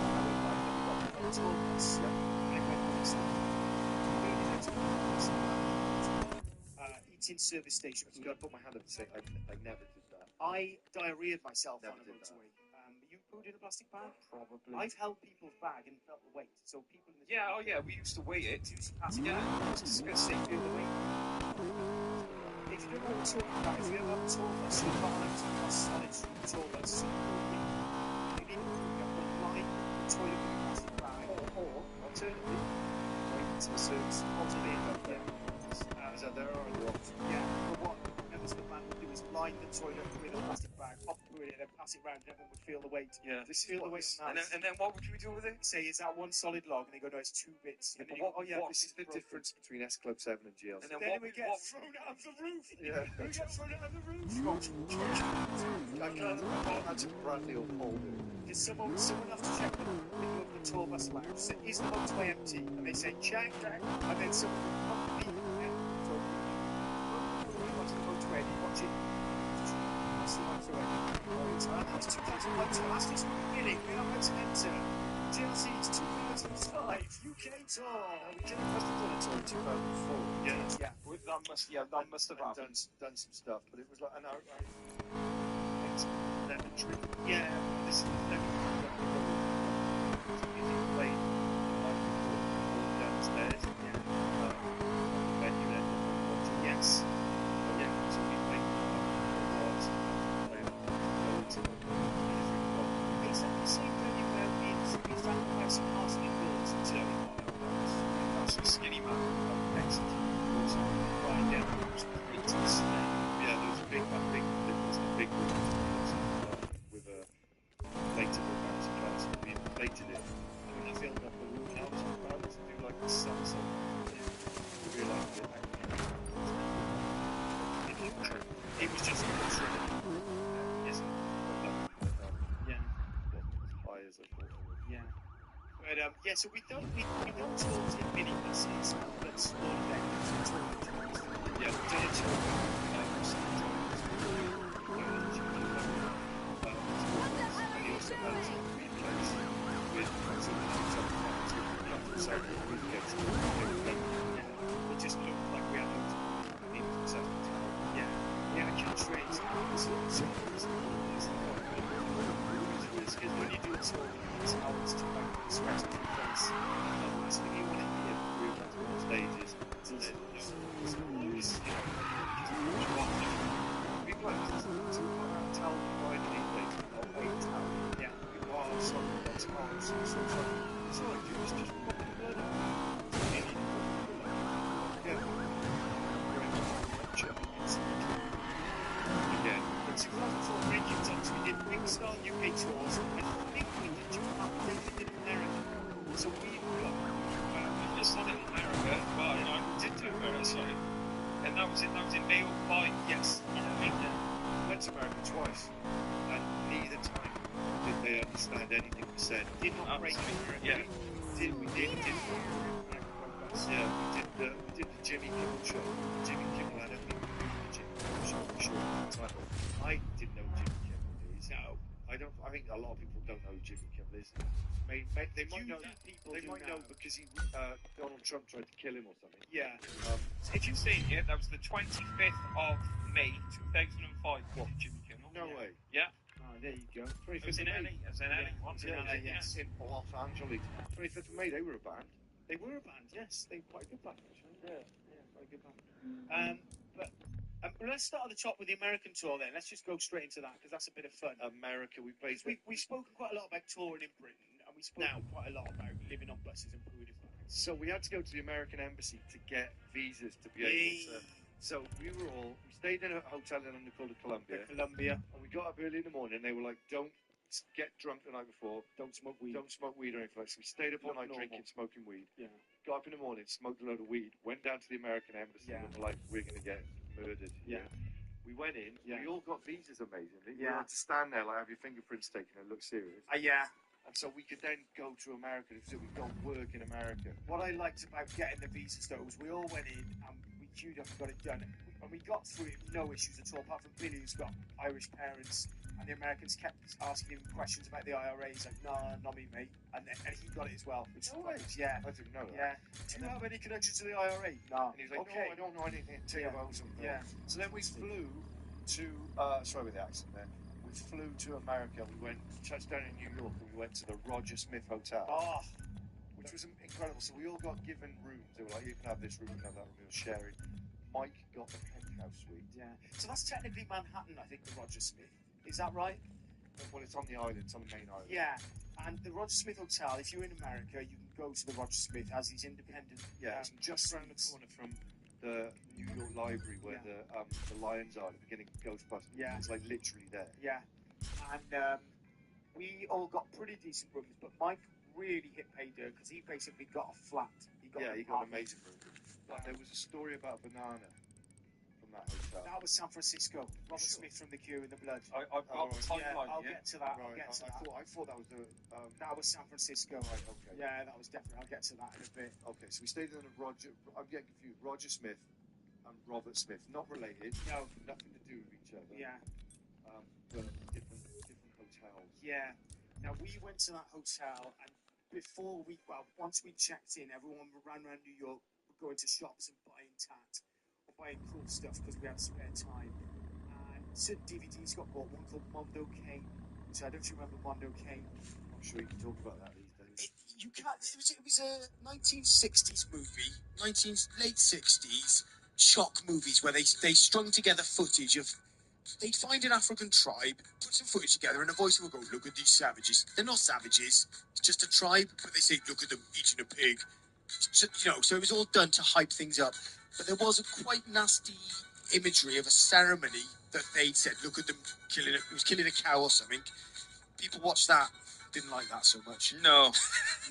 the tour bus. Eating service stations. I've got to put my hand up and say I never did that. I diarrheaed myself Never on a did that. motorway. You put in a plastic bag? Probably. I've held people's bag and felt the weight. So people in the Yeah, oh yeah, we used to weigh it. Yeah, it's disgusting. Feel the weight. If you don't know what we're talking about, if you ever have a tour bus, you're behind a solid tour bus. You need to line the toilet with a plastic bag, or alternatively, wait to a service. Is that there or what? Yeah, but what members of the band would do is line the toilet with a plastic bag, pop it in it, and pass it round, and everyone would feel the weight. Yeah. Feel the weight. And then what would you do with it? Say, is that one solid log? And they go, no, it's 2 bits. Yeah, And but then what's the difference between S Club 7 and GLC? And then we get thrown out of the roof. Yeah. We get thrown out of the roof. I can't remember that's Bradley or Paul do. Because someone has to check the middle of the tour bus lounge. Say, is the motorway empty? And they say, check. And then someone will come to me. Watch the motorway. You watch it. Watch the motorway. It's 2005. That's just the beginning. We are about to enter GLC's 2005 UK tour. Jimmy must have done a tour in 2004. Yeah. That must have happened. Done some stuff, but it was like an outright. Yeah, this is the music played downstairs. Yeah. Venue there. Yes. Yeah. So we played exactly the same venue where we found the house in Arsenal Girls in Turkey. That's a skinny man. Excellent. Right down the road. Yeah, there was a big room with a inflatable bouncy castle. We inflated it and we filled up the room. And I was about to do like a somersault. We realised it. It was just a trip. Isn't Yeah. as high as I thought it would. Yeah. But so we don't tours in mini buses, but smaller venues. Yeah, we did it. It just looked like we had loads of people in the Yeah, we had a catchphrase. Because when you do a tour, it's hard to like sweat on your face. The last thing you want to hear on stages. People like to tell why they need to wait out. Yeah. While someone gets hard, so it's all I do is just pop the blood out. Again, in 2004 Breaking Times, we did big style UK tours, and I think we did Japan, then we did America. So we got. We just did it in America, but I did do America, sorry. And that was in May 05. Yes. Went to America twice, and neither time did they understand anything we said. Did not break it. Yeah. We did. Yeah, we did the Jimmy Kimmel show. Jimmy Kimmel had a Jimmy Kimmel show, I'm sure at the time. I didn't know who Jimmy Kimmel is. No. I think a lot of people don't know who Jimmy Kimmel is. They might know. People They do might now. know because Donald Trump tried to kill him or something. Yeah. If you've seen it, that was the 25th of May 2005. What? Jimmy Kimmel. No way. Yeah. Oh, there you go. It was in LA. It was in LA. Once in LA, yes. In Los Angeles. 25th of May, they were a band. They were a band, yes. They were quite a good band, actually. Yeah, quite a good band. But let's start at the top with the American tour then. Let's just go straight into that, because that's a bit of fun. America, we played... We've spoken quite a lot about touring in Britain, and we've spoken quite a lot about living on buses and food in bags. So we had to go to the American embassy to get visas to be able to... So we stayed in a hotel in London called the Columbia. And we got up early in the morning, and they were like, don't get drunk the night before. Don't smoke weed or anything like that. So we stayed up all night drinking, smoking weed. Yeah. Got up in the morning, smoked a load of weed, went down to the American embassy, and were like, we're going to get murdered. Yeah. We went in, we all got visas amazingly. You had to stand there, like, have your fingerprints taken and look serious. Yeah. And so we could then go to America, so we could go work in America. What I liked about getting the visas, though, was we all went in and we queued up and got it done. And we got through it, no issues at all, apart from Billy, who's got Irish parents. And the Americans kept asking him questions about the IRA. He's like, no, not me, mate. And he got it as well. Which I didn't know that. Yeah. Do you have any connection to the IRA? No. And he was like, no, I don't know anything about something. Yeah. So then we flew to, sorry with the accent there. We flew to America. We touched down in New York, and we went to the Roger Smith Hotel. Which was incredible. So we all got given rooms. They were like, you can have this room, you can have that room. We were sharing. Mike got the penthouse suite. Yeah. So that's technically Manhattan, I think, the Roger Smith. Is that right? Well, it's on the island. It's on the main island. Yeah. And the Roger Smith Hotel, if you're in America, you can go to the Roger Smith as these independent... Yeah, it's just around the corner from the New York Library where the lions are at the beginning of Ghostbusters. Yeah. It's like literally there. Yeah. And we all got pretty decent rooms, but Mike really hit pay dirt because he basically got a flat. He got an amazing room. But there was a story about a banana from that hotel. That was San Francisco. Robert Smith from The Cure in the Blood. I've got the timeline. I'll get to that. Right. I thought that was the... that was San Francisco. Right, okay. Yeah, that was definitely... I'll get to that in a bit. Okay, so we stayed in a Roger... I'm getting confused. Roger Smith and Robert Smith. Not related. No. Nothing to do with each other. Yeah. But different hotels. Yeah. Now, we went to that hotel, and once we checked in, everyone ran around New York, going to shops and buying tat, or buying cool stuff, because we had spare time. Certain DVDs got bought, one called Mondo Kane. So I don't know if you remember Mondo Kane. I'm sure you can talk about that these days. You can't. It was a 1960s movie, late 60s shock movies where they strung together footage of. They'd find an African tribe, put some footage together, and a voice would go, "Look at these savages. They're not savages. It's just a tribe." But they say, "Look at them eating a pig." So, so it was all done to hype things up. But there was a quite nasty imagery of a ceremony that they'd said, "Look at them killing it. It was killing a cow or something." People watched that. Didn't like that so much. No,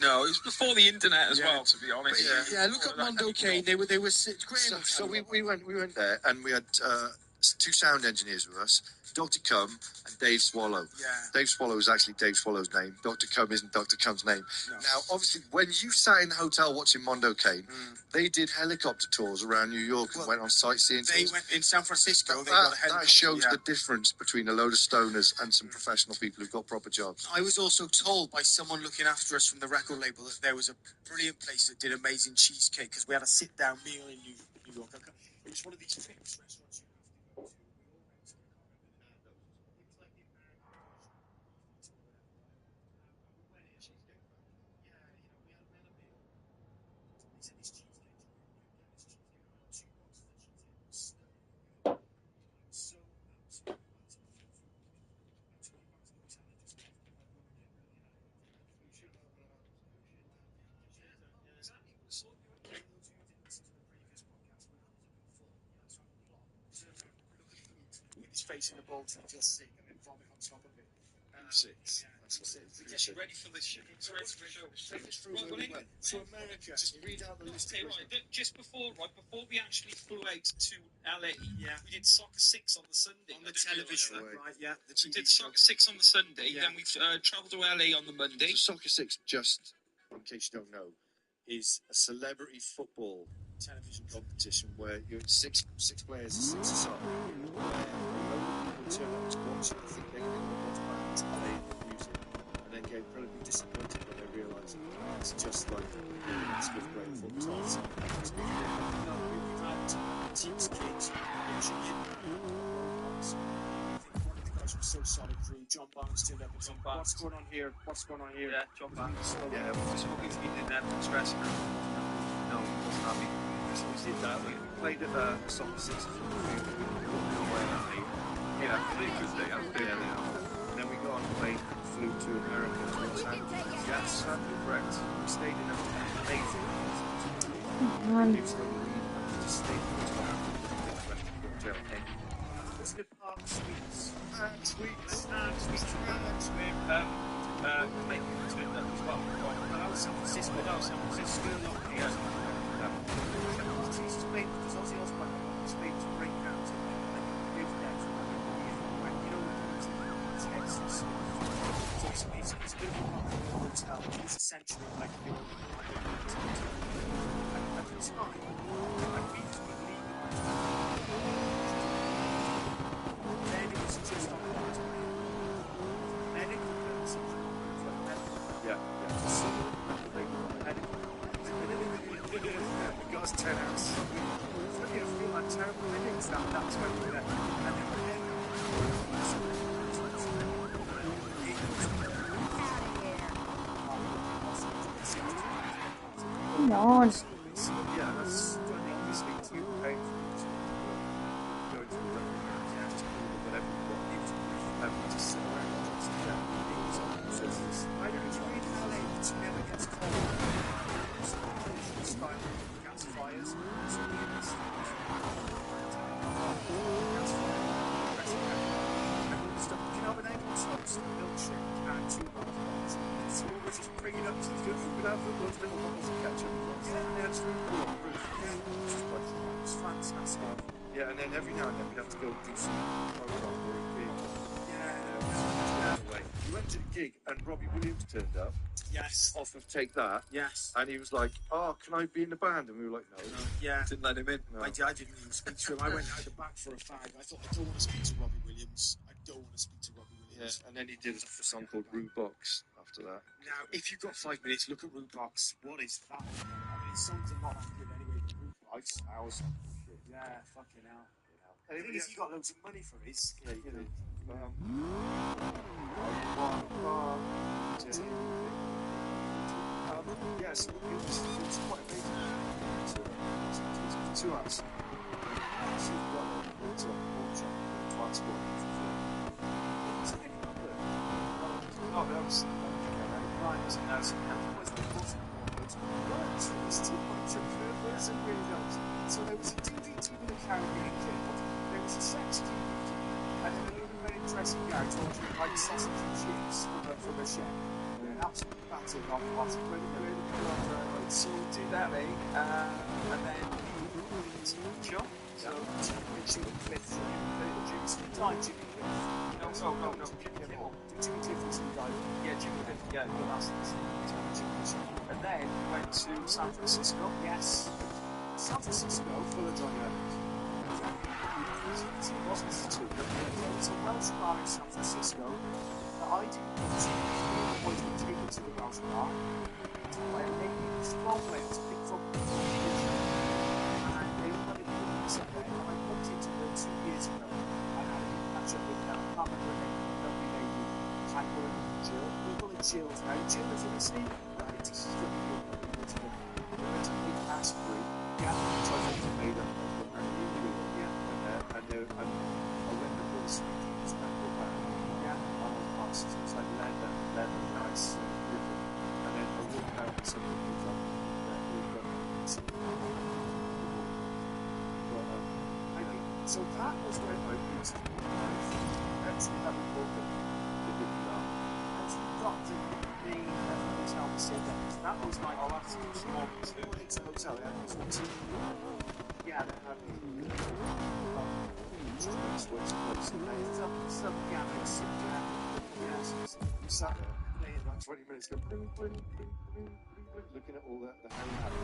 it was before the internet as well, to be honest. Yeah, look at Mondo Kane. They were great. So we went there, and we had two sound engineers with us, Dr. Cum and Dave Swallow. Yeah. Dave Swallow is actually Dave Swallow's name. Dr. Cum isn't Dr. Cum's name. No. Now, obviously, when you sat in the hotel watching Mondo Kane, they did helicopter tours around New York and went on sightseeing They tours. went in San Francisco. That shows the difference between a load of stoners and some professional people who've got proper jobs. I was also told by someone looking after us from the record label that there was a brilliant place that did amazing cheesecake because we had a sit-down meal in New York. It was one of these famous restaurants you have to go to. Facing the ball to just sick and then vomit on top of it. 6. Yes, you're ready for this shit. It's ready for show. Take us through where we went. So America, read out the list. Just before we actually flew out to LA, we did Soccer 6 on the Sunday. On the television, right, yeah. We did Soccer 6 on the Sunday, then we travelled to LA on the Monday. So Soccer 6, just in case you don't know, is a celebrity football television competition where you're six players, 6 aside, where people turn up to watch it, think they're going to watch bands, play music, and then get incredibly disappointed when they It's just like it's with great foot toss. No, we've had teams kids watching it. I think one of the guys was so solid crew. John Barnes turned up and said, "What's going on here? What's going on here?" Yeah, John Barnes. Yeah, we saw him in there stress. No, he wasn't happy. So we did that. We played at Soccer Six. Yeah, pretty good day. And then we got on a plane and flew to America to Los Angeles. Yes, correct. We stayed in an amazing hotel. Just stayed in the hotel. Was it Park Suites? Sweets. Maybe we turned up as well. That was San Francisco. Yeah. Spain, because Ozzy Osbourne went to Spain to break down to live there for like a year. When you know when he was in Texas. So it's a bit of a rock hotel. It's essentially like the old hotel. And at the time, I really believe then it was just on that. Medical bills. Yeah. We got us 10 hours. I feel like terrible headaches. That's when we were there. And then we're there. Come on. Yeah, that's obviously too painful to go to the just whatever you want. And we just sit around and just so it's this I don't know, in LA, it never gets cold. Style gas fires. So we gas stuff. Do you know an egg toast, a milkshake, and 2 bottles? So we're just bringing up some good food. We'd have those little bottles of ketchup. Yeah, it's really cool. Yeah, it's fantastic. Yeah, and then every now and then we'd have to go do some program or a gig. Anyway, we went to the gig and Robbie Williams turned up. Yes. Off of Take That. Yes. And he was like, "Oh, can I be in the band?" And we were like, "No." Yeah. Didn't let him in. No. I didn't even speak to him. I went out the back for a fag. I thought, I don't want to speak to Robbie Williams. Yeah, and then he did a song called Root Box after that. Now, if you've got 5 minutes, look at Root Box. What is that? I mean, it sounds a lot good anyway. Root Box. Hours. Yeah, fucking hell. And The thing is, he got loads of money for his. Yeah, you know. Yeah, so it was quite amazing. To us. She got a portrait, transport. Oh, that was right. So now it's It's too much of it. It really does. So there was a DVD with a Caribbean kid. There was a sex DVD. And then a little very dressing gown ordering like sausage and cheese from a chef. Absolutely battered on what's really good. So we'll do that, and then sure. So Jimmy Cliff, Jimmy time Jimmy Cliff. No, Jimmy Kimmel. Jimmy Cliff was the guy. Yeah, Jimmy Cliff. Yeah, the last. And then we went to San Francisco. Yes. San Francisco, full of Johnny Evans. It wasn't too good. It's a Welsh bar in San Francisco. I didn't go to. Was to take it to the Welsh bar. Where they used problems, big problems. And they were going to do something. And I booked into them 2 years ago. And I had a catch up with them. I can't remember her name. Lovely lady. And we're in Jill. We're going to Jill's now. Jill is in the same. Right. This is going to be a big Asprey. Yeah. So I think made up and I went to the Sweeties and go back. Yeah. On the boxes. It was like leather, nice, beautiful. And then I walked out and some people was like, so that was when I used actually that we booked it. As we got to the hotel to see that was my last small it's a hotel, yeah. It was yeah, they had some gathers. Yes, we sat there playing about 20 minutes going bling, bling, bling, bling, bling, bling, looking at all the Harry Potter.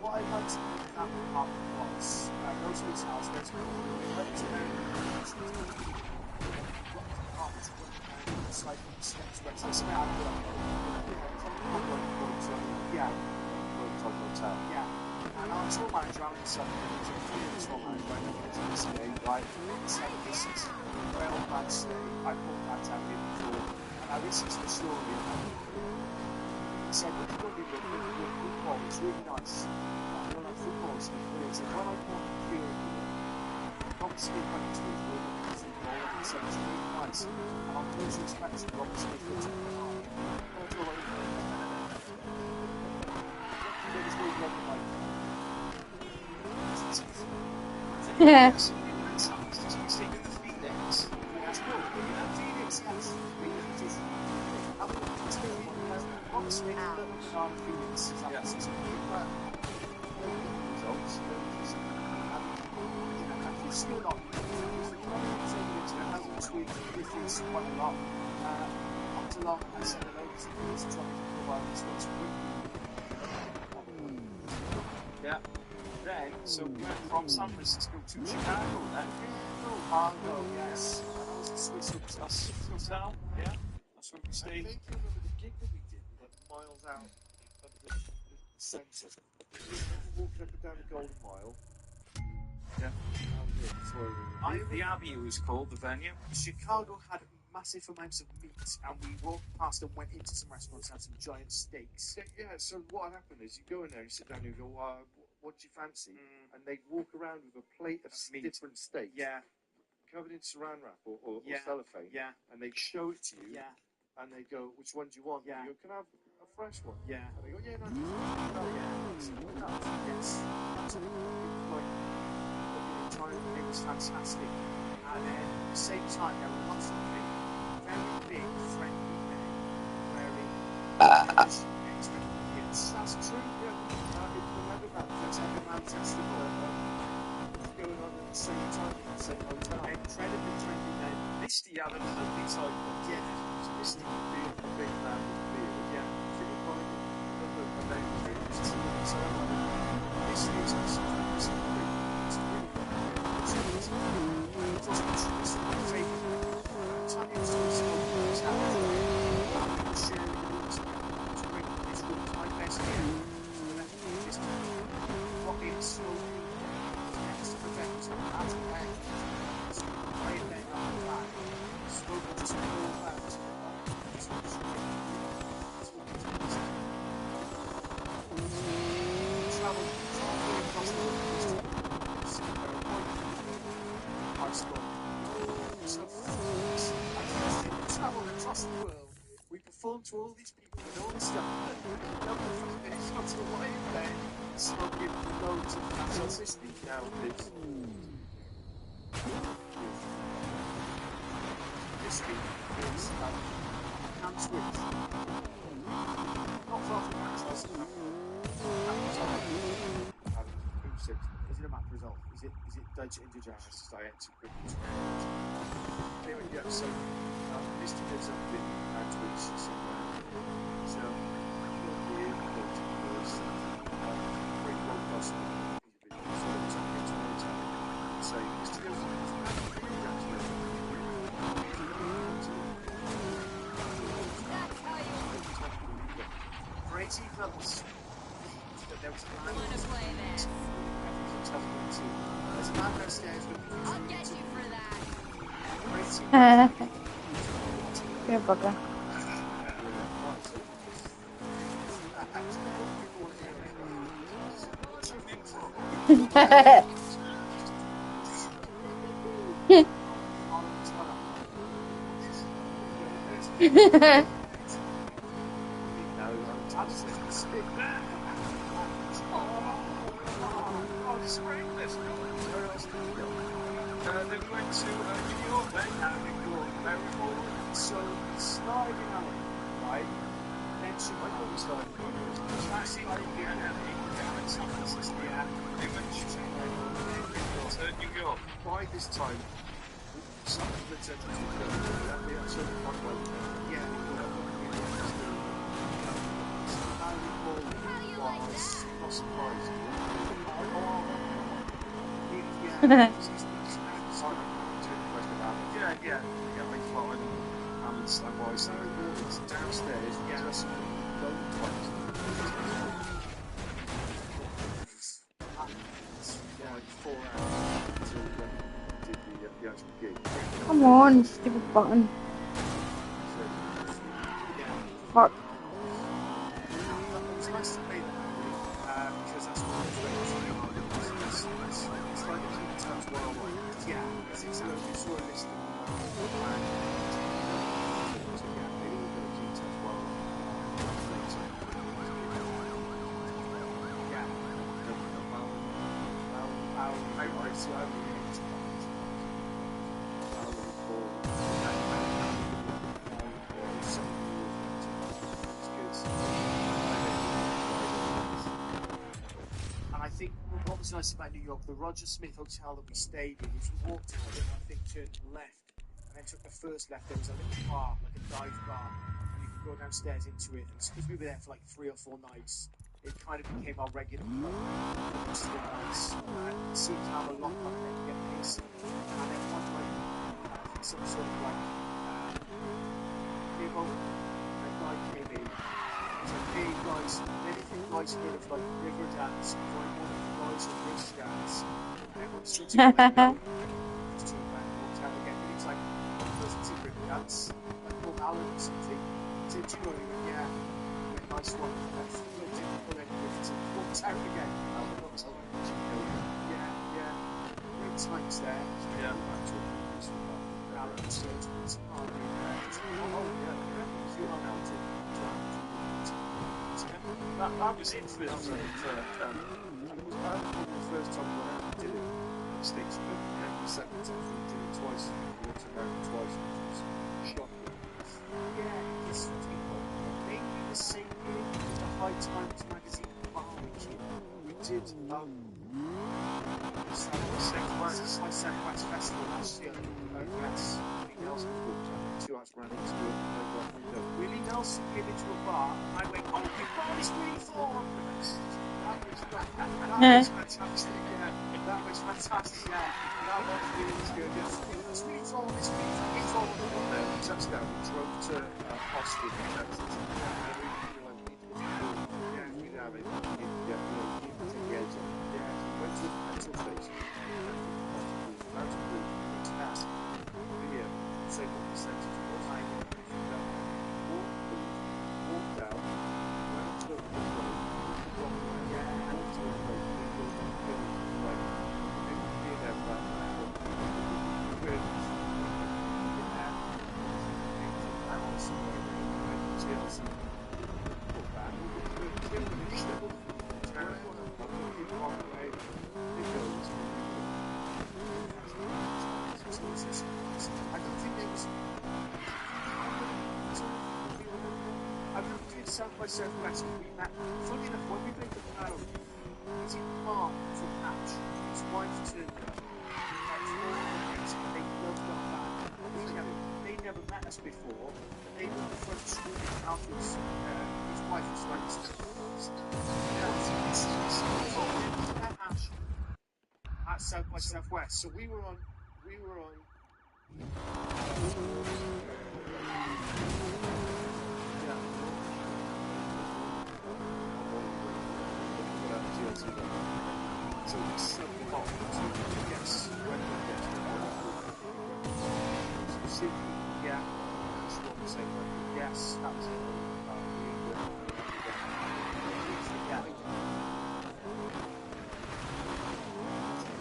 What I liked about that apartment was Rosalie's house, there's a couple of outside the steps where it's like, yeah. Hotel. Yeah. And our tour manager, Alan Sutton, who's a brilliant tour manager, I know he's in the stay, right? He said, this is a well bad stay. I brought that out here before. And I listened to the story. He said, when you go to football, it's really nice. I don't know, football is brilliant. He said, when I bought the gear here, Rob Smith went to his room and football, and he said, it's really nice. And on closer inspection, Rob Smith looked at the eye. It's all over. Yeah. Yes, he's taking the Phoenix. That's cool. Phoenix, yes. Phoenix. Honestly, the little banana Phoenix is absolutely results. And he's still not. He's taking it to the house with his quite a lot. Comes along and said hello to his trying to provide this what's Yeah. Then, so we went from San Francisco to Chicago then. Chicago, yes. And that was the Swiss Hotel. Yeah. That's where we I stayed. think you remember the gig that we did, like miles out of the centre. We were walking up and down the Golden Mile. Yeah. The Abbey was called, the venue. Chicago had massive amounts of meat, and we walked past and went into some restaurants and had some giant steaks. Yeah, so what happened is you go in there, you sit down and you go, what do you fancy? And they walk around with a plate of different steaks. Yeah. Covered in saran wrap or Yeah. cellophane. Yeah. And they show it to you. Yeah. And they go, which one do you want? Yeah. And you go, can I have a fresh one? Yeah. And they go, yeah, no, Yes. It was fantastic. And then at the same time, there were lots of very big, friendly men wearing traditional games with kids. That's true. Yeah. That's every festival going on at the same time in the same hotel. Incredibly trendy men. Misty had a lovely type of Misty being a big man with beard. Yeah. Philip Boyd, a name change. So Misty is also it's really we performed to all these people and all this stuff. And it's got to the way in there, smoking loads of natural system now. This week is Camp Swift. Not far from Max's. Is it a map result? Is it Deutsche Indigenous? Anyway, yeah, so Misty lives up in Antwerp somewhere. So we're here, go to the woods, bring road across the so it's up into the hotel and say, Misty goes to for 18 levels, there was a man I want to play this. there's a man downstairs with I'll get you for that. Qué poca. Then we went to New York, So it started in LA, right? Then Chicago started. New York. By this time, some of the gentlemen not surprised. Yeah, I thought Alan slang-wise. It's downstairs, just low times. Like 4 hours until when we did the actual gig. Come on, stupid button. Fuck. It's nice to play that because that's what it's it's like the King Tubs worldwide. Yeah, it's exactly. You saw a list of and I think what was nice about New York, the Roger Smith Hotel that we stayed in, if you walked out of it, I think turned left and then took the first left, there was a little bar, like a dive bar, and you could go downstairs into it. And because we were there for like 3 or 4 nights, it kind of became our regular club for most of the nights. And it seemed to have a lock on it and get pissed. And then one night, I think some sort of like big old guy came in. It's like, hey guys, anything guys heard of like river dance? Or one of the guys with bridge dance? And everyone sort of went, no. Just turned back and walked out again. And it's like, one person to river dance, like Paul Allen or something. He said, do you know anyone? Yeah. He went, nice one. And I think we didn't pull any rivers and walked out again. Yeah. Great times there. Yeah. I'm talking this with Alan, so it's hard. That was it for the first time we went out and did it in the States, but the second time we did it twice. We went to America twice, which was shocking. Yeah, it's maybe the same year with the High Times magazine barbecue. We did Southwest Festival last year. That's Willie Nelson walked out 2 hours ran into it. Willie Nelson came into a bar and I went, oh my god, it's really fun. That was fantastic, yeah. That was fantastic, yeah. That was really good, yeah. It's really fun, it's really fun. Touchdown, we drove to Austin, Texas. Yeah, we have it. Yeah, take the edge on. Yeah, we went to the petrol station. That's a good task. Yeah, say what percentage it was. Walked out, went to the South by Southwest, we met. Funny enough, when we made the panel, it's in Mark from Hatch. His wife turned up. They loved our band. They never met us before. They were in the front screen afterwards. His wife was like, at South by Southwest. So we were on. So it's so hot to guess when we get to the specifically, yeah, that's what I'm saying. Yes, that was it. Yeah.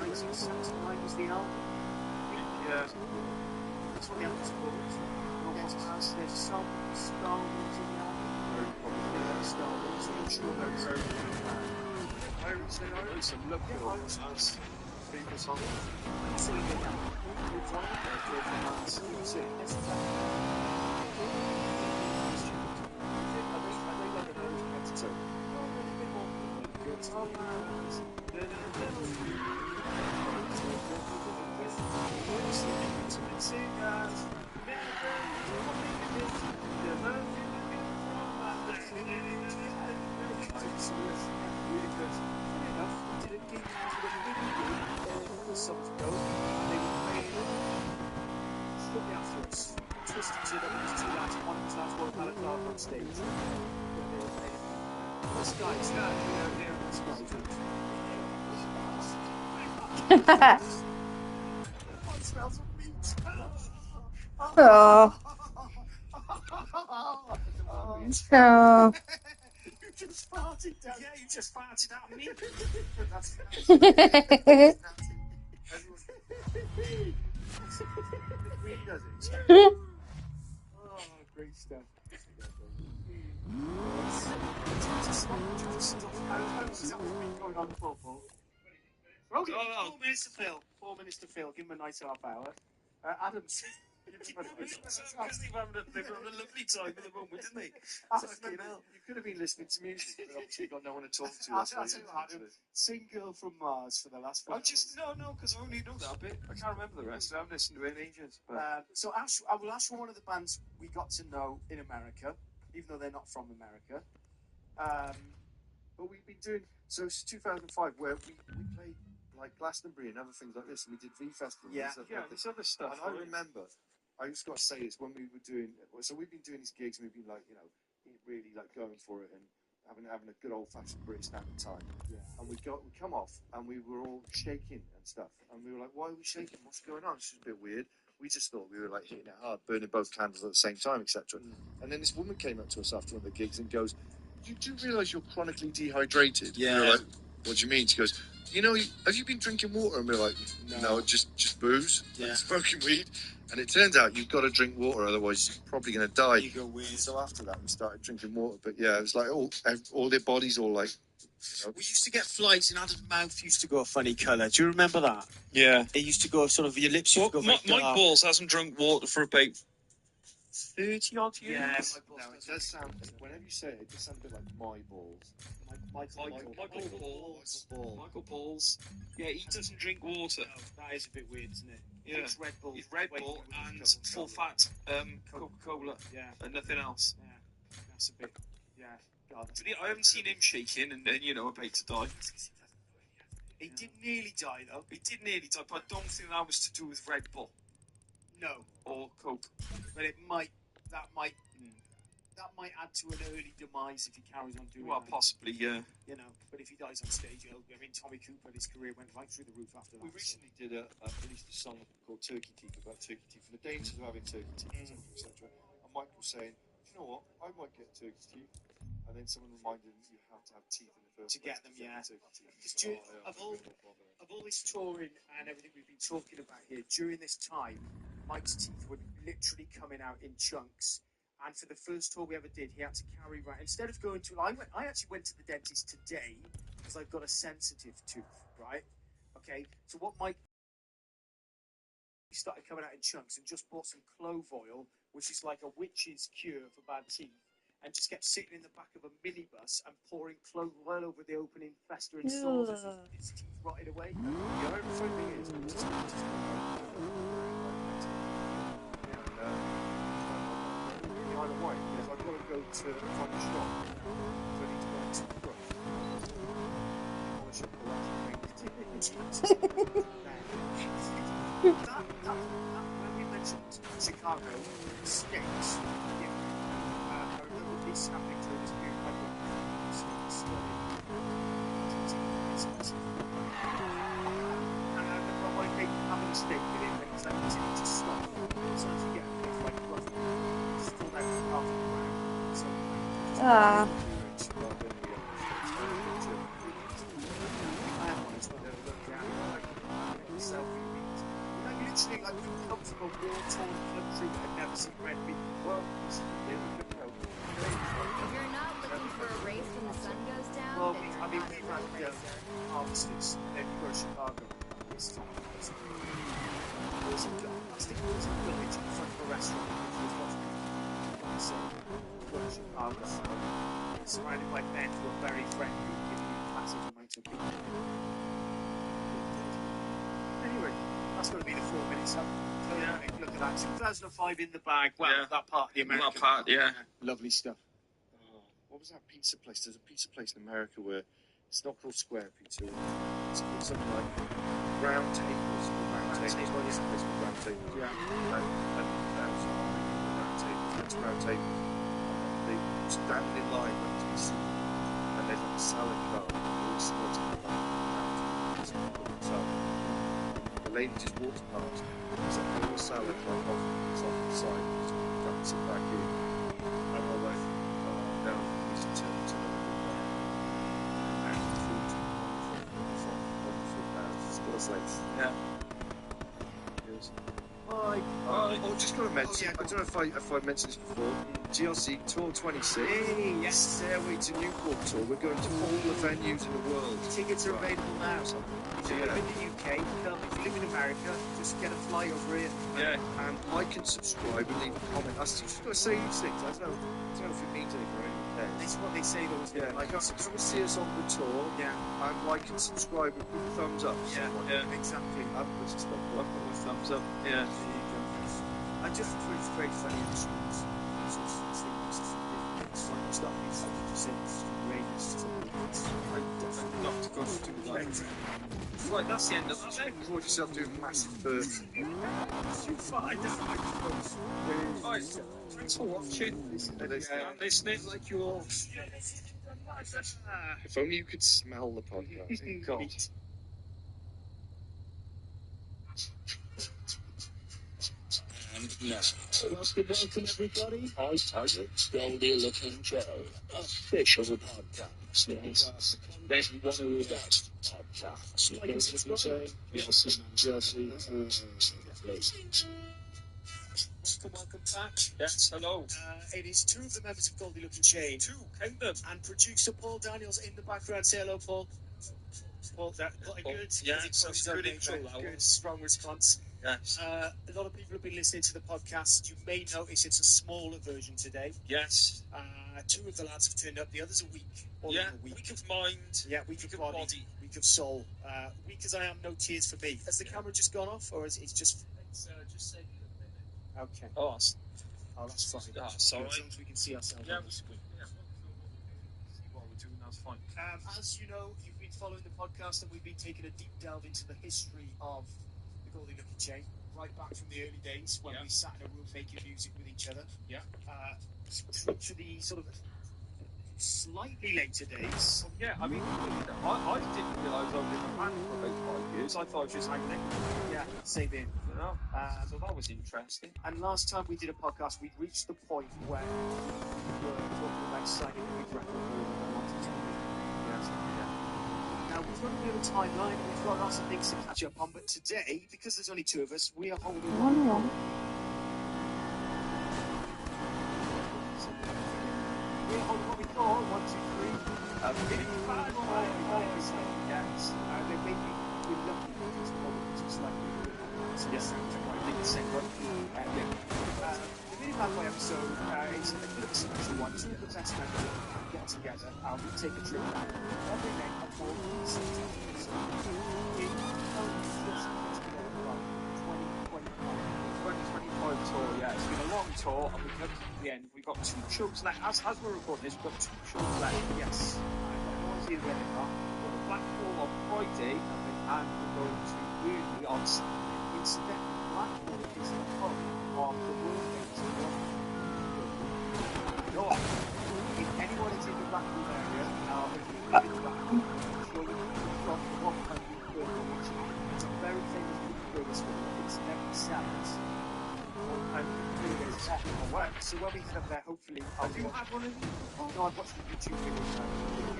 1979 was the album. Yeah. That's what the album's called. There's Star Wars in the album. Very probably, yeah, Star Wars. I'm sure they're very some lovely songs. People songs. See you now. It's on there. See you. It's songs go, and they were playing shortly after us. Twisted to them, it was 2 lads stage. The Skies, It smells of meat. Oh. Oh. You just farted down. Yeah, you just farted at me. That's Really does it. oh, great stuff. Going on football. Okay, 4 minutes to fill. 4 minutes to fill. Give him a nice half hour. Adam's. They're having a lovely time at the moment, didn't they? You could have been listening to music, but obviously you've got no one to talk to. I'll tell you what, Adam. Sing Girl from Mars for the last 4 because I only know that bit. I can't remember the rest. I haven't listened to it in ages. So I will ask you one of the bands we got to know in America, even though they're not from America. But we've been doing, so it's 2005, where we played like Glastonbury and other things like this, and we did V Festival. This other stuff. And I remember, I just got to say this, when we were doing, so we've been doing these gigs, and we've been like, really like going for it and having a good old fashioned British standard time. Yeah. And we come off, and we were all shaking and stuff, and we were like, why are we shaking? What's going on? It's just a bit weird. We just thought we were like hitting it hard, burning both candles at the same time, etc. And then this woman came up to us after one of the gigs and goes, "You do realise you're chronically dehydrated?" Yeah. And we were like, "What do you mean?" She goes, have you been drinking water? And we're like, no, just booze and smoking weed. And it turns out you've got to drink water, otherwise you're probably going to die. You go weird. So after that, we started drinking water. But yeah, it was like all their bodies all like. We used to get flights, and Adam's mouth used to go a funny colour. Do you remember that? Yeah. It used to go sort of, your lips used to go very dark. Mike Balls hasn't drunk water for about 30 odd years. Yeah, Now it does sound, whenever you say it, it does sound a bit like my balls. Michael Balls. Yeah, he doesn't drink water. No, that is a bit weird, isn't it? Yeah. It's Red Bull. He's Red Bull and full fat Coca-Cola. Yeah. And nothing else. Yeah. That's a bit. Yeah. God, But I haven't seen him shaking and about to die. He did nearly die, though. He did nearly die, but I don't think that was to do with Red Bull. No. Or Coke. But that might add to an early demise if he carries on doing Well, that. possibly, yeah. But if he dies on stage, Tommy Cooper, his career went right through the roof after that. We recently released a song called Turkey Teeth, about turkey teeth, and the dangers of having turkey teeth, etc. And Mike was saying, you know what, I might get turkey teeth. And then someone reminded him you have to have teeth in the first place. To get them, yeah. Of all this touring and everything we've been talking about here, during this time, Mike's teeth were literally coming out in chunks. And for the first tour we ever did, he had to carry around. Instead of going to, I actually went to the dentist today because I've got a sensitive tooth, right? Okay, so what Mike started coming out in chunks and just bought some clove oil, which is like a witch's cure for bad teeth, and just kept sitting in the back of a minibus and pouring clove oil over the opening festering sores as his teeth rotted away. The irony thing is, I've got to go to find a shop. So I need to buy some brush. When we mentioned Chicago states, I remember this happening during this period. And I remember my mate having a steak with him, and he's like, "Is it to stop?" So as you get it's like rough, still down to half the ground. So Ah. Literally, like, we come from a war-torn country that had never seen red meat. Well, You're not looking for a race when the sun goes down? well, then you're I mean, not we a road ran racer. harvesters, then you go to Chicago. It's time. I think it was a village in front of a restaurant, which was watching so go to Chicago, surrounded by men who are very friendly, giving you massive amounts of people. Anyway, that's going to be the 4 minutes up. Yeah. Look at that, 2005 in the bag. Well, that part of the American. That part, yeah. Lovely stuff. What was that pizza place? There's a pizza place in America where it's not called Square Pizza. It's called something like Round Tables. Round Tables. It's a place called Round Tables. Yeah. And that was Round Tables. That's Round Tables. they stand in line like to be seated, and there's like a salad bar. The lady just walks past, there's a whole salad like off the side, just dumps it back in. And I went, oh no, we should turn to the and the food's wonderful. It's got a place. Yeah. Yes. Just got to mention, I don't know if I mentioned this before, GLC Tour 26, yes, Stairway to Newport Tour, we're going to all the venues in the world. Tickets are available now, so if you live in the UK, if you live in America, just get a fly over here. Yeah, and like and subscribe and leave a comment. I just got to say these things, I don't know if it means anything or anything. This is what they say though, isn't it? Like, come and see us on the tour, and like and subscribe and put thumbs up. Exactly. I've put some stuff, I've put my thumbs up. Yeah. I just think it's very funny in the schools. It's fun stuff. It's 100% Not to go to the light. Right, that's the end of that then. You caught yourself doing massive bursts. You find out. Right, thanks for watching. Listening like you all. If only you could smell the podcast. God. And now, welcome everybody. Goldie Looking Joe, official podcast. Yes, there's one of the best podcasts. Like and subscribe. Welcome back. Yes, hello. It is two of the members of Goldie Looking Chain. Count them. And producer Paul Daniels in the background. Say hello, Paul. Paul, good. Yeah, it's good intro. Good, strong response. Yes. A lot of people have been listening to the podcast. You may notice it's a smaller version today. Yes. Two of the lads have turned up. The others are weak. Weak of mind. Yeah, weak of body. Weak of soul. Weak as I am, no tears for me. Has the camera just gone off, or is it just? It's just saving a minute. Okay. Oh, that's fine. That's all right. As long as we can see ourselves on the screen. What we're doing, that's fine. As you know, you've been following the podcast, and we've been taking a deep delve into the history of the Goldie Looking Chain, right back from the early days when we sat in a room making music with each other. Yeah. Through to the sort of slightly later days. Yeah, I mean, I didn't realise I was in a band for about 5 years. I thought I was just hanging out. Yeah, same here. You know? So that was interesting. And last time we did a podcast, we reached the point where we were talking about signing a big record deal and wanted to. Now, we've got a bit of a timeline, and we've got lots of things to catch up on, but today, because there's only two of us, we are holding on. We're holding what we thought, 1, 2, 3. Yes. They may be lucky because the moment is just like yes, I think the same one. The Mini Bad Boy episode, it's a bit of a special one. Two of the best members get together and we take a trip down every night at 4 6 tour, yeah. It's been a long tour, and we've come to the end. We've got 2 shows left. As we're recording this, we've got 2 shows left. Yes. I've no idea where they are. We've got a Blackpool on Friday, and we're going to Burnley on Saturday. Incidentally, Blackpool is the home of the world famous Go on. If anyone is in the Blackpool area, if you live in Blackpool, I'm sure you've got the 100 burger, which is a very famous burger school. It's never sells. So when we head up there, hopefully... Have you had one of these? No, I've watched the YouTube videos now.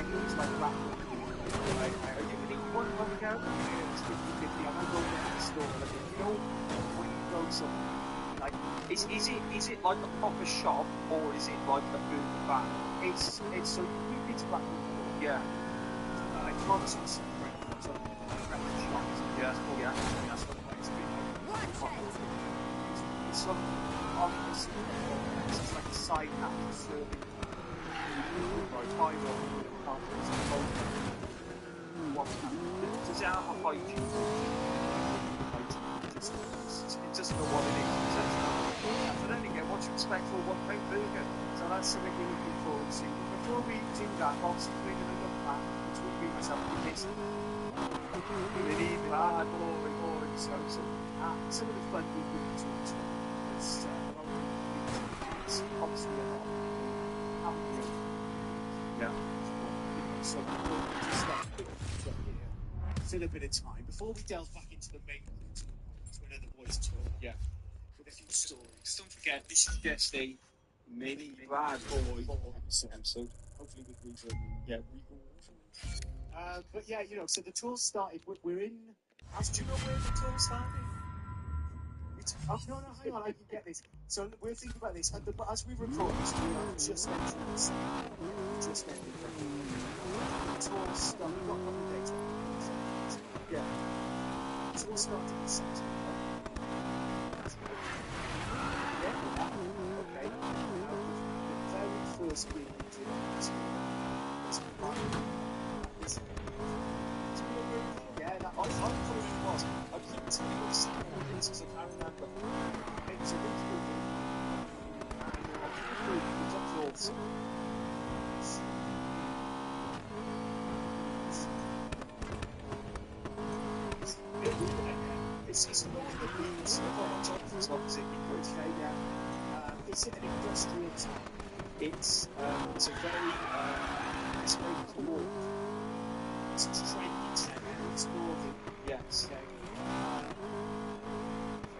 It looks like Blackpool. Are you going to eat one when we go? It's 50-50. I'm not going to the store, but you know, when you go somewhere, like... Is it like a proper shop, or is it like a burger van? It's so we've been to Blackpool before. Yeah. Concerts, so record shops. Yeah. That's what it's been like. It's sort of obvious. It's like a side after serving. Does it have a hygiene? It doesn't know what it is. But then again, what do you expect for a £1 burger? So that's something we're looking forward to. Before we do that, obviously we're going to look at between me and myself and Jason. Really bad, boring, so some of the fun we've been to. It's obviously a lot of people Yeah. So we'll just start quickly from here. Still a bit of time before we delve back into the main route when other boys talk. Yeah. With a few stories. Just don't forget, this is just a mini bad boy episode. Hopefully with reverb. Yeah, reverb. But yeah, so the tour started. We're in. Do you know where the tour started? No, hang on, I can get this. So we're thinking about this. As we record this, we are just entering the summer. Just ended the tour started. We've got a couple of dates. Yeah. The tour started in September. Yeah. Okay. The very first gig we did on the tour was yeah, I thought it was. I couldn't tell you what the second one is because I can't remember. It was a really good gig. And I couldn't believe it was awesome. It's annoying that means Jonathan's opposite me, but it's an industrial town. It's a very cool. It's trendy town. It's northern. Yes.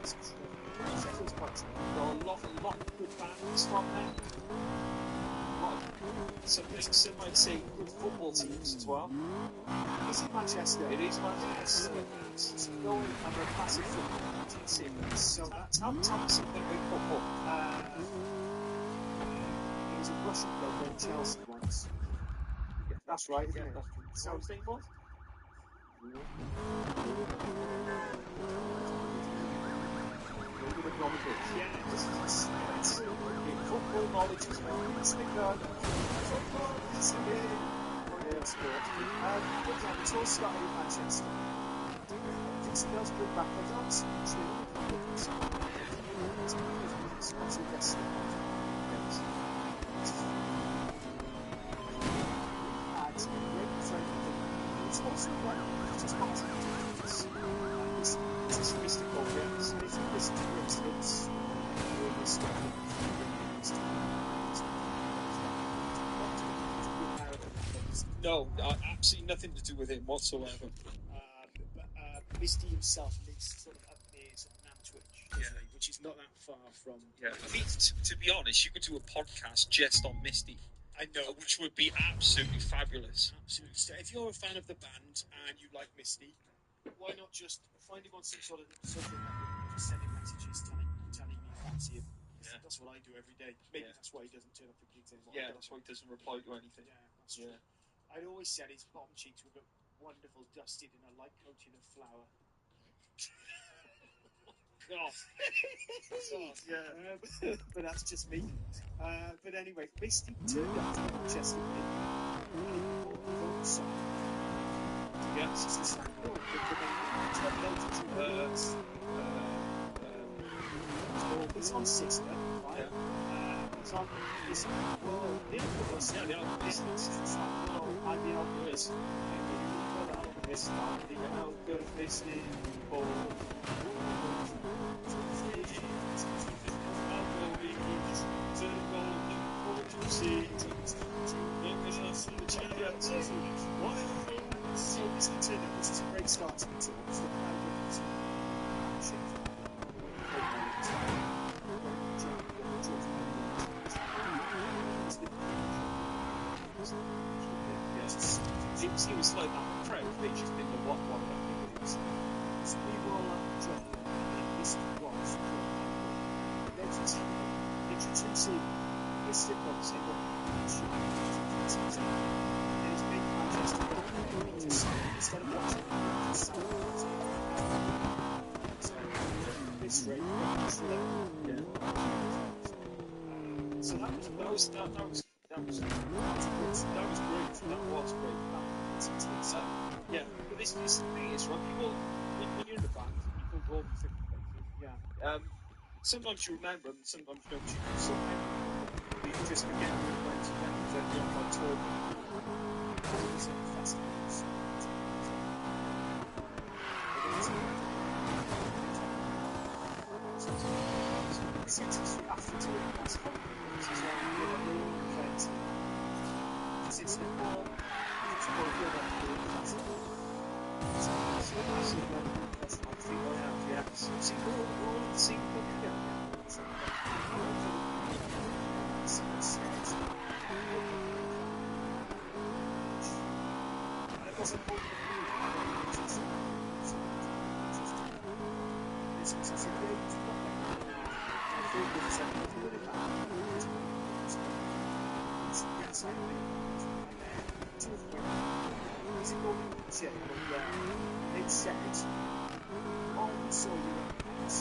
Sheffield's quite trendy. There are a lot of good bands from there. Some might say good football teams as well. Is it Manchester? It is Manchester. It's going and a massive football team. So that's how Thompson going to make football. There was a Russian bloke named Chelsea once. Yeah, that's right, isn't it? That's true. So his name was? Yeah, this is football knowledge is my sticker. Football is a big sport. But yeah, it's all started in Manchester. I think it does bring back the dogs. It's also best. It's also one of just it's mystical, yes. It's mystical, it's No, absolutely nothing to do with it whatsoever. But Misty himself lives sort of up near sort of Nantwich, which is not that far from. Yeah, I mean, to be honest, you could do a podcast just on Misty. I know, which would be absolutely fabulous. Absolutely. So if you're a fan of the band and you like Misty, why not just find him on some sort of social network, just send him messages telling me you fancy him. Yeah. That's what I do every day. Maybe that's why he doesn't turn up for gigs anymore. Yeah, that's why he doesn't reply to anything. Yeah, that's true. I'd always said his bottom cheeks would look wonderful dusted in a light coating of flour. God. Yeah. But that's just me. But anyway, Misty turned up to Manchester with the song. Yeah, this is the song. It's on Sister, right? It's on this world. The album is I'm the alchemist. This I'm the alchemist in all. So this is a great start to the tour. It's the He was like that crowd, they just didn't know what I think it is. So we were all up the drop, and this was the drop. Then introducing Mr. Boxing, and it's big Manchester rock, instead of watching this rate, so that was great. Yeah, but this thing is, right, people, when you're in a band, people go over different places. Yeah. Sometimes you remember them, sometimes you don't. You just forget when you went to them, because they're on my tour. Festivals. After touring, that's it's the ball. It's ball good on the classic. See, we're all in the same book together. It wasn't all they said, oh, we saw you at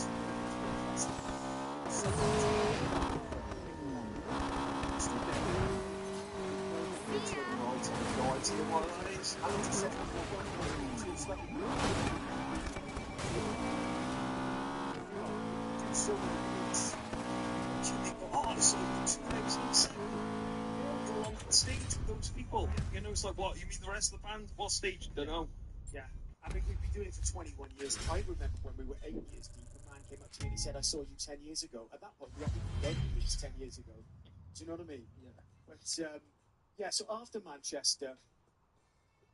stage with those people. You know, it's like, what? You mean the rest of the band? What stage? Don't know. Yeah. I mean, we've been doing it for 21 years. I remember when we were 8 years deep, a man came up to me and he said, I saw you 10 years ago. At that point, we hadn't been dead years 10 years ago. Do you know what I mean? Yeah. But, yeah, so after Manchester,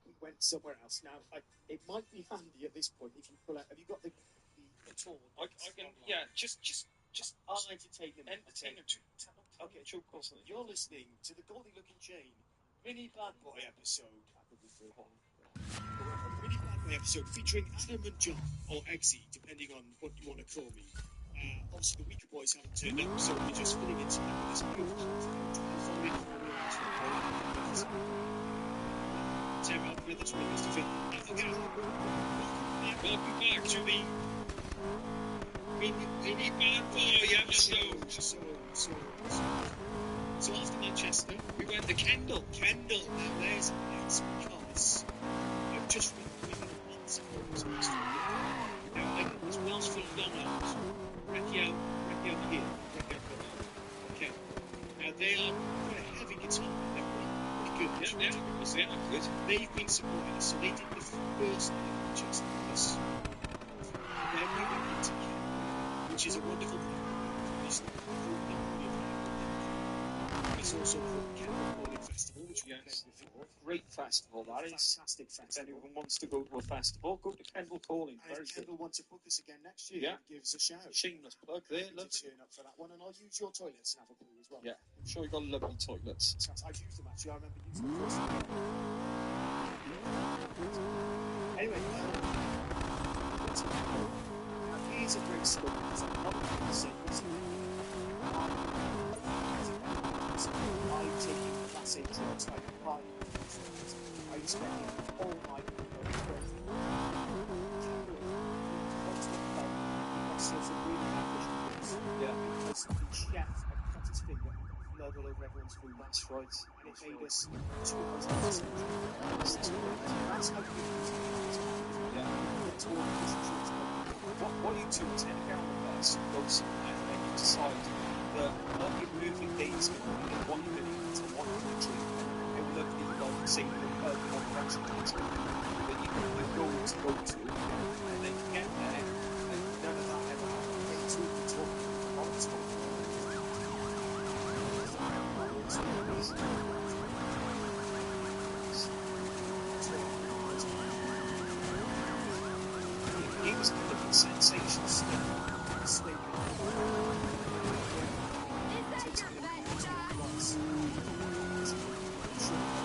we went somewhere else. Now, it might be handy at this point if you pull out. Have you got the tour? I can, yeah, just I'll entertain them. Okay, true course. You're listening to the Goldie Looking Chain mini bad boy episode. Mini bad boy episode featuring Adam and John, or Eggsy, depending on what you want to call me. Obviously, the Weaker Boys haven't turned up, so we're just filling in time with this beautiful following Terry Alfred, that's what it is to fit. Okay, welcome back to the mini bad boy episode. So after Manchester, we went to Kendal. Now there's it's because I've just been with a month's ago. Now I got this Welsh full of donuts. Recchio here. Okay. Now they are quite a heavy guitar. They're pretty good. Yeah, they are good. They've been supporting us, so they did the first Manchester with us. Then we went into Kendal, which is a wonderful place. It's also called Kendal Calling Festival, which we played before. Great festival, that is. Fantastic festival. If anyone wants to go to a festival, go to Kendal Calling. And if Kendal want to book us again next year, Yeah. give us a shout. Shameless plug there. Love to turn up for that one, and I'll use your toilets and have a poo as well. Yeah, I'm sure you've got lovely toilets. I've used them actually. I remember using them first. Anyway, now here's a great story because I'm not going to say this. I'm taking Class A drugs like I'm spending all my because the chef had cut his finger and blood all over everyone's food. That's right. And it made us 2 hours out of stage. That's how good it is. What you do is head down the bus, go somewhere, and then you decide that what your moving days are going to be, what you're going to eat, and what you're going to drink. It will look like, say, what restaurants that you can go to, and then you get there, and none of that ever happens. They talk and talk, a lot of talk. He was delivering sensational stuff.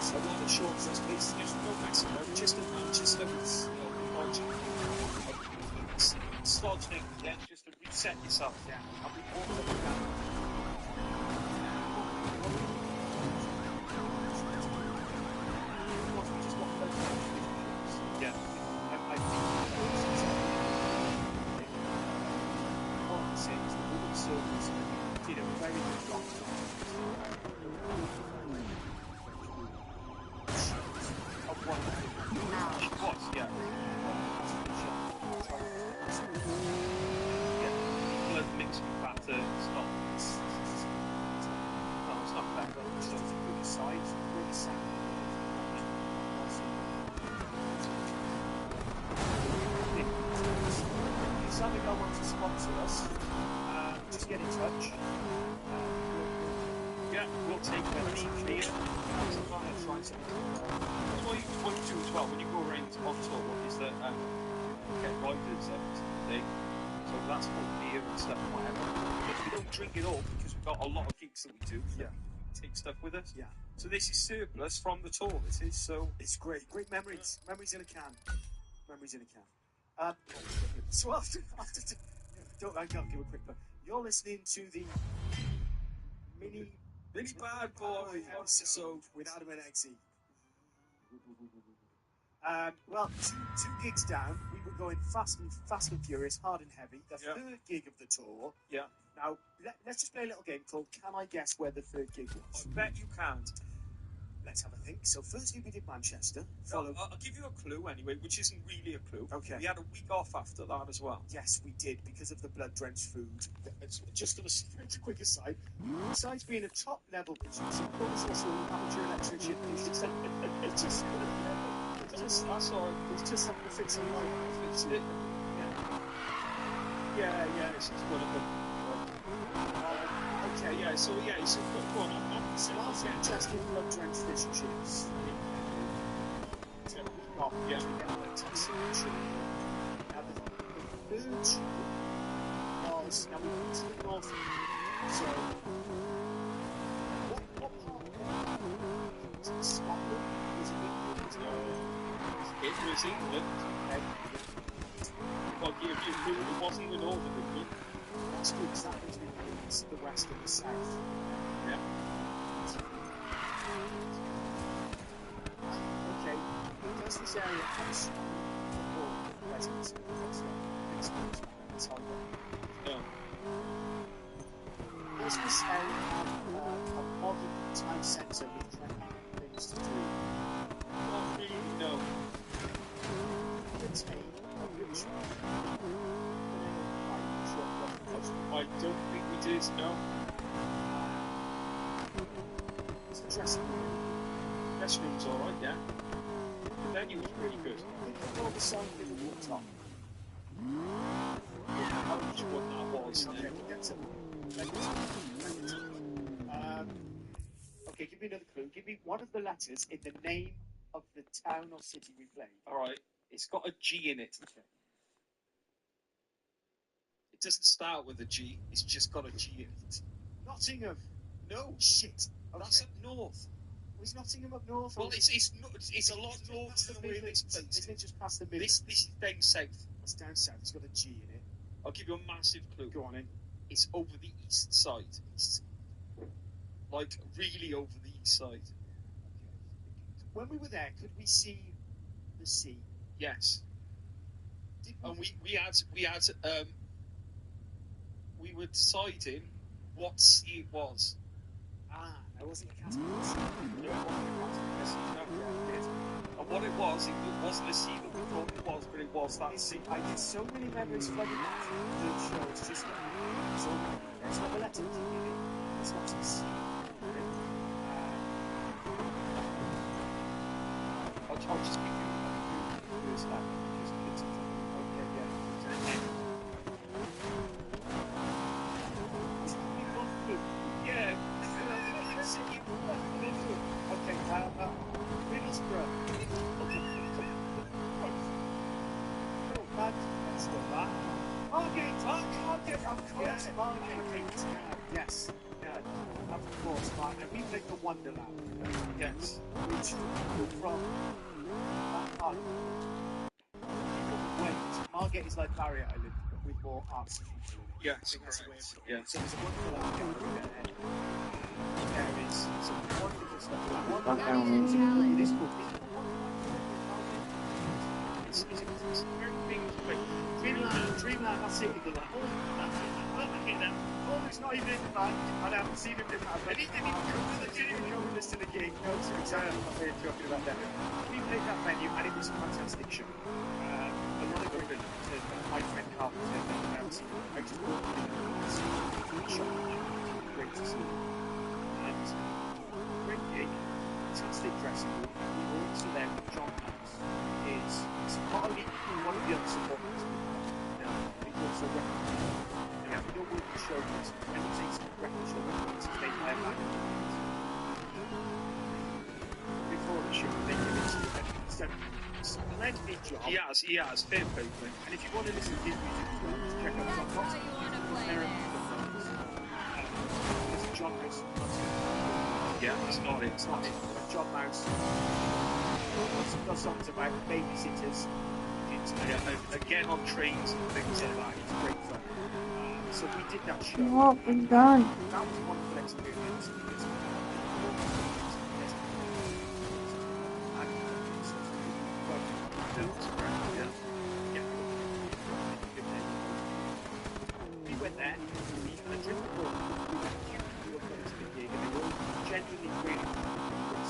A lot of short places. There's no Mexico, just in Manchester with slots down again, just to reset yourself down. I'll be all over down. Yeah, I think the woman servants did a very good job. Of one it was, yeah. Blood mixed with batter, it's not. No, it's not bad. It's a good side, really sad. If something I want to sponsor us, just get in touch. Yeah, we'll take the lead clear. That's right. That's what you do as well when you go around on tour is that get riders every day. So that's for beer and stuff and whatever. Because we don't drink it all because we've got a lot of gigs that we do. So we take stuff with us. Yeah. So this is surplus from the tour. This is so. It's great. Great memories. Memories in a can. Memories in a can. So after I'll give a quick plug. You're listening to the mini bad boy episode with Adam and Eggsy. Well, two gigs down, we were going fast and furious, hard and heavy. The third gig of the tour. Yeah. Now let's just play a little game called Can I Guess Where the Third Gig Was? I bet you can't. Let's have a think. So firstly we did Manchester. I'll give you a clue anyway, which isn't really a clue. Okay. We had a week off after that as well. Yes, we did, because of the blood-drenched food. Just on a quick aside, besides being a top-level producer, Paul was also an amateur electrician. It's just like the fix and light. Yeah, it's one of them. Okay, so go on. Last Manchester blood-drenched fish and chips. Now the third was, now we went to the north, so what part was it Scotland? Was it England? It was England. Well, it wasn't the north of England. That's good, because that was the west and the south. Yeah. Okay, does this area have a strong football presence? No. Does this area have a modern town centre with trendy things to do? Not really, no. Contain a rich I don't think we did, no. It's the dressing room. Dressing room's alright, yeah. The venue was really good. I think the sound Liverpool top. How much what that was. Okay, we'll get to okay, give me another clue. Give me one of the letters in the name of the town or city we played. Alright, it's got a G in it. Okay. It doesn't start with a G, it's just got a G in it. Nottingham. No. Shit. Okay. That's up north. Was Nottingham up north? Well, it's a lot north than where this place is. Isn't it just past the Midlands? This is down south. It's down south. It's got a G in it. I'll give you a massive clue. Go on in. It's over the east side. Like, really over the east side. Okay. When we were there, could we see the sea? Yes. And we were deciding what sea it was. Ah, it wasn't a Caspian Sea. No, it wasn't a Caspian Sea. And what it wasn't a sea that we thought it was, but it was that sea. I get so many memories flooding back to the show. It's just like, so it's not the letter G in it. It's not a sea. I'll just give you a snap. Okay, yeah. Yeah. Okay, Middlesbrough. Oh, that's the back. Margate, of course, Margate. Yes, of course, Margate. And we played the Wonderland. Yes. Which from Margate is like Barrier Island, but with more arts people in it. Yes, correct. Yeah. So there's a wonderful island there. There is some wonderful stuff. It is good. It's a very big place. Dreamland, that's it. Paul's not even in the band. I haven't seen him in that band. He didn't even come with us to the gig. No, so exactly what we're talking about there. We played that venue and it was a fantastic show. A lot of good to my friend Carl turned out. I just walked in the show. Great to see. And great gig. Fantastic dressing room. We were also there with John House. It's not only one of the other supporters, but also recognized. We know what the show was, and it was a record show, it's made by a band. He has, fair play. And if you want to listen to his music as well, just check out John Knox. How you wanna play this? There's a John Mouse. Yeah, it's not it. John Mouse. Does songs about babysitters. Again on trains and things like that. It's great fun. So we did that show. Oh, it's gone. That was a wonderful experience. We went there, we had a drink before we were coming to the gig, and they were genuinely really good.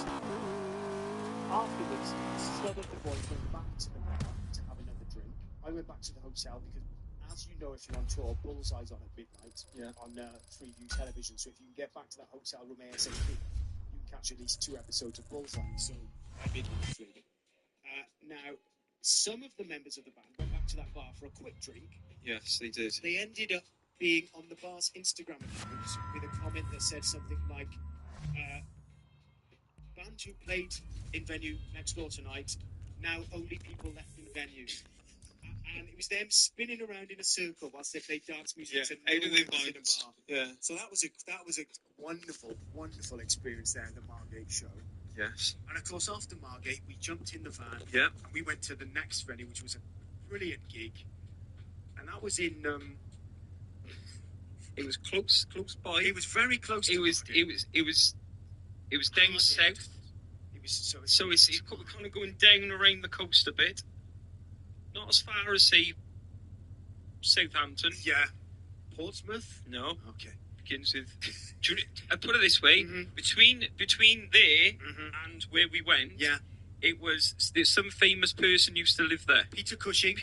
Afterwards, some of the boys went back to the bar to have another drink. I went back to the hotel because, as you know, if you're on tour, Bullseye's on at midnight on Freeview Television. So if you can get back to that hotel room ASAP, you can catch at least 2 episodes of Bullseye. So at midnight, now, some of the members of the band went back to that bar for a quick drink. Yes, they did. They ended up being on the bar's Instagram account with a comment that said something like, band who played in venue next door tonight, now only people left in venue. And it was them spinning around in a circle whilst they played dance music. Yeah, No out of one their was in a minds. bar. Yeah. So that was a wonderful experience there at the Margate show. Yes. And of course, after Margate, we jumped in the van. Yeah. And we went to the next venue, which was a brilliant gig. And that was in. It was close by. It was very close. It was down south. It was so it's kind of going down around the coast a bit. Not as far as say Southampton. Yeah. Portsmouth? No. Okay. Begins with. I put it this way: between there and where we went, there's some famous person used to live there. Peter Cushing.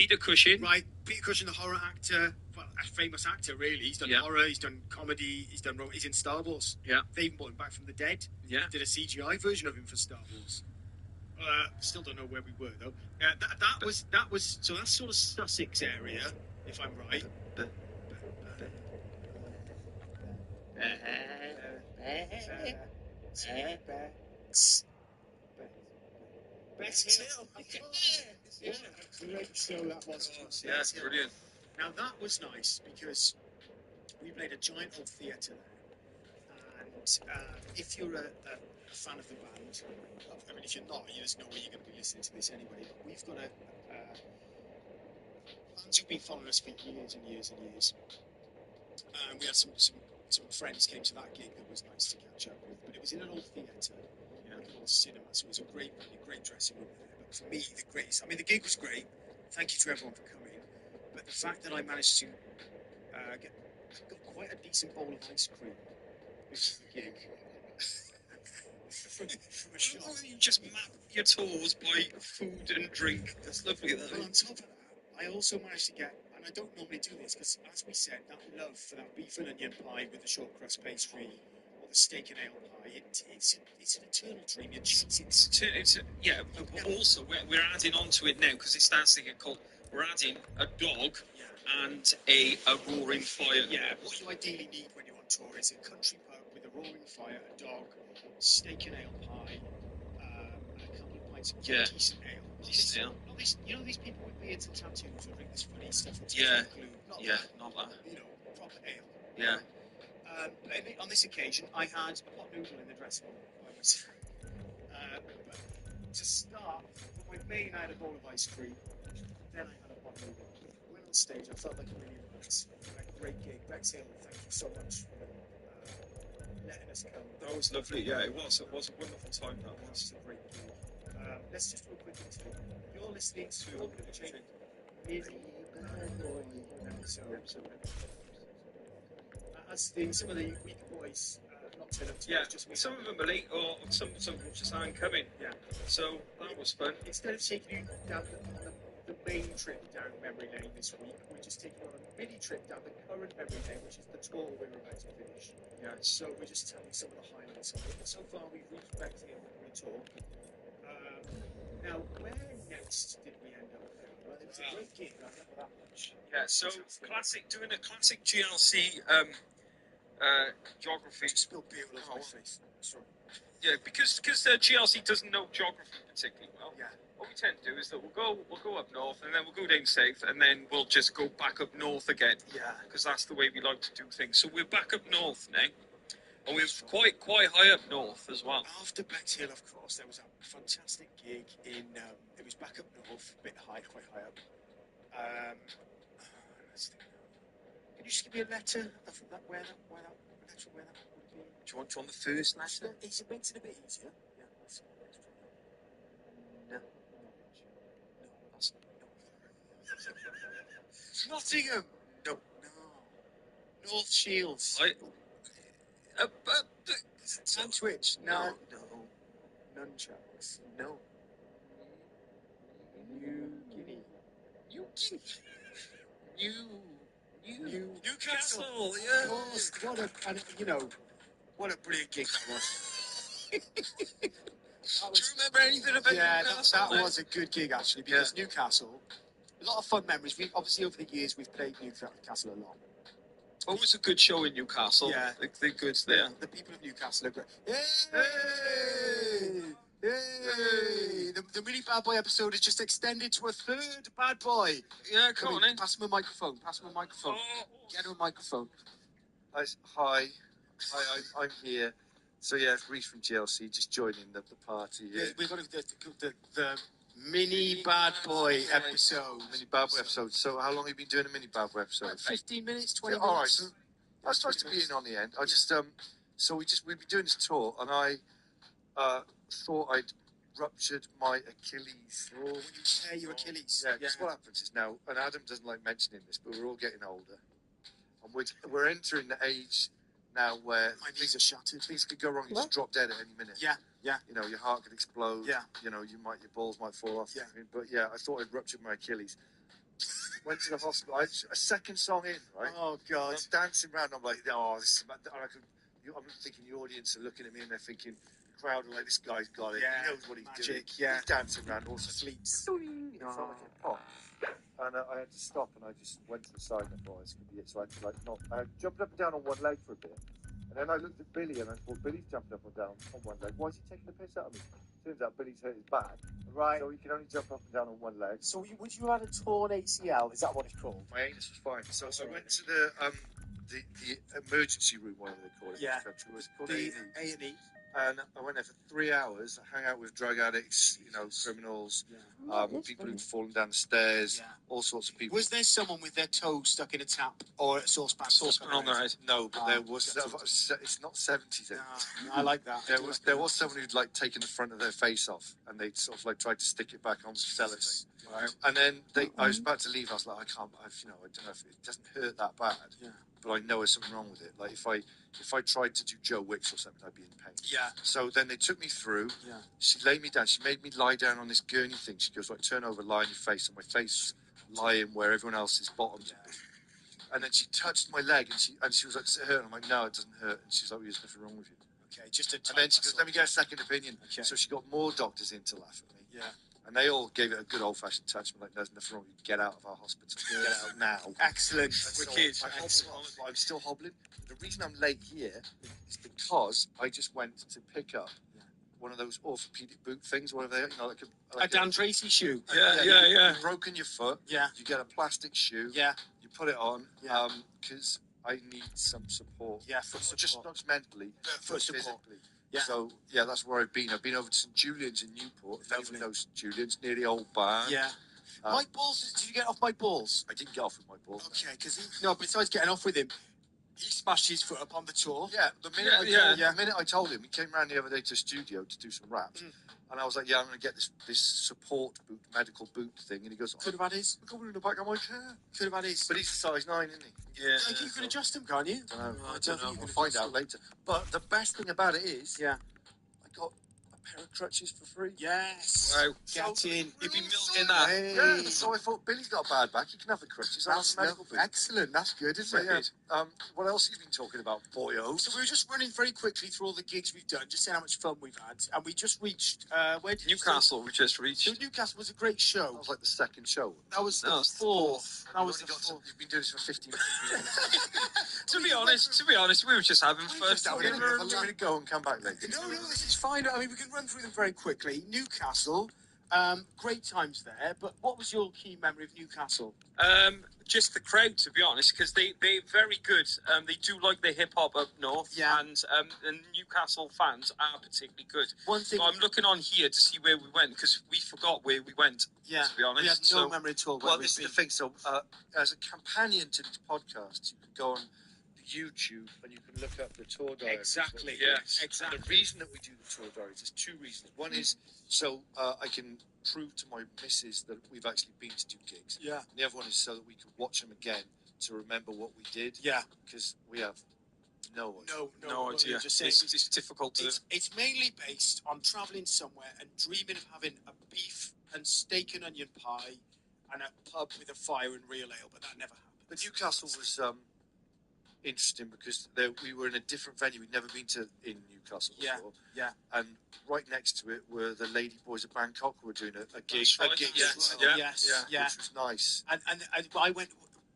Right. Peter Cushing, the horror actor. Well, a famous actor, really. He's done horror. He's done comedy. He's in Star Wars. Yeah. They even brought him back from the dead. Yeah. Did a CGI version of him for Star Wars. Still don't know where we were though. That was so that's sort of Sussex area, if I'm right. Best Hill. What a great show that was. Yeah, that's brilliant. Now that was nice because we played a giant old theatre there, and if you're a fan of the band, I mean, if you're not, there's no way you're going to be listening to this anyway. But we've got bands who've been following us for years and years and years. And we had some friends came to that gig that was nice to catch up with. But it was in an old theatre, an old cinema, so it was a great dressing room there. But for me, the greatest. I mean, the gig was great. Thank you to everyone for coming. But the fact that I managed to got quite a decent bowl of ice cream before the gig. From a shop. You just map your tours by food and drink. That's lovely. But on top of that, I also managed to get, and I don't normally do this because, as we said, that love for that beef and onion pie with the short crust pastry or the steak and ale pie, it's an eternal dream. But also we're adding on to it now because it starts to get cold. We're adding a dog and a roaring fire. Yeah, what you ideally need when you're on tour is a country pub with a roaring fire, a dog, steak and ale pie, and a couple of pints of decent ale. Decent ale. You know these people with beards and tattoos who drink this funny stuff with glue? Not that. You know, proper ale. Yeah. On this occasion, I had a pot noodle in the dressing room. But to start, my main, I had a bowl of ice cream. Then I had a pot noodle. Went on stage, I felt like a million bucks. A great gig. Bex Hill, thank you so much for letting us come. That was lovely. Yeah, it was. It was a wonderful time. That was. It was a great gig. Let's just do a quick interview. You're listening to Open the Chain. As some of the weak boys not turn up to just me. Some of them are late, or some just aren't coming. Yeah. So that was fun. Instead of taking you down the main trip down memory lane this week, we're just taking on a mini trip down the current memory lane, which is the tour we're about to finish. Yeah. So we're just telling some of the highlights of it. So far, we've reached back to the end of the tour. Now, where next did we end up? Well, it was a great gig. I remember that much. Yeah. So doing a classic GLC geography. Just spill beer all over my face. Sorry. Yeah, because GLC doesn't know geography particularly well. Yeah. What we tend to do is that we'll go up north, and then we'll go down south, and then we'll just go back up north again. Yeah. Because that's the way we like to do things. So we're back up north now, and we're quite high up north as well. After Bexhill, of course, there was a fantastic gig in. It was back up north, a bit high, quite high up. Let's think. Can you just give me a letter of that, where that would be? Do you want the first letter? Is it makes it a bit easier? Yeah. Let's No. That's no. Nottingham. No. North Shields. Sandwich. No. Nunchucks. No. New Guinea. Newcastle. Yeah. Of course. What a brilliant gig that was. Do you remember anything about Newcastle? That was a good gig actually, because Newcastle, a lot of fun memories. We obviously over the years we've played Newcastle a lot. Always a good show in Newcastle. Yeah, the goods there. The people of Newcastle are great. Hey! The mini Bad Boy episode is just extended to a third Bad Boy. Yeah, come on in. Pass him a microphone. Oh. Get him a microphone. Hi, I'm here. So yeah, it's Reese from GLC, just joining the party here. Yeah, we've got the mini Bad Boy episode. Mini Bad Boy episode. So how long have you been doing a mini Bad Boy episode? 15 minutes, 20 minutes. All right, so that's nice to be in on the end. I just so we've been doing this tour, and I thought I'd ruptured my Achilles. Oh, when you tear your Achilles. Yeah, because what happens is now, and Adam doesn't like mentioning this, but we're all getting older, and we're entering the age now where my knees are shattered. Things could go wrong. You just drop dead at any minute. Yeah. You know, your heart could explode. Yeah. You know, your balls might fall off. Yeah. But yeah, I thought I'd ruptured my Achilles. Went to the hospital. A second song in, right? Oh God! I was dancing around. I'm like, oh, this is. I'm thinking the audience are looking at me and they're thinking, the crowd are like, this guy's got it. Yeah. He knows what he's doing. Yeah. He's dancing around. Also, sleeps. It felt like a pop. And I had to stop, and I just went to the side and I thought this could be it. So I had to I jumped up and down on one leg for a bit, and then I looked at Billy and I thought, Billy's jumped up and down on one leg. Why is he taking the piss out of me? Turns out Billy's hurt his back. Right. So he can only jump up and down on one leg. So would you have had a torn ACL? Is that what it's called? My anus was fine. So I went to the emergency room, whatever they call it. Yeah. In this country. It was called The A&E. A&E. And I went there for 3 hours. I hung out with drug addicts, criminals, people who'd fallen down the stairs, all sorts of people. Was there someone with their toe stuck in a tap or a saucepan on their head? No, but there was. It's not 70s. No, I like that. There was someone who'd like taken the front of their face off, and they'd sort of like tried to stick it back on sellotape. Right. And then I was about to leave. I was like, I can't. I don't know if it doesn't hurt that bad. Yeah. But I know there's something wrong with it. Like if I tried to do Joe Wicks or something, I'd be in pain. Yeah. So then they took me through. Yeah. She laid me down. She made me lie down on this gurney thing. She goes, like, turn over, lie on your face. And my face lying where everyone else's bottoms. Yeah. And then she touched my leg and she was like, does it hurt? And I'm like, no, it doesn't hurt. And she's like, well, there's nothing wrong with you. Okay, just a And then she goes, let me get a second opinion. Okay. So she got more doctors in to laugh at me. Yeah. And they all gave it a good old-fashioned touch. I'm like, there's nothing wrong. You get out of our hospital. Get out now. Excellent. So Wicked. I'm still hobbling. The reason I'm late here is because I just went to pick up one of those orthopedic boot things, whatever they are, like a Dan Tracy shoe. Yeah. You've broken your foot. Yeah. You get a plastic shoe. Yeah. You put it on. Yeah. Because I need some support. Yeah, foot support. Not just mentally, foot support. physically. Yeah. So, yeah, that's where I've been. I've been over to St Julian's in Newport. If anyone knows St Julian's, near the old barn. Yeah. Mike Balls, did you get off Mike Balls? I didn't get off with my balls. Okay, because besides getting off with him, he smashed his foot up on the tour. Yeah, the minute I told him, he came round the other day to the studio to do some raps. And I was like, yeah, I'm going to get this support boot, medical boot thing. And he goes, could have had his. Look over in the back. I'm like, yeah. Could have had his. But he's a size 9, isn't he? Yeah. You can adjust him, can't you? I don't know. We'll find out later. But the best thing about it is, yeah, I got a pair of crutches for free. Yes. Wow. Get in. You'd be milking that. Hey. Yeah, so I thought Billy's got a bad back. He can have the crutches. That's medical bill. excellent. That's good, isn't it? What else have you been talking about, boyo? So we were just running very quickly through all the gigs we've done, just saying how much fun we've had, and we just reached where did Newcastle, we just reached. So Newcastle was a great show. That was like the second show. That was the fourth. That was the fourth. You've been doing this for 15 minutes. To be honest, we were just having fun. Just having a go and come back later. No, this is fine. I mean, we can run through them very quickly. Newcastle, great times there. But what was your key memory of Newcastle? Just the crowd, to be honest, because they're very good. They do like the hip hop up north, and Newcastle fans are particularly good. One thing, so I'm looking on here to see where we went because we forgot where we went. Yeah, to be honest, we had no memory at all. Well, this is the thing. So, as a companion to this podcast, you can go on YouTube and you can look up the tour diaries. Exactly. Yes. Exactly. And the reason that we do the tour diaries is two reasons. One is so I can prove to my missus that we've actually been to do gigs. Yeah. And the other one is so that we can watch them again to remember what we did. Yeah. Because we have no idea. It's difficult to. It's mainly based on travelling somewhere and dreaming of having a beef and steak and onion pie and a pub with a fire and real ale, but that never happened. But Newcastle was interesting because we were in a different venue. We'd never been to in Newcastle before. Yeah. And right next to it were the Lady Boys of Bangkok who were doing a gig. Right. A gig Yes. which was nice. And I went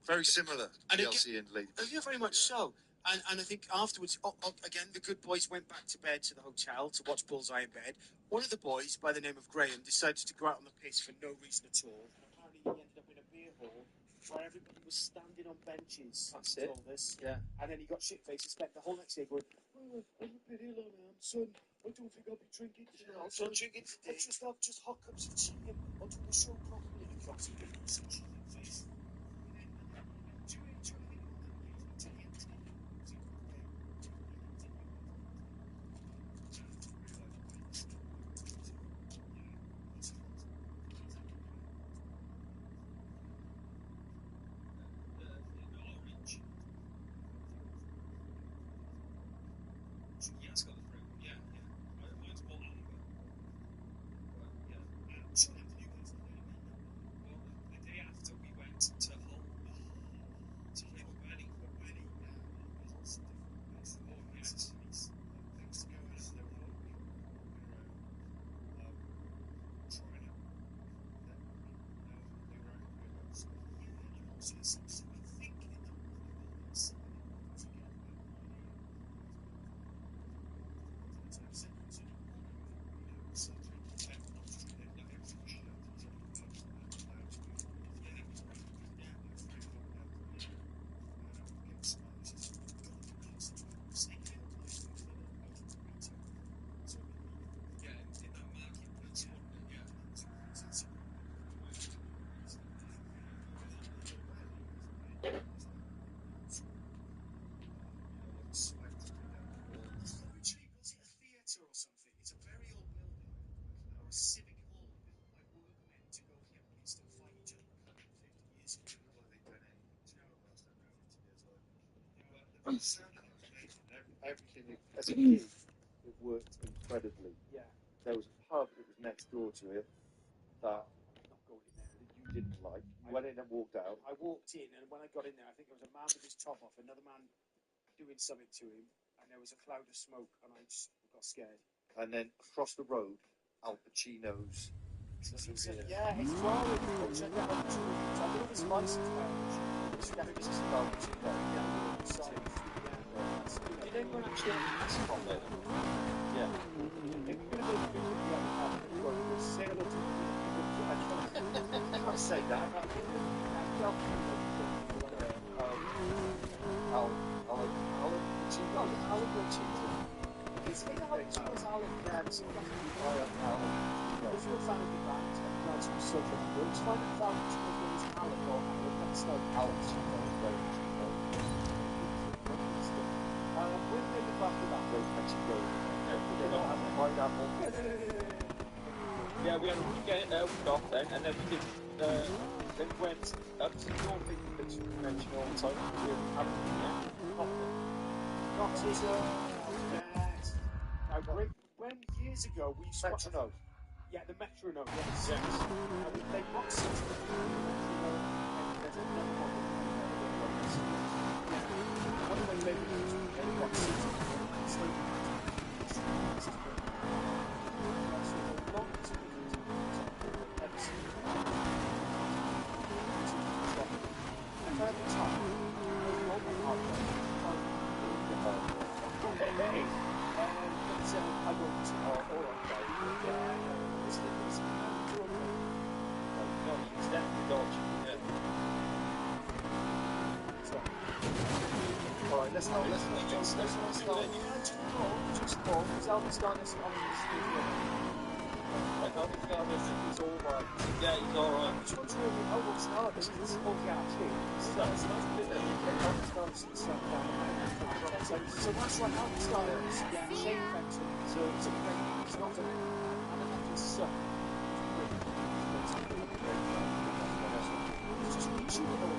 very similar. And TLC and Lady Boys. Yeah, very much so. And I think afterwards, again, the good boys went back to bed to the hotel to watch Bullseye in bed. One of the boys, by the name of Graham, decided to go out on the piss for no reason at all. And apparently he ended up in a beer hall where everybody was standing on benches. That's it. All this. Yeah. And then he got shit-faced and spent the whole next day going, oh, I'm a bit ill, son. I don't think I'll be drinking today. I'm not drinking today. I'll just hot cups of tea and I'll do the show properly. And obviously gave him such a face. Everything as a kid, it worked incredibly. Yeah. There was a pub that was next door to it that you didn't like. You went in and walked out. I walked in, and when I got in there, I think there was a man with his top off, another man doing something to him, and there was a cloud of smoke, and I just got scared. And then across the road, Al Pacino's. Yeah, it's wrong. Check that out. I think it was licensed by It's definitely Al Pacino. Yeah, sorry. Did anyone actually have this from there? Yeah. If you're going to make a video, you have to go to say hello to I can't say that. Alan Pacino. It's Alan Pacino. If you're a fan of the band, and that's so good. It's fine if Alan Pacino is Alan or Alan. That's not Alan Pacino. Yeah, we had a week off then, and then we did. Then went up to the north, which you mentioned all the time. We were having Nottingham. Now, when years ago we used Metronome. Yeah, the metronome. Yes. We played Rock City. Metronome, and there's another one. Yeah. One of my favourite games we played Rock City. So instruments to play. So the longest videos I've ever seen. And at the time, all my hard work. Hey. But I won't. All right, Dave. No, he's definitely dodgy. Yeah. Alright, let's start. Just four. Because I'll be starting this on the studio. I don't think he's alright. Yeah, he's alright. Which one's really hard? This is all the actually. So that's a bit of so that's right, I'll be starting this. Yeah, Shane Benson. So it's a great, it's not a, and I have to suck. It's just reaching it all.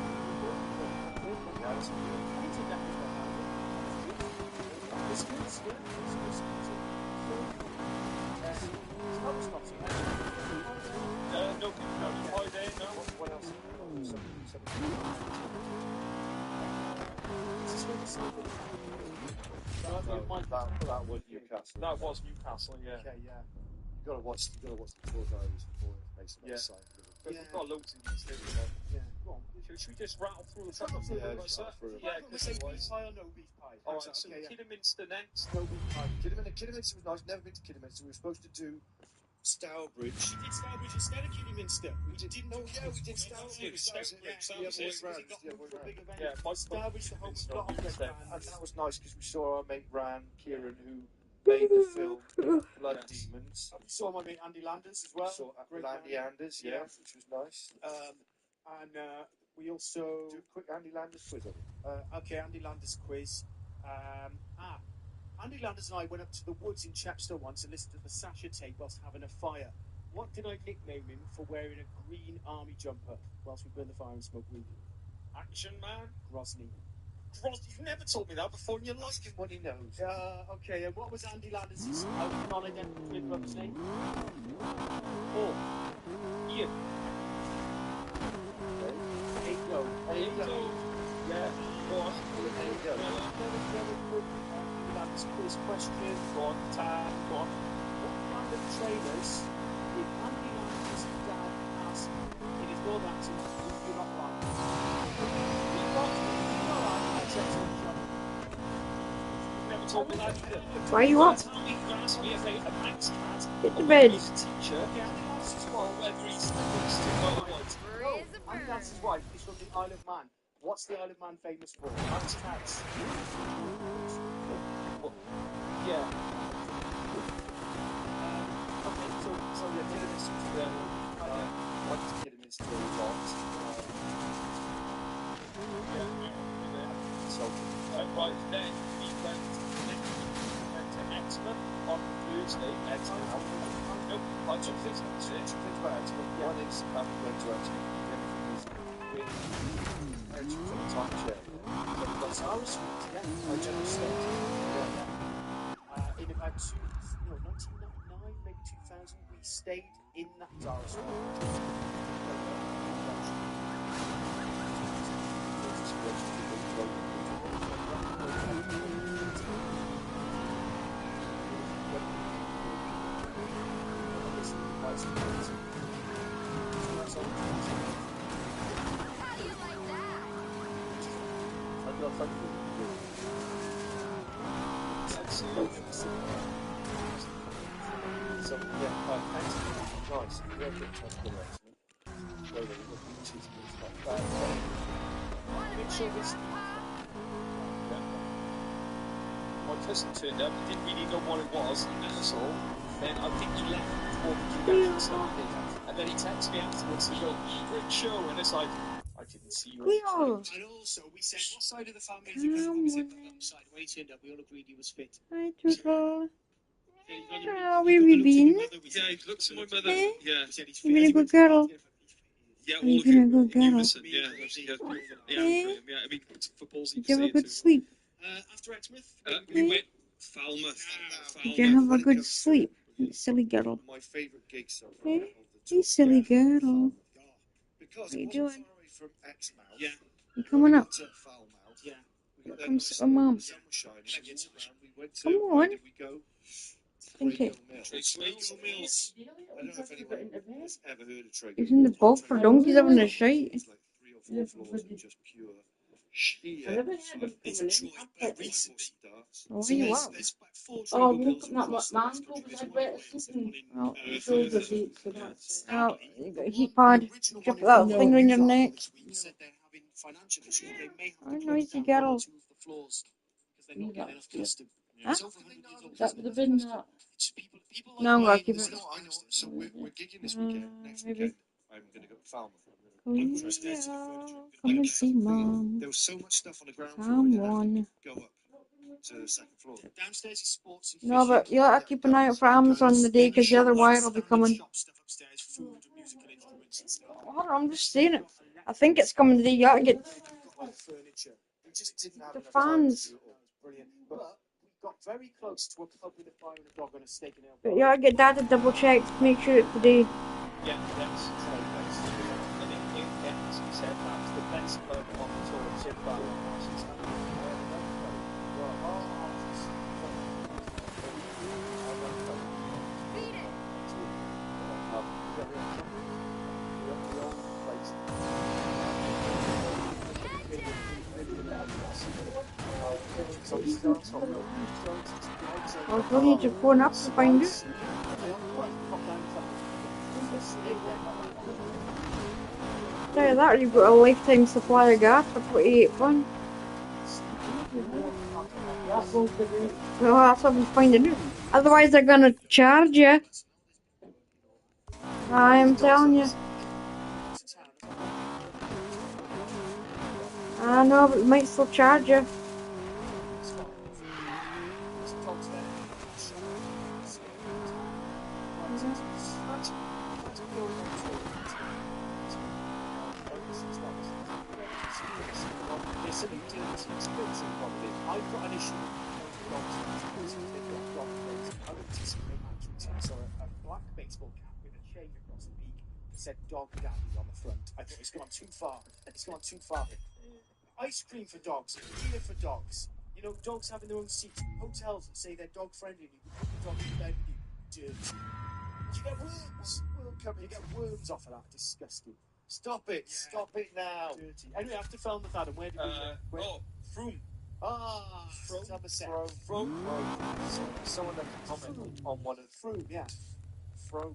It's good, it's good. No, holiday, no. What else? That was Newcastle. That was Newcastle, yeah. Okay, yeah. You gotta watch the tour diaries before information on the site. But we've got loads of these things, Yeah. Go on. Should we just rattle through the Yeah, just rattle through. Yeah, we say beef pie or no beef pie? Alright, so Kidderminster next. No beef pie. Kidderminster was nice. Never been to Kidderminster. We were supposed to do Stourbridge. We did Stourbridge instead of Kidderminster. We didn't know. Yeah, we did Stourbridge. Yeah, Stourbridge, the home of Scotland. And that was nice because we saw our mate Ran Kieran, who made the film Blood Demons. We saw my mate Andy Landers as well. Saw Andy Landers, yeah, which was nice. And we also do a quick Andy Landers quiz of it. Okay, Andy Landers quiz. Andy Landers and I went up to the woods in Chepstow once and listened to the Sasha tape whilst having a fire. What did I nickname him for wearing a green army jumper whilst we burned the fire and smoked weed? Action Man? Grozny. You've never told me that before in your life. Ask him what he knows. Okay, and what was Andy Landers' non-identical twin brother's name? Paul. Ian. Ado. Yeah. Go on. Landers quiz question. Go on. Go on. What random trainers did Andy Landers' dad ask in his northern accent? You're not right. Never told me that either. Why are you up? Tommy asked me if a Manx cat Get to bed. is a teacher. Or whether he's Andy Lance's wife is from the Isle of Man. What's the Isle of Man famous for? Manx cats. Yeah. Okay, so yeah, Kidderminster was there. Went to Kidderminster a lot. So, right then, we went to Exmouth on Thursday. Exmouth. Nope, I took things about Exmouth. One is we went to Exmouth. Everything is really Exmouth on the time chair. So we got Zara Street, yeah. Our general state. Yeah. In about 1999, maybe 2000, we stayed in that Zara Street. So yeah, thanks. Nice. We have been transport accident. Well, they were beaches and stuff. Make sure this. My cousin turned up, he didn't really know what it was, an asshole. Then I think he left before the convention started. And then he texted me afterwards to go, great show, and it's like, I didn't see you. Cleo. And also, we said, what side of the family is he? Because we said the home side. When he turned up, we all agreed he was fit. Hi, Turtle. How where have you been? Yeah, he looked at my mother. Eh? Yeah. You've been a good girl. Yeah, all You've of been you. a good girl. Unison, yeah. Eh? Yeah, I mean, football's Did you have a good sleep? After Exmouth, we went Falmouth. Did you have a good sleep, you silly girl? My favourite gigs so far. Hey, you silly girl. Because What are you it wasn't doing? far away from Exmouth. Yeah. You coming up? To Falmouth. Yeah. We got there Come nice sit and with early, Mum. the sun was shining. We went to, Come where on. did we go? Think it. Trago Mills. I don't know if anyone has ever heard of Trago He's in the boat for donkeys having a shite. It's like 3 or 4 floors of just pure sheer. They've enjoyed recently. Oh, So you there's are. about 4 Oh, Trago look Mills at that across the country. There's one in Wales, there's one in Well, Further. oh, Sadly, you got a heat pad. the original Drop one in that thing around your neck. this week said they're having financial issues. They may have Oh, to close noisy down 1 girl. or 2 of the floors because they're not getting enough custom. Huh? It's over 100 years old. That would have been that. It's people like No, I'm gonna buying keep this it. stuff. I know. So we're gigging this weekend. Next Maybe. weekend, I'm going to go to Falmouth. Oh, yeah. Come and see Mum. There was so much stuff on the ground floor. Someone. Go up to the second floor. Downstairs is sports and No, fishing. but you'll have to keep an eye out for Amazon the day because the other wire will be coming. Shop stuff upstairs, food and musical instruments and stuff. Hold on, I'm just saying it. I think it's coming today. You ought to get All furniture. We just didn't have the enough time to fans. do it all. It was brilliant. But we got very close to a pub with a fire and a dog on a steak and ale. But you ought to get Dad to double check to make sure it's today. Yeah, that's right. And in Kent, he said that's the best pub on the tour so far. Well, we'll need to phone up to find it. Tell you that, you've got a lifetime supply of gas for £28. Well, that's what we finding out. Otherwise, they're gonna charge you. I'm telling you. I know, but they might still charge you. I've got an issue with dogs. I went to see St. Patrick's and I saw a black baseball cap with a chain across the beak that said Dog Daddy on the front. I thought it's gone too far. It's gone too far. Ice cream for dogs, beer for dogs. You know, dogs having their own seats. Hotels that say they're dog friendly. You can put the dog in bed with you. Dirty. You get worms. You get worms off of that. Disgusting. Stop it! Yeah. Stop it now! Dirty. Anyway, after film with Adam, where did we go? Froome. Somerset. Froome. Someone left a comment on one of Froome, yeah. Froome.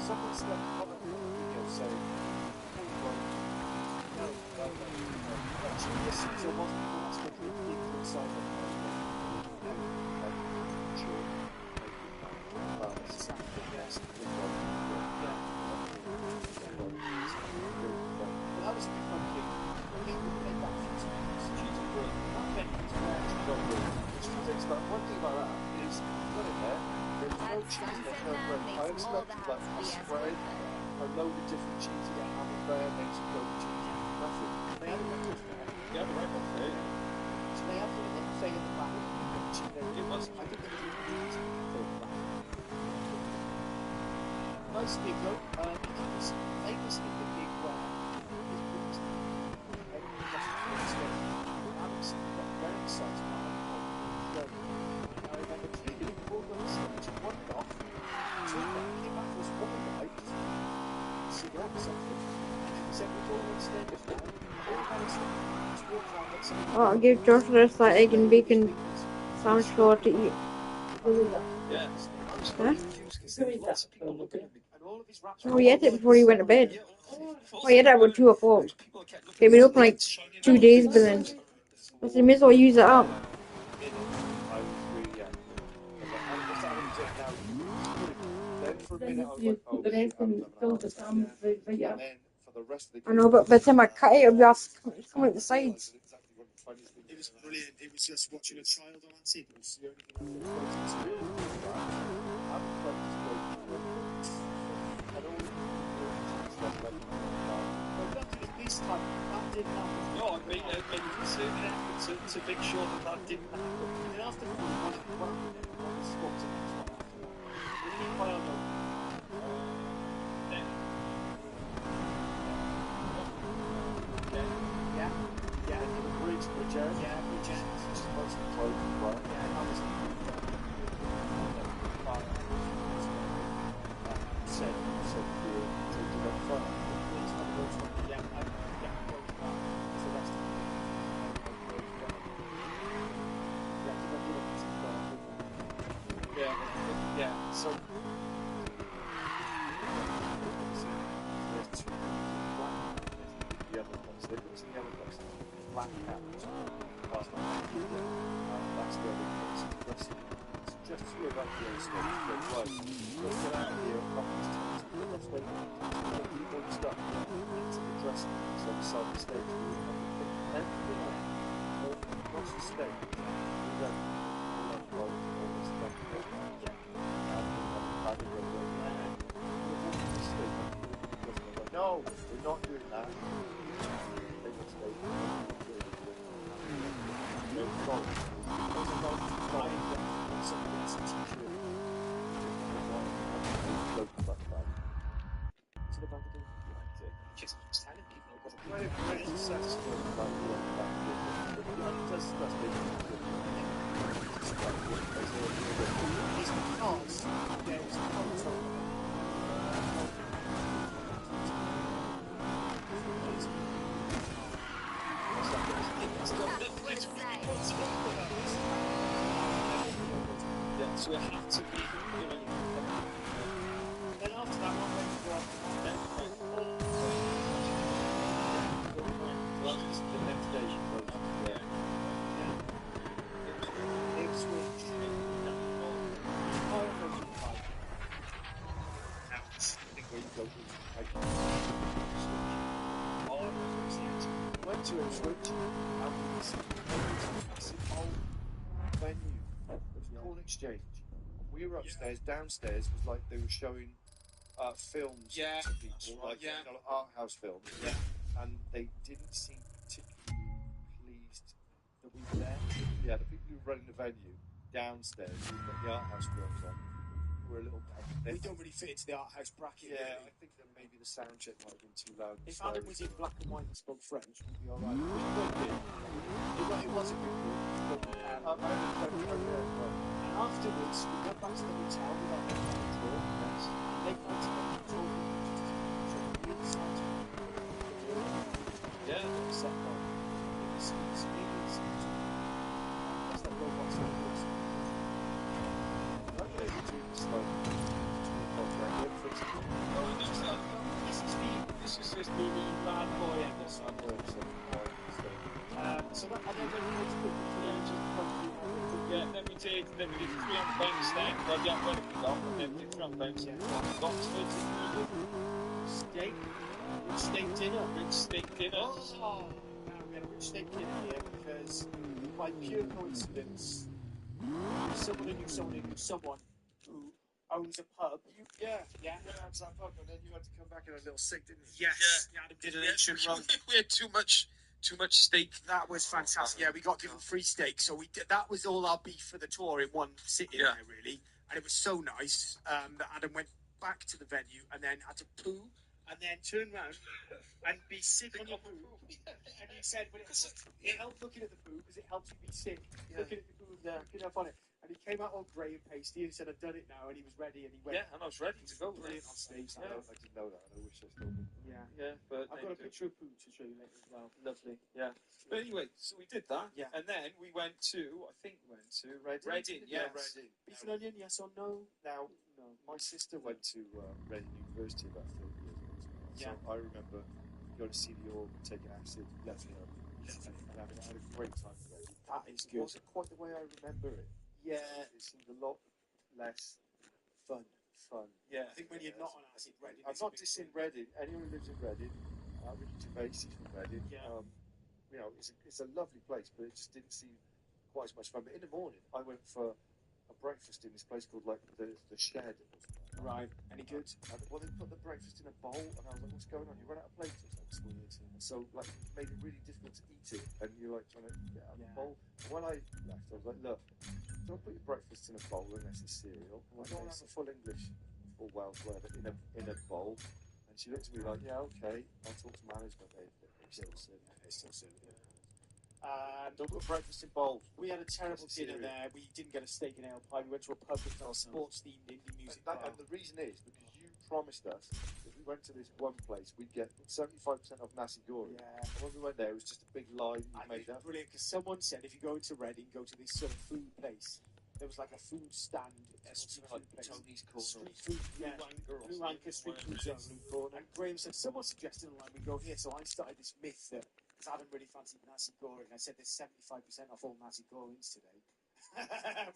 Someone's left a comment on the video saying, no. Actually, listen to what people ask for the inside of that was a big monkey. One thing about that is, got it there. There's no cheese, there's no bread. I expected like a spread, a load of different cheese. You get Camembert, Mexico cheese, nothing. They had a record there. Yeah, the record there. So they have to say in the back. It was. I think they were doing it. Nice big though. He was famously the big where his Alex got very excited about it. I remember clearly we all got this stage, one off, two back, came back to us one night, cigarette or something, and then he said we'd all extended now, all had a just walked around like something. Oh, I'll give George the rest of that egg and bacon sandwich for her to eat. Yeah. Huh? Lots of people looking at me, and all of his raps Oh, he ate it before he went to bed. Oh, he had it about 2 o'clock. They've been open like 2 days, but then. But they may as well use it up. I was really angry. I was like, I'm just having it now. Then for a minute, I was like, oh, shit, I've done that. And then for the rest of the I know, but by the time I cut it, it'll be all coming out the sides. It was brilliant. It was just watching a child on that scene. It was the only thing I this time, that didn't happen. No, I made a concerted effort to make sure that didn't happen. And then after pool, what happened then? What was the next one after that? What did he pile up? Then, Yeah. Yeah. And the bridge end. Yeah, bridge end. Which is most of the clothes as well. Yeah, that was a good Said you to go far. Yeah, so that's Yeah. So there's two black yellow ones. They've got some yellow ones. Black caps. That's where they go. It's just here about the other stage. Right. Let's get out of here. That's where people stuff into the dressing rooms on the side of the stage. Everything across the stage. We don't all this stuff. No, we're not doing that. They will stay. just telling people When it's successful, it's because there's a photo so it had to be, then after that one went to go up well, the next day she goes Ipswich. I think where you go went to Ipswich and we see a massive old venue. It was a Corn Exchange. And we were upstairs. Downstairs was like they were showing films to people, like art house films. Yeah. And they didn't seem particularly pleased that we were there. Yeah, the people who were running the venue downstairs, who got the art house films on, were a little bit. We don't really fit into the art house bracket. Yeah, Really. I think that maybe the sound check might have been too loud. If Adam was in black and white and spoke French, we'd be alright. It was a good group. And afterwards, we went back to the hotel with our control. And they went to the control room. yeah, Set on. It was that's that robot sound. This is just me, bad boy, and this one. So that, and then when we went to then we did three on bounce then. Well, yeah, when we got, and then we did three on bounce. Got to steak. Steak dinner. Rich steak dinner. Oh, now we had a rich steak dinner here because, by pure coincidence, someone who knew someone who owns a pub. Yeah, that's that pub, and then you had to come back in a little sick, didn't you? Yes, yeah, Adam did an ancient Rome. We had too much steak. That was fantastic. Yeah, we got given free steak, so we did. That was all our beef for the tour in one sitting there, really, and it was so nice that Adam went back to the venue and then had to poo and then turn around and be sick on your poo. And he said, but it helped looking at the poo because it helps you be sick. Looking at the poo and picking up on it. And he came out all grey and pasty and said, I've done it now. And he was ready and he went. Yeah, and I was ready to go. Brilliant on stage. I didn't know that, and I wish I still did. Yeah, but I've got a picture of poo to show you later as well. Lovely, yeah. But anyway, so we did that. Yeah. And then we went to, I think we went to Reading, Yeah, yes. Reading. Beef and onion, yes or no? Now, my sister went to Reading University about 30 years ago. So I remember going to see the org and taking acid, and I had a great time at Reading. That is good. It wasn't quite the way I remember it. Yeah. It seemed a lot less fun. Yeah. I think when you're not on acid, Reading. I'm not dissing Reading. Anyone who lives in Reading, Ricky Gervais is from Reading. Yeah. It's a lovely place, but it just didn't seem quite as much fun. But in the morning, I went for a breakfast in this place called the Shed. Right. Any good? And, well, they put the breakfast in a bowl, and I was like, what's going on? You run out of plates or something? It's weird. And so, like, it made it really difficult to eat it, and you're, like, trying to get out of the bowl. And when I left, I was like, look, don't put your breakfast in a bowl unless it's cereal. I don't have a full English, full Welsh, whatever, in a bowl. And she looked at me like, yeah, okay, I'll talk to management. They still serve it. They still serve it. Don't put breakfast in bowls. We had a terrible dinner there. We didn't get a steak and ale pie. We went to a pub with a sports-themed indie music bar. And the reason is because you promised us if we went to this one place, we'd get 75% off nasi goreng. Yeah. And when we went there, it was just a big lie you made up. Brilliant, because someone said if you go into Reading, go to this sort of food place. There was like a food stand, street food place. Tony's Corner. Street food, Blue Anchor Street Food Zone. And Graham said, someone suggested online we go here. So I started this myth that, because Adam really fancied nasi goreng, I said there's 75% off all nasi gorengs today.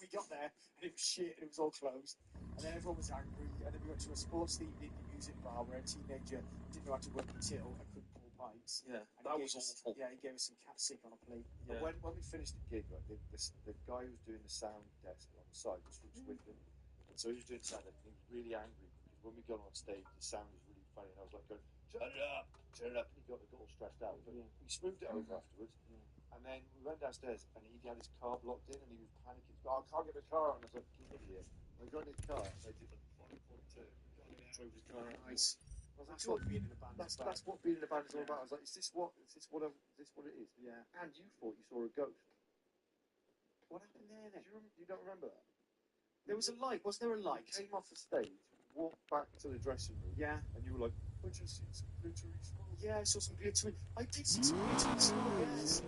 We got there, and it was shit, and it was all closed. And then everyone was angry, and then we went to a sports-themed indie music bar where a teenager didn't know how to work a till and couldn't pour pints. Yeah, and that was awful. Yeah, he gave us some cat sick on a plate. Yeah. But when we finished the gig, right, the guy who was doing the sound desk on the side was from Swindon. And so he was doing sound, and he was really angry because when we got on stage, the sound was really funny, and I was like going, turn it up, and he got all stressed out. But we smoothed it over afterwards. And then we went downstairs, and he had his car blocked in, and he was panicking. Oh, I can't get the car. And I was like, you idiot. And we got in his car, and they did like 5.2. Drove his car out. Nice. I was like, That's what being in a band is about. That's what being in a band is all about. I was like, is this what it is? Yeah. And you thought you saw a ghost. What happened there then? You don't remember that? There was a light. Was there a light? You came off the stage, walked back to the dressing room. Yeah. And you were like, I just seen some glittery smoke. Yeah, I saw some glittery. I did see some glittery smoke, yes.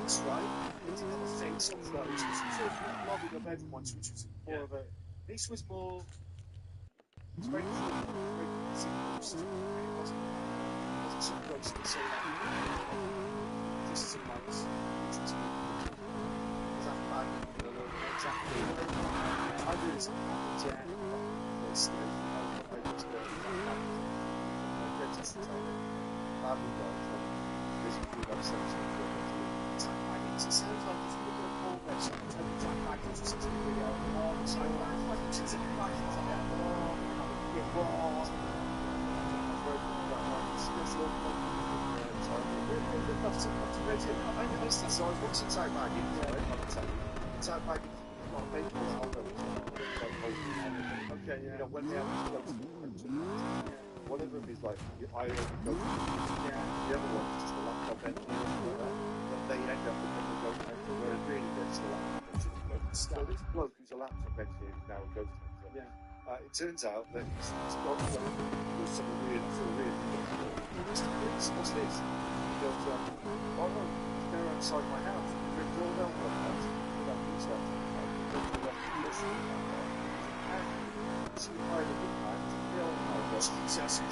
That's right. It didn't have a face on clothes. It was sort of lobby of everyone's, which was more of a... This was more... It was very cool. Very ghost. It wasn't some ghost that say that. Just some lights. Was that bad? Exactly. I do this on the jet. It's scary. I just go to it sounds like if you look at a poll website, Tony Jack Baggins was such a video on the side, like it's a baggins like that. So I was watching Zach Baggins, right, on the telly. Zach Baggins got a big album. Okay, yeah. You know, when they have this go one of them is like, I only go to the other one is just a laptop engineer like that. But they end up becoming a ghost hunter, whereas really they're just a laptop engineer. So this bloke who's a laptop engineer is now a ghost hunter. Yeah. It turns out that he's got something weird, what's this? He goes, oh no, they're outside my house. There's a doorbell on the house. That means that. She hired a big man to kill Jesus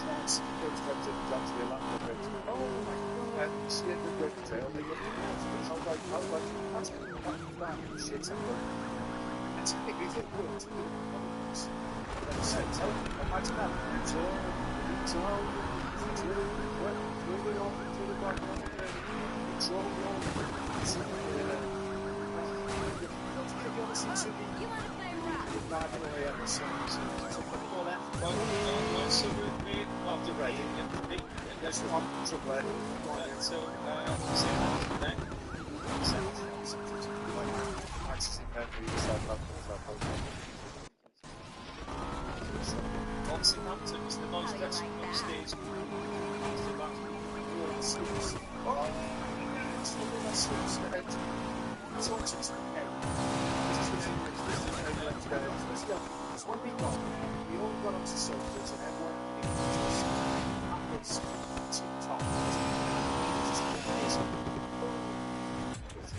Christ. He goes to actually a laptop engineer. Oh my God. And she ended up going to jail. They got the house. I was like, that's going to be that shit. That's a big thing. It's a big problems. And then said, tell me, imagine that. It's all, moving on to the back on again. It's all wrong. It's all wrong. You want to play rap? Bad boy episode. So we after Reading and there's one trouble. So then Southampton is the nice dressing room upstairs. It's one big one. We all got onto sofas and everyone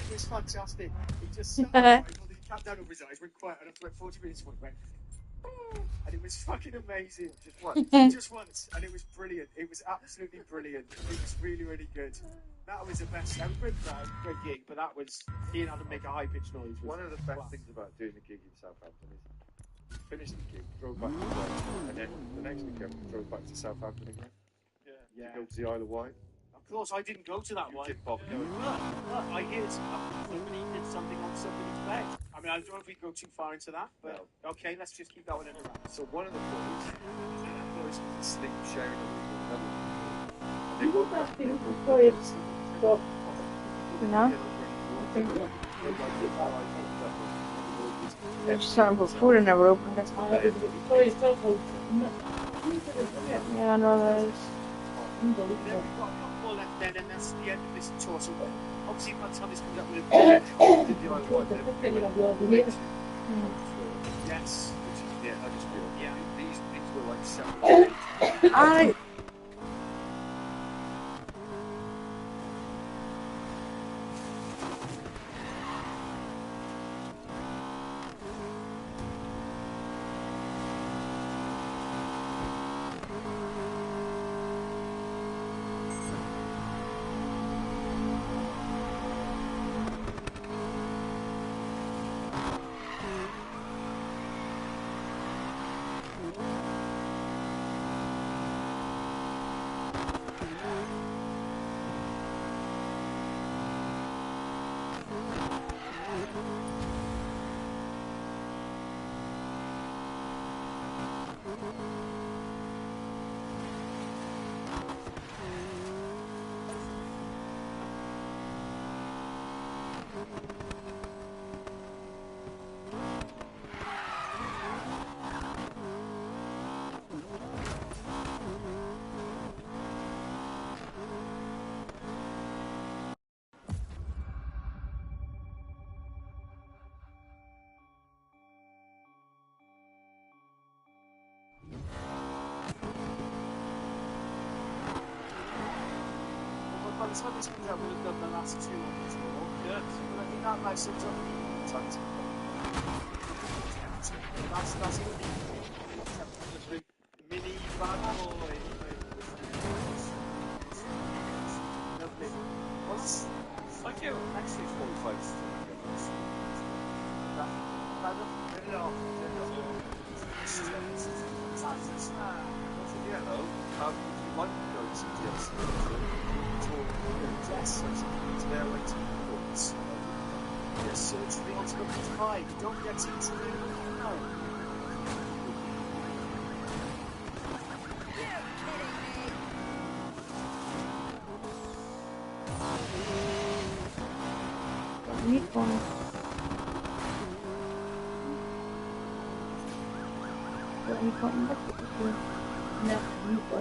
it was fantastic. He just sat there, he tapped down over his eyes, went quiet, and after like 40 minutes, he went, and it was fucking amazing. Just once. Just once. And it was brilliant. It was absolutely brilliant. It was really, really good. That was the best. That was a great crowd, great gig, but that was, seeing how to make a high-pitched noise. One of the best things about doing the gig in Southampton is we finished the gig, drove back to Brighton, and then the next weekend we drove back to Southampton again. Yeah. To go to the Isle of Wight. Of course, I didn't go to that one. Didn't bother going. I hear somebody did something on somebody's bed. I mean, I don't know if we go too far into that, but okay, let's just keep that one in the wrap. So one of the boys was asleep sharing a room with another one. They woke up and they were No? There's something for food and never opened it. Yeah, I know that is. And then we've got a couple more left then, and that's the end of this tour. So obviously by the time this comes up with a yes. Yeah, I just feel. Yeah. These were like 7 I. By the time this comes out, we'll have done the last two on the tour. Yes. But I think that like sums up the tons. That's going to be the big mini bad boy. Lovely. What's Thank you. Actually, 45. Like going to DLC, yes, to their way to reports. yes, surgery on Scotland's high. Don't get into it. No. Meat one. No, you go.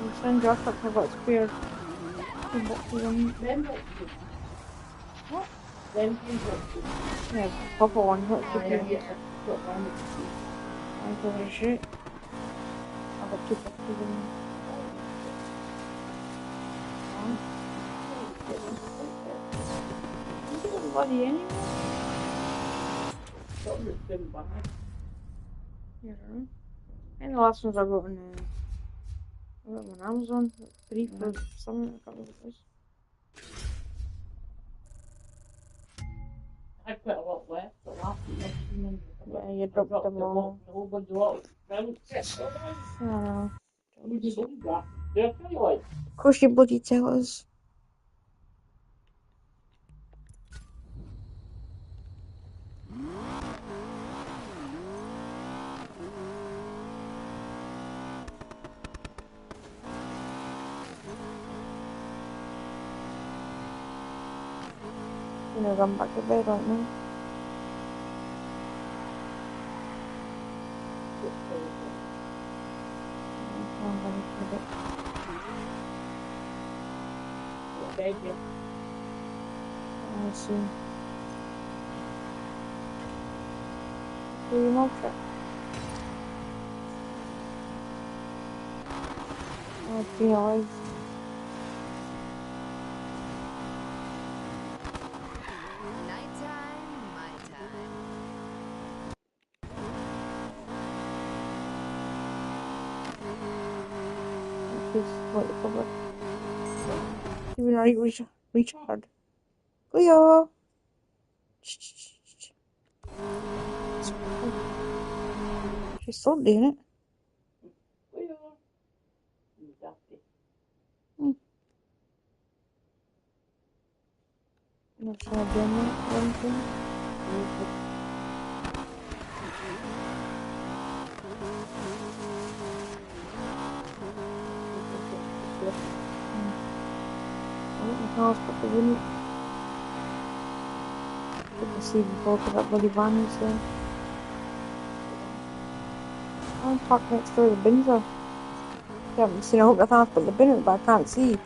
We'll send Josh up for what's weird. Two boxes of meat. Them boxes. What? Them few boxes. Yeah, proper one. What's I the have got one with the seat. I don't give a shit. I've got two boxes of meat. You get everybody anyway? Something that's been bad. Yeah. And the last ones I got on Amazon. 3 for something. I can't remember what it was. I put a lot left, the last one. Yeah, you dropped them all. A whole bunch of lot. Yes, I know. you just hold that. They're kind of like. Of course you bloody tell us. You know, I'm back to bed right now. I'm ready for it. Thank you. I see. Do your mouth shut. Oh, it's your eyes. Nighttime, my time. Please, what the cover. Even are you Richard? Cleo! She's so doing it. I'm not sure I'm doing that or anything. My car's got the wind. You can see before because that bloody van is there. I'm parked next door to the bins are. I haven't seen. I hope nothing's put the bin in, but I can't see.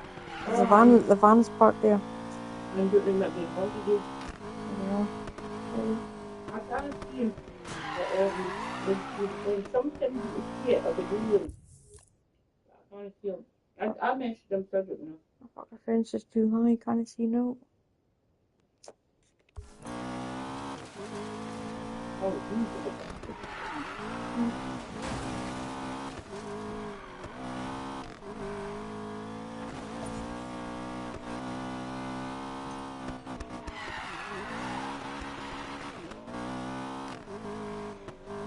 There's the van's parked there. I don't remember the holidays. Yeah. I can't see him. There's sometimes you can see it, or the green. I can't see him. I messaged him, so I don't know. I thought the fence is too high, can't see no. Oh, it's easy.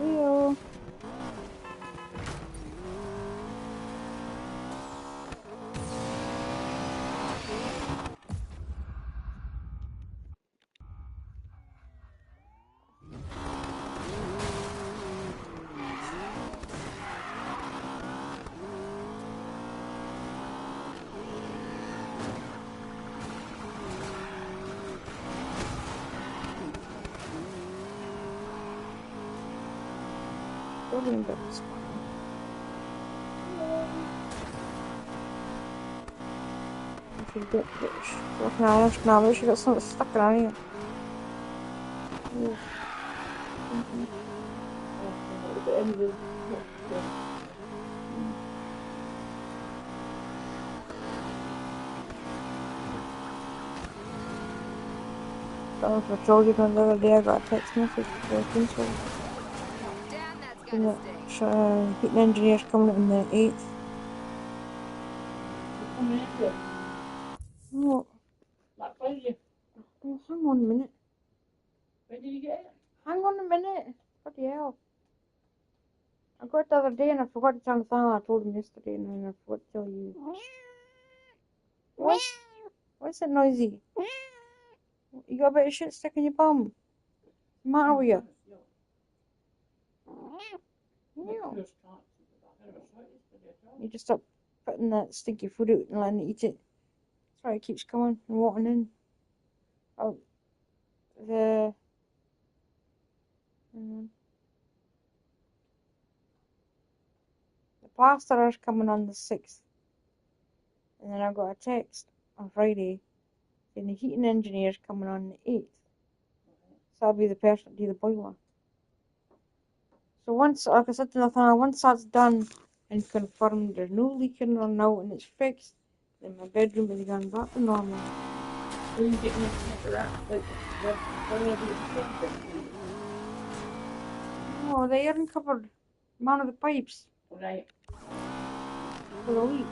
Leo. Building a bit of spot. I should get looking at it now. She got something stuck in her ear. Yeah. I don't know if I told you the other day I got a text message for Kingsford. Damn, that's gotta stink. Heating engineers coming on the 8th. Oh. Oh, hang on a minute. When did you get it? Hang on a minute. Bloody hell. I got it the other day and I forgot to tell Nathaniel. I told him yesterday and then I forgot to tell you. What? What's that noisy? You got a bit of shit stuck in your bum? What's the matter with you? No. You just stop putting that stinky food out and letting it eat it. That's why it keeps coming and walking in. Oh, the plasterer's coming on the 6th. And then I got a text on Friday saying the heating engineer's coming on the 8th. So I'll be the person to do the boiler. So once, like I said to Nathaniel, once that's done and confirmed there's no leaking or no and it's fixed, then my bedroom is going back to normal. So you get me to that, like, whenever it's Oh, the air covered one of the pipes. right. For the leak.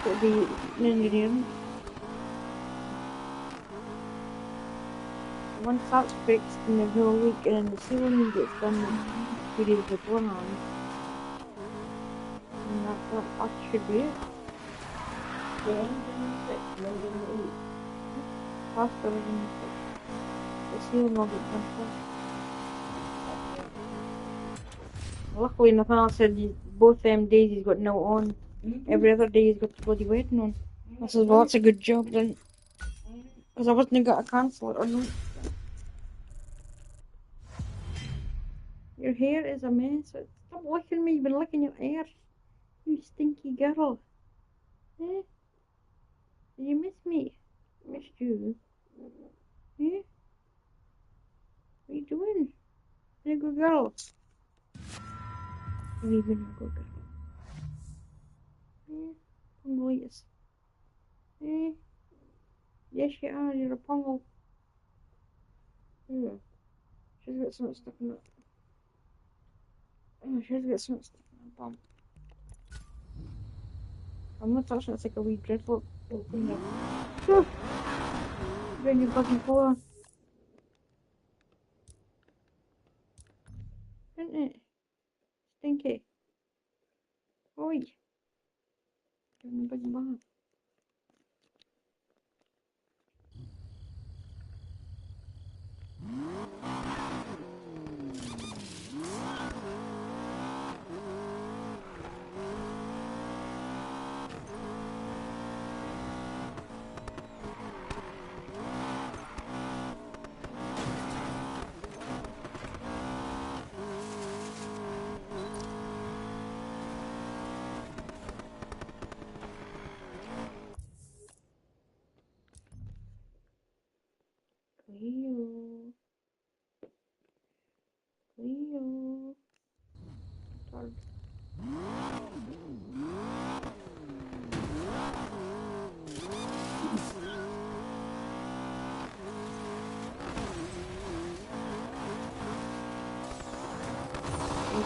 It'll be heating engineering. Once that's fixed and there's no leak and then the ceiling gets done 2 days beforehand, and that should be it. Plaster is in the 6th. The ceiling will get done first. Luckily Nathaniel said both them days he's got no on. Every other day he's got the bloody wedding on. I said, well, that's a good job then. Because I wasn't going to cancel it or not. Your hair is a mess. Stop licking me. You've been licking your hair. You stinky girl. Eh? Do you miss me? Missed you. Eh? What are you doing? You're a good girl. You're even a good girl. Eh? Punglius. Eh? Yes, you are. You're a pungle. Yeah. She's got something stuck in it. Oh, she's got something stuck in her bum. I'm not touching it. It's like a wee dreadful little thing there. Bring your fucking floor. Isn't it? Stinky. Oi. Give him a big bath.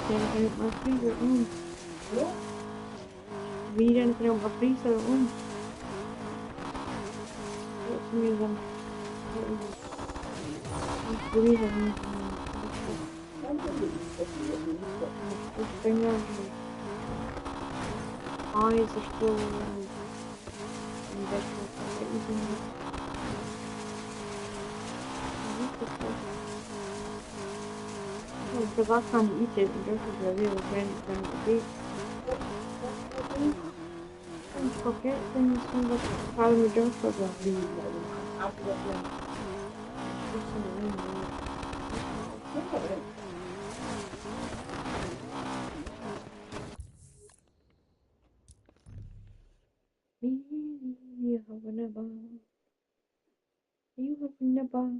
eat anything out my freezer at home. What? If you eat anything out my freezer at home. What's the reason? What's the reason? Fingers and eyes are still and vegetables are everything. Because I can't eat it, and just as a real when it eats. And forget things from the Parliament just as a real you having a bar? You having a bar?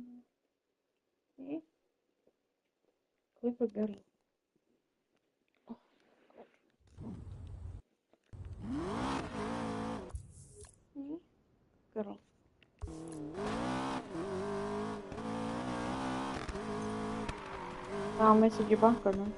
Eh? Clever girl. Girl. I'll message you back or no?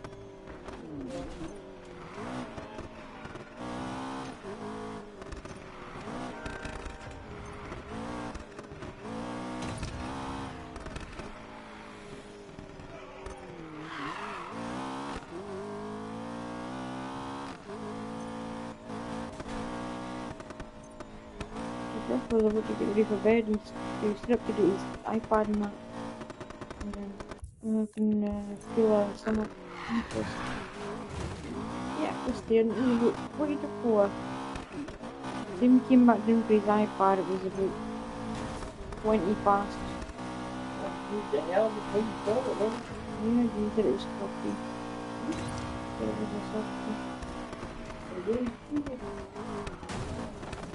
Was about to get ready for bed and he slept to do his iPad and that. And then I can feel our stomach. Yeah, just there. What are you doing for? Tim came back down for his iPad. It was about 20 past. What the hell did he do it then? Yeah, he said it was coffee. Said it was a soft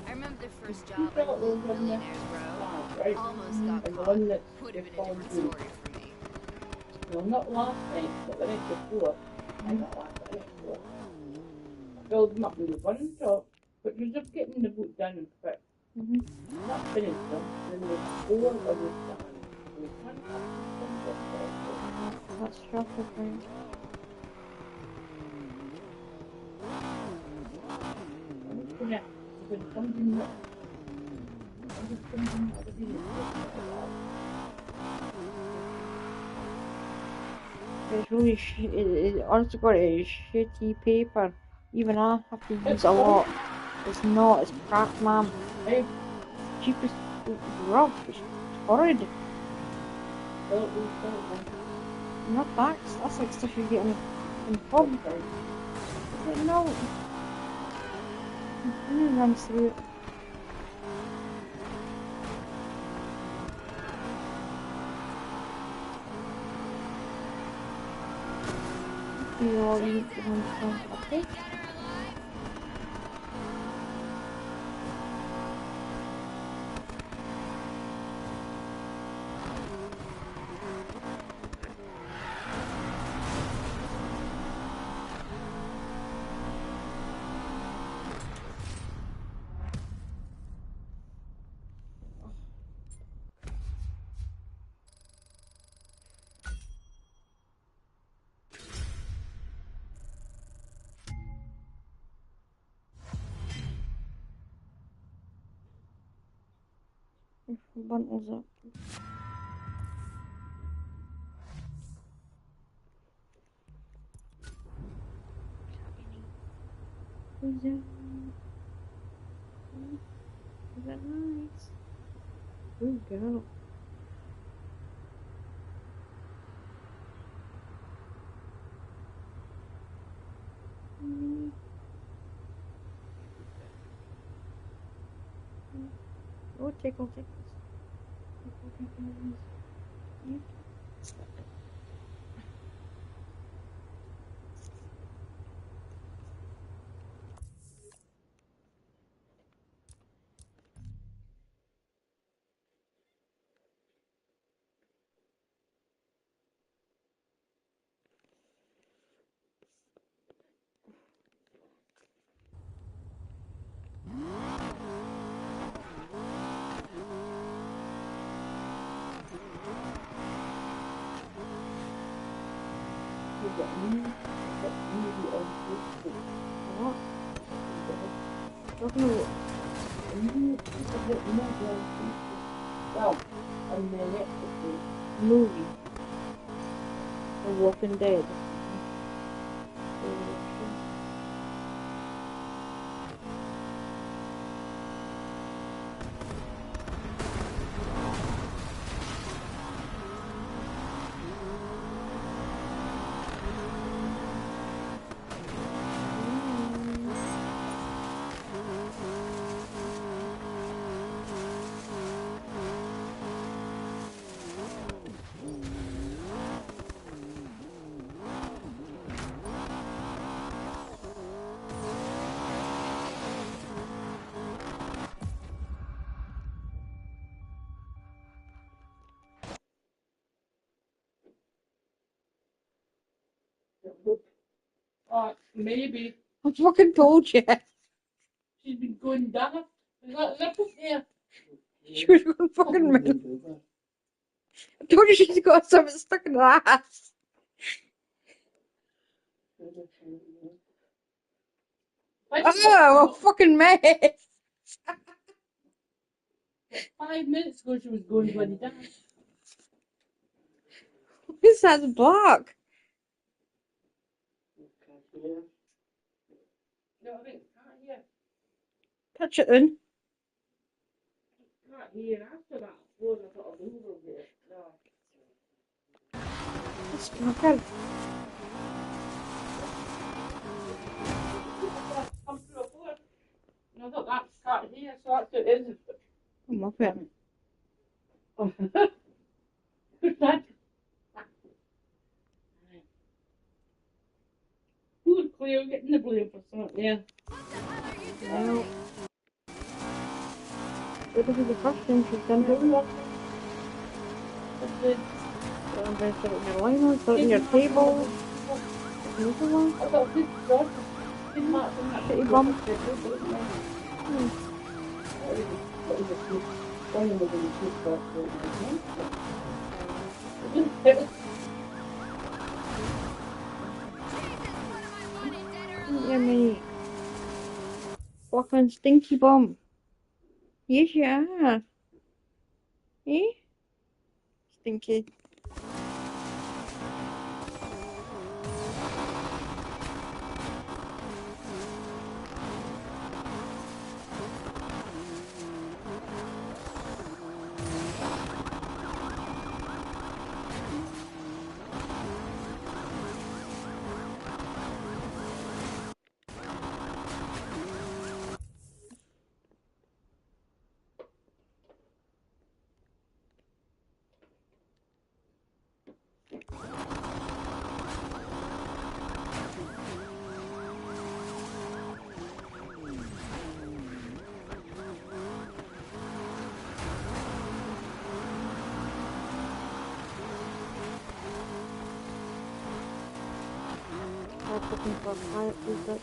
I remember the first job I pulled Millionaires Row. Right. Almost got And the caught. one that's Would have been a fallen different through. story for me. No, not last night, but the night before. I not last night, the night before. I filled them up with the bun top, but you're just getting the boot done and quick. Not finished them, then the 4 of the done. We can't That's chocolate, right? It's really honestly got a shitty paper. Even I have to use a lot. It's not, it's crap, man. It's cheapest rubbish. It's horrid. Not that's like stuff you get in the pub. No. It runs through it. You all eat the one okay? Bundles up. Who's that? Is that nice? Good girl. Oh, tickle, tickles. Yeah. movie on Facebook. What? Talking about A new superhit movie on Facebook. Well, on the Netflix. movie. The Walking Dead. Maybe. I fucking told you. She's been going daft. Is that nipple here? She was going fucking mental. I told you she's got something stuck in her ass. Oh, a fucking mess. 5 minutes ago she was going bloody daft. This has black. No, I think can't hear. Touch it then. Can't hear after that. Well, I got a move over there. No. That's fucking. Come through a floor. No, I thought that's can't hear, so that's what it is. I'm up it. Who's that? Who's Cleo getting the blame for something? Yeah. Well, this is the first time she's done it. I'm going to put it in your liner, put it in your table. Another one. I got a good job. Good mark on that Shitty bum. What is it? One of them was in the toothbrush. Yeah, mate. Fucking stinky bum. Yes, you are. Eh? Stinky. I'm looking for a quiet visit.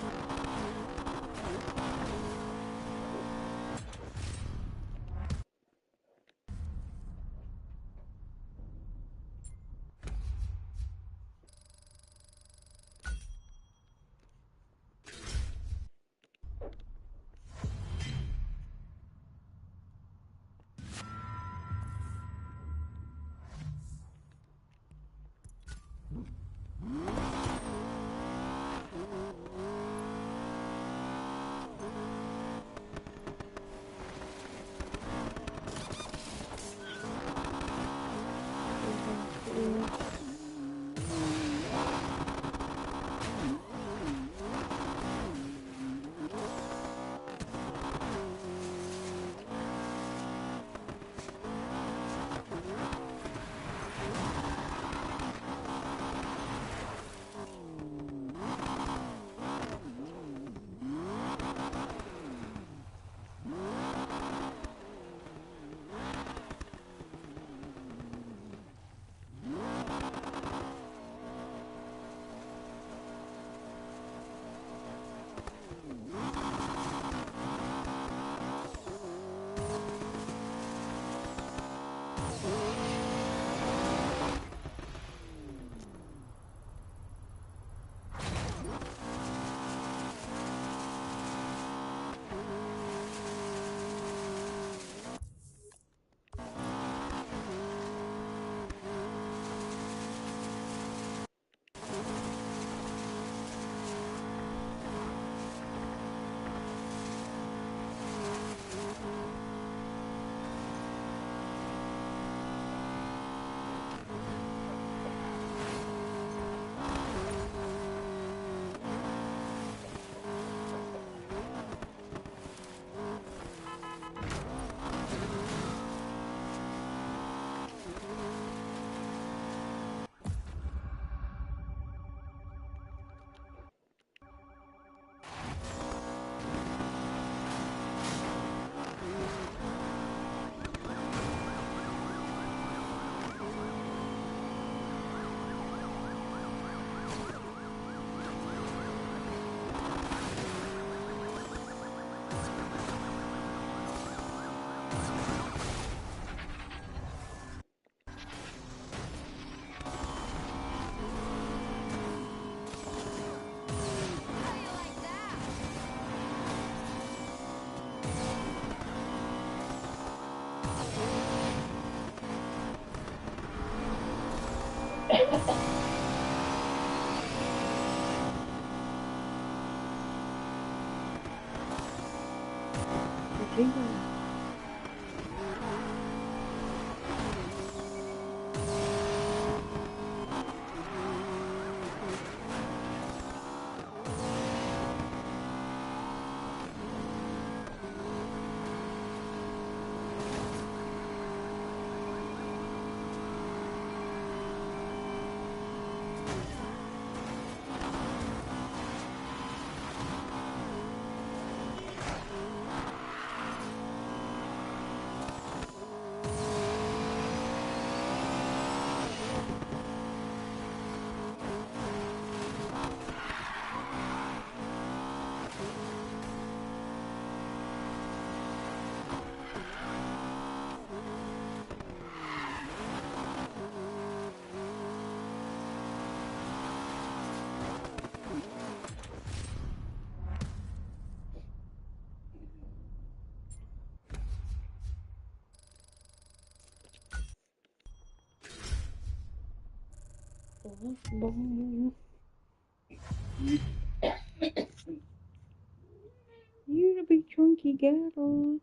You're a big chunky girl.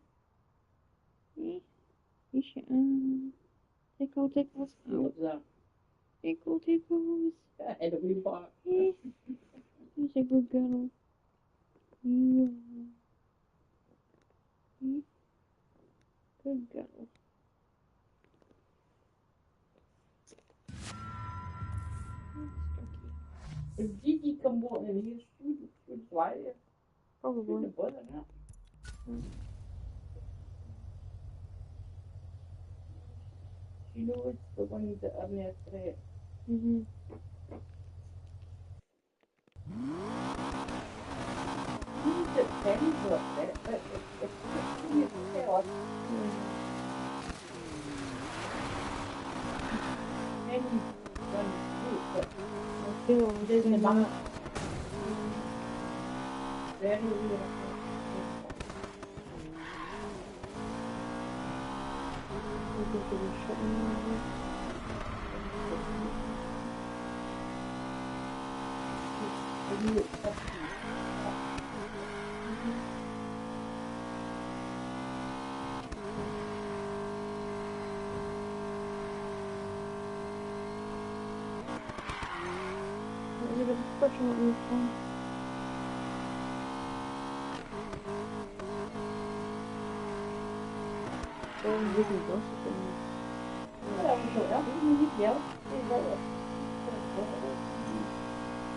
You should tickle tickles. What's that? Tickle tickles. And a wee bar. You're a good girl. You good girl. If Gigi come walking in here, she'd fly there. Probably. Shouldn't bother now. She knows the ones that are near threat. Mm-hmm. These that Penny's not threat, but it's you tell us. Penny's runs through, but I feel there's the not. map. Very weird.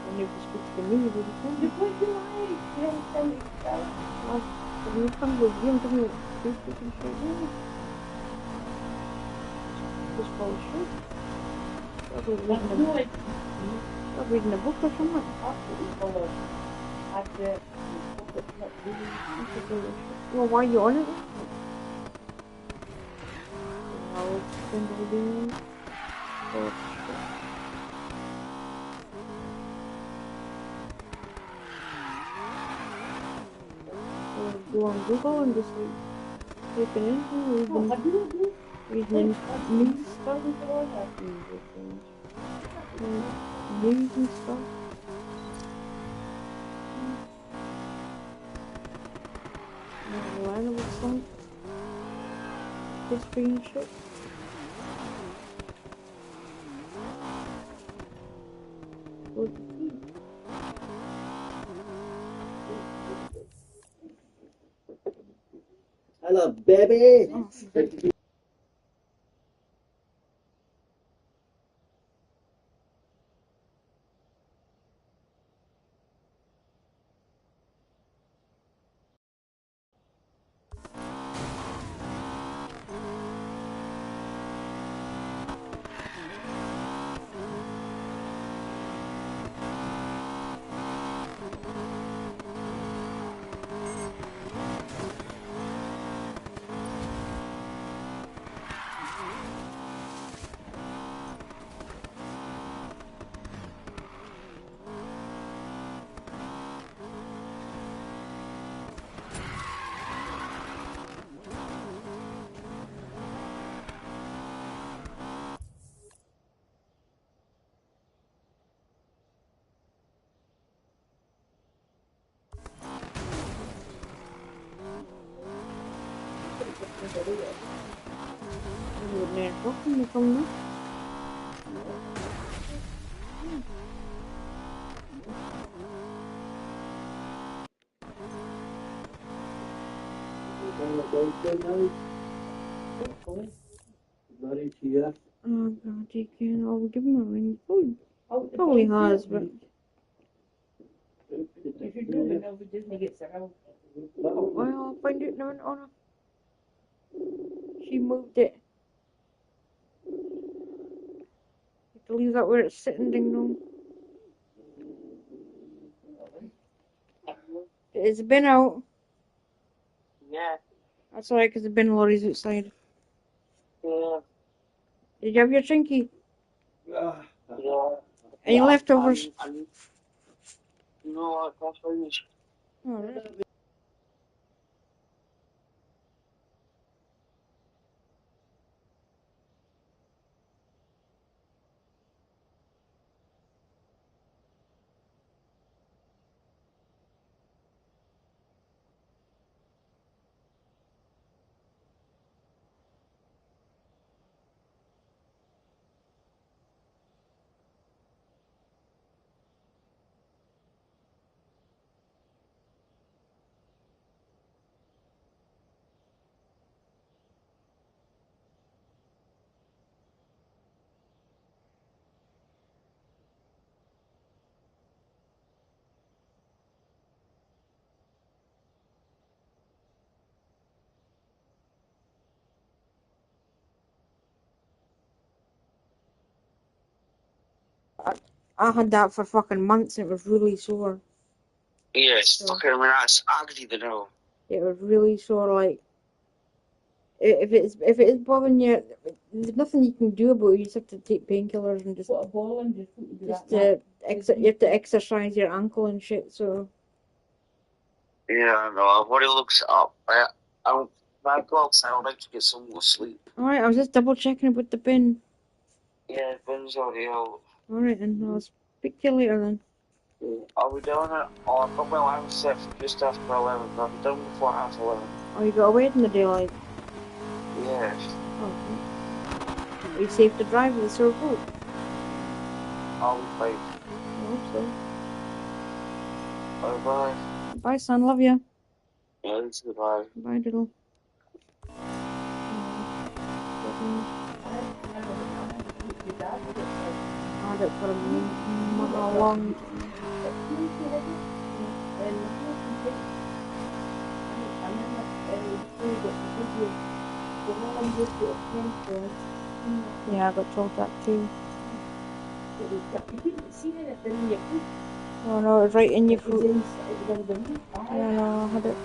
When you speak to me, you would tell me. What do I? You don't tell me yourself. When you come with you, I'm talking about Facebook and shit. Just follow shit. Stop reading a book or something. Absolutely follow. Well, why are you on it? Well, it's go on Google and just like type it in reading news stuff news and stuff. Learn about some history and shit. Hello, baby. Oh. Welcome to come now. Oh god, he can. I'll give him a ring. Oh, probably has, but. If you're doing it, nobody doesn't get around. Well, I'll find it now, Anna. She moved it. You have to leave that where it's sitting, ding dong. Is the bin out? Yeah. That's alright, because the bin lorry's outside. Yeah. Did you have your chinky? Yeah. Any leftovers? No, I can't finish. Alright. I had that for fucking months and it was really sore. Yeah, it's fucking, I mean, that's agony to know. It was really sore, like, if it is bothering you, there's nothing you can do about it. You just have to take painkillers and just Put a ball in, just you have to exercise your ankle and shit. So Yeah, I know. I've already looked it up. I've got outside. I'd like to get some more sleep. alright, I was just double checking about the bin. Yeah, Ben's already out. Alright, and I'll speak to you later then. I'll be doing it. Oh, I've got my alarm set for just after 11. I'll be done before half 11. Oh, you got away in the daylight? Yes. Okay. Are you safe to drive with a sore boot? I'll be fine. I hope so. Bye-bye. Bye, son. Love you. Yeah, you too. Bye. Bye, diddle. I had it for a long time. Yeah, I got told that too. You couldn't see anything in your foot. Oh no, it was right in your It was foot. inside, it was underneath. Yeah, no, I had it.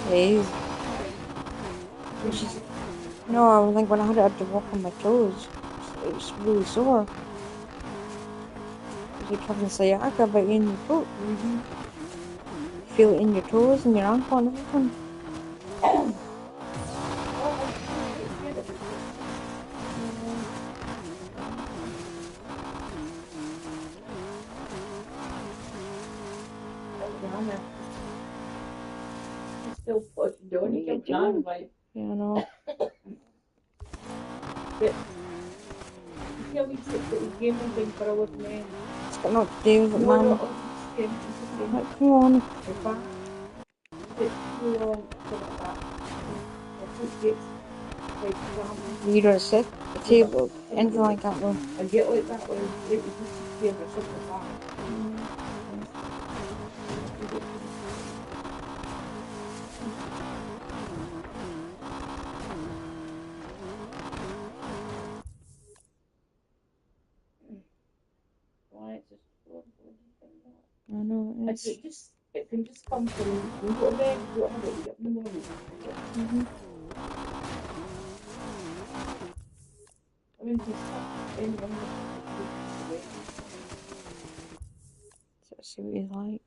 Hey. No, I think when I had it, I had to walk on my toes. It was really sore. It was like having sciatica, but in your foot. Feel it in your toes and your ankle and everything. Still pushing doing What are you doing? Yeah, I know. Yeah, we took the gaming thing for our man. It's got nothing to do with it, No, man. no, it's just game. Like, come on. You don't sit at the table, anything like that, though. I get like that when it was just a game or something like that. I know, it's... It can just come from, you go to bed, you don't have it, you get up in the morning. I mean, just Let's see what he's like.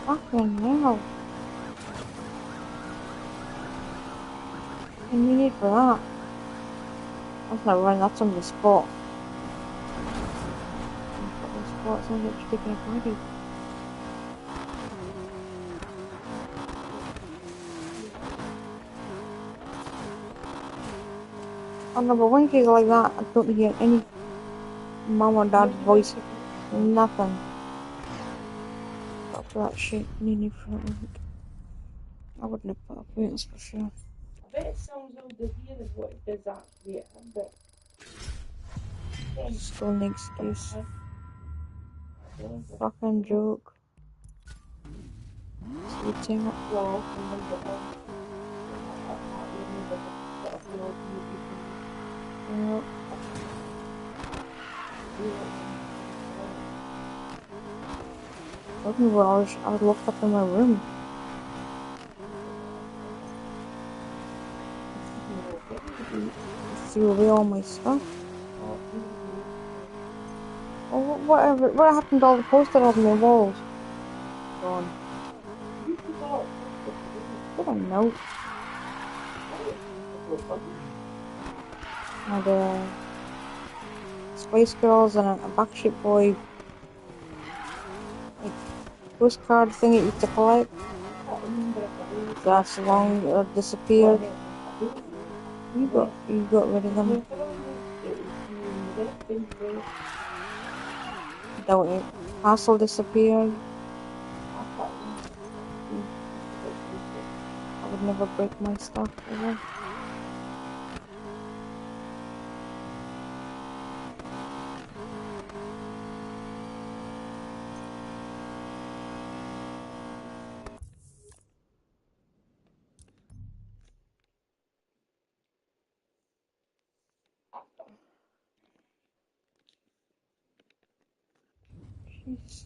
Fucking hell. What do you need for that? That's not running, that's on the spot. On the spot, sounds like you're taking a party. Oh no, but when she's like that, I don't hear any mum or dad's voice. Nothing. Stop that shit. Need for it. I wouldn't have put up with it, that's for sure. I bet it sounds older here than what it does actually, but Still an excuse. Fucking joke. Sweeting it. well, and then the whole that room with the sort of the old movie Yeah. Told me when I was locked up in my room. Threw away all my stuff. Oh, whatever. What happened to all the posters on my walls? Gone. I don't know. Had Spice Girls and a Backstreet Boy like postcard thing it used to collect. That's long disappeared. You got rid of them. Don't it? Hassle disappeared. I would never break my stuff ever. Jesus.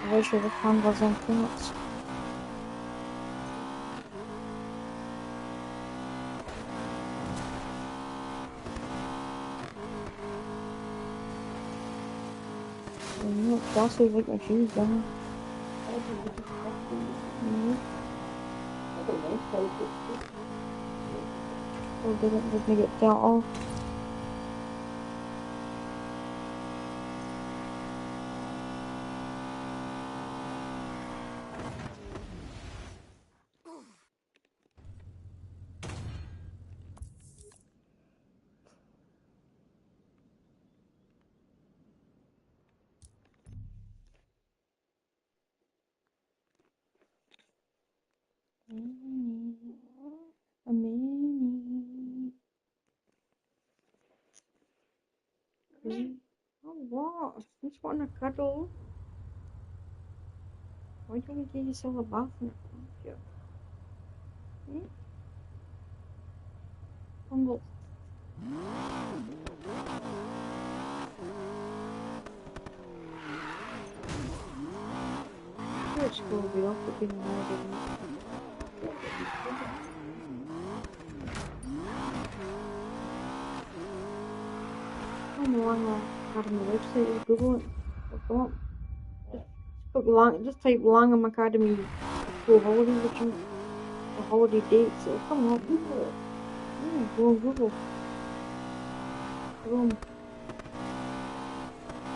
I wish the fan was on peanuts. You know, Chelsea like my shoes down. Or didn't get dealt off. A mini. Oh, what? I just want a cuddle. Why don't you get yourself a bath? Yeah. Humble. Which will be off the bin I'm on Academy website, just Google it. What? Just type Langham Academy school holiday return or holiday dates, it'll come up. Google it. Yeah, go on Google. Chrome.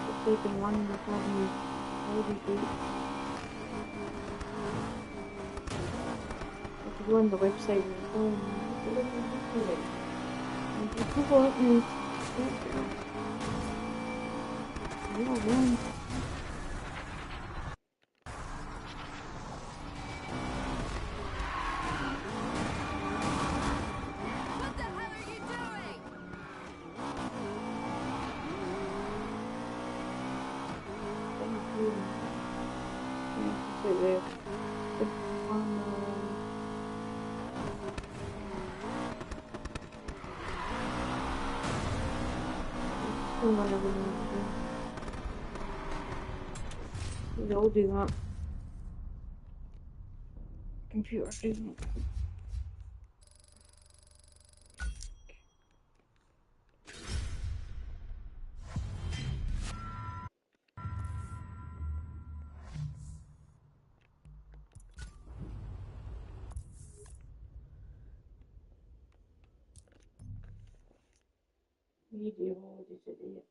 Just type in Langham Academy holiday dates. If you go on the website and just Google it and yeah. They all do that. Computer do that. 3-day holiday today.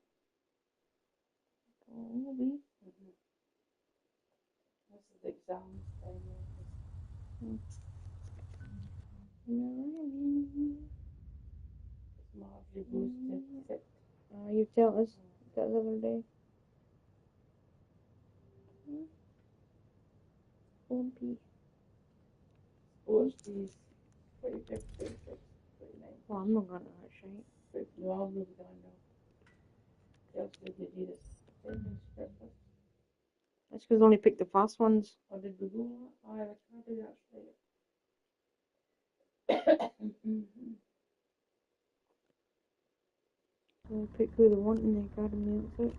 Oh, we. This is exams time. Marjorie goes to sit. You tell us the other day. Bumpy. Sports days. 25th, 26th, 29th. Well, I'm not going to that shite. No, I'm not going now. Just the day that's attendance Christmas. That's because I only picked the fast ones. Or did we go? I can't do that straight. We'll pick who they want in the academy, that's it.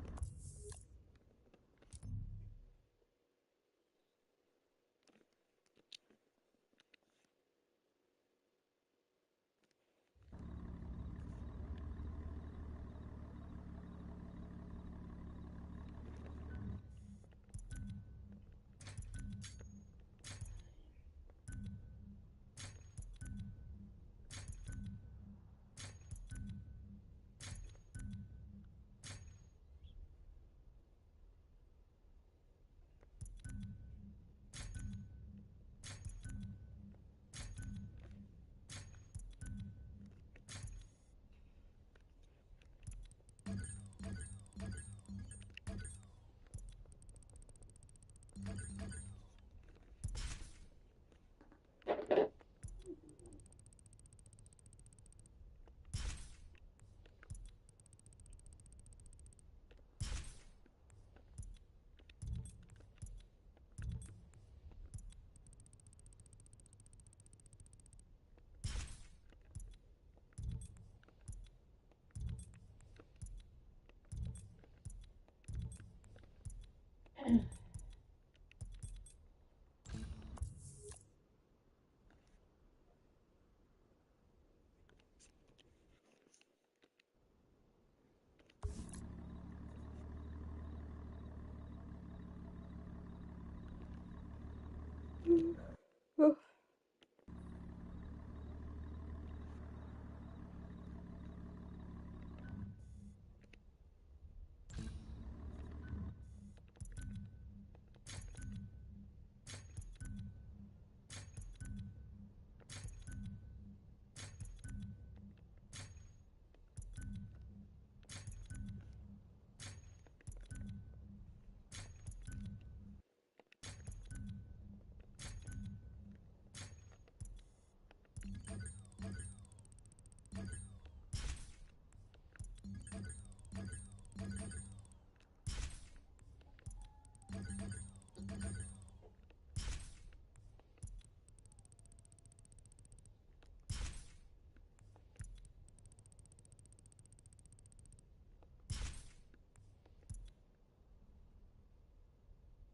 Oh.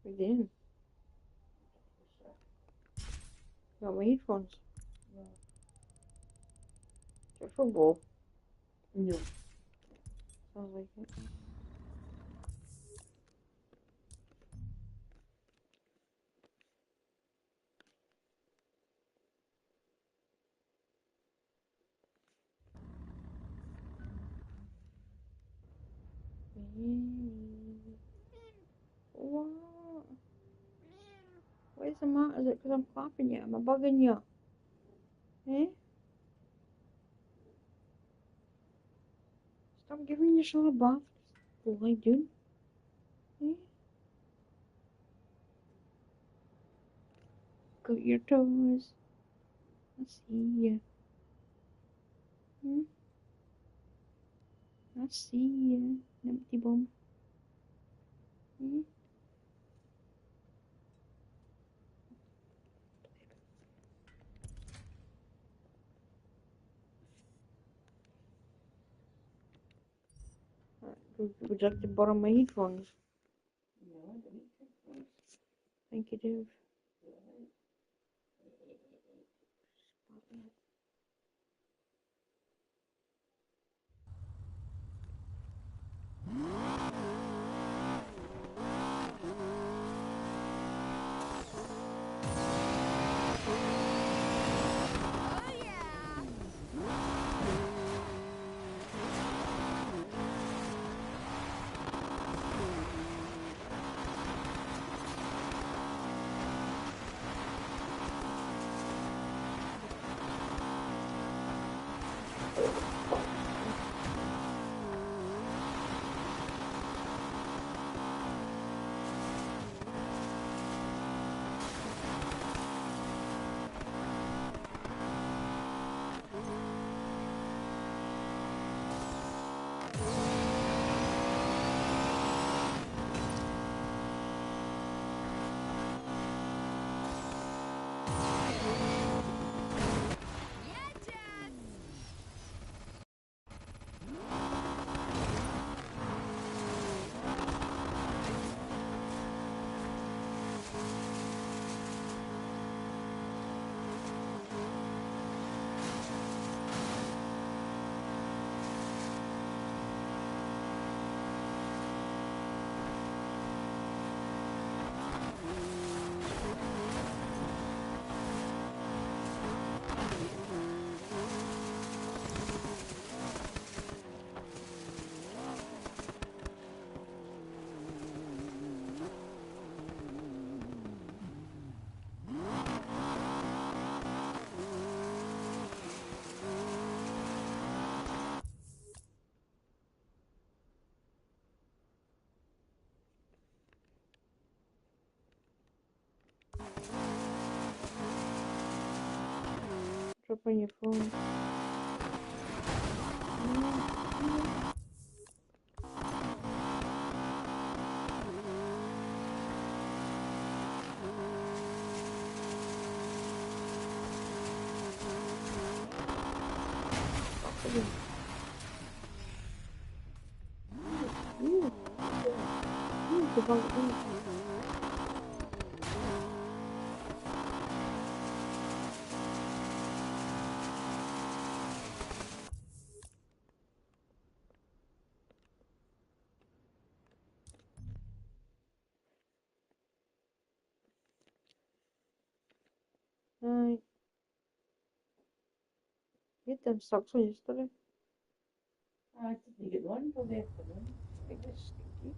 We did. Got my headphones. No. Is it football? No. Sounds like it. What? What is the matter? Is it because I'm clapping you? Am I bugging you? Eh? Stop giving yourself a bath. Just lie down. Eh? Got your toes. I see you. Hmm? I see you. Empty bum. Hmm? Would you like to borrow my headphones? No, I don't need headphones. Thank you, Dave. Drop on your phone. Right. You had them socks on yesterday. I didn't get one till the afternoon. I think they're stinky.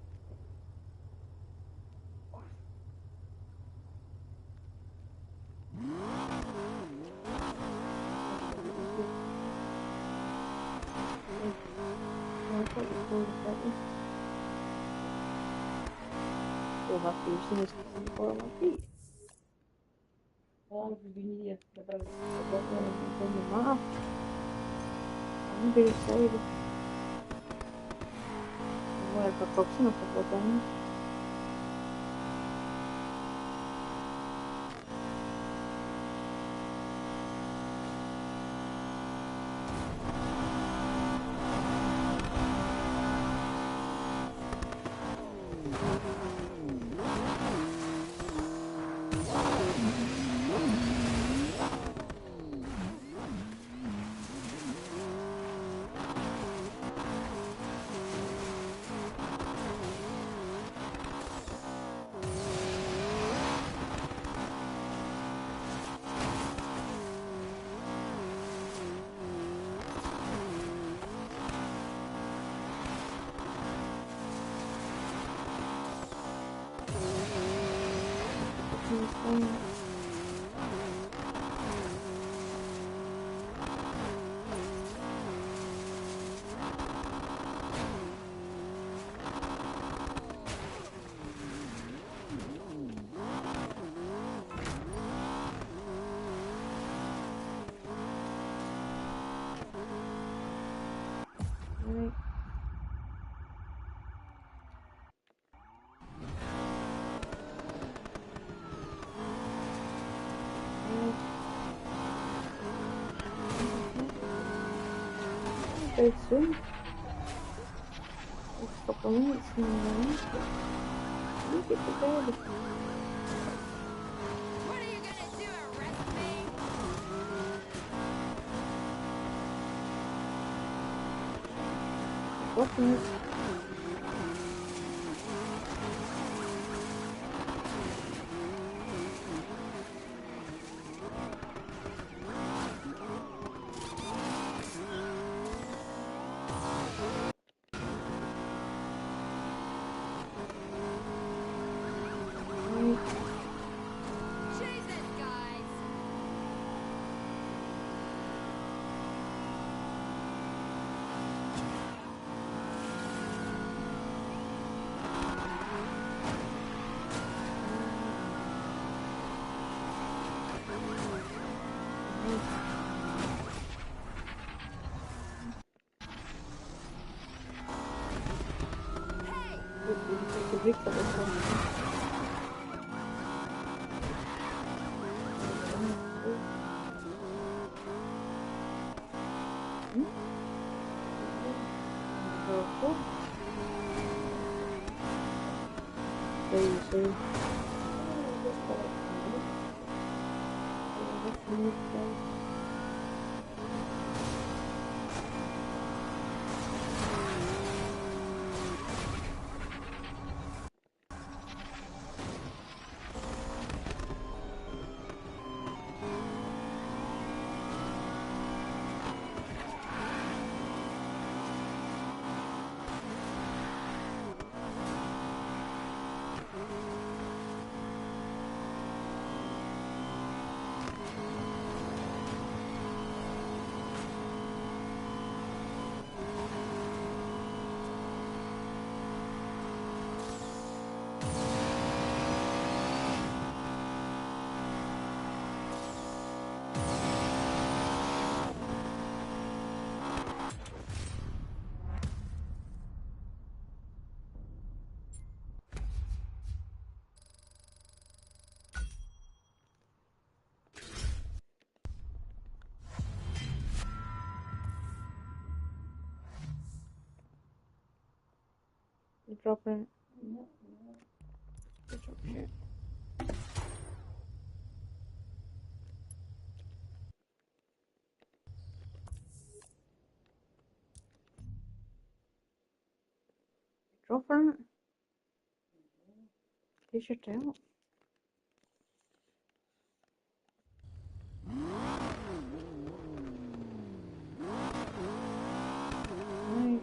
All my piercing is on the bottom of my feet. How long have you been here? I don't know, it doesn't matter. I'm very excited. I'm going for boxing a couple of times. Right. Very soon. Next couple of minutes and then you get to bed. What are you gonna do, arrest me? Walking it. Jesus, guys! The bricks at this one. Crazy. dropping it. Good job, shit. Dropping it. Fish it out. Right.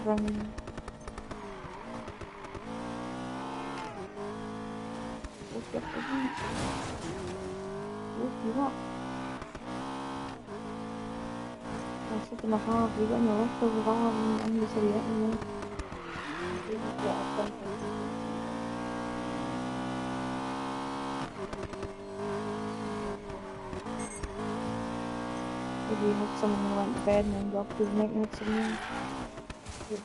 Running. Look at the heat. Look you up. 6.5. You got any leftovers all of them and you said you didn't know. Maybe you had some and then went to bed and then got up to the night and had some more. Yes.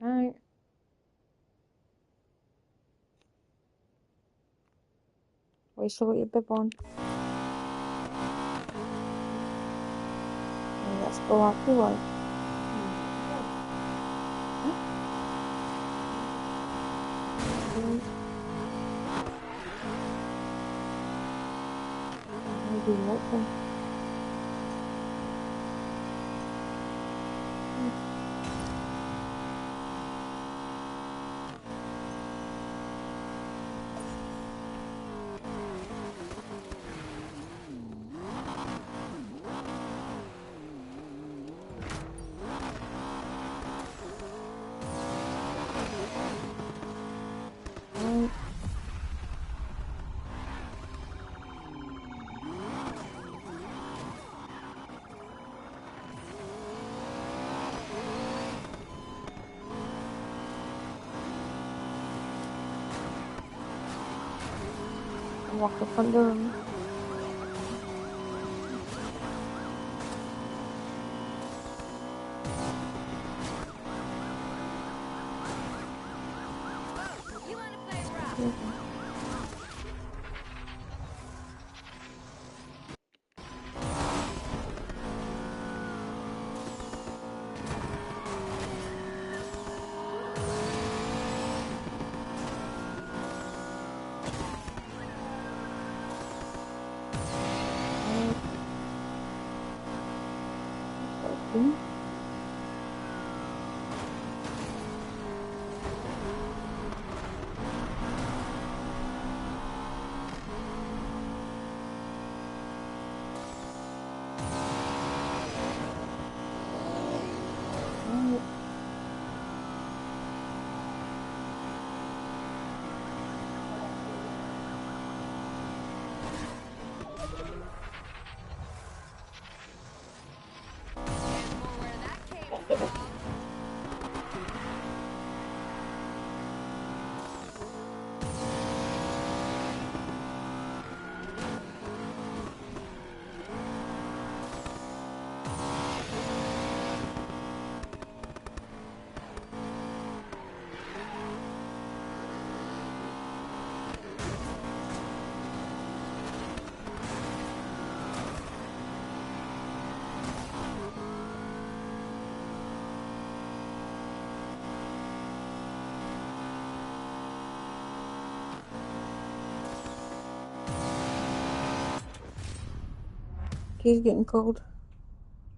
Alright. Wait, still got your bib on. Okay, let's go out the light. Maybe like them. Walk the front door. Tea's getting cold.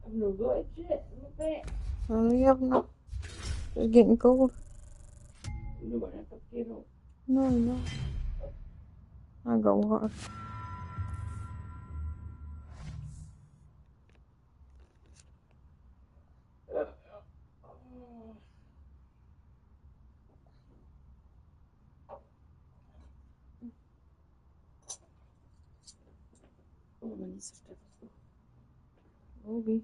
I've no got it yet. I'm a bit. Oh, you have not. It's getting cold. You don't want a cup of tea, no? No. I got water. Oh, my knees are stiff. Ruby.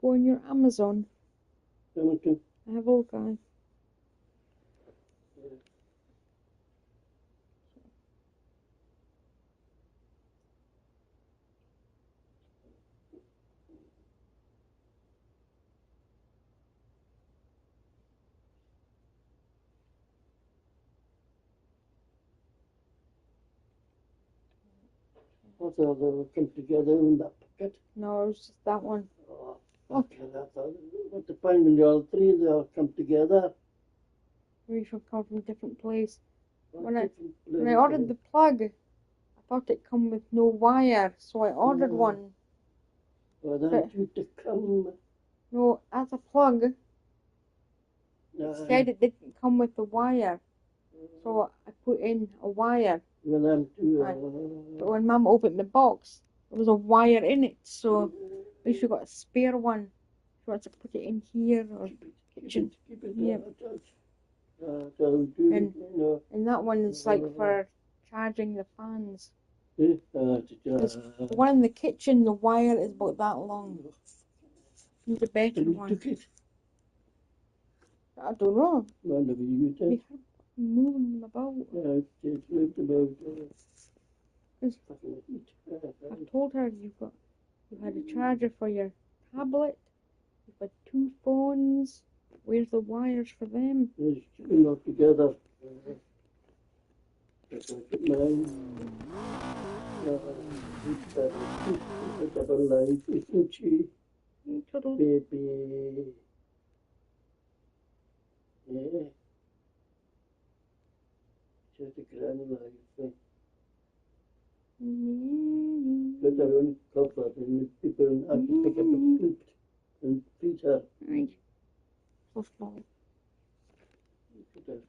Go on your Amazon. I have a look, guys. What are they come together in that pocket? No, it was just that one. Oh, okay, that's all. What to find when all three they all come together? We should come from a different place. When I Different ordered the plug, I thought it come with no wire, so I ordered one. Well, then you to come. No, as a plug, it said it didn't come with a wire, so I put in a wire. Well, them two. But when Mum opened the box, there was a wire in it, so at least we got a spare one. She wants to put it in here or kitchen. Keep it Yeah. And that one is like for charging the fans. The one in the kitchen, the wire is about that long. Need a better one. I don't know. We have moving them about. I've told her you had a charger for your tablet, you've got 2 phones. Where's the wires for them? Keeping all together. Double life, isn't she? Baby. Yeah. Just a grand life. But I only cover and people have to pick up a flute and feed her. Right. So small. Look at her.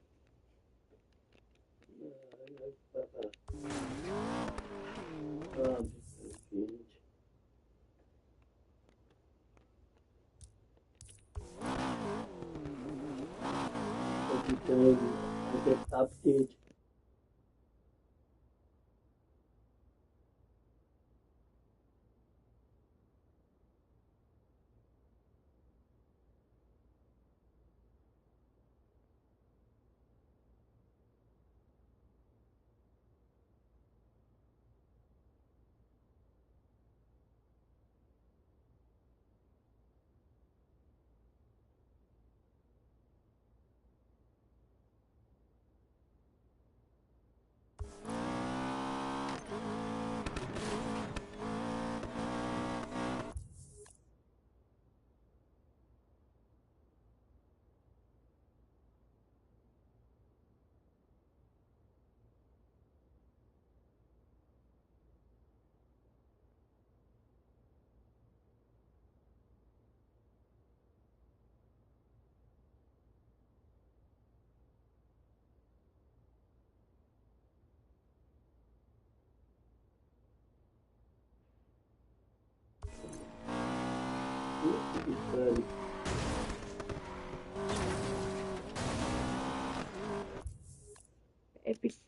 Every time I get update. speed.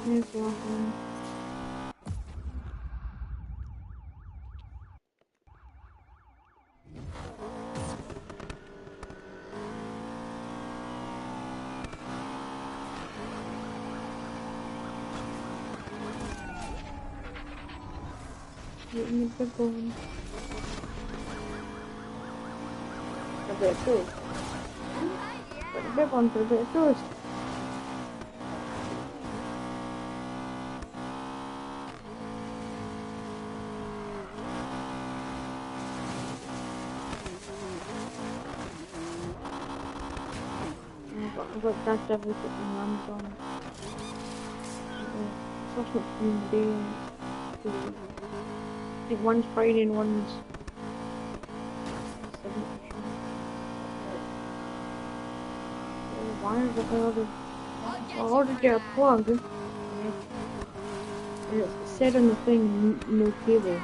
There's one. Getting the big one. A bit of toast. But the big one for a bit of toast. I've got that devil putting lambs on. It's not from the day. I think one's Friday and one's 7th. The wires that I ordered you a plug. And it said on the thing, no cable.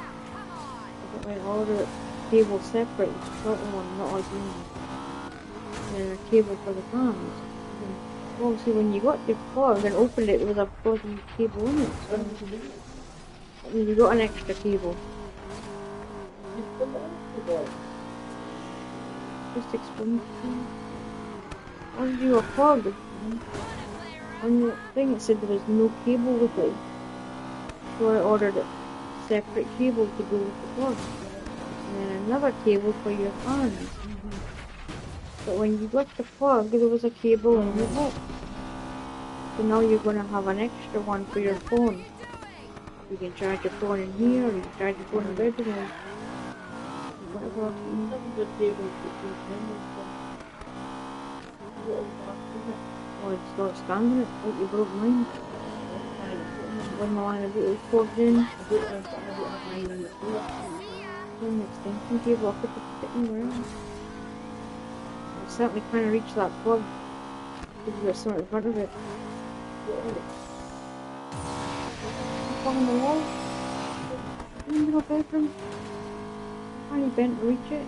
I ordered cable separate, the short one, not like me. And a cable for the fans. And obviously when you got the plug and opened it, there was a bloody cable in it. So you got an extra cable. Just explain to you. Ordered you a plug. On the thing it said there was no cable with it. So I ordered a separate cable to go with the plug. And then another cable for your fans. But when you got the plug, there was a cable in the box. So now you're going to have an extra one for your phone. You can charge your phone in here, or you can charge your phone in the bedroom, or whatever. Oh, it's not standing it, like you broke mine. When my line of it was plugged in, an extension cable, I could have put it anywhere else. I certainly can't reach that plug, because you've got something in front of it. Plug on the wall, in the bedroom. I can't bend to reach it.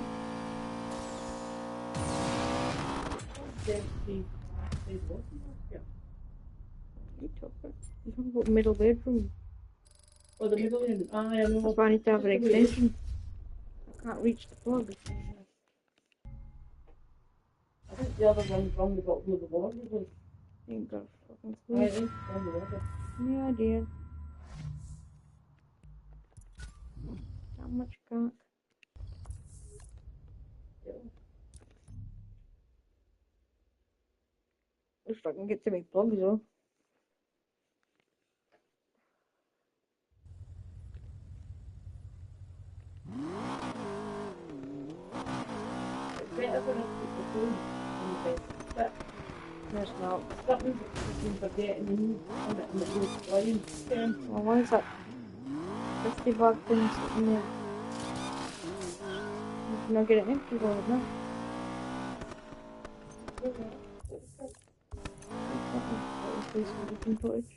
You talk about middle bedroom. Oh, the middle end. I know. That's why I need to have an extension. I can't reach the plug. I think the other one's wrong about where the water was. Ain't got a fucking I clue. think it's on the water. Yeah, I did. Not much cock. If I can get to my plugs though. It's better when I put the phone in the bed. But No, it's not. something that you can forget and then on it and it goes flying. Well, why is that 50 baht thing sitting there? You can now get it empty all of that. Replace with different footage.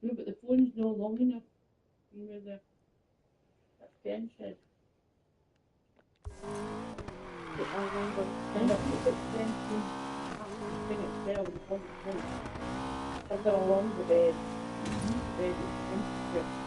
No, but the phone's no long enough. You know where that bench is. Get my longer And I put the extension thing itself on the phone. I've got along the bed. The bed is